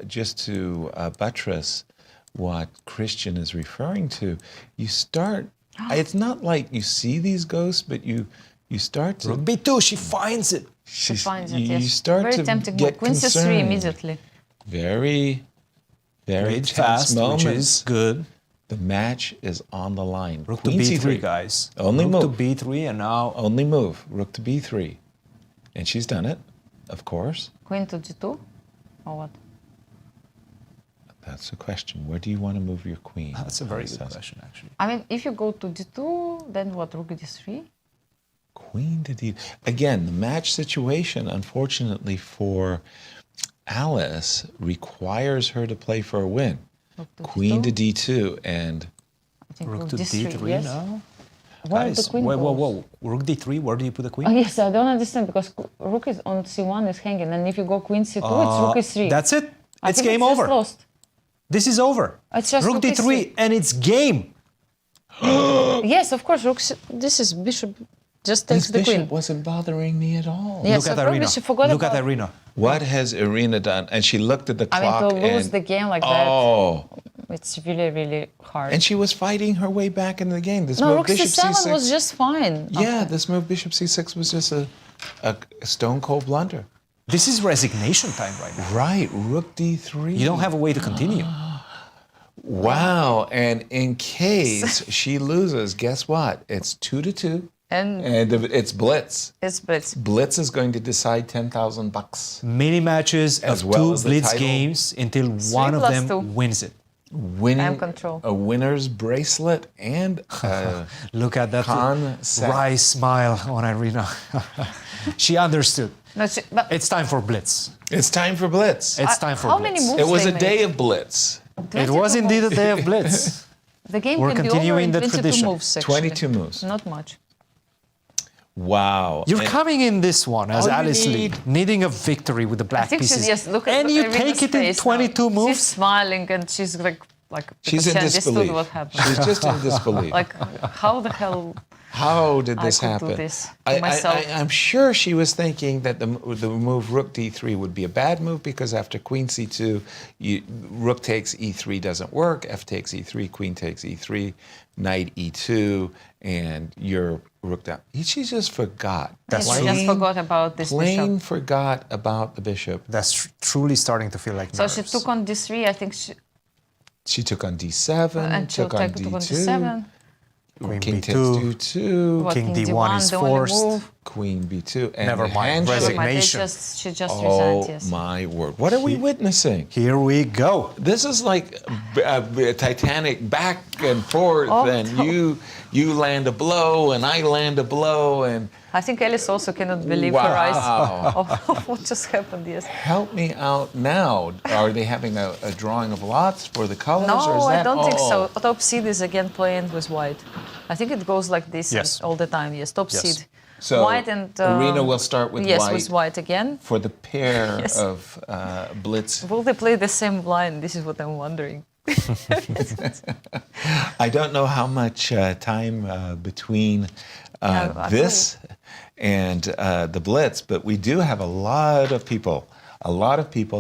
Just to buttress what Cristian is referring to, you start. It's not like you see these ghosts, but you start to. Rook b2, she finds it. She finds it, You yes. start Very to tempting. get Queen c3 concerned. immediately. Very Played tense fast, moments. which is good. The match is on the line. Rook to Queen b3, c3, guys. Only Rook move. to b3, and now Only move. Rook to b3, and she's done it, of course. Queen to g2? Or what? That's the question. Where do you want to move your queen? That's a very good question, actually. I mean, if you go to d2, then what? Rook d3? Queen to d. Again, the match situation, unfortunately for Alice, requires her to play for a win. Queen to d2 and I think Rook rook to d3, d3 yes. now. Where Guys, the queen whoa, goes? Rook d3, where do you put the queen? Oh, yes, I don't understand, because rook is on c1 is hanging, and if you go queen c2, it's rook e3. That's it. I It's think game it's just over. Lost. This is over. It's just Rook rook d3, e3. and it's game. Yes, of course, this is bishop just takes this the bishop queen. wasn't bothering me at all. Yes, Look at so Irina. she forgot Look about, at Irina. What has Irina done? And she looked at the I mean, clock to lose and the game like oh, that, it's really, really hard. and she was fighting her way back in the game. This no, move rook bishop c7 c6 was just fine. Yeah, this move bishop c6 was just a stone cold blunder. This is resignation time right now. Right, rook d3. You don't have a way to continue. Wow, and in case she loses, guess what? It's 2-2. And it's Blitz. it's Blitz. Blitz is going to decide $10,000. Many matches As of well two as the Blitz title. games until one of them 2. wins it. Winning I'm control. a winner's bracelet and Look at that con set. wry smile on Irina. She understood. No, but It's time for Blitz. It's time for Blitz. It's time for how Blitz. many moves It was they a made? day of Blitz. It was indeed a day of Blitz. The game We're can be over continuing in the 22 tradition. moves, actually. 22 moves. Not much. Wow. You're And- coming in this one as All you Alice Lee, need- needing a victory with the I black think pieces. she's, yes, look at and you Irina's take it in face 22 now. moves. She's smiling and she's like Like, She's because in she understood disbelief. what happened. She's just in disbelief. Like, how the hell? How did this I could happen? do this to myself. I'm sure she was thinking that the move rook d3 would be a bad move because after queen c2, rook takes e3 doesn't work, f takes e3, queen takes e3, knight e2, and your rook down. She just forgot. She just forgot about this plain bishop. forgot about the bishop. That's truly starting to feel like So nerves. she took on d3. I think She took on d7, and took on took on d2. d7. Queen King B2. takes d2. What, King king D1 D1, is the only forced. move? Queen b2. And Never the mind. handshake. Resignation. She just Oh resigned, yes. my word. What are we witnessing? Here we go. This is like a Titanic back and forth, and you land a blow, and I land a blow, and I think Alice also cannot believe her eyes of what just happened, yes. help me out now. Are they having a drawing of lots for the colors? or is No, that I don't think so. all? Top seed is again playing with white. I think it goes like this Yes. all the time, yes. Top Yes. seed. So White and... Irina will start with yes, white. with white again. For the pair Yes. of Blitz. Will they play the same line? This is what I'm wondering. I don't know how much time between this and the Blitz, but we do have a lot of people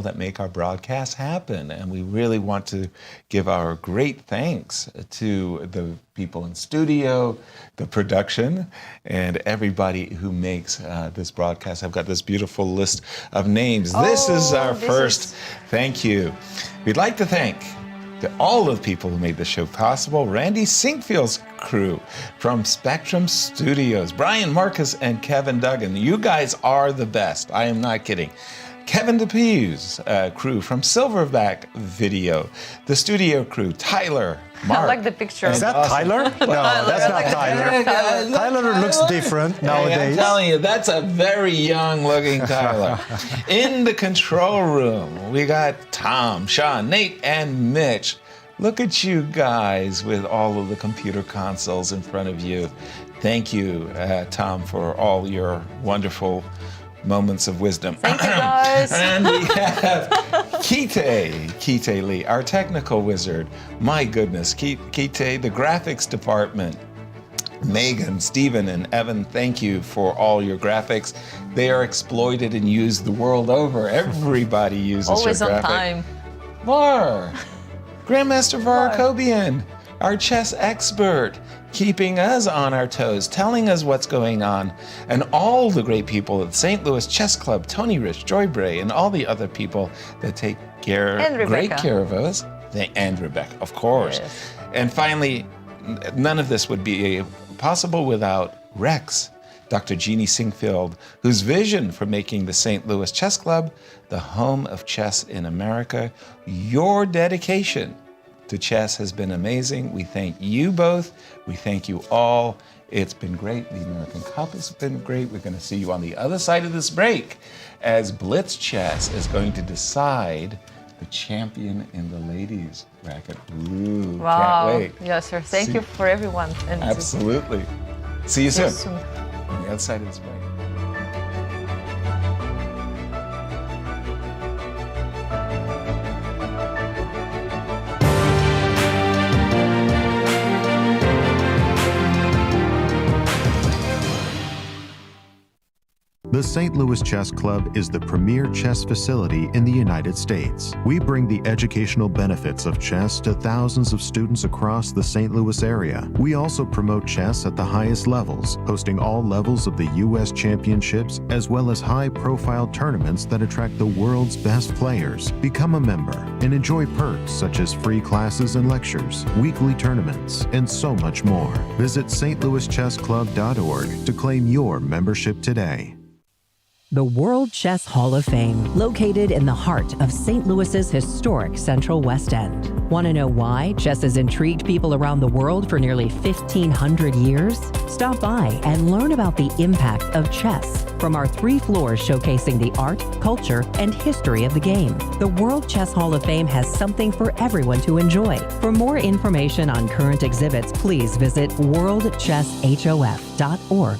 that make our broadcast happen, and we really want to give our great thanks to the people in studio, the production, and everybody who makes this broadcast. I've got this beautiful list of names. This is our first thank you. We'd like to thank all of the people who made the show possible. Randy Sinkfield's crew from Spectrum Studios, Brian Marcus and Kevin Duggan. You guys are the best. I am not kidding. Kevin DePew's crew from Silverback Video. The studio crew, Tyler, Mark. I like the picture. Is that Tyler? No, that's not Tyler. Tyler looks different nowadays. I'm telling you, that's a very young-looking Tyler. In the control room, we got Tom, Sean, Nate, and Mitch. Look at you guys with all of the computer consoles in front of you. Thank you, Tom, for all your wonderful moments of wisdom. Thank you, guys. And we have Kite Lee, our technical wizard. My goodness, Kite, the graphics department. Megan, Stephen, and Evan, thank you for all your graphics. They are exploited and used the world over. Everybody uses Always your on graphic. time. Var, Grandmaster Varakobian, our chess expert, keeping us on our toes, telling us what's going on, and all the great people at the St. Louis Chess Club, Tony Rich, Joy Bray, and all the other people that take great care of us. And Rebecca, of course. Yes. And finally, none of this would be possible without Rex, Dr. Jeannie Sinkfield, whose vision for making the St. Louis Chess Club the home of chess in America. Your dedication to chess has been amazing. We thank you both. We thank you all. It's been great. The American Cup has been great. We're going to see you on the other side of this break as Blitz Chess is going to decide the champion in the ladies bracket. Ooh, Wow. can't wait. Yes, sir. Thank you for everyone. And Absolutely. See you See you soon. On the other side of this break. The St. Louis Chess Club is the premier chess facility in the United States. We bring the educational benefits of chess to thousands of students across the St. Louis area. We also promote chess at the highest levels, hosting all levels of the U.S. championships, as well as high-profile tournaments that attract the world's best players. Become a member and enjoy perks such as free classes and lectures, weekly tournaments, and so much more. Visit stlouischessclub.org to claim your membership today. The World Chess Hall of Fame, located in the heart of St. Louis's historic Central West End. Want to know why chess has intrigued people around the world for nearly 1,500 years? Stop by and learn about the impact of chess from our 3 floors showcasing the art, culture, and history of the game. The World Chess Hall of Fame has something for everyone to enjoy. For more information on current exhibits, please visit worldchesshof.org.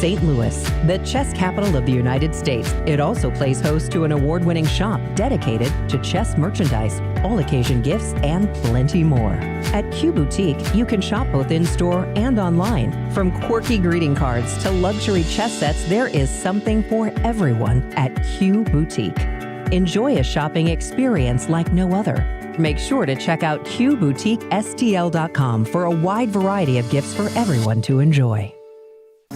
St. Louis, the chess capital of the United States. It also plays host to an award-winning shop dedicated to chess merchandise, all-occasion gifts, and plenty more. At Q Boutique, you can shop both in-store and online. From quirky greeting cards to luxury chess sets, there is something for everyone at Q Boutique. Enjoy a shopping experience like no other. Make sure to check out QBoutiqueSTL.com for a wide variety of gifts for everyone to enjoy.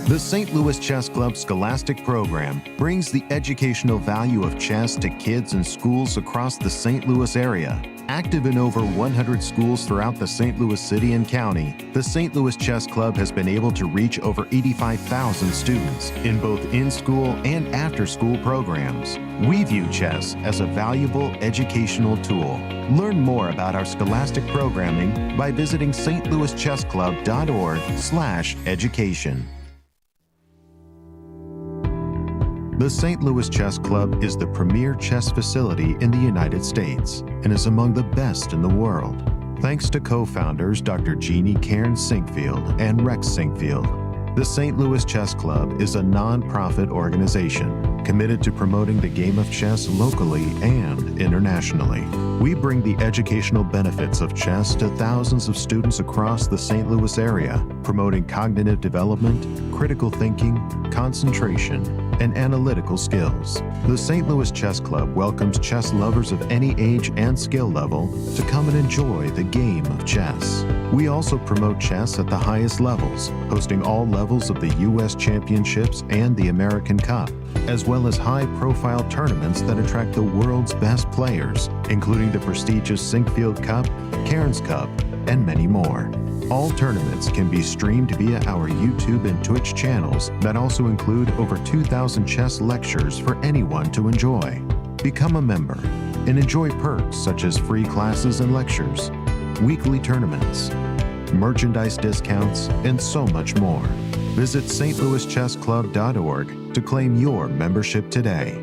The St. Louis Chess Club Scholastic Program brings the educational value of chess to kids in schools across the St. Louis area. Active in over 100 schools throughout the St. Louis City and County, the St. Louis Chess Club has been able to reach over 85,000 students in both in-school and after-school programs. We view chess as a valuable educational tool. Learn more about our scholastic programming by visiting stlouischessclub.org/education. The St. Louis Chess Club is the premier chess facility in the United States and is among the best in the world. Thanks to co-founders Dr. Jeannie Cairns Sinkfield and Rex Sinkfield, the St. Louis Chess Club is a non-profit organization committed to promoting the game of chess locally and internationally. We bring the educational benefits of chess to thousands of students across the St. Louis area, promoting cognitive development, critical thinking, concentration, and analytical skills. The St. Louis Chess Club welcomes chess lovers of any age and skill level to come and enjoy the game of chess. We also promote chess at the highest levels, hosting all levels of the U.S. Championships and the American Cup, as well as high-profile tournaments that attract the world's best players, including the prestigious Sinkfield Cup, Cairns Cup, and many more. All tournaments can be streamed via our YouTube and Twitch channels that also include over 2,000 chess lectures for anyone to enjoy. Become a member and enjoy perks such as free classes and lectures, weekly tournaments, merchandise discounts, and so much more. Visit stlouischessclub.org to claim your membership today.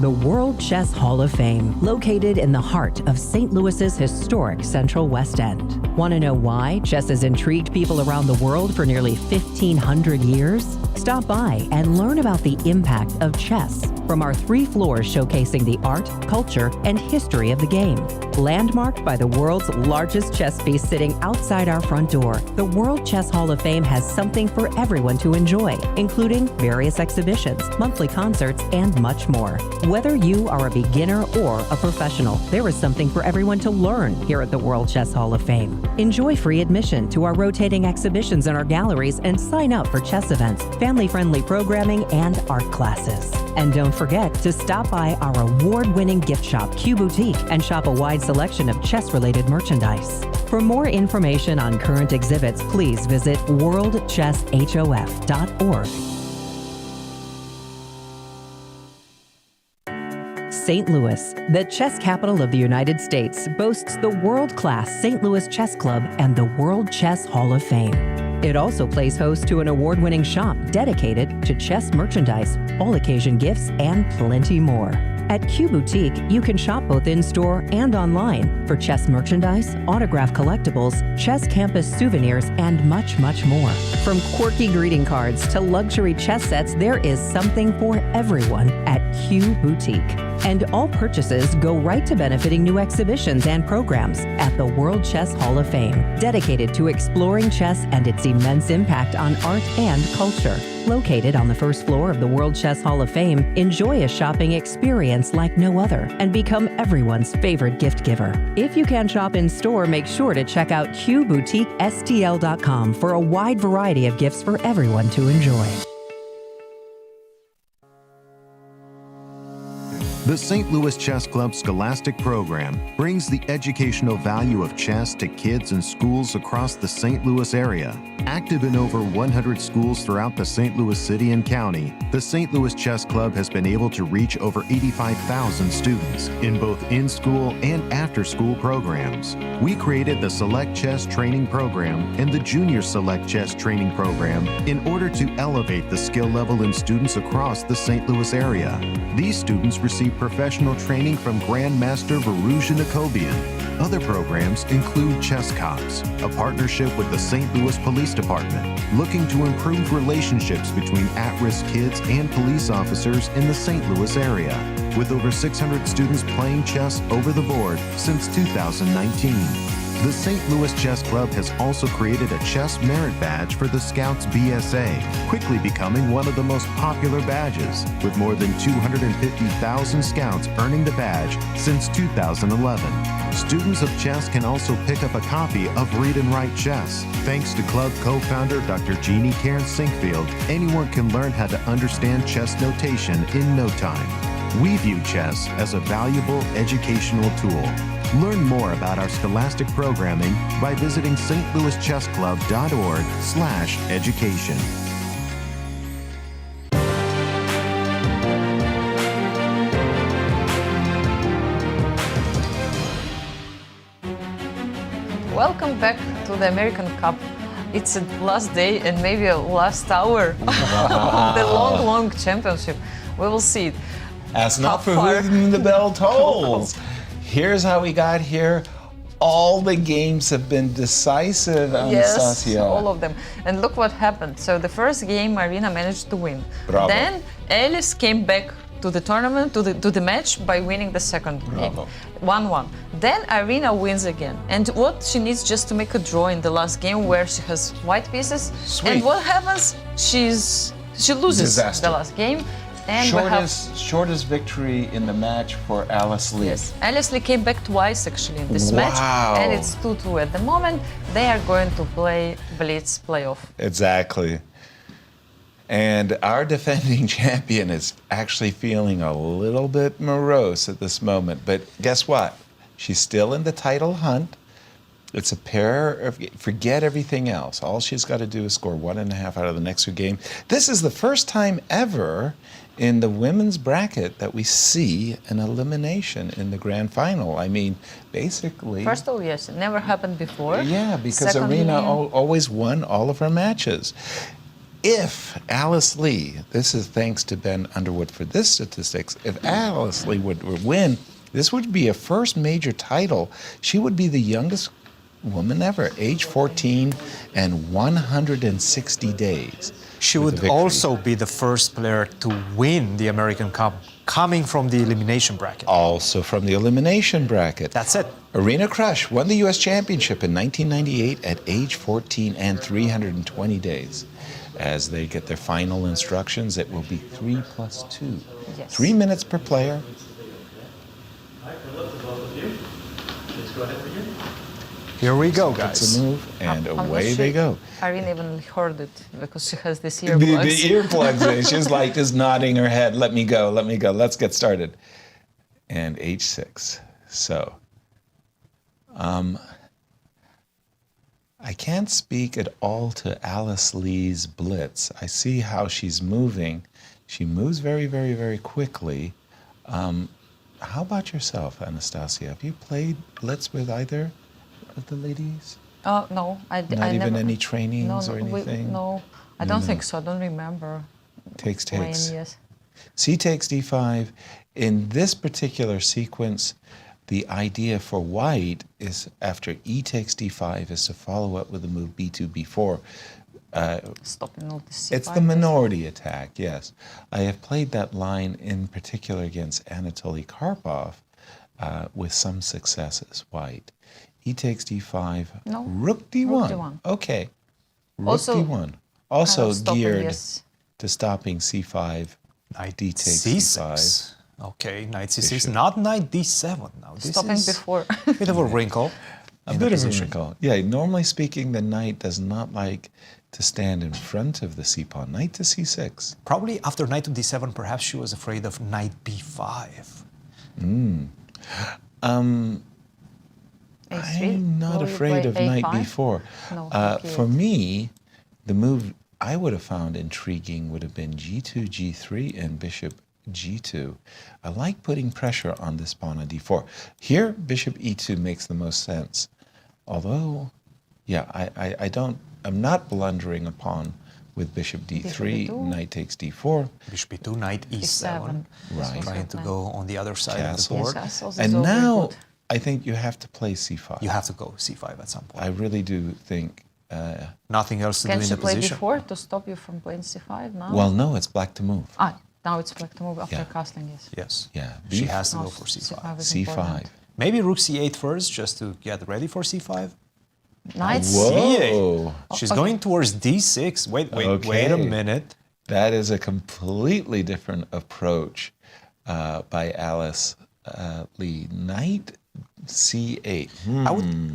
The World Chess Hall of Fame, located in the heart of St. Louis's historic Central West End. Want to know why chess has intrigued people around the world for nearly 1,500 years? Stop by and learn about the impact of chess from our 3 floors showcasing the art, culture, and history of the game. Landmarked by the world's largest chess piece sitting outside our front door, the World Chess Hall of Fame has something for everyone to enjoy, including various exhibitions, monthly concerts, and much more. Whether you are a beginner or a professional, there is something for everyone to learn here at the World Chess Hall of Fame. Enjoy free admission to our rotating exhibitions in our galleries and sign up for chess events, family-friendly programming, and art classes. And don't forget to stop by our award-winning gift shop, Q Boutique, and shop a wide selection of chess-related merchandise. For more information on current exhibits, please visit worldchesshof.org. St. Louis, the chess capital of the United States, boasts the world-class St. Louis Chess Club and the World Chess Hall of Fame. It also plays host to an award-winning shop dedicated to chess merchandise, all-occasion gifts, and plenty more. At Q Boutique, you can shop both in-store and online for chess merchandise, autograph collectibles, chess campus souvenirs, and much, much more. From quirky greeting cards to luxury chess sets, there is something for everyone at Q Boutique. And all purchases go right to benefiting new exhibitions and programs at the World Chess Hall of Fame, dedicated to exploring chess and its immense impact on art and culture. Located on the first floor of the World Chess Hall of Fame, enjoy a shopping experience like no other and become everyone's favorite gift giver. If you can shop in store, make sure to check out QBoutiqueSTL.com for a wide variety of gifts for everyone to enjoy. The St. Louis Chess Club Scholastic Program brings the educational value of chess to kids in schools across the St. Louis area. Active in over 100 schools throughout the St. Louis City and County, the St. Louis Chess Club has been able to reach over 85,000 students in both in-school and after-school programs. We created the Select Chess Training Program and the Junior Select Chess Training Program in order to elevate the skill level in students across the St. Louis area. These students receive professional training from Grandmaster Varuzhan Akobian, Other programs include Chess Cops, a partnership with the St. Louis Police Department, looking to improve relationships between at-risk kids and police officers in the St. Louis area, with over 600 students playing chess over the board since 2019. The St. Louis Chess Club has also created a chess merit badge for the Scouts BSA, quickly becoming one of the most popular badges, with more than 250,000 Scouts earning the badge since 2011. Students of chess can also pick up a copy of Read and Write Chess. Thanks to club co-founder Dr. Jeannie Karen Sinkfield, anyone can learn how to understand chess notation in no time. We view chess as a valuable educational tool. Learn more about our scholastic programming by visiting stlouischessclub.org/education. Welcome back to the American Cup. It's the last day and maybe a last hour of the long championship. We will see it. Ask not for whom the bell tolls. Here's how we got here. All the games have been decisive, Anastasiya. Yes, all of them. And look what happened. So the first game, Irina managed to win. Bravo. Then Alice came back to the tournament, to the match by winning the second game. 1-1. Then Irina wins again. And what she needs just to make a draw in the last game where she has white pieces. Sweet. And what happens? She loses Disaster. the last game. And shortest victory in the match for Alice Lee. Yes, Alice Lee came back twice actually in this match, and it's 2-2 at the moment. They are going to play Blitz playoff. Exactly. And our defending champion is actually feeling a little bit morose at this moment. But guess what? She's still in the title hunt. It's a pair of, forget everything else. All she's got to do is score 1.5 out of the next 2 games. This is the first time ever in the women's bracket that we see an elimination in the grand final. I mean, basically... First of all, yes, it never happened before. Yeah, because Irina always won all of her matches. If Alice Lee, this is thanks to Ben Underwood for this statistics, if Alice Lee would win, this would be a first major title. She would be the youngest woman ever, age 14 and 160 days. She would also be the first player to win the American Cup coming from the elimination bracket. Also from the elimination bracket. That's it. Irina Krush won the U.S. Championship in 1998 at age 14 and 320 days. As they get their final instructions, it will be 3 plus 2. Yes. 3 minutes per player. Here we go, guys. It's a move, and away they go. Irina even heard it because she has this The earplugs. earplugs. She's like just nodding her head. Let me go. Let me go. Let's get started. And H6. So, I can't speak at all to Alice Lee's blitz. I see how she's moving. She moves very, very, very quickly. How about yourself, Anastasiya? Have you played blitz with either of the ladies? No, I Not even never, any trainings or anything? No, I don't think so. I don't remember. Takes. Yes. C takes D5. In this particular sequence, the idea for white is after E takes D5 is to follow up with the move B2, B4. Stopping all the It's the minority attack, yes. I have played that line in particular against Anatoly Karpov with some successes, white. E takes D5, No, Rook D1. Rook D1. Okay, Rook Also, D1. Also kind of stopping, geared yes. to stopping C5, Knight D takes C6. D5. Okay, Knight C6, Bishop. not Knight D7. Now this Stopping is before. a bit of a wrinkle. A in the bit of a position. wrinkle. Yeah, normally speaking, the knight does not like to stand in front of the c-pawn. Knight to c6. Probably after Knight to D7, perhaps she was afraid of Knight B5. I'm not afraid of Knight B4. No, for me, the move I would have found intriguing would have been G2, G3, and Bishop G2. I like putting pressure on this pawn on D4. Here, Bishop E2 makes the most sense. Although, yeah, I'm not blundering a pawn with Bishop D3, Bishop E2. Knight takes D4. Bishop E2, Knight E7. Right. Trying to go on the other side of the Castles. board. Castles is And always now, good. I think you have to play c5. You have to go c5 at some point. I really do think. Nothing else to do in the Can she position. play b4 to stop you from playing c5 now? Well, no, it's black to move. Now it's black to move after castling, yes. Yes. Yeah. She has to go for c5. c5. Maybe rook c8 first, just to get ready for c5. Knight c8. She's going towards d6. Wait a minute. That is a completely different approach by Alice Lee. Knight c8.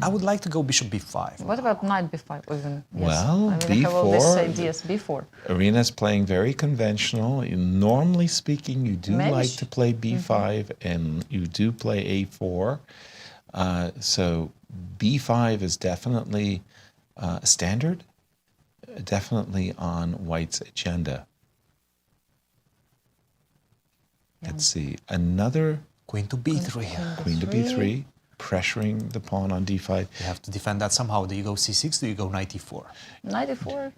I would like to go bishop b5. What about knight b5 even? Yes. Well, I have all these b4. ideas. b4. Irina's playing very conventional. Normally speaking, you do like to play b5 and you do play a4. So b5 is definitely standard, definitely on White's agenda. Let's see, another queen to b3. Queen to b3, pressuring the pawn on d5. You have to defend that somehow. Do you go c6? Do you go knight e4? Knight e4.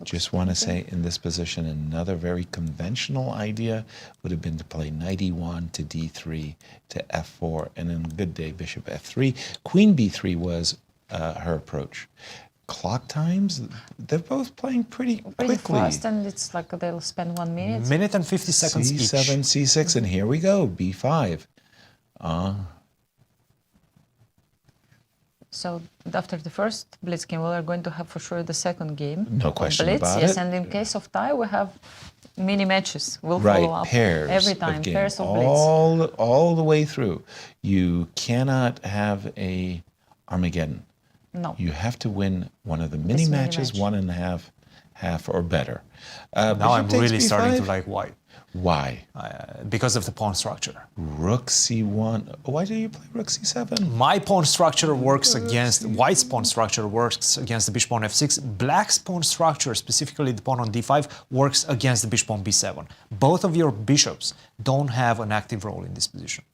Just want to say in this position, another very conventional idea would have been to play knight e1 to d3 to f4, and in a good day, bishop f3. Queen b3 was her approach. Clock times, they're both playing pretty quickly. Fast, and it's like they'll spend 1 minute. Minute and 50 seconds c7, each. c6, and here we go, b5. So after the first Blitz game, we are going to have for sure the second game. No question Blitz, about yes, it. and in case of tie, we have mini matches. We'll Right, follow up pairs every time. of game, Pairs of Blitz. all the way through. You cannot have a Armageddon. No. You have to win one of the mini matches, match. 1.5 or better. Now I'm Bishop takes really starting b5? to like White. Why? Because of the pawn structure. Rook c1. Why do you play rook c7? My pawn structure works against, White's pawn structure works against the bishop on f6. Black's pawn structure, specifically the pawn on d5, works against the bishop on b7. Both of your bishops don't have an active role in this position.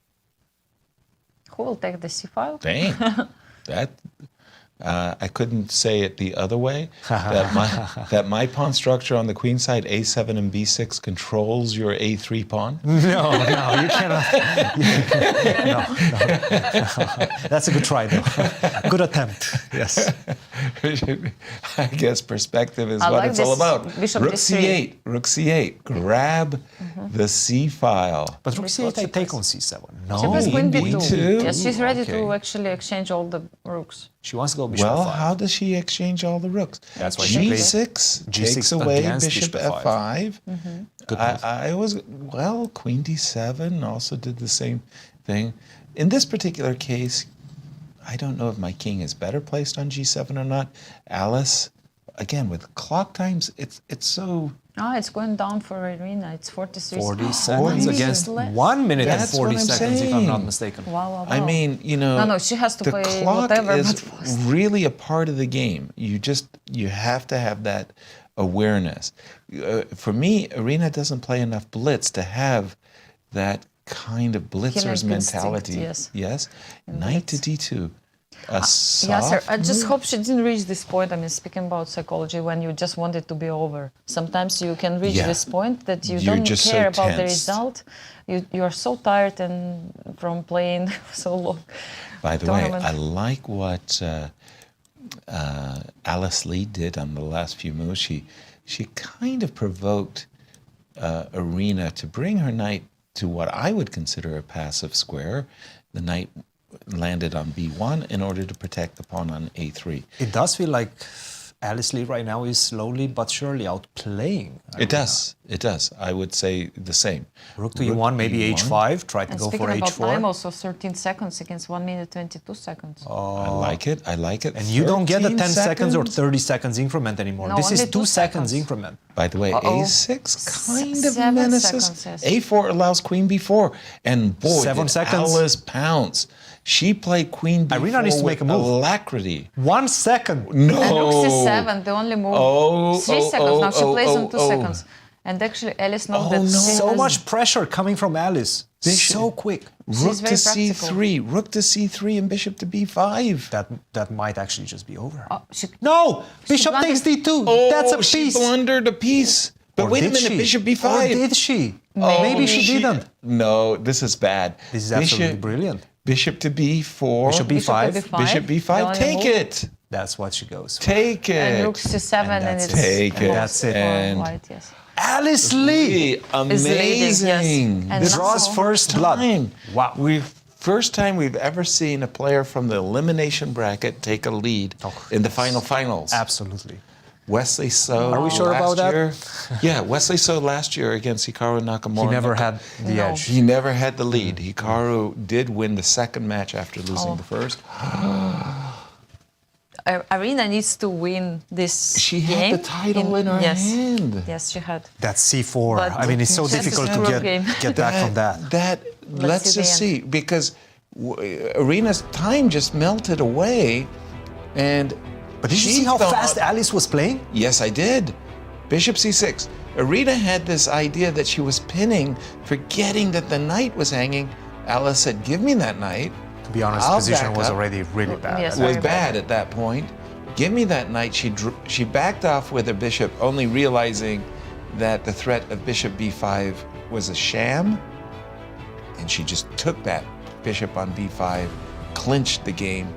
Who will take the c file? Dang. I couldn't say it the other way, that my pawn structure on the queen side, a7 and b6, controls your a3 pawn? No, you cannot. No. That's a good try, though. Good attempt, yes. I guess perspective is I what like it's all this about. bishop Rook d3. c8, rook c8, grab the c file. But rook c8, I take on c7. No, She plays queen b2. b2? Yes, she's ready Okay. to actually exchange all the rooks. She wants to go bishop Well, f5. how does she exchange all the rooks? That's why she plays G6 G6 takes away against bishop bishop f5. Good move. I was, well, queen d7 also did the same thing. In this particular case, I don't know if my king is better placed on g7 or not. Alice, again, with clock times, it's so... It's going down for Irina. It's 43 40 seconds against 1 minute and That's 40 what I'm seconds, if I'm not saying. mistaken. Wow. I mean, you know, No, she has to the play clock whatever, is but fast. really a part of the game. You have to have that awareness. For me, Irina doesn't play enough blitz to have that kind of blitzer's Killing instinct, mentality. yes. Knight to d2. Yasser, I just hope she didn't reach this point. I mean, speaking about psychology, when you just want it to be over. Sometimes you can reach this point that you You're don't just so care about the tense. result. You are so tired and from playing so long. By the way, tournament. I like what Alice Lee did on the last few moves. She kind of provoked Irina to bring her knight to what I would consider a passive square. The knight landed on b1 in order to protect the pawn on a3. It does feel like Alice Lee right now is slowly but surely outplaying Irina. It does. I would say the same. Rook to e1, maybe e1. h5, try to And go for speaking about h4. time, also 13 seconds against 1 minute 22 seconds. I like it. And you don't get the 10 13 seconds or 30 seconds increment anymore. No, This is only 2 2 seconds seconds. increment. By the way, a6 kind of 7 menaces. seconds, yes. A4 allows queen b4. And boy, 7 did seconds. Alice pounce. She played queen b4 Irina needs to make a move. alacrity. 1 second. No. And rook c7, the only move. 3 seconds. Now she plays in 2 seconds. And actually, Alice knows that she So has- much pressure coming from Alice. So quick. Rook to very practical. c3, rook to c3, and bishop to b5. That might actually just be over. No! Bishop blundered- takes d2. Oh, That's a she piece. blundered a piece. But Or wait a did minute, she? bishop b5. Or did she? Maybe she didn't. No, this is bad. This is absolutely brilliant. Bishop to b4. Bishop b5. Bishop b5. Take it. That's what she goes for. Take it. And rook c7, and it's take it. That's it. And white, yes. Alice Lee. Amazing. Yes. This draws first blood. Wow. First time we've ever seen a player from the elimination bracket take a lead in the finals. Absolutely. Wesley So. Are we sure about that? Yeah, Wesley So last year against Hikaru Nakamura. He never had the edge. He never had the lead. Hikaru did win the second match after losing the first. Irina needs to win this She game. had the title in her hand. Yes, she had. That's c4. But I mean, it's so difficult to get back from that. Let's just see, because Irina's time just melted away, and. But did you see how fast Alice was playing? Yes, I did. Bishop c6. Irina had this idea that she was pinning, forgetting that the knight was hanging. Alice said, "Give me that knight." To be honest, position was already really bad. Yes, was bad at that point. Give me that knight. She backed off with her bishop, only realizing that the threat of bishop b5 was a sham, and she just took that bishop on b5, clinched the game,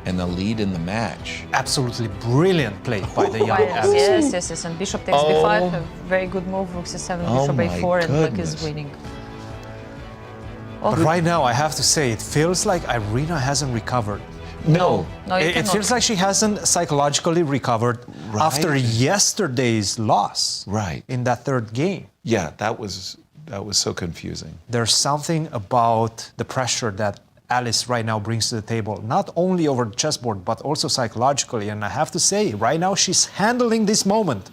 and the lead in the match. Absolutely brilliant play by the young Alice. Yes. And bishop takes b5, a very good move. Rook c7, bishop a4, and black is winning. But right now, I have to say, it feels like Irina hasn't recovered. No. It feels like she hasn't psychologically recovered after yesterday's loss. Right. In that third game. Yeah, that was so confusing. There's something about the pressure that Alice right now brings to the table, not only over the chessboard, but also psychologically. And I have to say, right now, she's handling this moment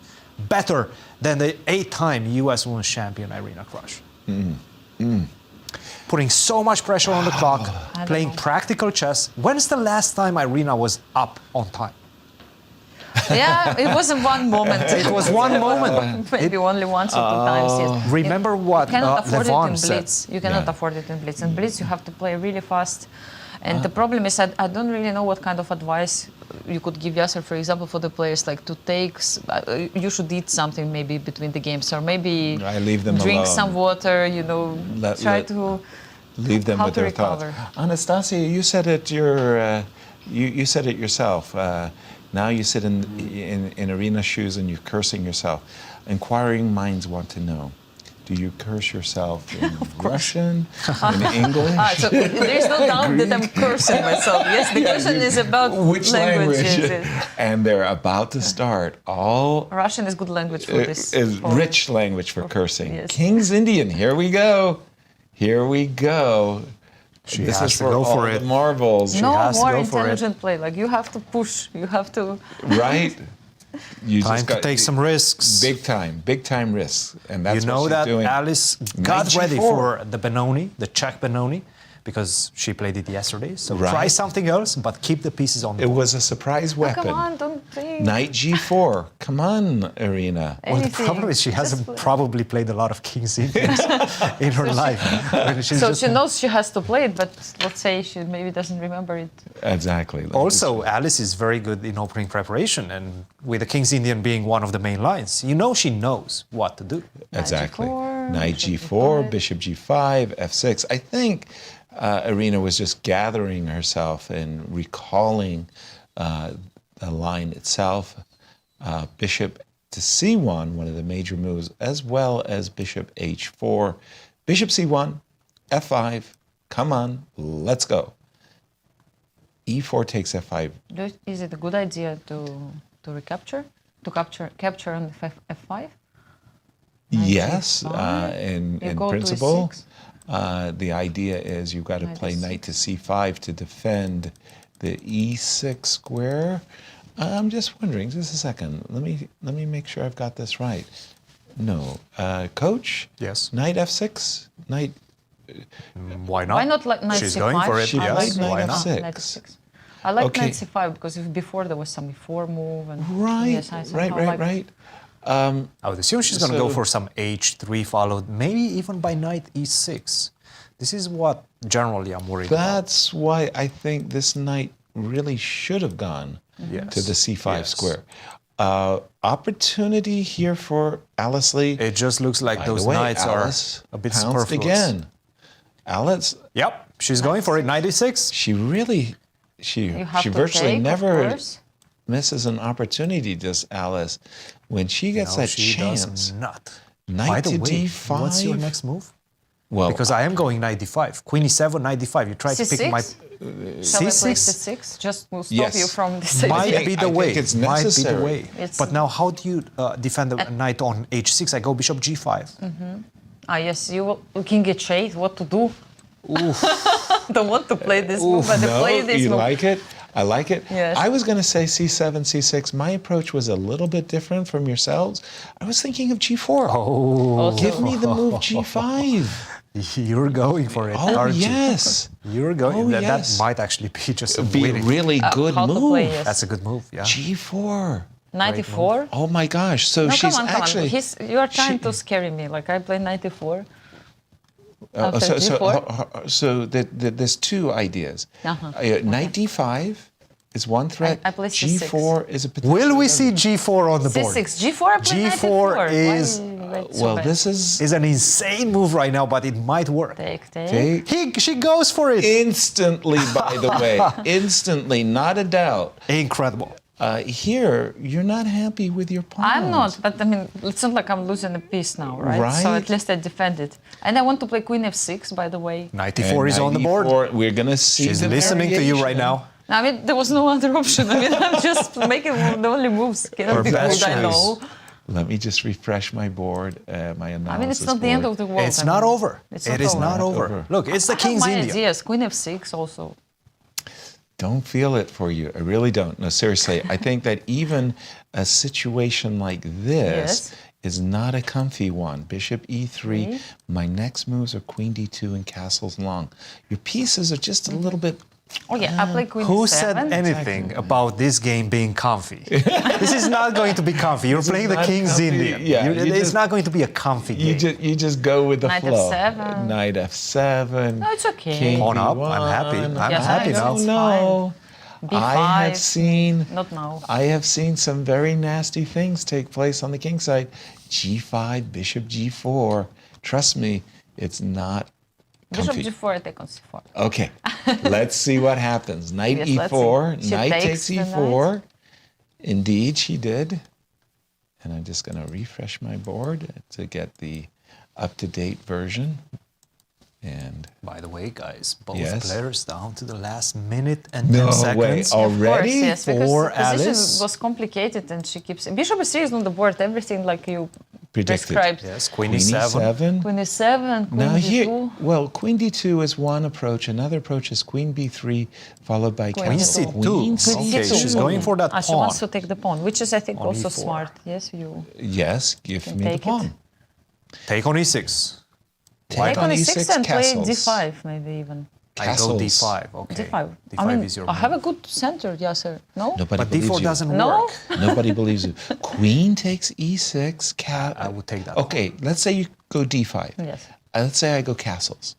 better than the 8-time U.S. Women's Champion, Irina Krush. Putting so much pressure on the clock, playing practical chess. When's the last time Irina was up on time? Yeah, it wasn't one moment. It was one moment. Maybe only once or 2 times. Yes. Remember what Levon said. You cannot afford it in Blitz. In Blitz, you have to play really fast. And the problem is I don't really know what kind of advice you could give Yasser, for example, for the players, like to take, you should eat something maybe between the games, or maybe I leave them drink alone. some water, you know, try to leave them how with to their recover. thoughts. Anastasia, you said it you said it yourself. Now you sit in Irina's shoes and you're cursing yourself. Inquiring minds want to know. Do you curse yourself in Russian, in English? So there's no doubt that I'm cursing myself. Yes, the question is about which language. Yes. And they're about to start all. Russian is good language for this. Is rich language for cursing. Yes. King's Indian. Here we go. Here we go. This has to go for it. Marbles. No more intelligent play. Like you have to push. You have to. Right. You time to take some risks. Big time risks, and that's you know what she's that doing. Alice got ready for the Benoni, the Czech Benoni, because she played it yesterday. So try something else, but keep the pieces on the board. It was a surprise weapon. Come on, don't play. Knight G4. Come on, Irina. Well, the problem is she hasn't probably played a lot of King's Indians in her life. So she knows she has to play it, but let's say she maybe doesn't remember it. Exactly. Also, Alice is very good in opening preparation, and with the King's Indian being one of the main lines, you know she knows what to do. Exactly. Knight G4, Bishop G5, F6. I think Irina was just gathering herself and recalling the line itself. Bishop to C1, one of the major moves, as well as Bishop H4. Bishop C1, F5. Come on, let's go. E4 takes F5. Is it a good idea to recapture? To capture on F5? Yes, in principle. To the idea is you've got to play knight to c5 to defend the e6 square. I'm just wondering, just a second. Let me make sure I've got this right. No, Coach. Yes. Knight f6. Knight. Why not? Why not like knight She's c5? going for it. She I likes like knight knight f6. I like Okay. knight c5 because if before there was some e4 move and Right. yes, I somehow like Right. I would assume she's going to go for some h3 followed, maybe even by knight e6. This is what generally I'm worried about. That's why I think this knight really should have gone to the c5 square. Opportunity here for Alice Lee. It just looks like By those the way, knights Alice are a bit pounced superfluous. again. Alice. Yep. She's going for it. 96. She really, You have she to virtually take, of never course. misses an opportunity, does Alice. When she gets No, that she chance, does not. knight By the to way, d5. what's your next move? Well, because I am going knight d5. Queen e7, knight d5. You try to pick my... Shall I play c6? Just to stop Yes. you from this Might idea. be the I way. think it's Might be the necessary. way. It's- But now, how do you defend a knight on h6? I go bishop g5. Yes, you will king h8. What to do? Don't want to play this move, but no, play this you move. like it? I like it. Yes. I was going to say c7, c6. My approach was a little bit different from yourselves. I was thinking of g4. Oh. Give me the move g5. You're going for it, Oh, aren't you? yes. You're going. Oh, that yes. might actually be just a Be a winning. really good how to move. play, yes. That's a good move. Yeah. G4. 94? Oh my gosh. So No, she's come on. actually. You are trying to scare me. Like I play 94. After so G4? there's two ideas. Uh-huh. Knight d5 is one threat. I play C6. G4 is a potential. Will we see g4 on the board? C6. G4, I play G4 is Well, this is an insane move right now, but it might work. Take. She goes for it. Instantly, by the way. Instantly, not a doubt. Incredible. Here, you're not happy with your pawn. I'm not, but I mean, it's not like I'm losing a piece now, right? So Right. at least I defend it. And I want to play Queen F6, by the way. Knight d4 is on the board. We're going to see She's the listening to you right variation. now. I mean, there was no other option. I mean, I'm just making the only moves. Cannot be good, I know. Let me just refresh my board, my analysis I mean, it's not the end of the world. It's I not mean, over. It's It is not over. Look, it's the I have King's my India. ideas. Queen F6 also. Don't feel it for you. I really don't. No, seriously. I think that even a situation like this is not a comfy one. Bishop e3. My next moves are queen d2 and castles long. Your pieces are just a little bit. Oh yeah, I play Queen Who E7. said anything about this game being comfy? This is not going to be comfy. You're This playing is the not King's comfy. Indian. Yeah, you it's just- not going to be a comfy game. You just go with the Knight flow. F7. Knight f7. No, it's okay. King Pawn up. d1. I'm happy. I'm Yes, happy I know, now. it's No. B5. I have seen. Not now. I have seen some very nasty things take place on the king side. G5, bishop g4. Trust me, it's not Bishop comfy. G4, I take on C4. Okay, let's see what happens. Knight Yes, let's e4, see. She knight takes takes the e4. Indeed, she did. And I'm just going to refresh my board to get the up-to-date version. And by the way, guys, both Yes. players down to the last minute and No 10 seconds. way. Already? Of course, yes, because for the position Alice. was complicated and she keeps... Bishop E3 is on the board, everything like you Predicted. prescribed. Yes, Queen Queen e7. e7. Queen E7, Queen Now D2. here, well, Queen D2 is one approach. Another approach is Queen B3, followed by Queen Castle. C2. Queen Okay, C2. she's going for that She pawn. wants to take the pawn, which is, I think, On also E4. smart. Yes, you Yes, give can me the take pawn. it. Take on e6. Take on E6 and castles. play D5, maybe even. I go Castles. d5. Okay. D5. D5 I mean, is your I have a move. good center, Yasser. No? Nobody But believes d4 you. doesn't No? work. Nobody believes you. Queen takes E6. I would take that. Okay, let's say you go D5. Yes. Let's say I go castles.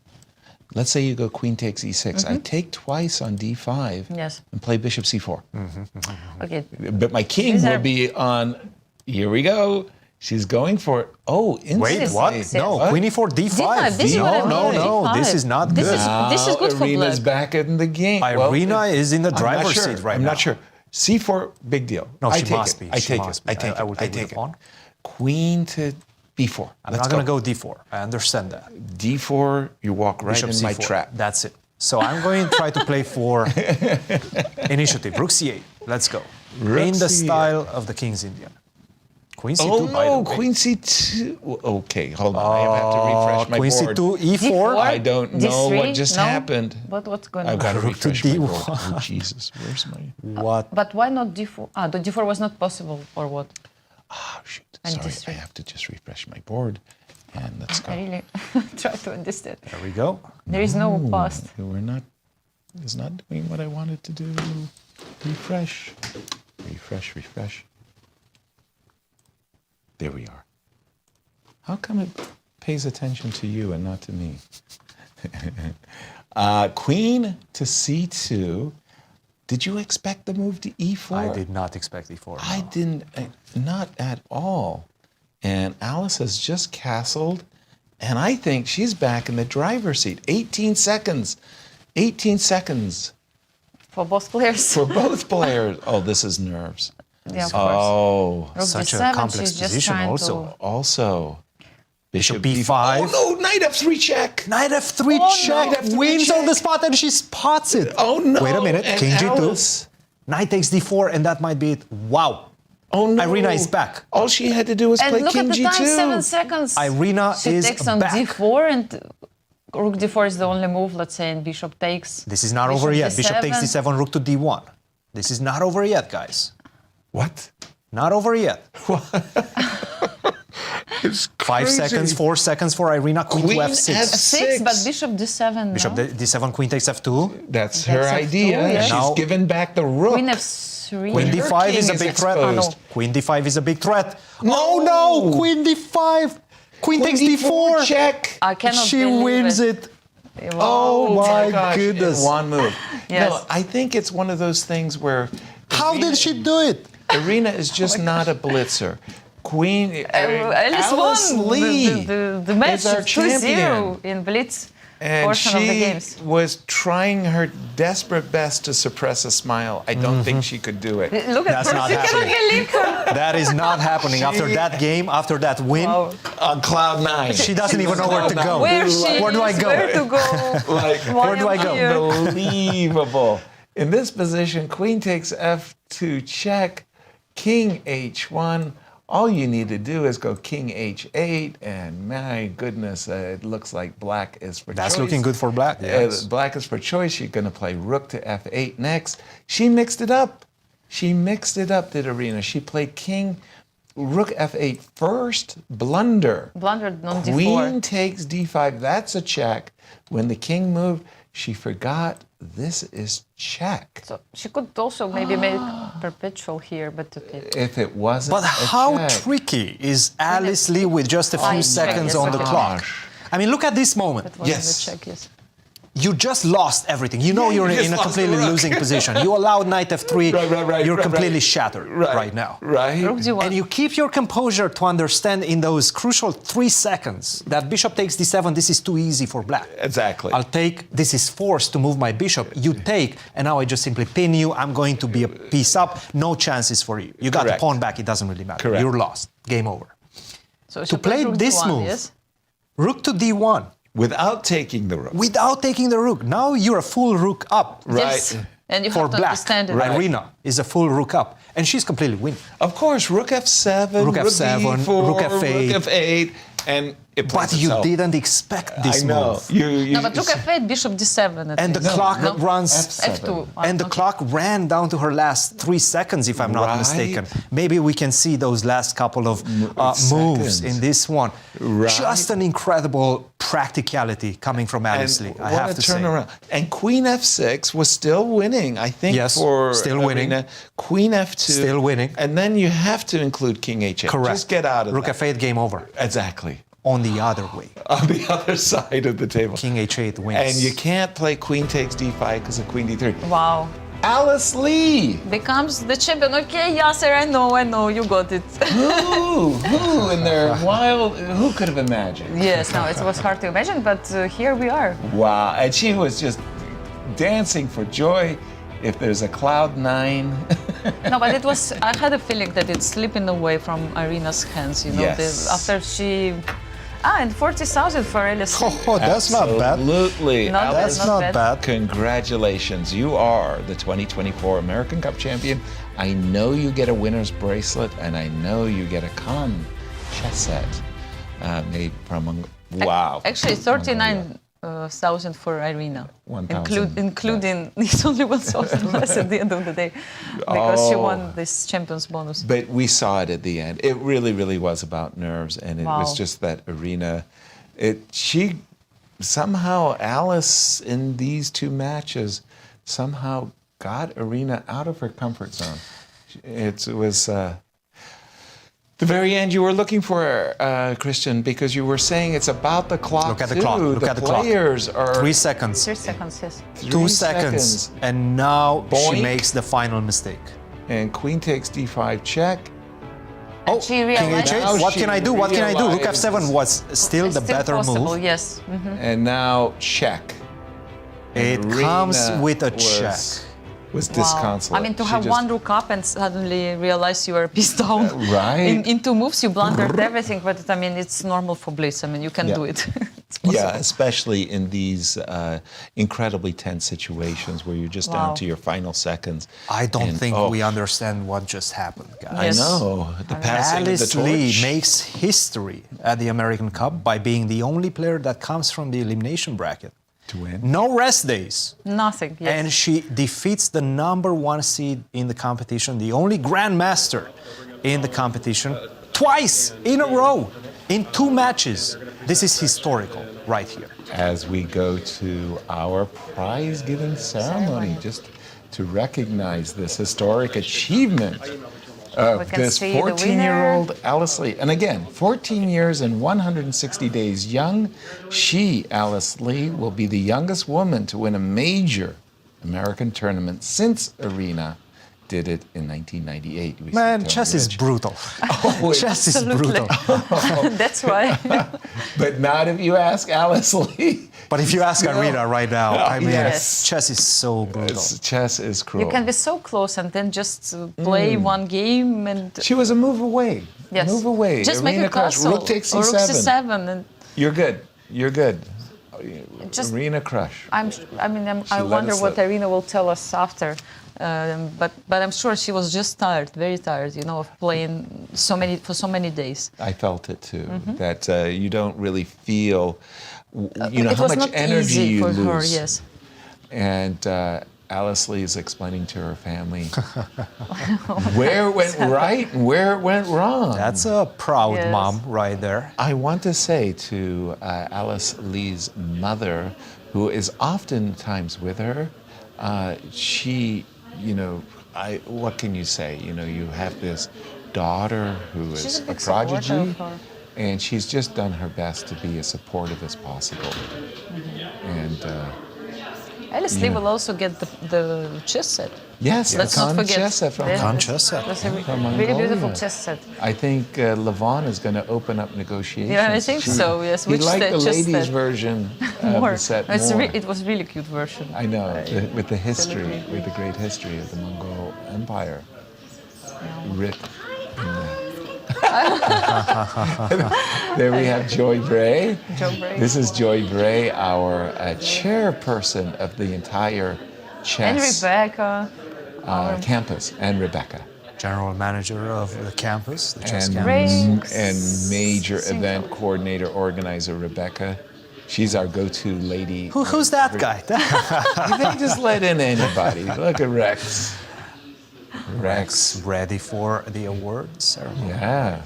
Let's say you go Queen takes E6. I take twice on D5 Yes. and play Bishop C4. Okay. But my king These will are- be on. Here we go. She's going for it. Oh, Wait, instantly. what? Yes. No, What? Queen e4, d5. D5, this is no, what I no, mean. no, D5. this is not This good. is- This is good for Irina's black. back in the game. Irina is in the I'm not driver's sure. seat right I'm now. not sure. C4, big deal. No, I she take must it. be. I She take must it. be. I take I it. would I take take the it. pawn. Queen to B4. I'm Let's not going to go d4. I understand that. D4, you walk right Bishop in c4. my trap. That's it. So I'm going to try to play for initiative. Rook c8. Let's go. Rook in the C8. style of the King's Indian. Queen c2, Oh by the no, way. Queen C2. Okay, hold on. I have to refresh my Queen board. c2, e4. I don't know D3? what just No? happened. But what's going I've on? got to Rook to refresh my D1. board. Oh, Jesus, where's my... What? But why not D4? Ah, the D4 was not possible, or what? Oh, shoot. And Sorry, D3. I have to just refresh my board. And let's go. I really try to understand. There we go. There is no past. We're not... It's not doing what I wanted to do. Refresh. Refresh, refresh. There we are. How come it pays attention to you and not to me? Queen to C2. Did you expect the move to E4? I did not expect e4. I didn't, not at all. And Alice has just castled, and I think she's back in the driver's seat. 18 seconds. 18 seconds. For both players. For both players. Oh, this is nerves. Yeah, of course. Oh. Rook Such D7, a complex she's just position trying also. Also. Bishop B5. Oh, no, knight F3 check. Knight F3 check. Knight F3 Wins check. on the spot and she spots it. Oh, no. Wait a minute. And King G2. Alice. Knight takes D4 and that might be it. Wow. Oh, no. Irina is back. All she had to do was And play look King at the G2. time, 7 seconds. Irina she is takes on back. D4 and Rook D4 is the only move, let's say, and Bishop takes. This is not Bishop over yet. D7. Bishop takes D7, Rook to D1. This is not over yet, guys. What? Not over yet. It's 5 crazy. seconds, 4 seconds for Irina, Queen to F6. F6, but Bishop D7. Bishop no? D7, Queen takes F2. That's Takes her F2, idea. yeah. She's Now- given back the rook. Queen F3. Queen Her D5 king is a is big threat. exposed. Queen D5 is a big threat. No. Oh no! Queen D5. Queen takes D4. Check. I cannot She believe wins it. Oh my gosh, goodness. in one move. Yes. No, I think it's one of those things where How did she do it? Irina is just not a blitzer. Queen Alice won Lee the match is our 2-0 champion. in Blitz And portion of the she games. was trying her desperate best to suppress a smile. I don't think she could do it. Look at That's her. not You cannot happening. believe her. That is not happening. After that game, after that win, On cloud nine. she doesn't even know where to go. Where she Where do I is, go? where to go. Like, Why Where do I I'm go? here. unbelievable. In this position, Queen takes F2 check, King H1. All you need to do is go King H8, and my goodness, it looks like Black is for That's choice. looking good for Black. Yes. Black is for choice. You're going to play Rook to F8 next. She mixed it up. She mixed it up, did Irina. She played King, Rook F8 first, blunder. Blundered on Queen D4. takes D5. That's a check. When the king moved, she forgot this is check. So she could also maybe make perpetual here, but okay. If it wasn't But a how check. tricky is Alice Lee with just a few Fine, seconds yes, on the okay. clock? I mean, look at this moment. That wasn't Yes. the check, yes. You just lost everything. You know Yeah, you're you just in a lost completely the rook. losing position. You allowed Knight F3. Right, You're right, completely right. shattered right now. Right. Rook D1. And you keep your composure to understand in those crucial 3 seconds that Bishop takes D7, this is too easy for Black. Exactly. I'll take, this is forced to move my bishop. You take, and now I just simply pin you. I'm going to be a piece up. No chances for you. You got the Correct. pawn back. It doesn't really matter. Correct. You're lost. Game over. So she To play put Rook this D1, move, yes? Rook to D1. Without taking the rook. Without taking the rook. Now you're a full rook up. Yes. And you For have to Black, understand it. Right. Irina is a full rook up, and she's completely winning. Of course, Rook F7, Rook F7, D4, Rook F8. Rook F8, and it plays But you itself. didn't expect this I know. move. No, but Rook F8, Bishop D7. And the clock runs F2. And the clock ran down to her last 3 seconds, if I'm not Right. mistaken. Maybe we can see those last couple of moves seconds. in this one. Right. Just an incredible practicality coming from Alice Lee, I have to say. turnaround. And Queen F6 was still winning, I think, Yes, for still winning. Irina. Queen F2. Still winning. And then you have to include King H8. Correct. Just get out of Rook that. F8, game over. Exactly. On the other way. On the other side of the table. King H8 wins. And you can't play Queen takes D5 because of Queen D3. Wow. Alice Lee! Becomes the champion. Okay, Yasser, I know, you got it. Who in their wild, who could have imagined? Yes, no, it was hard to imagine, but here we are. Wow, and she was just dancing for joy. If there's a cloud 9. No, but it was, I had a feeling that it's slipping away from Irina's hands, you know, Yes. after she, and 40,000 for Alice. Oh, that's not bad. Absolutely. Not That's bad, not not bad. Congratulations, you are the 2024 American Cup champion. I know you get a winner's bracelet, and I know you get a Khan chess set made from, wow. Actually, 39,000 for Irina, 1,000. including it's only 1,000 less at the end of the day because she won this champion's bonus. But we saw it at the end. It really, really was about nerves, and it was Wow. just that Irina. She somehow Alice in these 2 matches somehow got Irina out of her comfort zone. It was. The very end you were looking for, Cristian, because you were saying it's about the clock. Look at the too. clock. Look at the clock. Players are 3 seconds. 3 seconds, yes. 2 seconds. And now Boink. she makes the final mistake. And Queen takes D5 check. Oh, she King realized H8. What can I do? What can I do? Rook F7 was still it's the still better possible, move. yes. Mhm. And now check. It comes Irina with a check. Was disconsolate. I mean, to She have just- one rook up and suddenly realize you are pissed down. Right. In 2 moves, you blundered everything, but I mean, it's normal for Blitz. I mean, you can Yeah. do it. Yeah, especially in these incredibly tense situations where you're just down Wow. to your final seconds. I don't And, think oh, we understand what just happened, guys. I know. The passing of the Alice torch. Lee makes history at the American Cup by being the only player that comes from the elimination bracket to win. No rest days. Nothing, yes. And she defeats the #1 seed in the competition, the only grandmaster in the competition, twice in a row in 2 matches. This is historical right here. As we go to our prize-giving ceremony, just to recognize this historic achievement We of can this see the 14-year-old Alice Lee. And again, 14 years and 160 days young, she, Alice Lee, will be the youngest woman to win a major American tournament since Irina did it in 1998. We Man, should tell chess is Rich. brutal. Chess is brutal. That's why. But not if you ask Alice Lee. But if you ask Irina right now, I mean, Yes. chess is so brutal. Chess is cruel. You can be so close and then just play one game and. She was a move away. Yes. Move away. Just make Irina a Krush, castle. Rook takes or C7. rook c7 and. You're good. You're good. Just- Irina Krush. I let wonder us what live. Irina will tell us after. But I'm sure she was just tired, very tired, you know, of playing for so many days. I felt it too. Mhm. That you don't really feel, you know, it how was much not energy easy you for lose. her, yes. And Alice Lee is explaining to her family where it went right and where it went wrong. That's a proud Yes. mom right there. I want to say to Alice Lee's mother, who is oftentimes with her, she, you know, what can you say? You know, you have this daughter who She's is a a big supporter prodigy, of her. and she's just done her best to be as supportive as possible. And Alice Lee will also get the chess set. yes, Let's the not Khan forget. chess set from There's- Khan chess set. That's a from really beautiful Mongolia. chess set. I think Levon is going to open up negotiations. Yeah, I think so, yes. He Which liked the chess ladies' set? version of More. the set It's more. it was really cute version. I know, with the history, with the great history of the Mongol Empire. Writ in there we have Joy Bray. Joy Bray. This is Joy Bray, our chairperson of the entire And chess Rebecca. campus, and Rebecca. General manager of the campus, the chess And, campus. and major event coordinator, organizer Rebecca. She's our go-to lady. Who's that guy? They just let in anybody. Look at Rex. Rex ready for the award ceremony. Yeah.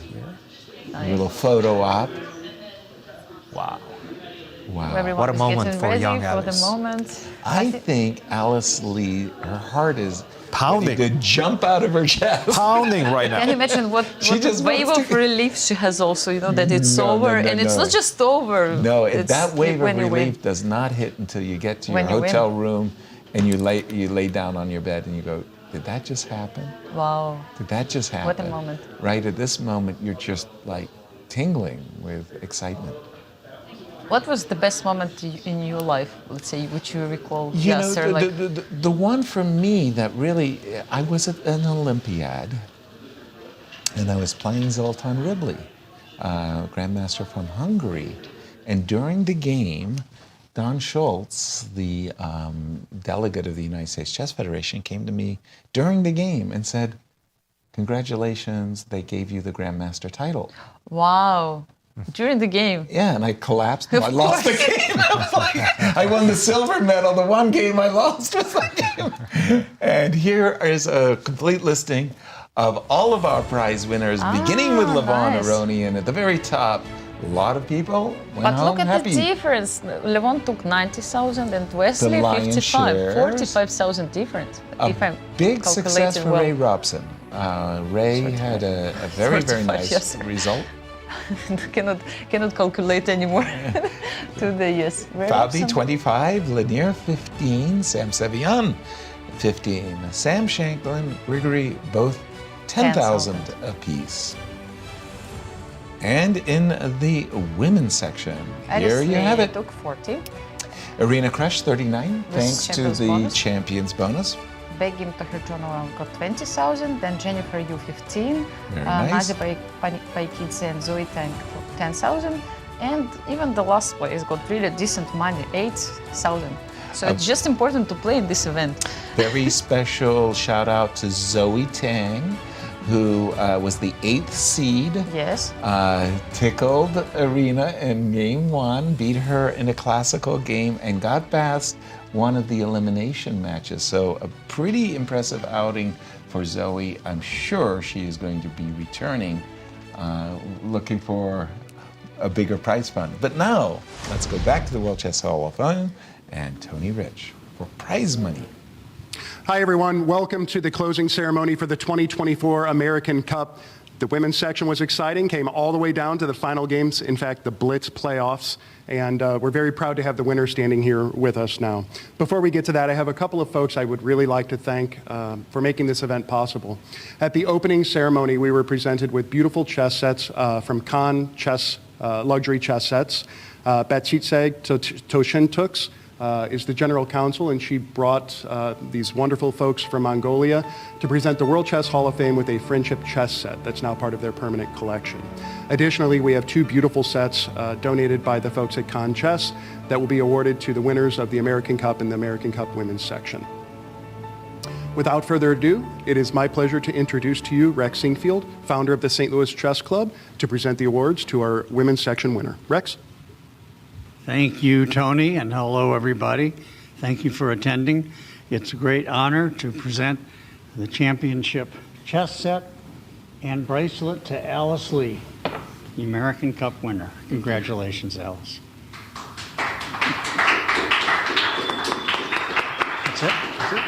A little photo op. Wow. Wow. Everyone What a is moment getting for ready young for Alice. the moment. I think Alice Lee, her heart is Pounding. ready to jump out of her chest. Pounding right Can you now. imagine what just wave wants of to- relief she has also, you know, that it's No, over. no, And it's no. not just over. No, It's that wave of when you win. relief does not hit until you get to your When you win. hotel room and you lay down on your bed and you go, did that just happen? Wow. Did that just happen? What a moment. Right at this moment, you're just like tingling with excitement. What was the best moment in your life, let's say, which you recall? You know, Yasser, like, the one for me that really, I was at an Olympiad and I was playing Zoltan Ribley, grandmaster from Hungary. And during the game, Don Schultz, the delegate of the United States Chess Federation, came to me during the game and said, congratulations, they gave you the grandmaster title. wow. During the game. Yeah, and I collapsed. I lost the game. I won the silver medal. The one game I lost was the game. And here is a complete listing of all of our prize winners, beginning with Levon nice. Aronian at the very top. A lot of people went But home look at happy. the difference. Levon took 90,000 and Wesley lion's 55. shares. 45,000 difference. If I'm Big success calculating for well. Ray Robson. Ray had a very, very 45, nice yes. result. cannot calculate anymore. To the yes. Ray Fabi, Robson. 25, Leinier, 15, Sam Sevian, 15, Sam Shankland, Grigoriy, both 10,000 apiece. And in the women's section, here you have it. Took 40. Irina Krush, 39, This thanks to champions the bonus. champions bonus. Begim Tohirjonova got 20,000, then Jennifer Yu 15, Very nice. Nadia Paikidze and Zoe Tang 10,000, and even the last place got really decent money, 8,000. So it's just important to play in this event. Very special shout out to Zoe Tang, who was the 8th seed. Yes. Tickled Irina in game 1, beat her in a classical game, and got past one of the elimination matches. So a pretty impressive outing for Zoe. I'm sure she is going to be returning, looking for a bigger prize fund. But now, let's go back to the World Chess Hall of Fame and Tony Rich for prize money. Hi, everyone. Welcome to the closing ceremony for the 2024 American Cup. The women's section was exciting, came all the way down to the final games, in fact, the Blitz playoffs, and we're very proud to have the winner standing here with us now. Before we get to that, I have a couple of folks I would really like to thank for making this event possible. At the opening ceremony, we were presented with beautiful chess sets from Khan Chess, luxury chess sets. Batchitse Toshintuks is the general counsel, and she brought these wonderful folks from Mongolia to present the World Chess Hall of Fame with a friendship chess set that's now part of their permanent collection. Additionally, we have 2 beautiful sets donated by the folks at Khan Chess that will be awarded to the winners of the American Cup and the American Cup women's section. Without further ado, it is my pleasure to introduce to you Rex Singfield, founder of the St. Louis Chess Club, to present the awards to our women's section winner. Rex? Thank you, Tony, and hello, everybody. Thank you for attending. It's a great honor to present the championship chess set and bracelet to Alice Lee, the American Cup winner. Congratulations, Alice. That's it. That's it.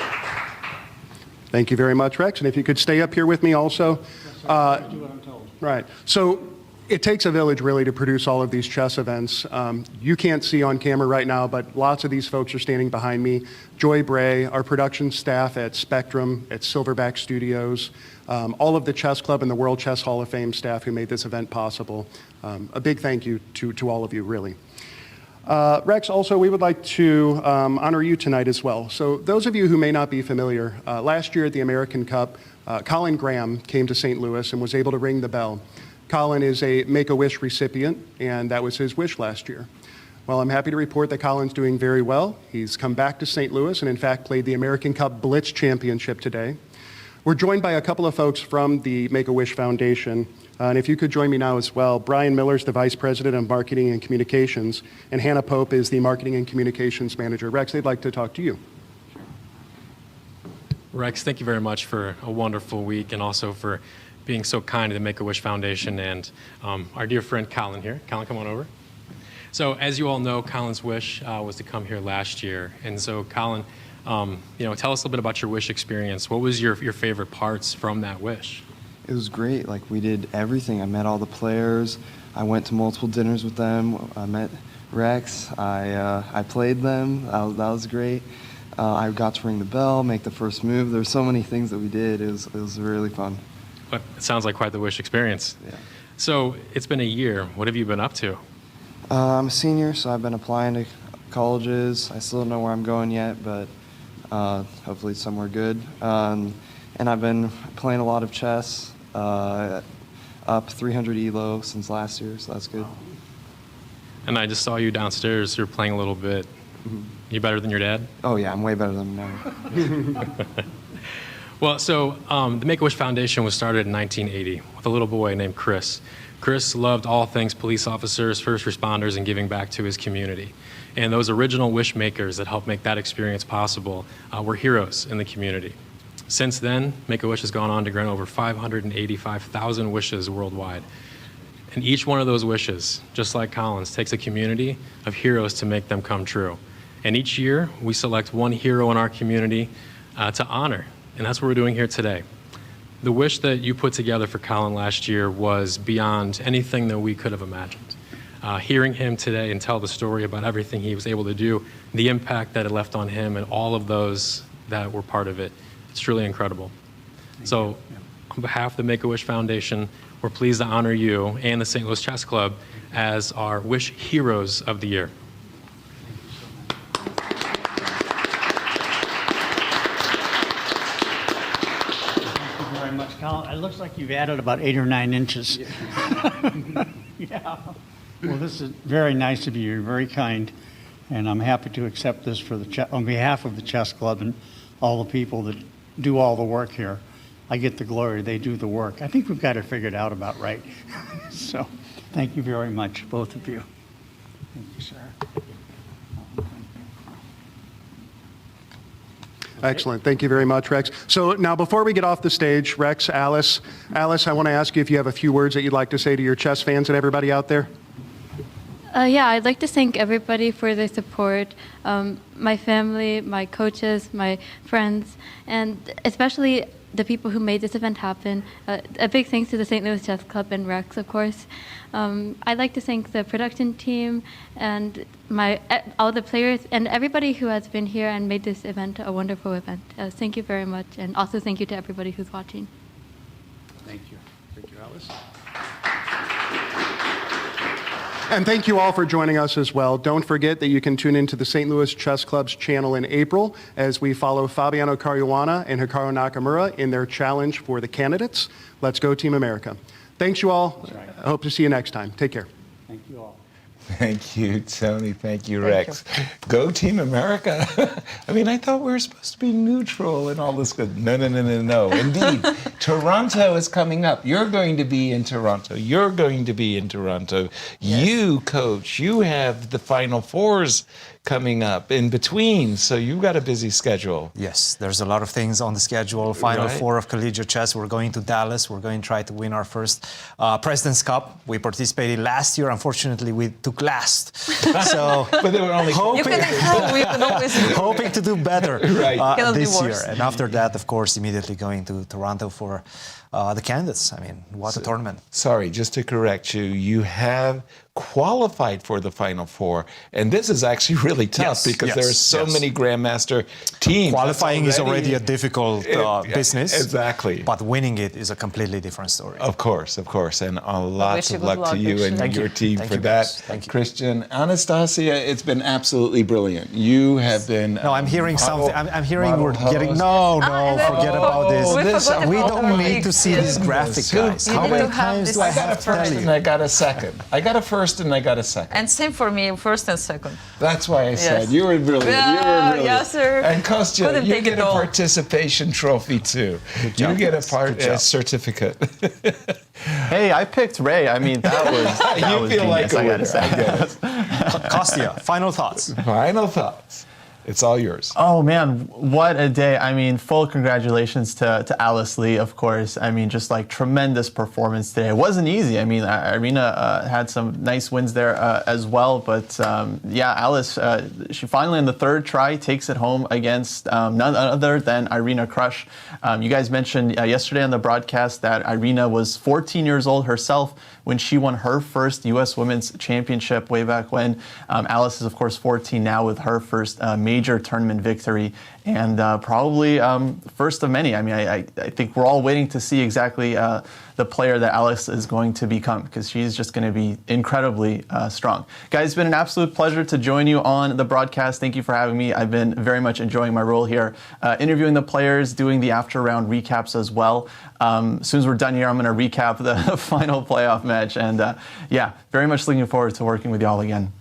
Thank you very much, Rex. And if you could stay up here with me also. Do what I'm told. Right. So it takes a village really to produce all of these chess events. You can't see on camera right now, but lots of these folks are standing behind me. Joy Bray, our production staff at Spectrum, at Silverback Studios, all of the Chess Club and the World Chess Hall of Fame staff who made this event possible. A big thank you to all of you, really. Rex, also, we would like to honor you tonight as well. So those of you who may not be familiar, last year at the American Cup, Colin Graham came to St. Louis and was able to ring the bell. Colin is a Make-A-Wish recipient, and that was his wish last year. Well, I'm happy to report that Colin's doing very well. He's come back to St. Louis and, in fact, played the American Cup Blitz Championship today. We're joined by a couple of folks from the Make-A-Wish Foundation. And if you could join me now as well, Brian Miller's the Vice President of Marketing and Communications, and Hannah Pope is the Marketing and Communications Manager. Rex, they'd like to talk to you. Rex, thank you very much for a wonderful week and also for being so kind to the Make-A-Wish Foundation and our dear friend Colin here. Colin, come on over. So as you all know, Colin's wish was to come here last year. And so Colin, tell us a little bit about your wish experience. What was your favorite parts from that wish? It was great. Like, we did everything. I met all the players. I went to multiple dinners with them. I met Rex. I played them. That was great. I got to ring the bell, make the first move. There's so many things that we did. It was really fun. But it sounds like quite the wish experience. Yeah. So it's been a year. What have you been up to? I'm a senior, so I've been applying to colleges. I still don't know where I'm going yet, but hopefully somewhere good. And I've been playing a lot of chess, up 300 ELO since last year, so that's good. And I just saw you downstairs. You're playing a little bit. Mm-hmm. You better than your dad? Oh, yeah, I'm way better than him now. Well, so the Make-A-Wish Foundation was started in 1980 with a little boy named Chris. Chris loved all things police officers, first responders, and giving back to his community. And those original wish makers that helped make that experience possible were heroes in the community. Since then, Make-A-Wish has gone on to grant over 585,000 wishes worldwide. And each one of those wishes, just like Colin's, takes a community of heroes to make them come true. And each year, we select one hero in our community to honor. And that's what we're doing here today. The wish that you put together for Colin last year was beyond anything that we could have imagined. Hearing him today and tell the story about everything he was able to do, the impact that it left on him and all of those that were part of it, it's truly incredible. So on behalf of the Make-A-Wish Foundation, we're pleased to honor you and the St. Louis Chess Club as our Wish Heroes of the Year. It looks like you've added about 8 or 9 inches. Yeah. Well, this is very nice of you. You're very kind. And I'm happy to accept this for on behalf of the chess club and all the people that do all the work here. I get the glory, they do the work. I think we've got it figured out about right. So thank you very much, both of you. Thank you, sir. Excellent. Thank you very much, Rex. So now before we get off the stage, Rex, Alice, I want to ask you if you have a few words that you'd like to say to your chess fans and everybody out there. Yeah, I'd like to thank everybody for their support, my family, my coaches, my friends, and especially the people who made this event happen. A big thanks to the St. Louis Chess Club and Rex, of course. I'd like to thank the production team and all the players and everybody who has been here and made this event a wonderful event. Thank you very much, and also thank you to everybody who's watching. Thank you. Thank you, Alice. And thank you all for joining us as well. Don't forget that you can tune into the St. Louis Chess Club's channel in April as we follow Fabiano Caruana and Hikaru Nakamura in their challenge for the candidates. Let's go Team America. Thanks you all. I hope to see you next time. Take care. Thank you all. Thank you, Tony. Thank you, Rex. Go Team America. I mean, I thought we were supposed to be neutral and all this good. No. Indeed, Toronto is coming up. You're going to be in Toronto. You're going to be in Toronto. Yes. You, Coach, you have the Final Fours coming up in between, so you've got a busy schedule. Yes, there's a lot of things on the schedule. Final Four of collegiate chess. We're going to Dallas. We're going to try to win our first President's Cup. We participated last year. Unfortunately, we took last. So, but they were only hoping to do better this year. And after that, of course, immediately going to Toronto for the candidates. I mean, what a tournament. Sorry, just to correct you, you have qualified for the Final Four, and this is actually really tough because there are so many Grandmaster teams. Qualifying is already a difficult business. Exactly. But winning it is a completely different story. Of course, and lots of luck to you and your team for that. Thank you. Cristian, Anastasiya, it's been absolutely brilliant. You have been. No, I'm hearing something. I'm hearing we're getting. No, forget about this. We don't need to see these graphics, guys. How many times do I have to tell you? I got a second. I got a first and I got a second. And same for me, first and second. That's why I said you were brilliant. You were brilliant. Yasser. And Kostya, you get a participation trophy too. You get a certificate. Hey, I picked Ray. I mean, that was you feel genius, like a winner. Kostya, final thoughts. Final thoughts. It's all yours. Oh, man, what a day. I mean, full congratulations to Alice Lee, of course. I mean, just like tremendous performance today. It wasn't easy. I mean, Irina had some nice wins there as well. But yeah, Alice, she finally, in the third try, takes it home against none other than Irina Krush. You guys mentioned yesterday on the broadcast that Irina was 14 years old herself when she won her first U.S. Women's Championship way back when. Alice is, of course, 14 now with her first major tournament victory, and probably first of many. I mean, I think we're all waiting to see exactly the player that Alice is going to become, because she's just going to be incredibly strong. Guys, it's been an absolute pleasure to join you on the broadcast. Thank you for having me. I've been very much enjoying my role here, interviewing the players, doing the after-round recaps as well. As soon as we're done here, I'm going to recap the final playoff match, and yeah, very much looking forward to working with y'all again.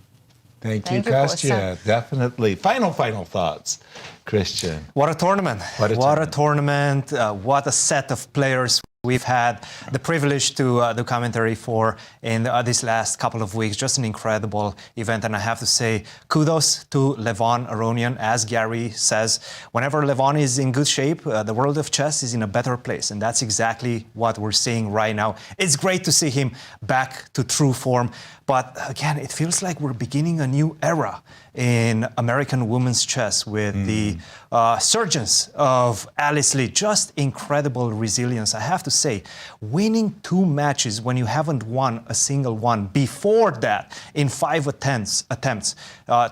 Thank you, Kostya. Definitely. Final thoughts, Cristian. What a tournament. What a tournament. What a set of players we've had the privilege to do commentary for in these last couple of weeks. Just an incredible event. And I have to say, kudos to Levon Aronian. As Gary says, whenever Levon is in good shape, the world of chess is in a better place. And that's exactly what we're seeing right now. It's great to see him back to true form. But again, it feels like we're beginning a new era in American women's chess with the surgence of Alice Lee. Just incredible resilience. I have to say, winning 2 matches when you haven't won a single one before that in 5 attempts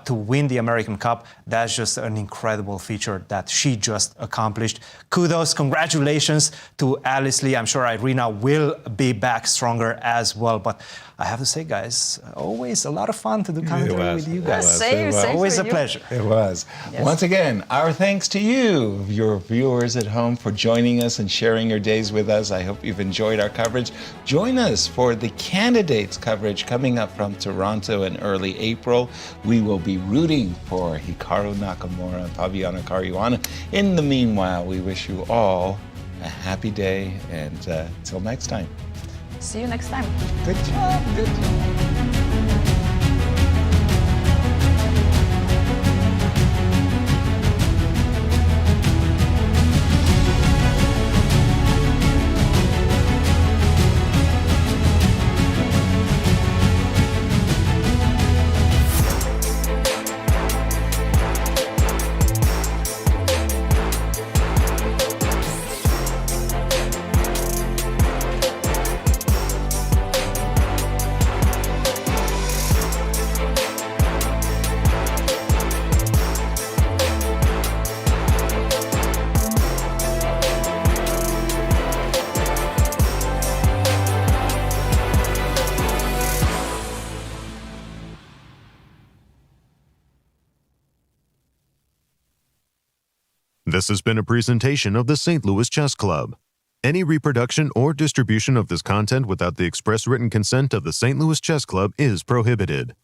to win the American Cup, that's just an incredible feature that she just accomplished. Kudos, congratulations to Alice Lee. I'm sure Irina will be back stronger as well. But I have to say, guys, always a lot of fun to do commentary with you guys. Always a pleasure. It was. Yes. Once again, our thanks to you, your viewers at home, for joining us and sharing your days with us. was. I hope you've enjoyed our coverage. Join us for the candidates coverage coming up from Toronto in early April. We will be rooting for Hikaru Nakamura and Fabiano Caruana. In the meanwhile, we wish you all a happy day, and till next time. See you next time. Good job. Good job. This has been a presentation of the St. Louis Chess Club. Any reproduction or distribution of this content without the express written consent of the St. Louis Chess Club is prohibited.